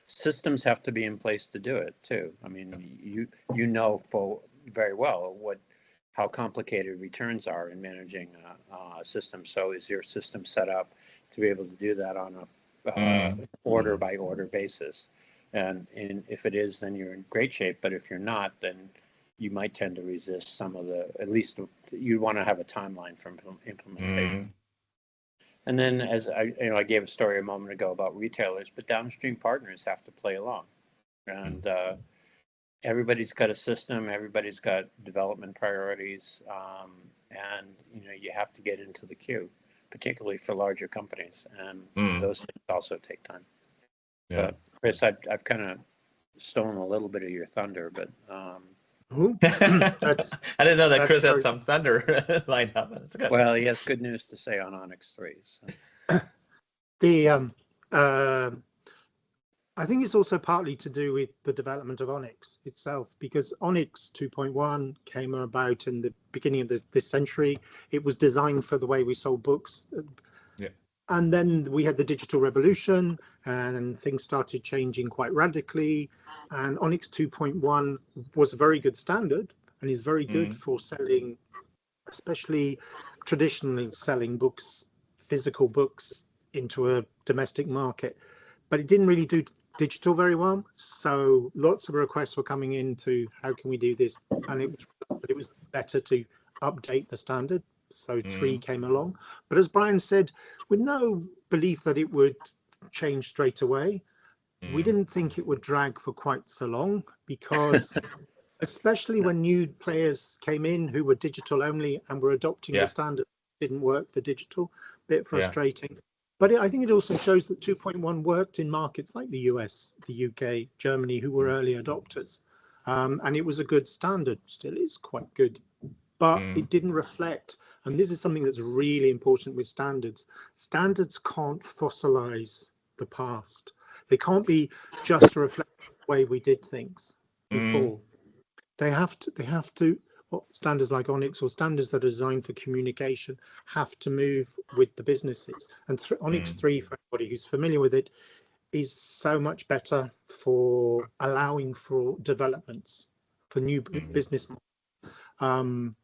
Systems have to be in place to do it too. I mean, you know very well what how complicated returns are in managing a system. So is your system set up to be able to do that on a order by order basis? And if it is, then you're in great shape. But if you're not, then you might tend to resist some of the, at least you want to have a timeline for implementation. And then, as I gave a story a moment ago about retailers, but downstream partners have to play along. And everybody's got a system, everybody's got development priorities, and you have to get into the queue, particularly for larger companies, and those things also take time. Yeah. But Chris, I've kind of stolen a little bit of your thunder, but I didn't know that Chris had some thunder lined up. That's good. Well, he has good news to say on Onyx 3. So. I think it's also partly to do with the development of Onyx itself, because Onyx 2.1 came about in the beginning of this century. It was designed for the way we sold books. Yeah. And then we had the digital revolution and things started changing quite radically. And Onyx 2.1 was a very good standard and is very good for selling, especially traditionally selling books, physical books into a domestic market. But it didn't really do digital very well. So lots of requests were coming into how can we do this? And it was better to update the standard. So 3 came along. But as Brian said, with no belief that it would change straight away, we didn't think it would drag for quite so long, because especially when new players came in who were digital only and were adopting the standard, didn't work for digital, bit frustrating. But I think it also shows that 2.1 worked in markets like the US, the UK, Germany, who were early adopters. And it was a good standard, still is quite good. But it didn't reflect, and this is something that's really important with standards. Standards can't fossilize the past. They can't be just a reflection of the way we did things before. They have to, standards like Onyx or standards that are designed for communication have to move with the businesses. And Onyx 3, for anybody who's familiar with it, is so much better for allowing for developments, for new business models.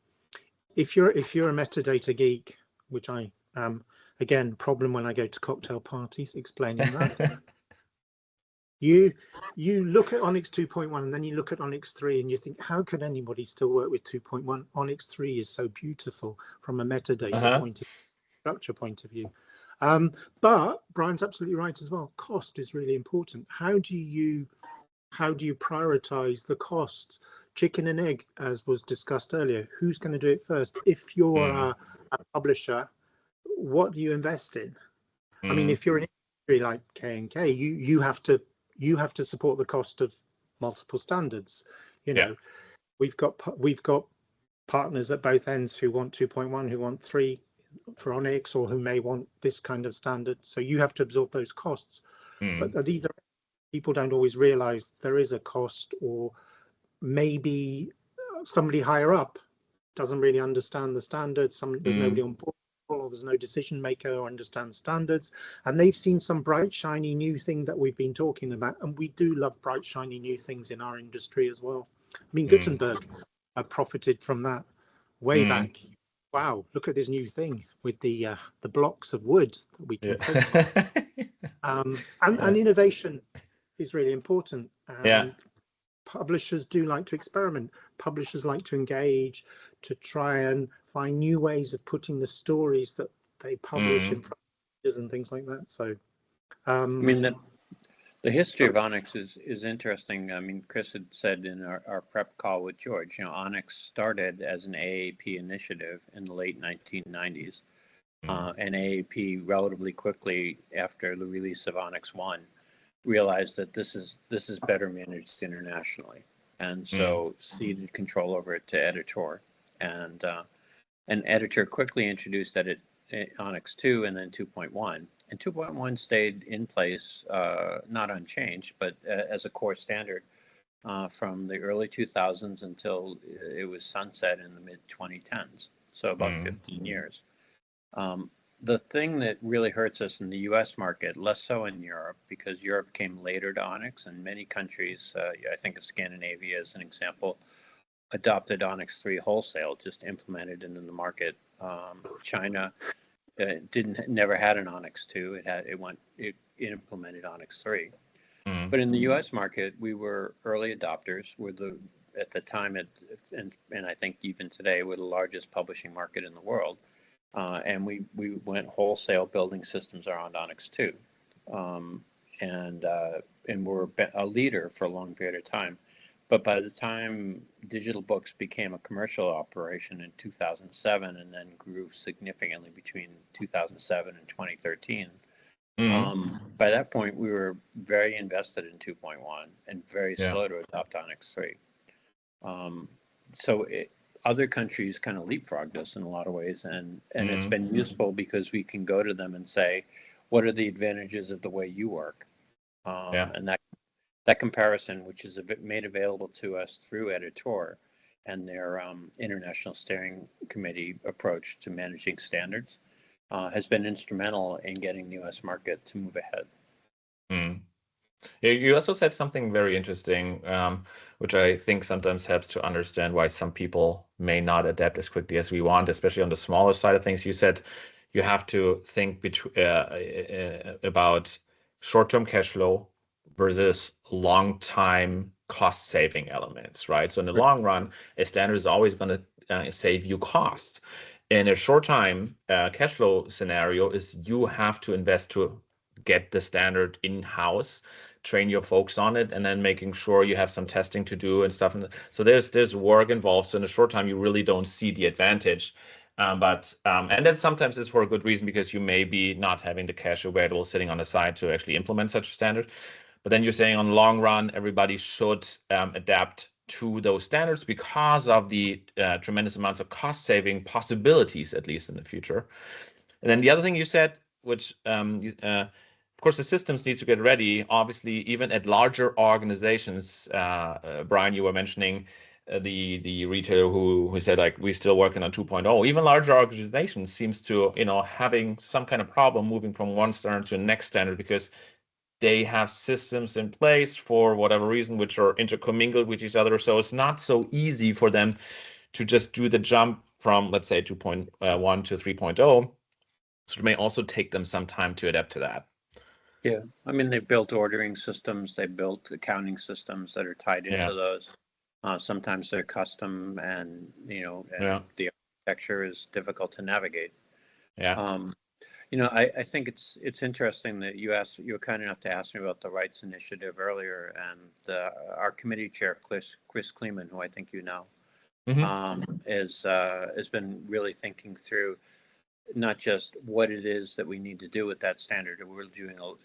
If you're a metadata geek, which I am, again, problem when I go to cocktail parties explaining that. You look at Onyx 2.1 and then you look at Onyx 3 and you think, how could anybody still work with 2.1? Onyx 3 is so beautiful from a metadata point of view, structure point of view. But Brian's absolutely right as well. Cost is really important. How do you prioritize the cost? Chicken and egg, as was discussed earlier. Who's going to do it first? If you're a publisher, what do you invest in? I mean, if you're an industry like KNK, you have to support the cost of multiple standards. We've got partners at both ends who want 2.1, who want 3 for Onyx, or who may want this kind of standard. So you have to absorb those costs. But at either people don't always realize there is a cost, or maybe somebody higher up doesn't really understand the standards. There's nobody on board, or there's no decision maker who understands standards, and they've seen some bright shiny new thing that we've been talking about, and we do love bright shiny new things in our industry as well. I mean, Gutenberg profited from that way back. Wow, look at this new thing with the blocks of wood that we can print. And innovation is really important. Publishers do like to experiment. Publishers like to engage, to try and find new ways of putting the stories that they publish in front of readers and things like that. So, I mean, the history of Onyx is interesting. I mean, Chris had said in our prep call with George, Onyx started as an AAP initiative in the late 1990s. And AAP relatively quickly after the release of Onyx 1 realized that this is better managed internationally, and so ceded control over it to Editor, and Editor quickly introduced Onyx 2 and then 2.1, and 2.1 stayed in place, not unchanged, but as a core standard from the early 2000s until it was sunset in the mid 2010s, so about 15 years. The thing that really hurts us in the US market, less so in Europe, because Europe came later to Onyx, and many countries, I think of Scandinavia as an example, adopted Onyx 3 wholesale, just implemented into the market. China never had an Onyx 2. It implemented Onyx 3. But in the U.S. market, we were early adopters. At the time, and I think even today, we're the largest publishing market in the world. And we went wholesale building systems around Onyx 2. And we're a leader for a long period of time. But by the time digital books became a commercial operation in 2007 and then grew significantly between 2007 and 2013, by that point, we were very invested in 2.1 and very slow to adopt Onyx 3. Other countries kind of leapfrogged us in a lot of ways, and it's been useful because we can go to them and say, what are the advantages of the way you work? And that comparison, which is made available to us through Editor and their International Steering Committee approach to managing standards, has been instrumental in getting the US market to move ahead. You also said something very interesting, which I think sometimes helps to understand why some people may not adapt as quickly as we want, especially on the smaller side of things. You said you have to think about short-term cash flow versus long-time cost-saving elements, right? So in the long run, a standard is always going to save you cost. In a short-time cash flow scenario, is you have to invest to get the standard in-house, train your folks on it, and then making sure you have some testing to do and stuff. So there's work involved. So in the short time, you really don't see the advantage. And then sometimes it's for a good reason, because you may be not having the cash available sitting on the side to actually implement such a standard. But then you're saying on the long run, everybody should adapt to those standards because of the tremendous amounts of cost saving possibilities, at least in the future. And then the other thing you said, which of course, the systems need to get ready. Obviously, even at larger organizations, Brian, you were mentioning the retailer who said, like, we're still working on 2.0. Even larger organizations seems to, having some kind of problem moving from one standard to the next standard, because they have systems in place for whatever reason, which are intercommingled with each other. So it's not so easy for them to just do the jump from, let's say, 2.1 to 3.0. So it may also take them some time to adapt to that. Yeah, I mean, they built ordering systems, they built accounting systems that are tied into those. Sometimes they're custom, and the architecture is difficult to navigate. I think it's interesting that you were kind enough to ask me about the rights initiative earlier, and our committee chair, Chris Kleeman, who I think you know, has been really thinking through not just what it is that we need to do with that standard.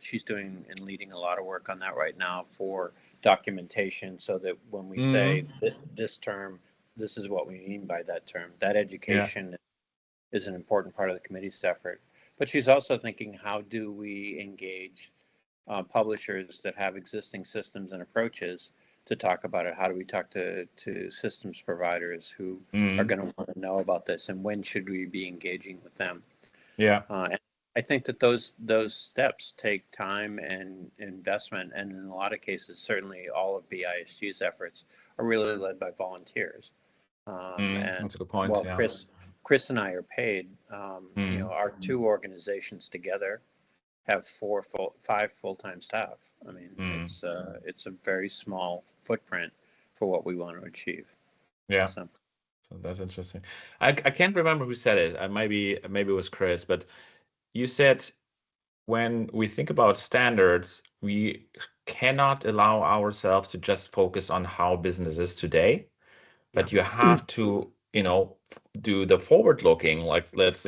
She's doing and leading a lot of work on that right now for documentation, so that when we say this term, this is what we mean by that term. That education is an important part of the committee's effort. But she's also thinking, how do we engage publishers that have existing systems and approaches to talk about it? How do we talk to systems providers who are going to want to know about this, and when should we be engaging with them? And I think that those steps take time and investment, and in a lot of cases, certainly all of BISG's efforts are really led by volunteers. And that's a good point. Well, Chris and I are paid. Our two organizations together have 5 full-time staff. I mean, it's a very small footprint for what we want to achieve. So that's interesting. I can't remember who said it. Maybe it was Chris, but you said, when we think about standards, we cannot allow ourselves to just focus on how business is today, but you have to, do the forward looking, like, let's,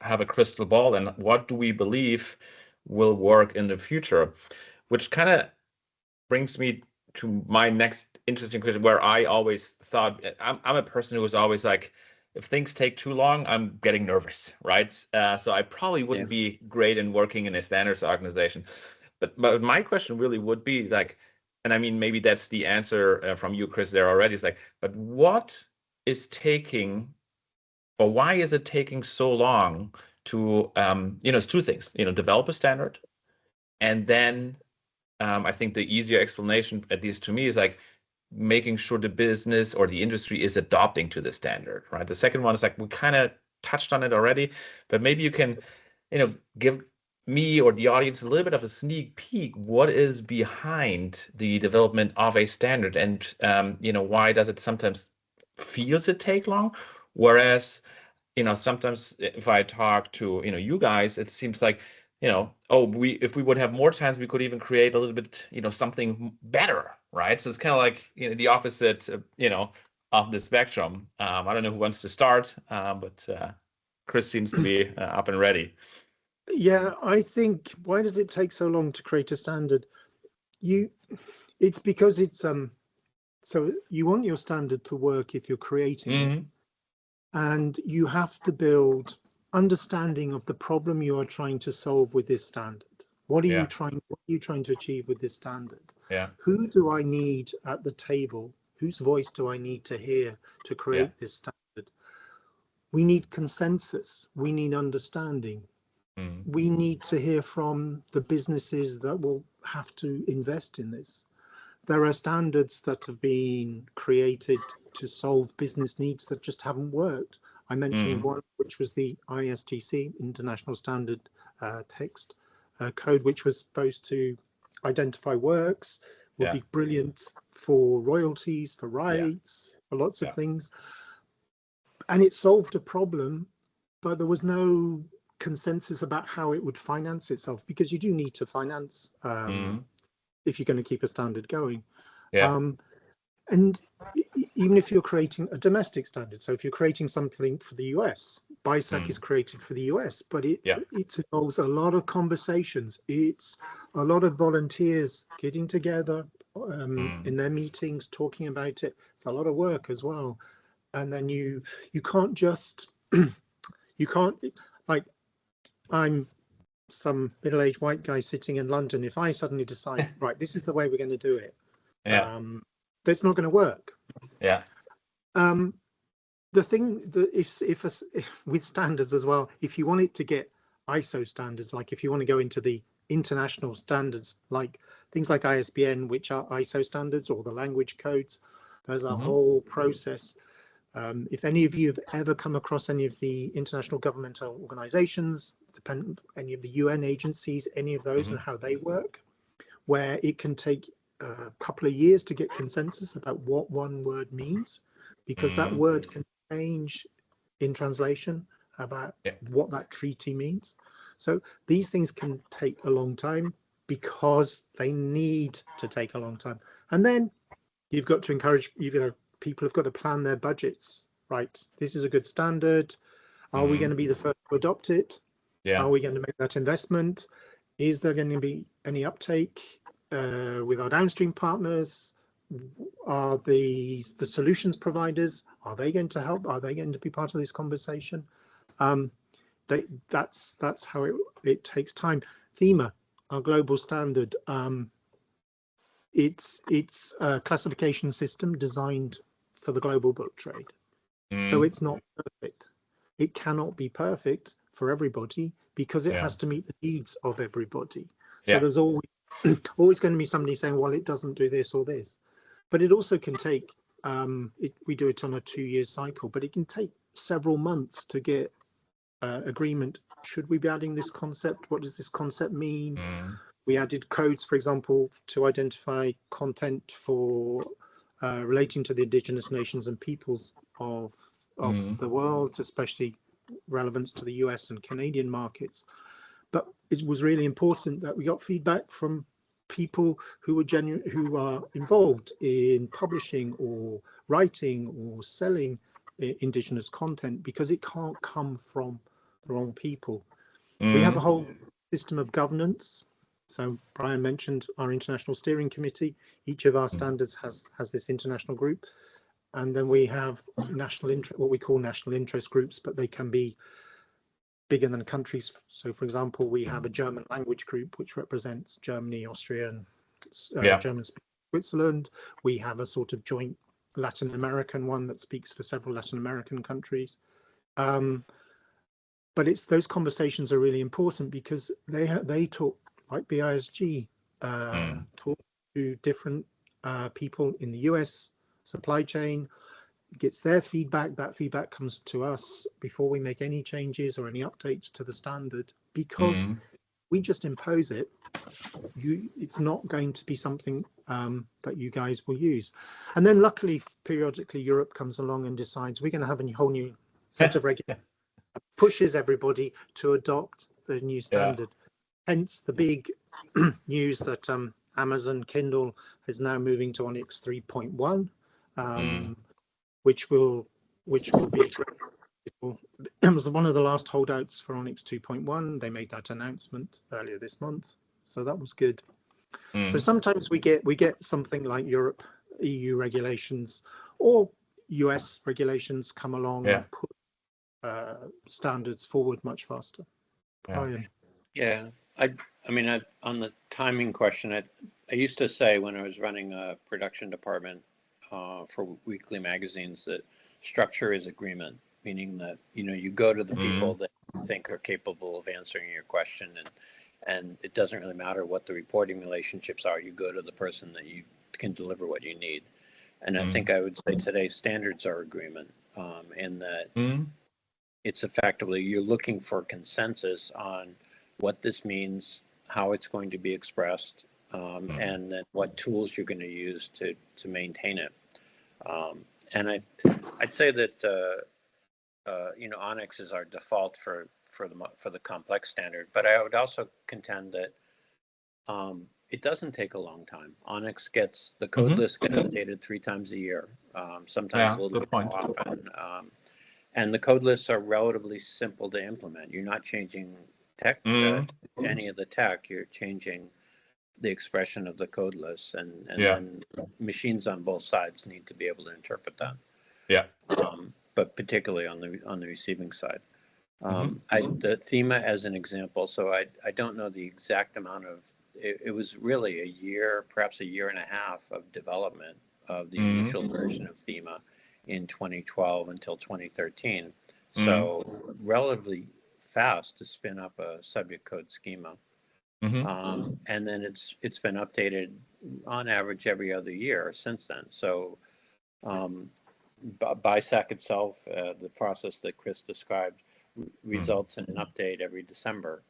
have a crystal ball, and what do we believe will work in the future, which kind of brings me to my next interesting question, where I always thought, I'm a person who was always like, if things take too long, I'm getting nervous, right? So I probably wouldn't be great in working in a standards organization. But my question really would be like, and I mean, maybe that's the answer from you, Chris, there already. It's like, but what is taking, or why is it taking so long to, it's two things, develop a standard, and then I think the easier explanation, at least to me, is like, making sure the business or the industry is adopting to the standard, right? The second one is like, we kind of touched on it already, but maybe you can, give me or the audience a little bit of a sneak peek. What is behind the development of a standard, and why does it sometimes feels it take long? Whereas, sometimes if I talk to, you guys, it seems like, if we would have more times, we could even create a little bit, something better, right? So it's kind of like, the opposite, of the spectrum. I don't know who wants to start, but Chris seems to be up and ready. Yeah, I think, why does it take so long to create a standard? It's because it's so you want your standard to work if you're creating it, and you have to build understanding of the problem you are trying to solve with this standard. What are you trying to achieve with this standard? Yeah. Who do I need at the table? Whose voice do I need to hear to create this standard? We need consensus. We need understanding. We need to hear from the businesses that will have to invest in this. There are standards that have been created to solve business needs that just haven't worked. I mentioned one, which was the ISTC, International Standard Text Code, which was supposed to identify works, would be brilliant for royalties, for rights, for lots of things. And it solved a problem, but there was no consensus about how it would finance itself, because you do need to finance if you're going to keep a standard going. And even if you're creating a domestic standard, so if you're creating something for the US, BISAC is created for the US, but it involves a lot of conversations. It's a lot of volunteers getting together in their meetings, talking about it. It's a lot of work as well. And then you can't just, you can't, like, I'm some middle-aged white guy sitting in London. If I suddenly decide, right, this is the way we're going to do it, that's not going to work. The thing that if with standards as well, if you want it to get ISO standards, like if you want to go into the international standards, like things like ISBN, which are ISO standards, or the language codes, there's a whole process. If any of you have ever come across any of the international governmental organizations, any of the UN agencies, any of those and how they work, where it can take a couple of years to get consensus about what one word means, because that word can change in translation about what that treaty means. So these things can take a long time because they need to take a long time. And then you've got to encourage, people have got to plan their budgets, right? This is a good standard. Are we going to be the first to adopt it? Are we going to make that investment? Is there going to be any uptake with our downstream partners? Are the solutions providers, are they going to help? Are they going to be part of this conversation? That's how it takes time. THEMA, our global standard, it's a classification system designed for the global book trade. So it's not perfect. It cannot be perfect for everybody because it has to meet the needs of everybody. So there's always going to be somebody saying, well, it doesn't do this or this. But it also can take, we do it on a 2-year cycle, but it can take several months to get agreement. Should we be adding this concept? What does this concept mean? We added codes, for example, to identify content for relating to the indigenous nations and peoples of the world, especially relevance to the US and Canadian markets. But it was really important that we got feedback from people who are involved in publishing or writing or selling indigenous content, because it can't come from the wrong people. We have a whole system of governance. So Brian mentioned our international steering committee. Each of our standards has this international group, and then we have what we call national interest groups, but they can be bigger than countries. So, for example, we have a German language group which represents Germany, Austria, and German-speaking Switzerland. We have a sort of joint Latin American one that speaks for several Latin American countries. But those conversations are really important because they talk, like BISG, talk to different people in the US supply chain, gets their feedback. That feedback comes to us before we make any changes or any updates to the standard, because we just impose it. It's not going to be something that you guys will use. And then luckily, periodically, Europe comes along and decides we're going to have a whole new set of regulations, pushes everybody to adopt the new standard. Hence the big news that Amazon Kindle is now moving to Onyx 3.1, which will be it was one of the last holdouts for Onyx 2.1. They made that announcement earlier this month, so that was good. So sometimes we get something like Europe, EU regulations, or US regulations come along and put standards forward much faster. Brian. Yeah, I mean, on the timing question, I used to say when I was running a production department for weekly magazines that structure is agreement, meaning that, you know, you go to the people that you think are capable of answering your question, and it doesn't really matter what the reporting relationships are. You go to the person that you can deliver what you need. And I think I would say today standards are agreement, in that it's effectively you're looking for consensus on what this means, how it's going to be expressed, and then what tools you're going to use to maintain it. And I'd say that you know, Onyx is our default for the complex standard, but I would also contend that it doesn't take a long time. Onyx gets the code list get updated 3 times a year, sometimes a little bit more often. And the code lists are relatively simple to implement. You're not changing tech, any of the tech. You're changing the expression of the code lists, and then machines on both sides need to be able to interpret that. But particularly on the receiving side. The thema as an example, so I don't know the exact amount of, it was really a year, perhaps a year and a half of development of the initial version of thema in 2012 until 2013. So relatively fast to spin up a subject code schema. And then it's been updated on average every other year since then. So BISAC itself, the process that Chris described, results in an update every December.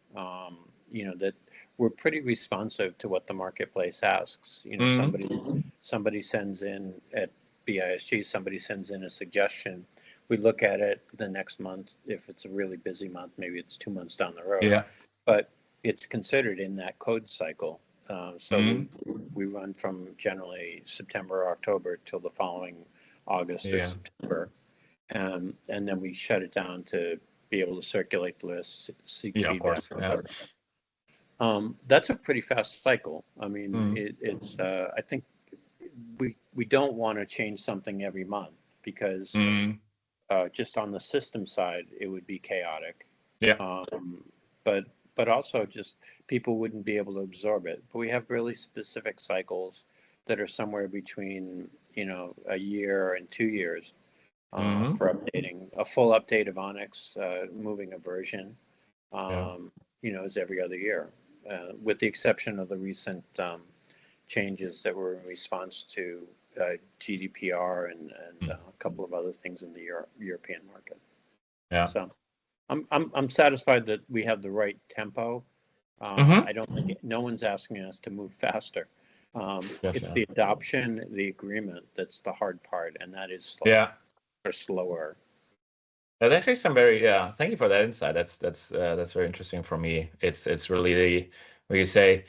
You know, that we're pretty responsive to what the marketplace asks. You know, somebody sends in at BISG, somebody sends in a suggestion. We look at it the next month. If it's a really busy month, maybe it's 2 months down the road. But it's considered in that code cycle. So we run from generally September or October till the following August or September. And then we shut it down to be able to circulate the list, seek feedback. That's a pretty fast cycle. I mean, it's I think we don't want to change something every month, because just on the system side, it would be chaotic. But also just people wouldn't be able to absorb it. But we have really specific cycles that are somewhere between, you know, a year and 2 years for updating. A full update of Onyx, moving a version, you know, is every other year, with the exception of the recent changes that were in response to GDPR and a couple of other things in the European market. So I'm satisfied that we have the right tempo. I don't think no one's asking us to move faster. It's the adoption, the agreement that's the hard part, and that is slow, or slower. That's actually some very thank you for that insight. That's very interesting for me. It's really where you say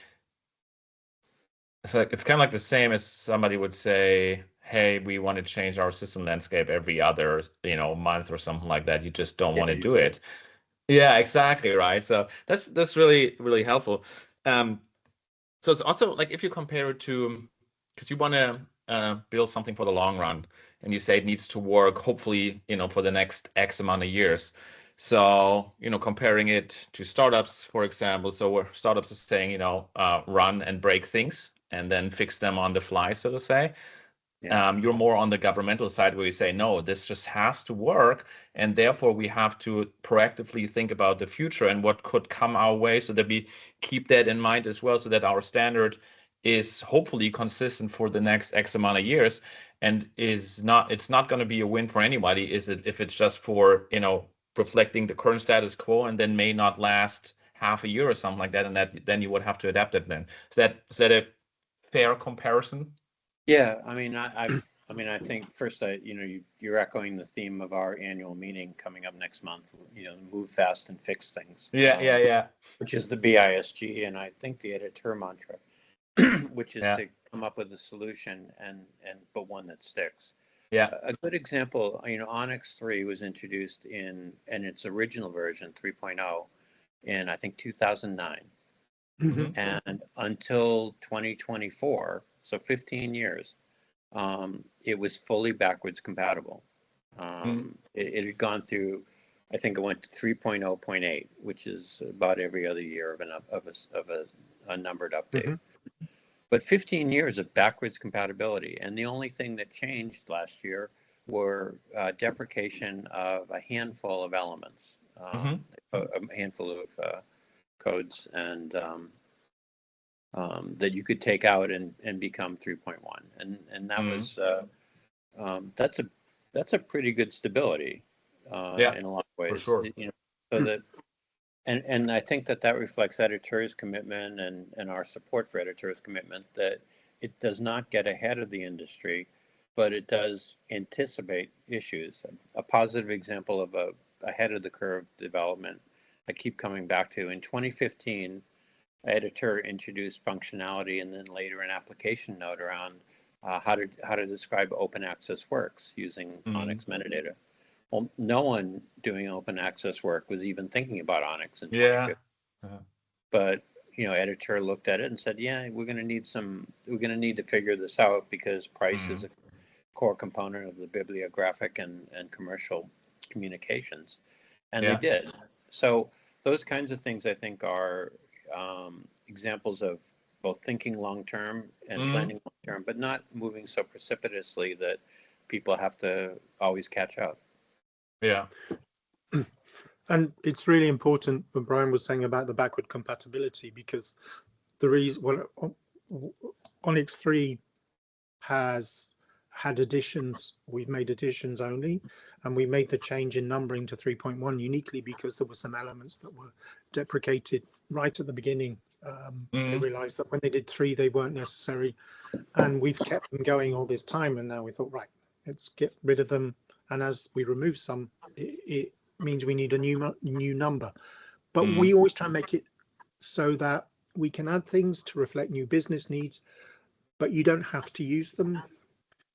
it's kind of like the same as somebody would say, hey, we want to change our system landscape every other, you know, month or something like that. You just don't want to do it. Yeah, exactly, right. So that's really, really helpful. So it's also like if you compare it to, because you want to build something for the long run, and you say it needs to work, hopefully, you know, for the next X amount of years. So, you know, comparing it to startups, for example, so where startups are saying, you know, run and break things and then fix them on the fly, so to say. You're more on the governmental side where you say, no, this just has to work. And therefore, we have to proactively think about the future and what could come our way so that we keep that in mind as well, so that our standard is hopefully consistent for the next X amount of years, and it's not going to be a win for anybody, is it, if it's just for, reflecting the current status quo and then may not last half a year or something like that, and then you would have to adapt it then. Is that a fair comparison? Yeah, I mean, I think first, you're echoing the theme of our annual meeting coming up next month. Move fast and fix things. Yeah. Which is the BISG, and I think the editor mantra, which is Yeah. to come up with a solution but one that sticks. Yeah. A good example, Onyx 3 was introduced in its original version 3.0 in I think 2009. Mhm. And until 2024, so 15 years, it was fully backwards compatible. It had gone through, I think it went to 3.0.8, which is about every other year of a numbered update. Mhm. But 15 years of backwards compatibility, and the only thing that changed last year were deprecation of a handful of elements, a handful of codes, and that you could take out and become 3.1, and that was that's a pretty good stability in a lot of ways. For sure. So that. And I think that reflects editors' commitment and our support for editors' commitment, that it does not get ahead of the industry, but it does anticipate issues. A positive example of a ahead of the curve development I keep coming back to, in 2015, editor introduced functionality and then later an application note around how to describe open access works using Onyx metadata. Well, no one doing open access work was even thinking about Onyx in 2015. But editor looked at it and said, "Yeah, we're going to need to figure this out because price is a core component of the bibliographic and commercial communications," and they did. So those kinds of things, I think, are examples of both thinking long term and planning long term, but not moving so precipitously that people have to always catch up. Yeah. And it's really important what Brian was saying about the backward compatibility, because the reason, Onyx 3 has had additions. We've made additions only, and we made the change in numbering to 3.1 uniquely because there were some elements that were deprecated right at the beginning. They realized that when they did 3, they weren't necessary, and we've kept them going all this time, and now we thought, right, let's get rid of them. And as we remove some, it means we need a new number. But we always try and make it so that we can add things to reflect new business needs, but you don't have to use them.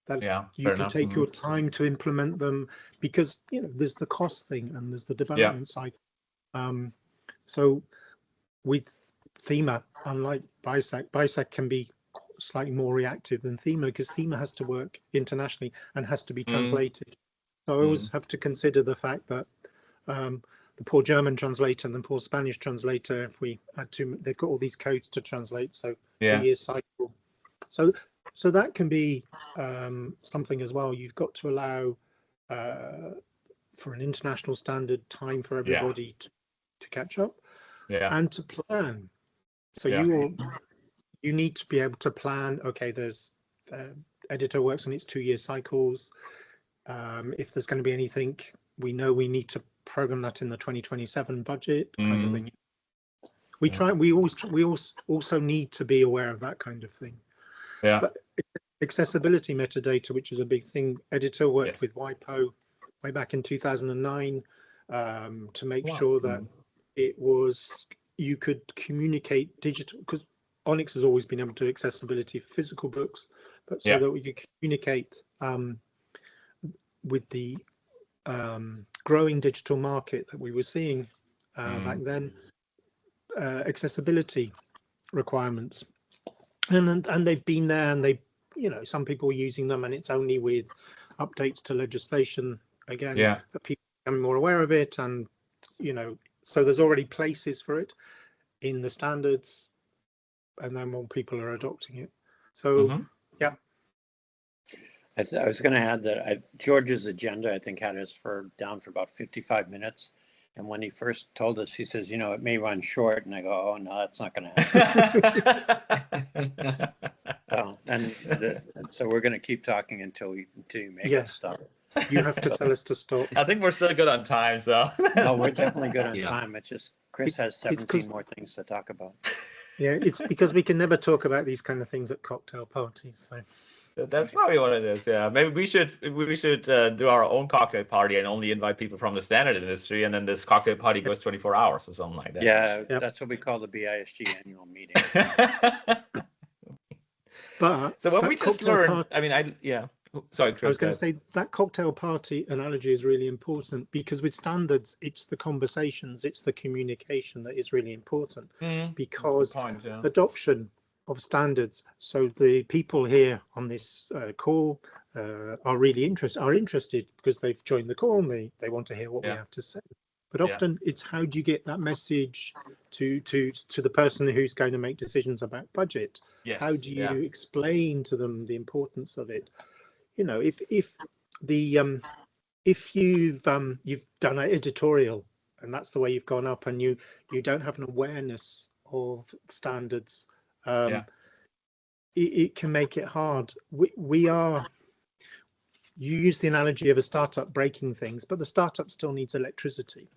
That you can take your time to implement them, because there's the cost thing and there's the development side. So with Thema, unlike BISAC can be slightly more reactive than Thema, because Thema has to work internationally and has to be translated. So I always have to consider the fact that the poor German translator and the poor Spanish translator, if we had to, they've got all these codes to translate, so 3 years cycle. So that can be something as well. You've got to allow for an international standard time for everybody to catch up and to plan. So you need to be able to plan. Okay, there's editor works on its 2-year cycles. If there's going to be anything, we know we need to program that in the 2027 budget kind of thing. We also need to be aware of that kind of thing. But accessibility metadata, which is a big thing, editor worked with WIPO way back in 2009 to make sure that it was, you could communicate digital, because Onyx has always been able to do accessibility for physical books, but so that we could communicate with the growing digital market that we were seeing back then, accessibility requirements, and they've been there, and they, some people are using them, and it's only with updates to legislation again that people become more aware of it, and so there's already places for it in the standards, and then more people are adopting it. So I was going to add that George's agenda, I think, had us down for about 55 minutes. And when he first told us, he says, it may run short. And I go, oh, no, that's not going to happen. So we're going to keep talking until you make us stop. You have to tell us to stop. I think we're still good on time, so. No, we're definitely good on Yeah. time. It's just Chris has 17 more things to talk about. Yeah, it's because we can never talk about these kind of things at cocktail parties. So That's probably what it is. Yeah, maybe we should do our own cocktail party and only invite people from the standard industry, and then this cocktail party goes 24 hours or something like that. Yeah, that's what we call the BISG annual meeting. But so what we just learned, party, sorry, Chris. I was going to say that cocktail party analogy is really important, because with standards, it's the conversations, it's the communication that is really important, because adoption of standards. So the people here on this call are really interested because they've joined the call and they want to hear what we have to say. But often it's how do you get that message to the person who's going to make decisions about budget? Yes. How do you explain to them the importance of it? If you've done an editorial and that's the way you've gone up, and you don't have an awareness of standards, it can make it hard. You use the analogy of a startup breaking things, but the startup still needs electricity.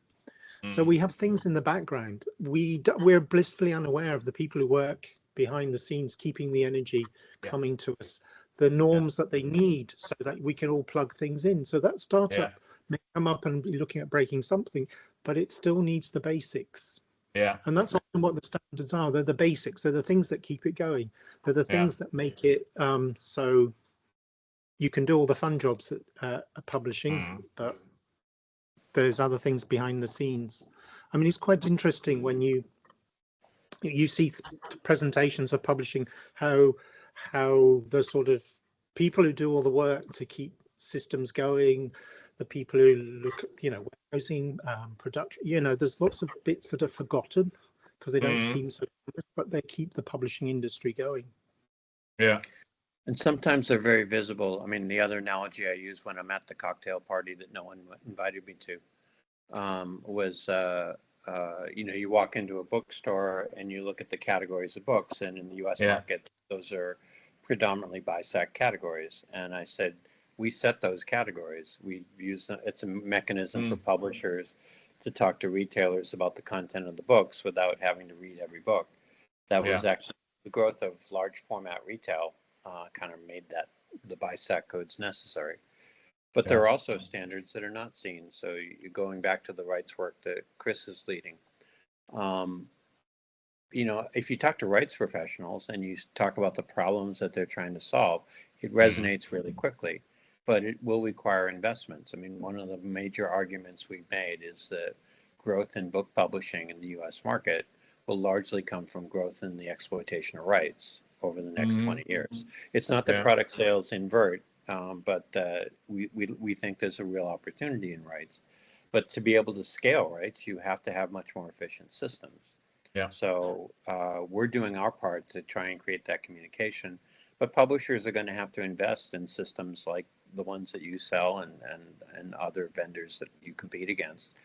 So we have things in the background. We're blissfully unaware of the people who work behind the scenes, keeping the energy coming to us, the norms that they need so that we can all plug things in. So that startup may come up and be looking at breaking something, but it still needs the basics. And that's often what the standards are. They're the basics. They're the things that keep it going. They're the things that make it so you can do all the fun jobs at publishing, but there's other things behind the scenes. I mean, it's quite interesting when you see presentations of publishing, how the sort of people who do all the work to keep systems going, the people who look at, warehousing, production, there's lots of bits that are forgotten because they don't seem so, but they keep the publishing industry going. Yeah. And sometimes they're very visible. I mean, the other analogy I use when I'm at the cocktail party that no one invited me to was, you walk into a bookstore and you look at the categories of books, and in the U.S. market, those are predominantly BISAC categories. And I said, we set those categories. We use them. It's a mechanism for publishers to talk to retailers about the content of the books without having to read every book. That was actually the growth of large format retail kind of made that the BISAC codes necessary. But there are also standards that are not seen. So you're going back to the rights work that Chris is leading. If you talk to rights professionals and you talk about the problems that they're trying to solve, it resonates really quickly, but it will require investments. I mean, one of the major arguments we've made is that growth in book publishing in the US market will largely come from growth in the exploitation of rights over the next 20 years. It's not that product sales invert, but we think there's a real opportunity in rights. But to be able to scale rights, you have to have much more efficient systems. So we're doing our part to try and create that communication. But publishers are going to have to invest in systems like the ones that you sell and other vendors that you compete against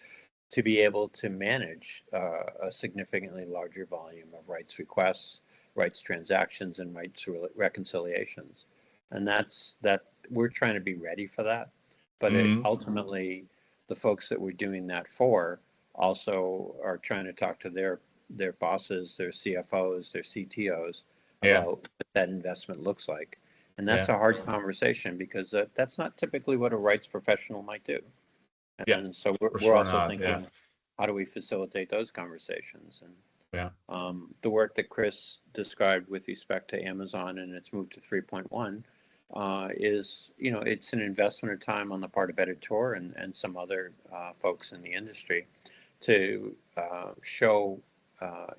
to be able to manage a significantly larger volume of rights requests, rights transactions, and rights reconciliations. And that we're trying to be ready for that. But ultimately, the folks that we're doing that for also are trying to talk to their bosses, their CFOs, their CTOs about what that investment looks like. And that's a hard conversation because that's not typically what a rights professional might do. And so we're also thinking, how do we facilitate those conversations? And the work that Chris described with respect to Amazon and its move to 3.1 is, it's an investment of time on the part of Editor and some other folks in the industry to show, a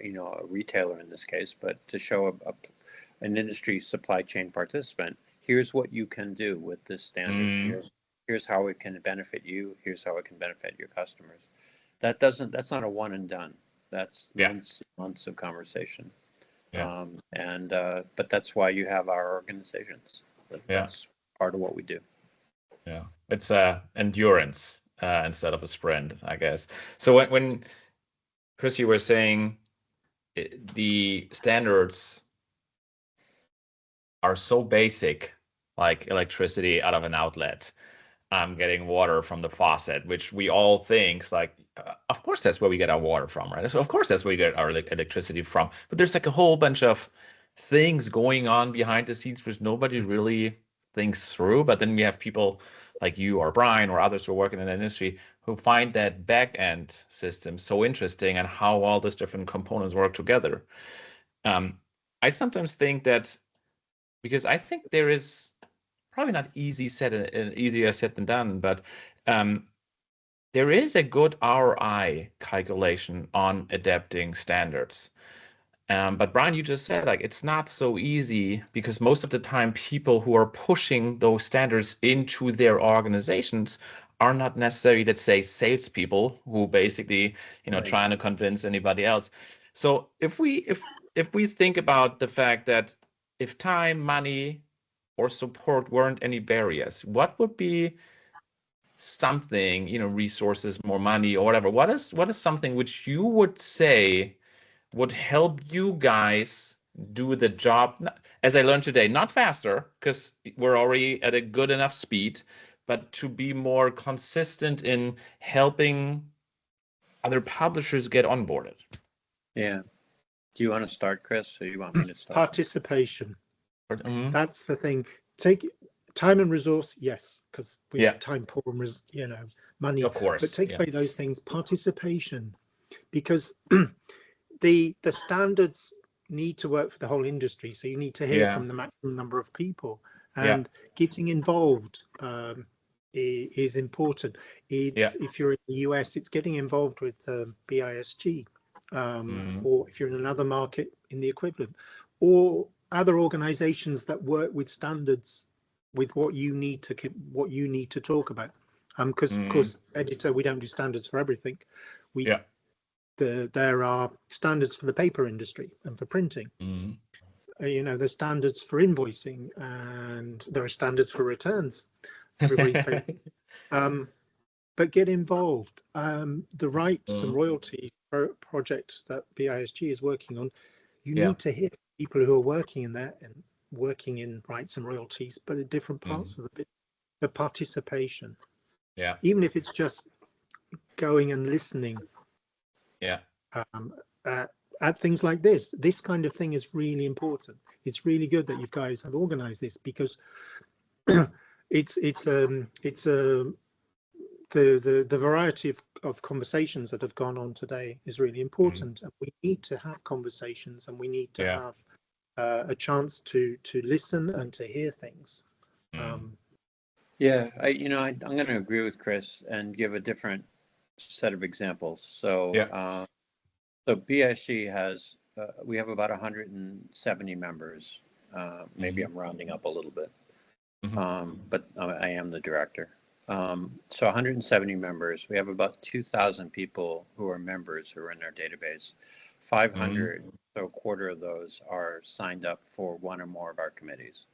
retailer in this case, but to show an industry supply chain participant, here's what you can do with this standard. Here's how it can benefit you. Here's how it can benefit your customers. That's not a one and done. That's months of conversation. But that's why you have our organizations. That's part of what we do. It's endurance. instead of a sprint, I guess. So when Chris, you were saying the standards are so basic, like electricity out of an outlet, getting water from the faucet, which we all think like, of course that's where we get our water from, right? So of course that's where we get our electricity from. But there's like a whole bunch of things going on behind the scenes which nobody really thinks through. But then we have people like you or Brian or others who are working in the industry who find that back end system so interesting and how all those different components work together. I sometimes think that because I think there is probably not easier said than done, but there is a good ROI calculation on adapting standards. But Brian, you just said like it's not so easy because most of the time people who are pushing those standards into their organizations are not necessarily, let's say, salespeople who basically, Right. trying to convince anybody else. So if we think about the fact that if time, money, or support weren't any barriers, what would be something, resources, more money or whatever? What is something which you would say would help you guys do the job, as I learned today, not faster, because we're already at a good enough speed, but to be more consistent in helping other publishers get onboarded? Yeah. Do you want to start, Chris, or you want me to start? Participation. Mhm. That's the thing. Take time and resource, yes, because we Yeah. have time, poor, and money. Of course. But take Yeah. away those things. Participation, because the standards need to work for the whole industry. So you need to hear Yeah. from the maximum number of people, Yeah. and getting involved is important. It's if you're in the US, it's getting involved with BISG, or if you're in another market in the equivalent, or other organizations that work with standards with what you need to talk about. Because of course, editor, we don't do standards for everything. Yeah. There are standards for the paper industry and for printing. Mhm. There's standards for invoicing, and there are standards for returns. Everybody's favorite. But get involved. The rights and royalty project that BISG is working on, you Yeah. need to hear people who are working in that and working in rights and royalties, but at different parts of the participation. Yeah. Even if it's just going and listening. Yeah. At things like this kind of thing is really important. It's really good that you guys have organized this, because the variety of conversations that have gone on today is really important, and we need to have conversations, and we need to have a chance to listen and to hear things. Yeah, I'm going to agree with Chris and give a different set of examples. So, so BISG has, we have about 170 members. Maybe I'm rounding up a little bit, but I am the director. So 170 members. We have about 2,000 people who are members who are in our database. 500, so a quarter of those are signed up for one or more of our committees.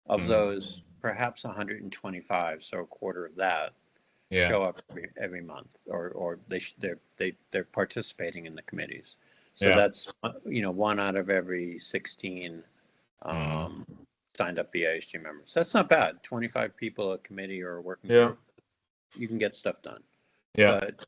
Of those, perhaps 125, so a quarter of that, show up every month, or they're participating in the committees. So that's one out of every 16 signed up BISG members. That's not bad. 25 people a committee or a working group, you can get stuff done. But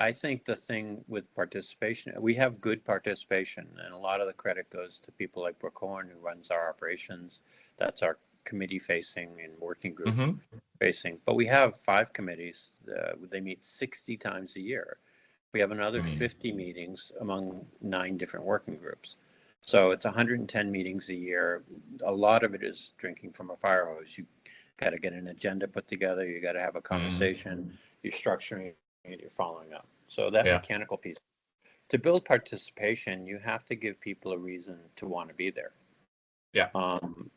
I think the thing with participation, we have good participation, and a lot of the credit goes to people like Brooke Horn, who runs our operations. That's our committee facing and working group facing. But we have 5 committees. They meet 60 times a year. We have another 50 meetings among 9 different working groups. So it's 110 meetings a year. A lot of it is drinking from a fire hose. You got to get an agenda put together. You got to have a conversation. You're structuring it. You're following up. So that mechanical piece. To build participation, you have to give people a reason to want to be there. Yeah.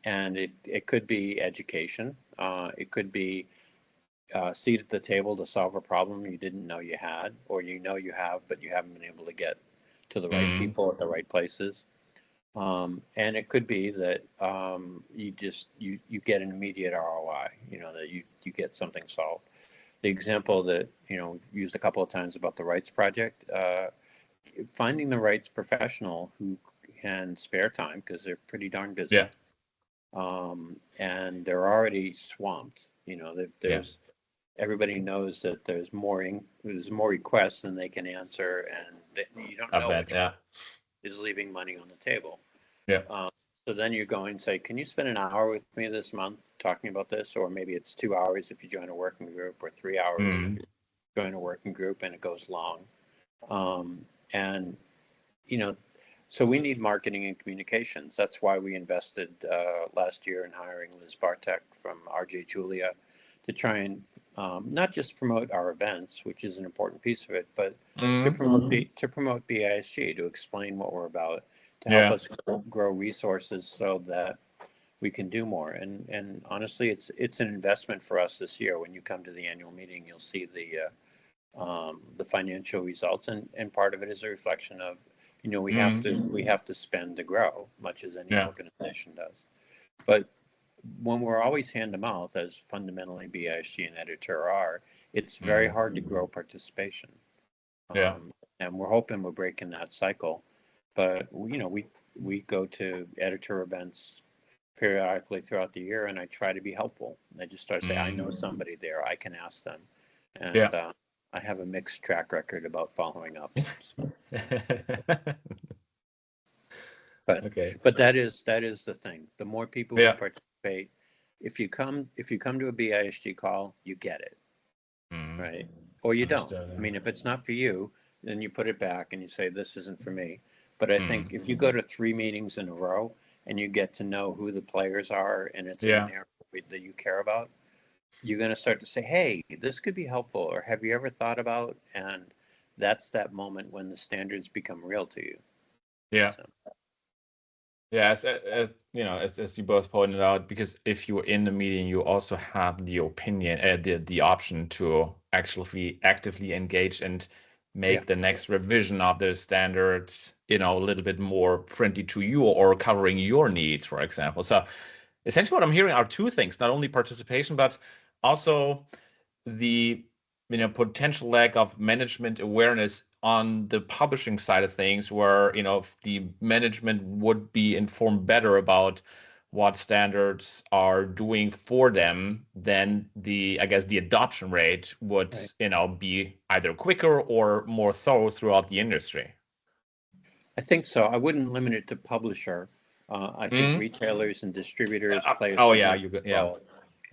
And it could be education. It could be a seat at the table to solve a problem you didn't know you had, or you have, but you haven't been able to get to the right people at the right places. And it could be that you get an immediate ROI, that you get something solved. the example that, we've used a couple of times about the rights project, finding the rights professional who can spare time, because they're pretty darn busy. Yeah. And they're already swamped. There's Yeah. everybody knows that there's more requests than they can answer, and you don't I know bet. which Yeah. is leaving money on the table. Yeah. So then you go and say, can you spend an hour with me this month talking about this? Or maybe it's 2 hours if you join a working group, or 3 hours if you join a working group and it goes long. And, so we need marketing and communications. That's why we invested last year in hiring Liz Bartek from RJ Julia to try and not just promote our events, which is an important piece of it, but to promote BISG, to explain what we're about, to help us grow resources so that we can do more. And honestly, it's an investment for us this year. When you come to the annual meeting, you'll see the financial results, and part of it is a reflection of, we have to spend to grow, much as any organization does. But when we're always hand to mouth, as fundamentally BISG and Editor are, it's very hard to grow participation. And we're hoping we're breaking that cycle. But we go to editor events periodically throughout the year, and I try to be helpful. I just start to say, I know somebody there, I can ask them. And I have a mixed track record about following up. So. But that is the thing. The more people who participate, if you come to a BISG call, you get it, right? Or you don't. I mean, if it's not for you, then you put it back and you say, this isn't for me. But I think if you go to 3 meetings in a row and you get to know who the players are, and it's in an area that you care about, you're going to start to say, hey, this could be helpful, or have you ever thought about? And that's that moment when the standards become real to you. Yeah. So. Yeah, as you both pointed out, because if you're in the meeting, you also have the opinion, the option to actually actively engage and make the next revision of the standards, a little bit more friendly to you or covering your needs, for example. So essentially what I'm hearing are 2 things, not only participation, but also the potential lack of management awareness on the publishing side of things, where if the management would be informed better about what standards are doing for them, then I guess the adoption rate would be either quicker or more thorough throughout the industry. I think so. I wouldn't limit it to publisher. I think retailers and distributors play a significant role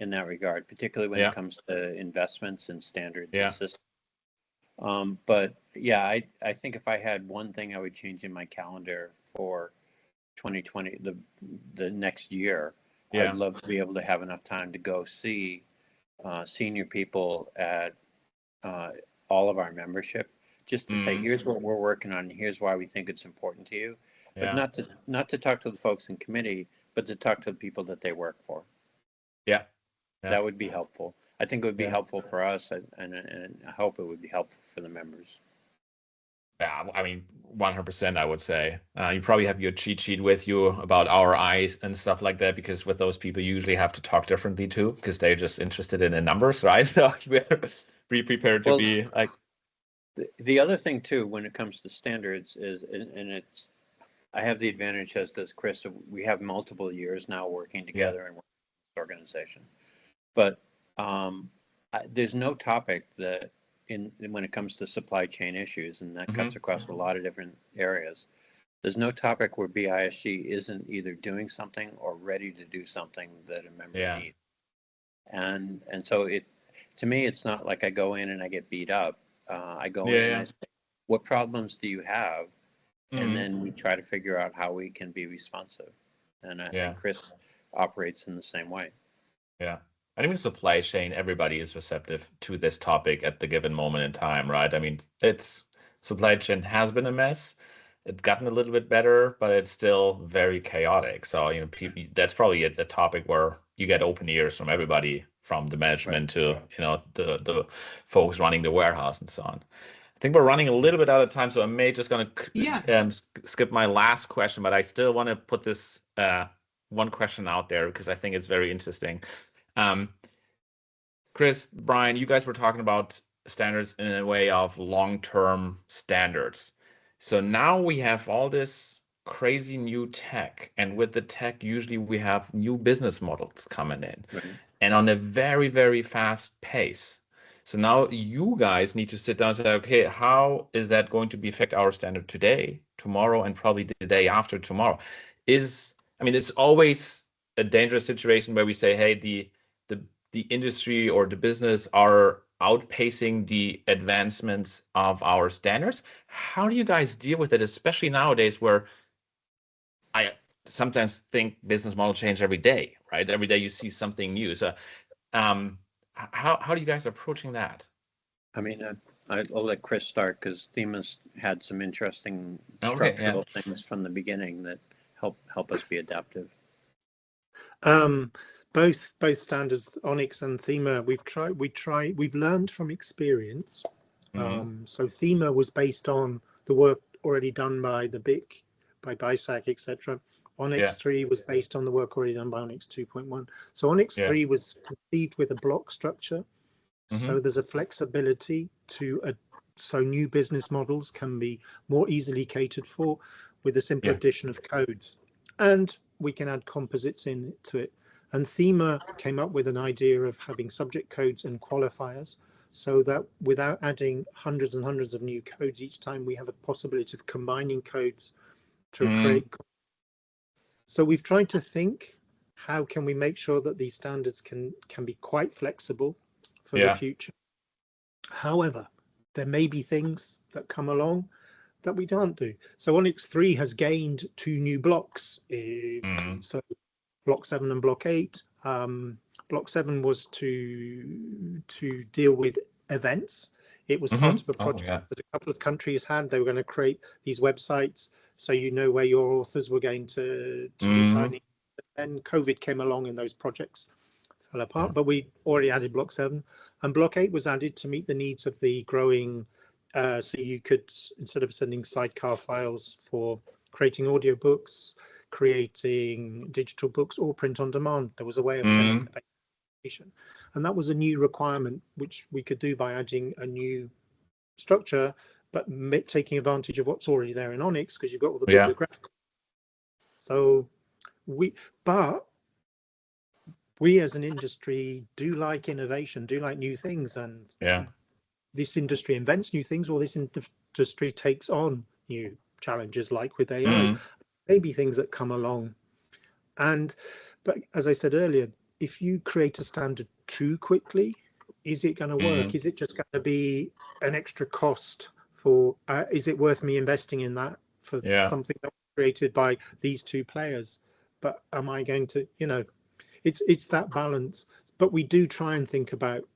in that regard, particularly when it comes to investments and standards and systems. But I think if I had one thing I would change in my calendar for 2020, the next year, I'd love to be able to have enough time to go see senior people at all of our membership, just to say, here's what we're working on, and here's why we think it's important to you. But not to talk to the folks in committee, but to talk to the people that they work for. That would be helpful. I think it would be helpful for us, and I hope it would be helpful for the members. Yeah, I mean, 100%, I would say. You probably have your cheat sheet with you about ROIs and stuff like that, because with those people, you usually have to talk differently too, because they're just interested in the numbers, right? So we're be prepared to be like. The other thing too, when it comes to standards, is, and I have the advantage, as does Chris, we have multiple years now working together in this organization. But there's no topic that when it comes to supply chain issues, and that cuts across a lot of different areas, there's no topic where BISG isn't either doing something or ready to do something that a member needs. And so to me, it's not like I go in and I get beat up. I go in and I say, what problems do you have? And then we try to figure out how we can be responsive. And Chris operates in the same way. Yeah. And even supply chain, everybody is receptive to this topic at the given moment in time, right? I mean, supply chain has been a mess. It's gotten a little bit better, but it's still very chaotic. So, that's probably a topic where you get open ears from everybody, from the management to, the folks running the warehouse and so on. I think we're running a little bit out of time, so I may just going to skip my last question, but I still want to put this one question out there because I think it's very interesting. Chris, Brian, you guys were talking about standards in a way of long-term standards. So now we have all this crazy new tech, and with the tech, usually we have new business models coming in, Right. and on a very, very fast pace. So now you guys need to sit down and say, okay, how is that going to be affect our standard today, tomorrow, and probably the day after tomorrow? I mean, it's always a dangerous situation where we say, hey, the industry or the business are outpacing the advancements of our standards. How do you guys deal with it, especially nowadays where I sometimes think business model change every day, right? Every day you see something new. So how are you guys approaching that? I mean, I'll let Chris start because Themis had some interesting Okay, yeah. structural things from the beginning that help us be adaptive. Both standards, Onyx and Thema, we've learned from experience. So Thema was based on the work already done by the BIC, by BISAC, etc. Onyx 3 was based on the work already done by Onyx 2.1. So Onyx 3 was conceived with a block structure. So there's a flexibility so new business models can be more easily catered for with a simple addition of codes. And we can add composites into it. And Thema came up with an idea of having subject codes and qualifiers so that without adding hundreds and hundreds of new codes each time, we have a possibility of combining codes to create. So we've tried to think, how can we make sure that these standards can be quite flexible for the future? However, there may be things that come along that we can't do. So Onyx 3 has gained 2 new blocks. So block 7 and block 8. Block 7 was to deal with events. It was part of a project that a couple of countries had. They were going to create these websites so you know where your authors were going to be signing. And COVID came along and those projects fell apart, but we already added block 7. And block 8 was added to meet the needs of the growing, so you could, instead of sending sidecar files for creating audiobooks, creating digital books or print on demand, there was a way of sending the information. And that was a new requirement, which we could do by adding a new structure, but taking advantage of what's already there in Onyx, because you've got all the bibliographical. So we as an industry do like innovation, do like new things, and this industry invents new things, or this industry takes on new challenges, like with AI. Maybe things that come along. But as I said earlier, if you create a standard too quickly, is it going to work? Is it just going to be an extra cost for, is it worth me investing in that for something that was created by these 2 players? But am I going to, it's that balance. But we do try and think about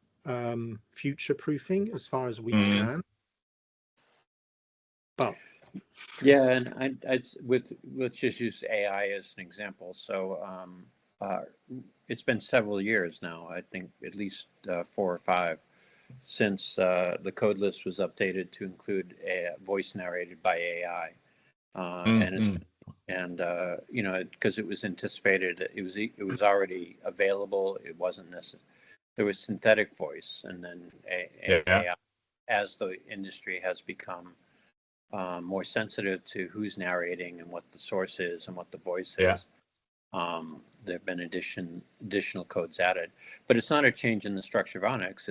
future proofing as far as we can. But yeah, and let's just use AI as an example. So it's been several years now, I think at least 4 or 5, since the code list was updated to include a voice narrated by AI. Because it was anticipated, it was already available. It wasn't necessary. There was synthetic voice, and then AI, as the industry has become more sensitive to who's narrating and what the source is and what the voice is. There have been additional codes added, but it's not a change in the structure of Onyx.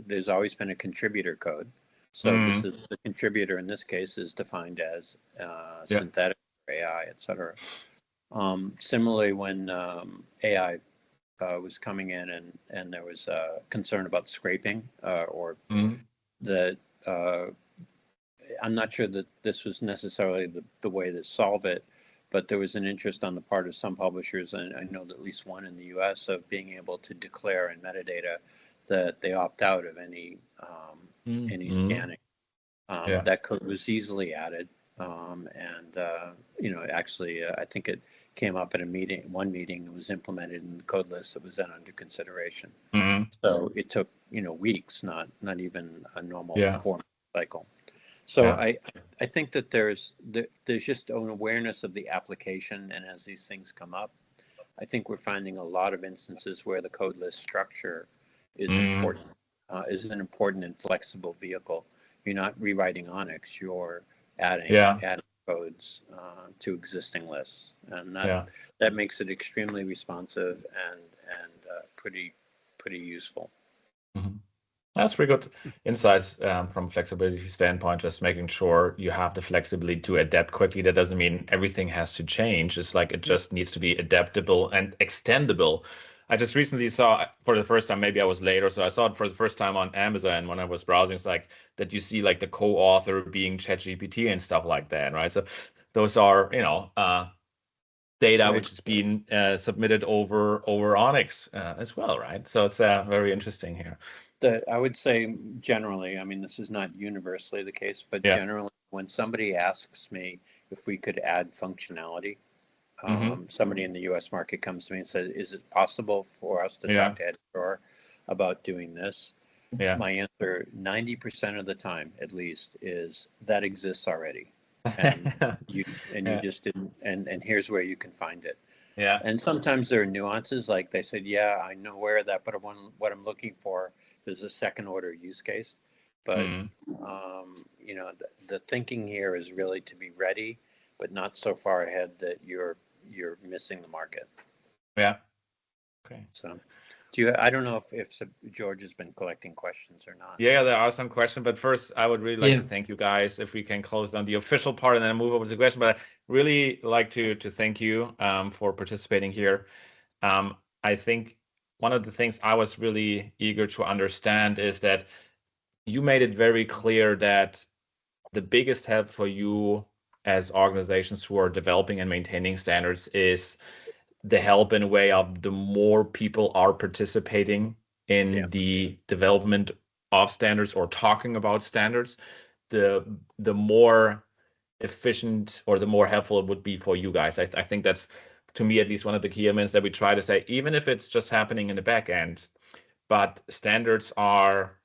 There's always been a contributor code. So this is the contributor in this case is defined as synthetic AI, etc. Similarly, when AI was coming in and there was concern about scraping or that I'm not sure that this was necessarily the way to solve it, but there was an interest on the part of some publishers, and I know that at least one in the US, of being able to declare in metadata that they opt out of any scanning. That code was easily added, actually, I think it came up at one meeting. It was implemented in the code list that was then under consideration. So it took weeks, not even a normal 4-month cycle. So I think that there's just an awareness of the application, and as these things come up, I think we're finding a lot of instances where the code list structure is important, is an important and flexible vehicle. You're not rewriting Onyx, you're adding codes to existing lists, and that makes it extremely responsive and pretty useful. Mm-hmm. That's pretty good insights from flexibility standpoint, just making sure you have the flexibility to adapt quickly. That doesn't mean everything has to change. It's like it just needs to be adaptable and extendable. I just recently saw for the first time, maybe I was late or so, I saw it for the first time on Amazon when I was browsing. It's like that you see like the co-author being ChatGPT and stuff like that, right? So those are, data which is being submitted over Onyx as well, right? So it's very interesting here. I would say generally, I mean, this is not universally the case, but generally, when somebody asks me if we could add functionality, somebody in the U.S. market comes to me and says, "Is it possible for us to talk to Editor about doing this?" My answer, 90% of the time, at least, is that exists already, and you just didn't. And here's where you can find it. Yeah. And sometimes there are nuances, like they said, "Yeah, I know aware of that, but what I'm looking for is a second order use case." But the thinking here is really to be ready, but not so far ahead that you're missing the market. Yeah. Okay. So, I don't know if George has been collecting questions or not. Yeah, there are some questions, but first I would really like to thank you guys. If we can close down the official part and then move over to the question, but I really like to thank you for participating here. I think one of the things I was really eager to understand is that you made it very clear that the biggest help for you as organizations who are developing and maintaining standards is the help in a way of the more people are participating in the development of standards or talking about standards, the more efficient or the more helpful it would be for you guys. I think that's, to me at least, one of the key elements that we try to say, even if it's just happening in the back end, but standards are,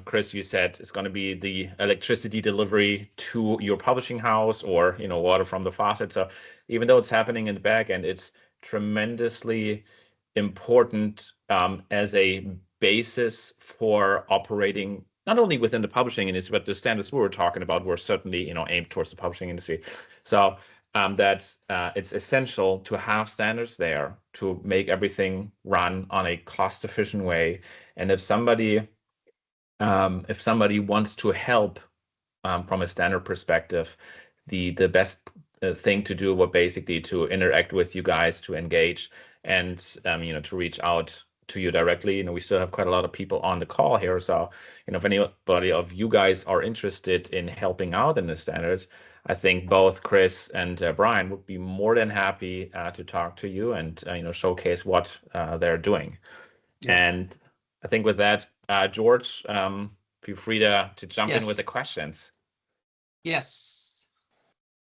Chris, you said it's going to be the electricity delivery to your publishing house or, water from the faucet. So even though it's happening in the back end, it's tremendously important as a basis for operating not only within the publishing industry, but the standards we were talking about were certainly, aimed towards the publishing industry. So that's it's essential to have standards there to make everything run on a cost-efficient way. And if somebody wants to help from a standard perspective, the best thing to do would basically to interact with you guys, to engage, and to reach out to you directly. We still have quite a lot of people on the call here, so if anybody of you guys are interested in helping out in the standards, I think both Chris and Brian would be more than happy to talk to you and showcase what they're doing. And I think with that, George, feel free to jump in with the questions. Yes.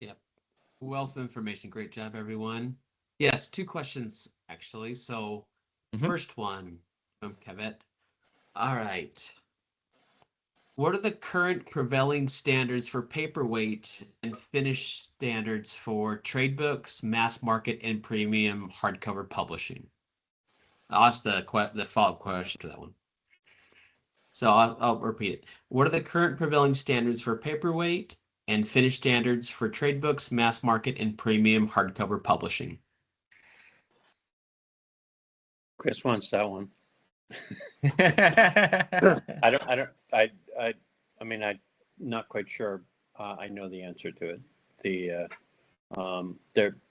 Yep. Wealth of information. Great job, everyone. Yes, 2 questions, actually. So first one from Kevette. All right. What are the current prevailing standards for paperweight and finished standards for trade books, mass market, and premium hardcover publishing? I'll ask the follow-up question to that one. So I'll repeat it. What are the current prevailing standards for paperweight and finished standards for trade books, mass market, and premium hardcover publishing? Chris wants that one. I mean, I'm not quite sure. I know the answer to it.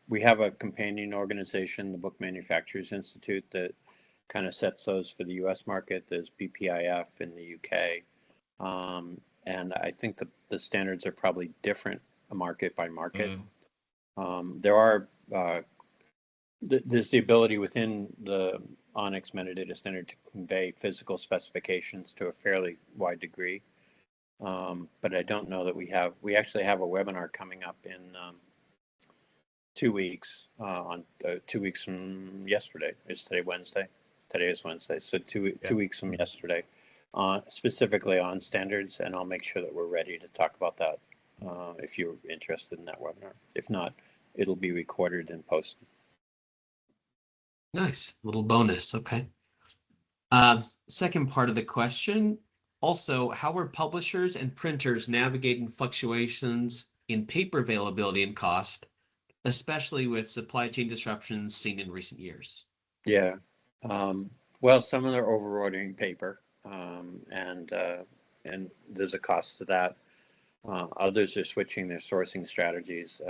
We have a companion organization, the Book Manufacturers Institute, that kind of sets those for the U.S. market. There's BPIF in the UK, and I think the standards are probably different market by market. There's the ability within the Onyx metadata standard to convey physical specifications to a fairly wide degree. But I don't know that we actually have a webinar coming up in 2 weeks, on 2 weeks from yesterday. Is today Wednesday? Today is Wednesday. So two weeks from yesterday, specifically on standards, and I'll make sure that we're ready to talk about that if you're interested in that webinar. If not, it'll be recorded and posted. Nice. Little bonus. Okay. Second part of the question. Also, how are publishers and printers navigating fluctuations in paper availability and cost, especially with supply chain disruptions seen in recent years? Yeah. Well, some of them are over-ordering paper, and there's a cost to that. Others are switching their sourcing strategies.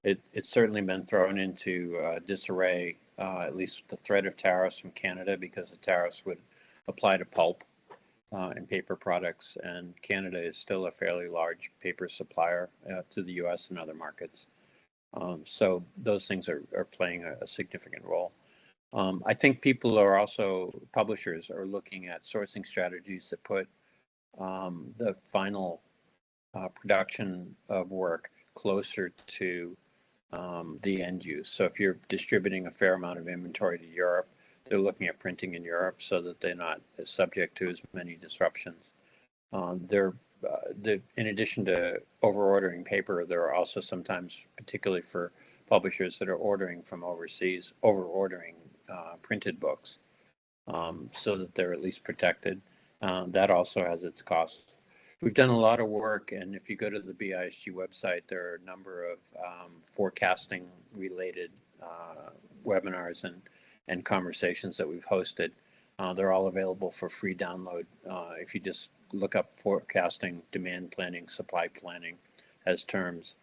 It's certainly been thrown into disarray, at least with the threat of tariffs from Canada, because the tariffs would apply to pulp and paper products, and Canada is still a fairly large paper supplier to the U.S. and other markets. So those things are playing a significant role. I think publishers are looking at sourcing strategies that put the final production of work closer to the end use. So if you're distributing a fair amount of inventory to Europe, they're looking at printing in Europe so that they're not as subject to as many disruptions. In addition to over-ordering paper, there are also sometimes, particularly for publishers that are ordering from overseas, over-ordering printed books so that they're at least protected. That also has its costs. We've done a lot of work, and if you go to the BISG website, there are a number of forecasting related webinars and conversations that we've hosted. They're all available for free download. If you just look up forecasting, demand planning, supply planning as terms,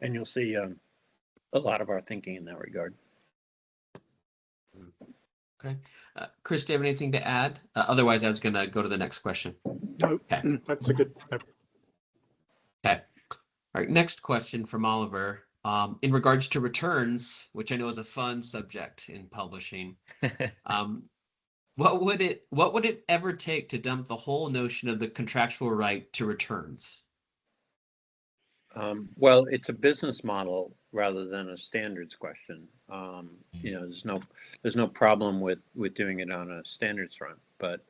and you'll see a lot of our thinking in that regard. Okay. Chris, do you have anything to add? Otherwise, I was going to go to the next question. No, Okay. that's a good. Okay. All right. Next question from Oliver. In regards to returns, which I know is a fun subject in publishing, what would it ever take to dump the whole notion of the contractual right to returns? Well, it's a business model rather than a standards question. There's no problem with doing it on a standards front, but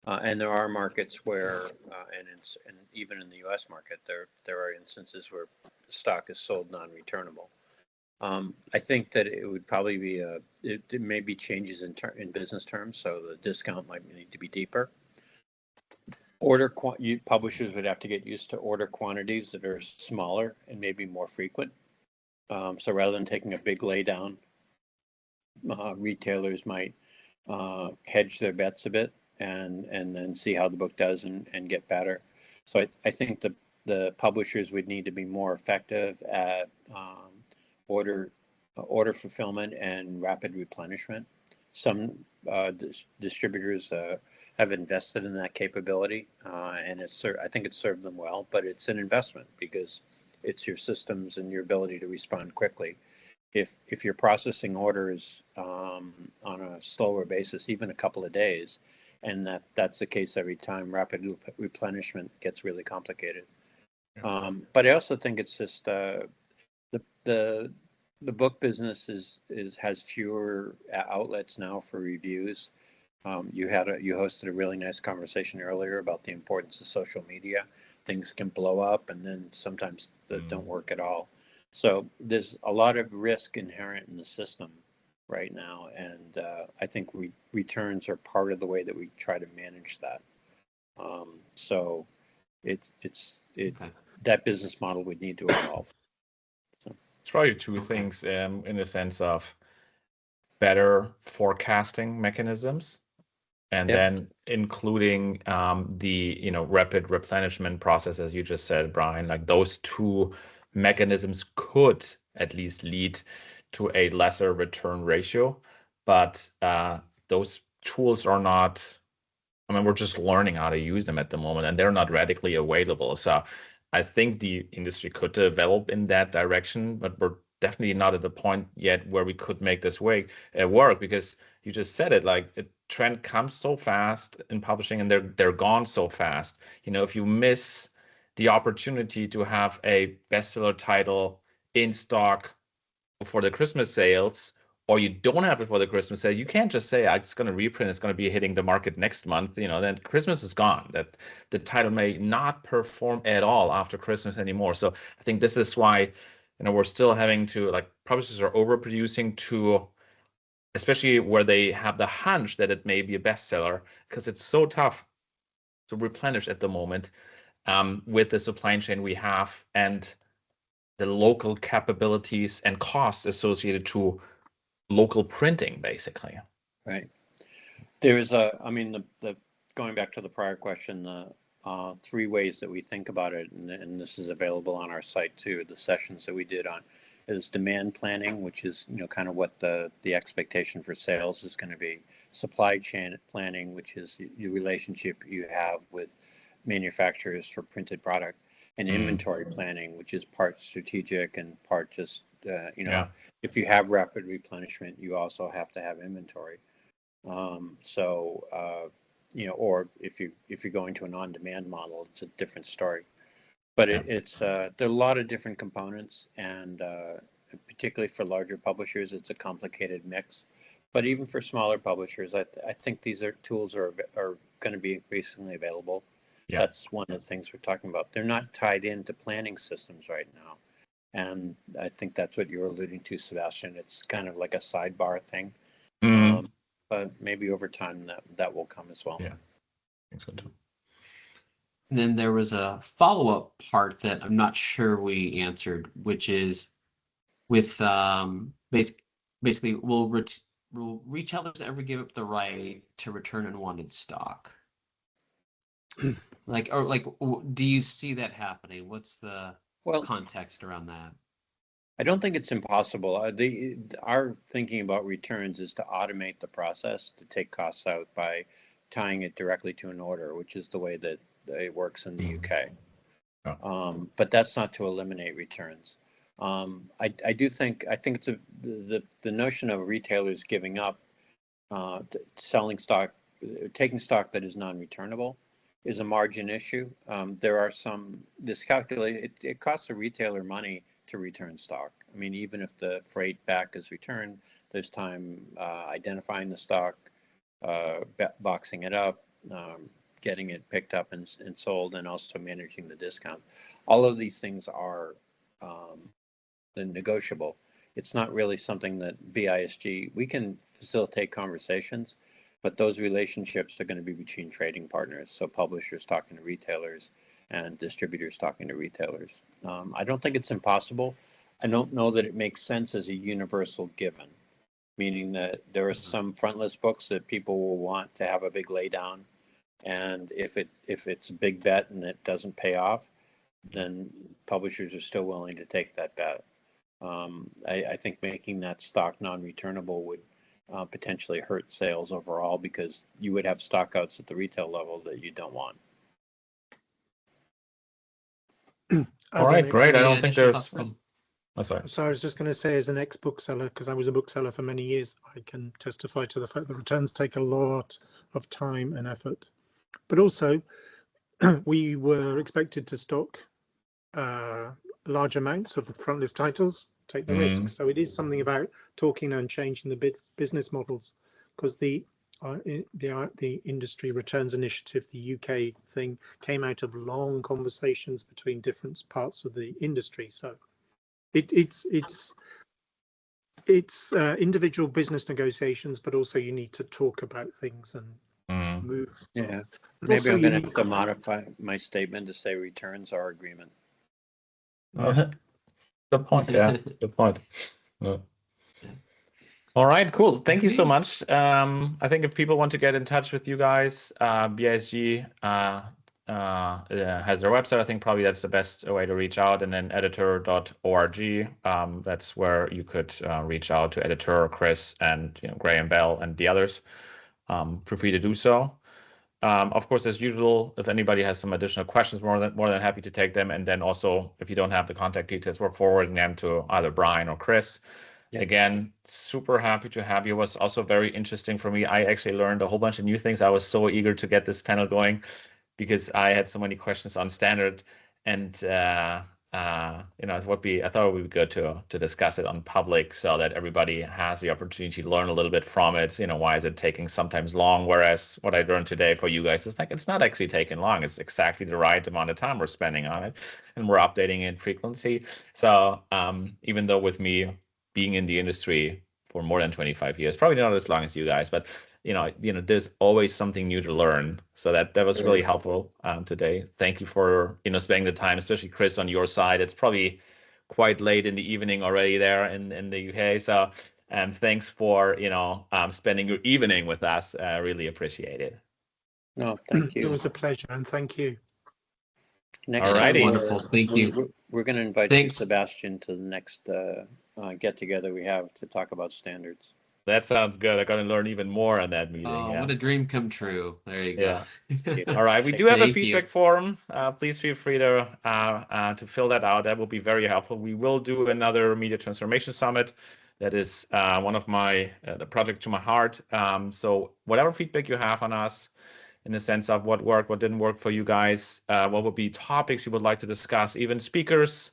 and there are markets where, and even in the U.S. market, there are instances where stock is sold non-returnable. I think that it would probably be it may be changes in business terms, so the discount might need to be deeper. Publishers would have to get used to order quantities that are smaller and maybe more frequent. So rather than taking a big laydown, retailers might hedge their bets a bit and then see how the book does and get better. So I think the publishers would need to be more effective at order fulfillment and rapid replenishment. Some distributors have invested in that capability, and I think it's served them well, but it's an investment because it's your systems and your ability to respond quickly. If you're processing orders on a slower basis, even a couple of days, and that's the case every time, rapid replenishment gets really complicated. But I also think it's just the book business has fewer outlets now for reviews. You hosted a really nice conversation earlier about the importance of social media. Things can blow up, and then sometimes they don't work at all. So there's a lot of risk inherent in the system right now, and I think returns are part of the way that we try to manage that. So that business model would need to evolve. So it's probably two things in the sense of better forecasting mechanisms, and then including the rapid replenishment process, as you just said, Brian. Like those two mechanisms could at least lead to a lesser return ratio, but those tools are not. I mean, we're just learning how to use them at the moment, and they're not radically available. So I think the industry could develop in that direction, but we're definitely not at the point yet where we could make this work, because you just said it, like a trend comes so fast in publishing and they're gone so fast. If you miss the opportunity to have a bestseller title in stock for the Christmas sales, or you don't have it for the Christmas sale, you can't just say, I'm just going to reprint, it's going to be hitting the market next month. Then Christmas is gone. That the title may not perform at all after Christmas anymore. So I think this is why, we're still having to, like, publishers are overproducing to especially where they have the hunch that it may be a bestseller, because it's so tough to replenish at the moment with the supply chain we have and the local capabilities and costs associated to local printing, basically. Right. There's I mean, the going back to the prior question, the 3 ways that we think about it, and this is available on our site too, the sessions that we did on, is demand planning, which is, kind of what the expectation for sales is going to be. Supply chain planning, which is your relationship you have with manufacturers for printed product, and inventory planning, which is part strategic and part just, if you have rapid replenishment, you also have to have inventory. Or if you're going to an on-demand model, it's a different story. But there are a lot of different components, and particularly for larger publishers, it's a complicated mix. But even for smaller publishers, I think these tools are going to be increasingly available. Yeah. That's one of the things we're talking about. They're not tied into planning systems right now. And I think that's what you're alluding to, Sebastian. It's kind of like a sidebar thing. But maybe over time that will come as well. Yeah, I think so too. And then there was a follow-up part that I'm not sure we answered, which is with basically, will retailers ever give up the right to return unwanted stock? Do you see that happening? What's the context around that? I don't think it's impossible. Our thinking about returns is to automate the process, to take costs out by tying it directly to an order, which is the way that it works in the UK. Oh. But that's not to eliminate returns. I think it's the notion of retailers giving up selling stock, taking stock that is non-returnable, is a margin issue. There are it costs a retailer money to return stock. I mean, even if the freight back is returned, there's time identifying the stock, boxing it up, getting it picked up and sold, and also managing the discount. All of these things are negotiable. It's not really something that BISG, we can facilitate conversations, but those relationships are going to be between trading partners. So publishers talking to retailers and distributors talking to retailers. I don't think it's impossible. I don't know that it makes sense as a universal given, meaning that there are some frontlist books that people will want to have a big laydown. And if it's a big bet and it doesn't pay off, then publishers are still willing to take that bet. I think making that stock non-returnable would potentially hurt sales overall, because you would have stockouts at the retail level that you don't want. All right, great. I don't think there's. Oh, sorry. So I was just going to say, as an ex-bookseller, because I was a bookseller for many years, I can testify to the fact that returns take a lot of time and effort. But also, we were expected to stock large amounts of frontlist titles, take the risk. So it is something about talking and changing the business models, because the industry returns initiative, the UK thing, came out of long conversations between different parts of the industry. So it's individual business negotiations, but also you need to talk about things and move. Yeah, maybe I'm going to have to modify my statement to say returns are agreement. Good point. Yeah, good point. Yeah. All right, cool. Thank you so much. I think if people want to get in touch with you guys, BISG has their website. I think probably that's the best way to reach out. And then editor.org. That's where you could reach out to editor, Chris, and Graham Bell and the others. Feel free to do so. Of course, as usual, if anybody has some additional questions, more than happy to take them. And then also, if you don't have the contact details, we're forwarding them to either Brian or Chris. Yeah. Again, super happy to have you. It was also very interesting for me. I actually learned a whole bunch of new things. I was so eager to get this panel going because I had so many questions on standard, and I thought it would be good to discuss it on public so that everybody has the opportunity to learn a little bit from it. Why is it taking sometimes long? Whereas what I learned today for you guys is it's not actually taking long. It's exactly the right amount of time we're spending on it, and we're updating it frequently. So even though with me being in the industry for more than 25 years, probably not as long as you guys, but there's always something new to learn. So that was really helpful today. Thank you for spending the time, especially Chris on your side. It's probably quite late in the evening already there in the UK. So thanks for spending your evening with us. Really appreciate it. No, thank you. It was a pleasure, and thank you. Next Alrighty. time, Wonderful. Thank you. We're going to invite Thanks. Sebastian to the next get together we have to talk about standards. That sounds good. I'm going to learn even more on that meeting. Oh, yeah. what a dream come true. There you go. All right. We do have a Thank feedback you. form. Please feel free to fill that out. That will be very helpful. We will do another Media Transformation Summit. That is one of the projects to my heart. So whatever feedback you have on us, in the sense of what worked, what didn't work for you guys, what would be topics you would like to discuss, even speakers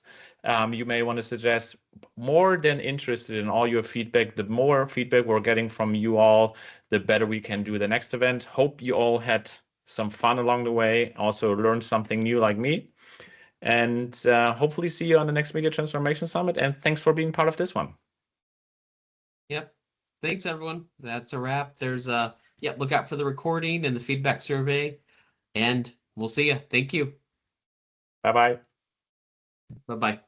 you may want to suggest. More than interested in all your feedback. The more feedback we're getting from you all, the better we can do the next event. Hope you all had some fun along the way, also learned something new like me, and hopefully see you on the next Media Transformation Summit. And thanks for being part of this one. Yep. Thanks, everyone. That's a wrap. There's look out for the recording and the feedback survey, and we'll see you. Thank you. Bye-bye. Bye-bye.